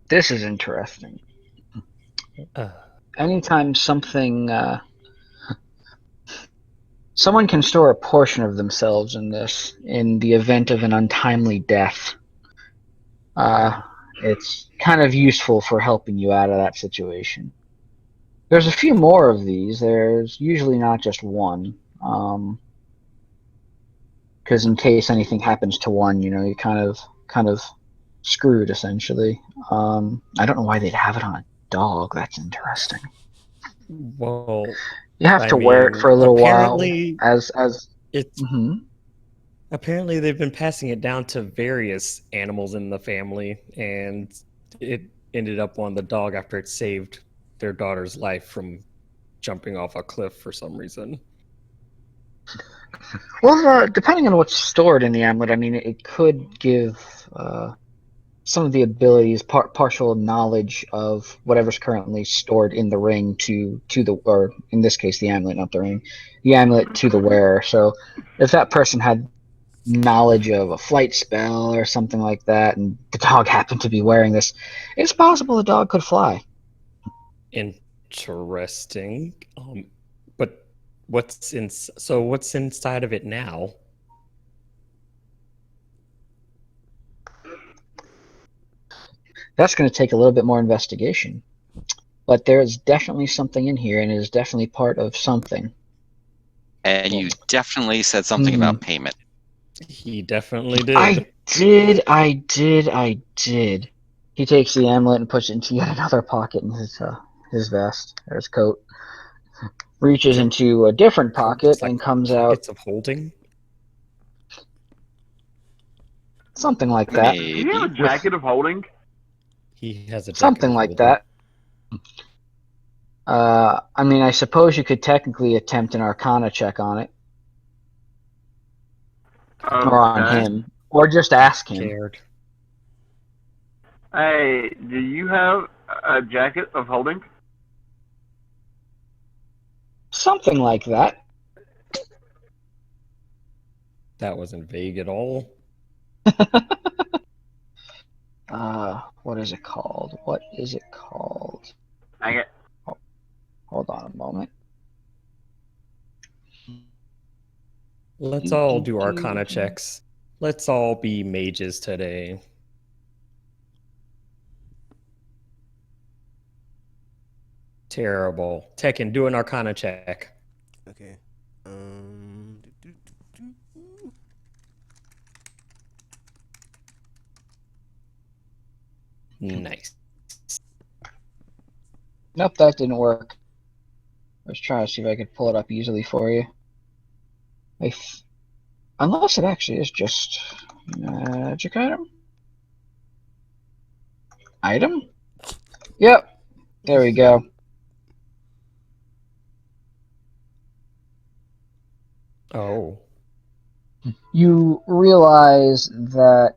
This is interesting. Anytime someone can store a portion of themselves in this, in the event of an untimely death, it's kind of useful for helping you out of that situation. There's a few more of these. There's usually not just one. Because in case anything happens to one, you're kind of screwed, essentially. I don't know why they'd have it on a dog. That's interesting. Well, you have to wear it for a little while. As it's apparently they've been passing it down to various animals in the family, and it ended up on the dog after it saved their daughter's life from jumping off a cliff for some reason. Well, depending on what's stored in the amulet, I mean, it could give some of the abilities, partial knowledge of whatever's currently stored in the ring to the, or in this case, the amulet, not the ring, the amulet to the wearer. So, if that person had knowledge of a flight spell or something like that, and the dog happened to be wearing this, it's possible the dog could fly. Interesting. But what's inside of it now? That's going to take a little bit more investigation. But there is definitely something in here, and it is definitely part of something. And you definitely said something about payment. He definitely did. I did. He takes the amulet and puts it into yet another pocket in his vest or his coat. Reaches into a different pocket and comes out. Pockets of holding? Something like that. Does he have a jacket of holding? He has a jacket something like holding. that. I mean, I suppose you could technically attempt an Arcana check on it. Okay. Or on him. Or just ask him. Scared. Hey, do you have a jacket of holding? Something like that. That wasn't vague at all. What is it called? Dang it. Oh, hold on a moment. Let's all do Arcana checks. Let's all be mages today. Terrible. Tekken, do an Arcana check. Okay. Nice. Nope, that didn't work. I was trying to see if I could pull it up easily for you. Unless it actually is just magic item. Item? Yep. There we go. Oh. You realize that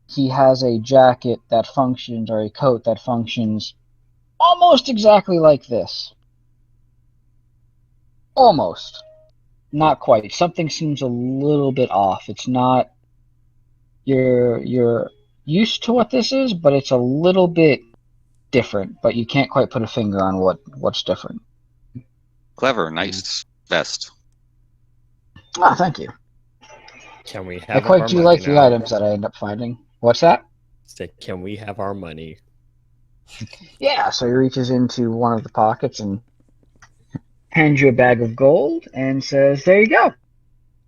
he has a jacket that functions, or a coat that functions almost exactly like this. Almost. Not quite. Something seems a little bit off. It's not... You're used to what this is, but it's a little bit different. But you can't quite put a finger on what's different. Clever. Nice vest. Ah, thank you. Can we have I quite do like the items that I end up finding. What's that? Can we have our money? Yeah, so he reaches into one of the pockets and hands you a bag of gold and says, there you go.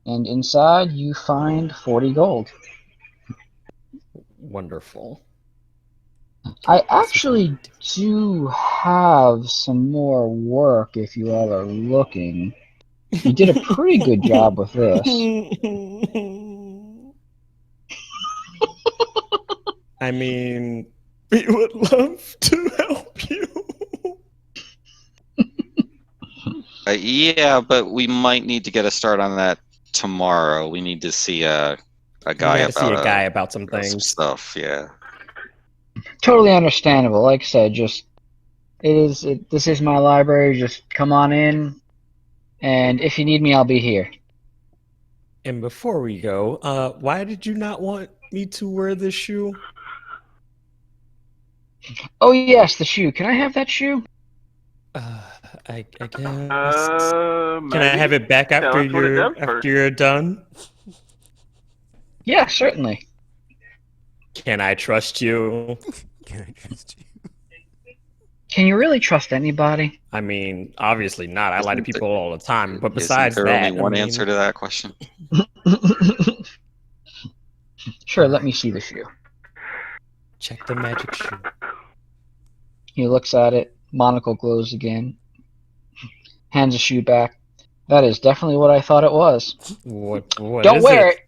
And inside you find 40 gold. Wonderful. I actually do have some more work if you all are looking. You did a pretty good job with this. I mean, we would love to help you. Yeah, but we might need to get a start on that tomorrow. We need to see a guy about some some things. stuff. Yeah. Totally understandable. Like I said, just this is my library. Just come on in, and if you need me, I'll be here. And before we go, why did you not want me to wear this shoe? Oh yes, the shoe. Can I have that shoe? I guess. Can I have it back after you're done? Yeah, certainly. Can I trust you? Can I trust you? Can you really trust anybody? I mean, obviously not. I lie to people all the time. But besides Isn't there only one I mean... answer to that question? Sure, let me see the shoe. Check the magic shoe. He looks at it. Monocle glows again. Hands the shoe back. That is definitely what I thought it was. What Don't is wear it.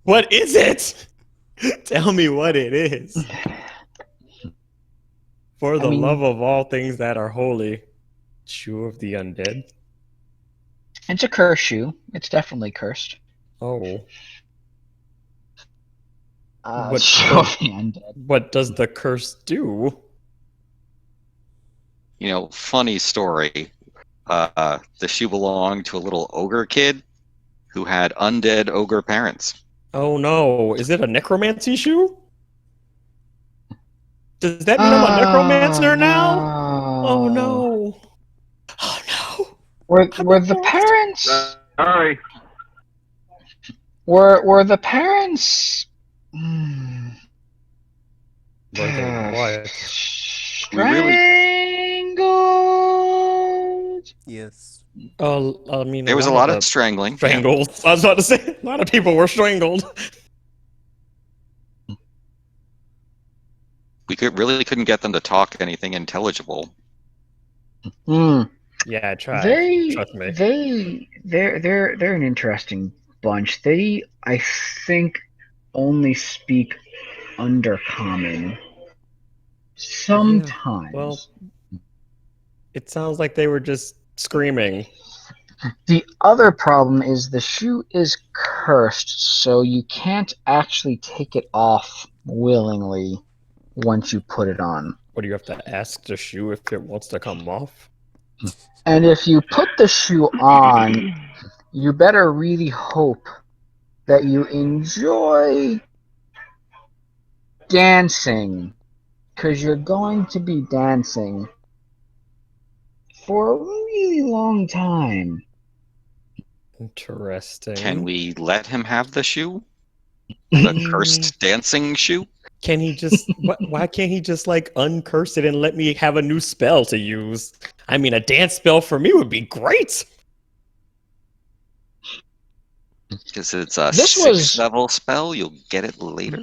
What is it? Tell me what it is. For the love of all things that are holy, shoe of the undead. It's a cursed shoe. It's definitely cursed. Oh. What does the curse do? You know, funny story. The shoe belonged to a little ogre kid who had undead ogre parents. Oh no, is it a necromancy shoe? Does that mean I'm a necromancer now? Oh no. Oh no. Were the parents Sorry. Were the parents Were they what? Strangled? Yes. I mean, there was a lot of strangling. Strangled. Yeah. I was about to say, a lot of people were strangled. We really couldn't get them to talk anything intelligible. Yeah, I tried. Trust me. They're an interesting bunch. They, I think, only speak Undercommon. Sometimes. Yeah, well, it sounds like they were just screaming. The other problem is the shoe is cursed, so you can't actually take it off willingly once you put it on. What, do you have to ask the shoe if it wants to come off? And if you put the shoe on, you better really hope that you enjoy dancing, because you're going to be dancing for a really long time. Interesting. Can we let him have the shoe? The cursed dancing shoe? Can he just... why can't he just, like, uncurse it and let me have a new spell to use? I mean, a dance spell for me would be great! Because it's a 6th level spell, you'll get it later.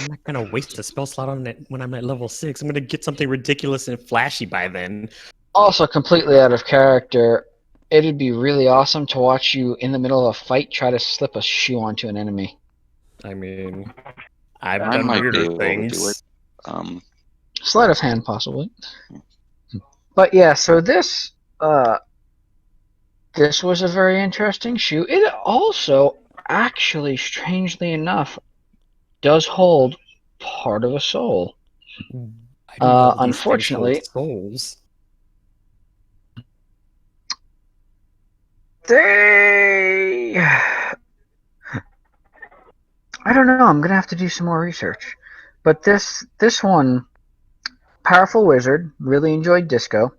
I'm not gonna waste a spell slot on it when I'm at level 6. I'm gonna get something ridiculous and flashy by then. Also, completely out of character, it'd be really awesome to watch you in the middle of a fight try to slip a shoe onto an enemy. I mean, I've done weirder things. Sleight of hand, possibly. But yeah, so this was a very interesting shoe. It also, actually, strangely enough, does hold part of a soul. Unfortunately, souls. I don't know. I'm gonna have to do some more research. But this one, powerful wizard, really enjoyed disco.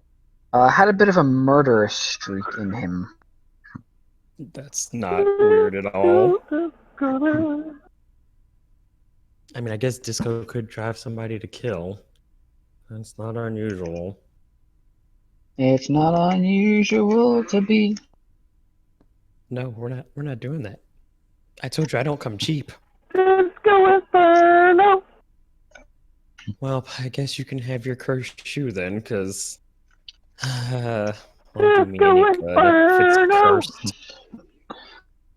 Had a bit of a murderous streak in him. That's not weird at all. I mean, I guess disco could drive somebody to kill. That's not unusual. It's not unusual to be. No, we're not doing that. I told you I don't come cheap. Disco Inferno. Well, I guess you can have your cursed shoe then, because won't do me any good if it's cursed.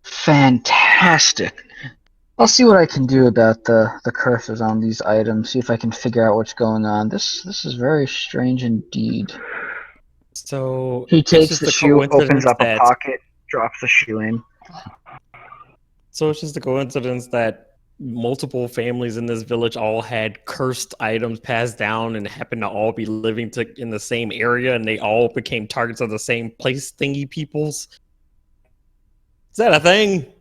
Fantastic. I'll see what I can do about the curses on these items. See if I can figure out what's going on. This is very strange indeed. So He it's takes just the a shoe, opens coincidence up a that. pocket, drops the shoe in. So it's just a coincidence that multiple families in this village all had cursed items passed down and happened to all be living in the same area, and they all became targets of the same place thingy peoples. Is that a thing?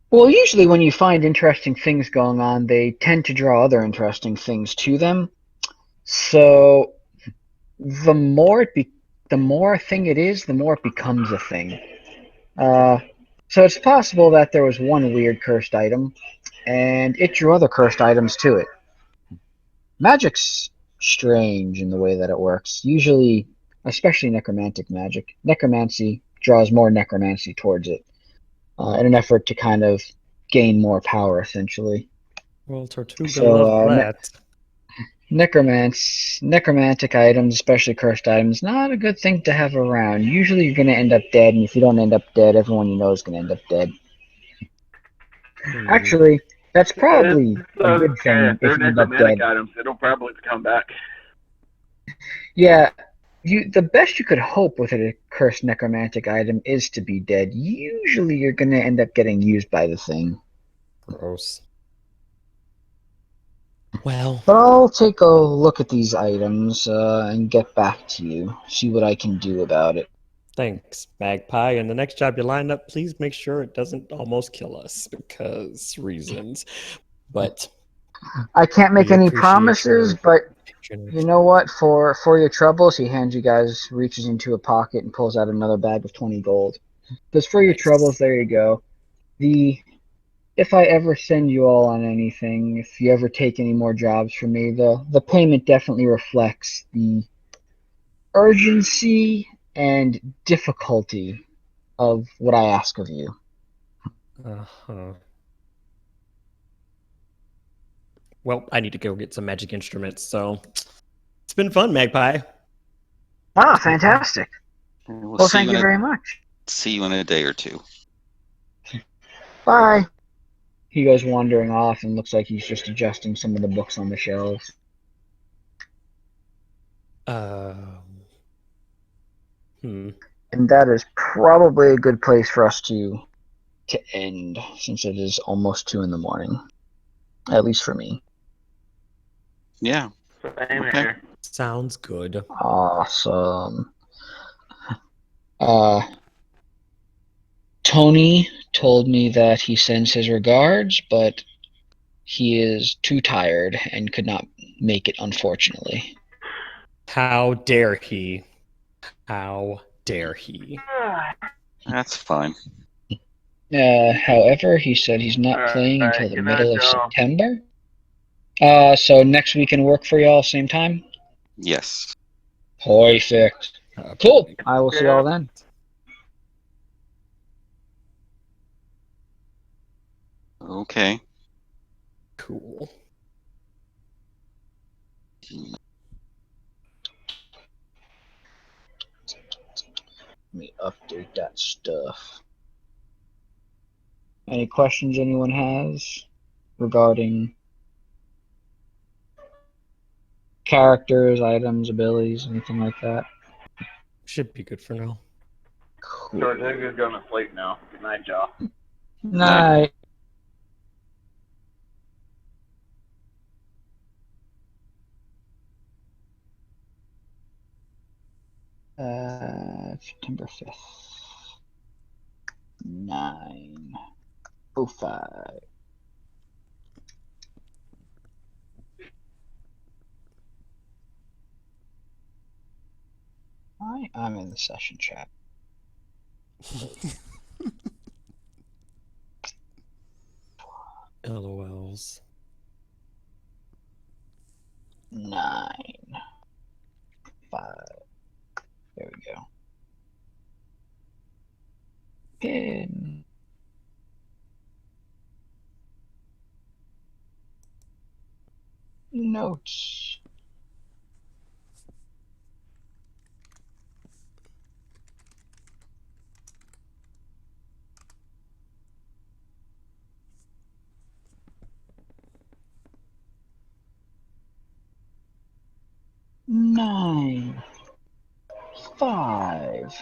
Well, usually when you find interesting things going on, they tend to draw other interesting things to them. So the more a thing it is, the more it becomes a thing. So it's possible that there was one weird cursed item, and it drew other cursed items to it. Magic's strange in the way that it works. Usually, especially necromantic magic, necromancy draws more necromancy towards it in an effort to kind of gain more power, essentially. Well, Tortuga So, loved that. necromantic items, especially cursed items, not a good thing to have around. Usually you're going to end up dead, and if you don't end up dead, everyone you know is going to end up dead. Actually, that's probably a good thing If they're if you end up necromantic dead. items, it'll probably come back. Yeah, the best you could hope with a cursed necromantic item is to be dead. Usually you're going to end up getting used by the thing. Gross. Well, But I'll take a look at these items and get back to you. See what I can do about it. thanks, Magpie. And the next job you line up, please make sure it doesn't almost kill us because reasons. But I can't make we any appreciate promises, your but patronage. you know what? For your troubles, he hands you guys, reaches into a pocket and pulls out another bag of 20 gold. Because for your Nice. troubles, there you go. If I ever send you all on anything, if you ever take any more jobs from me, the payment definitely reflects the urgency and difficulty of what I ask of you. Uh-huh. Well, I need to go get some magic instruments, so it's been fun, Magpie. Ah, fantastic. Well, thank you very much. See you in a day or two. Bye. He goes wandering off and looks like he's just adjusting some of the books on the shelves. And that is probably a good place for us to end, since it is almost 2 a.m. At least for me. Yeah. Same here. Sounds good. Awesome. Tony told me that he sends his regards, but he is too tired and could not make it, unfortunately. How dare he? How dare he? That's fine. However, he said he's not playing until the middle of September. So next week can work for y'all, same time? Yes. Perfect. Cool. I will see y'all then. Okay. Cool. Let me update that stuff. Any questions anyone has regarding characters, items, abilities, anything like that? Should be good for now. Cool. Tortuga's going to sleep now. Good night, y'all. Night. September 5th. 9:05. I'm in the session chat. LOLs. 9:05. There we go. Pin. notes. Nine, 5.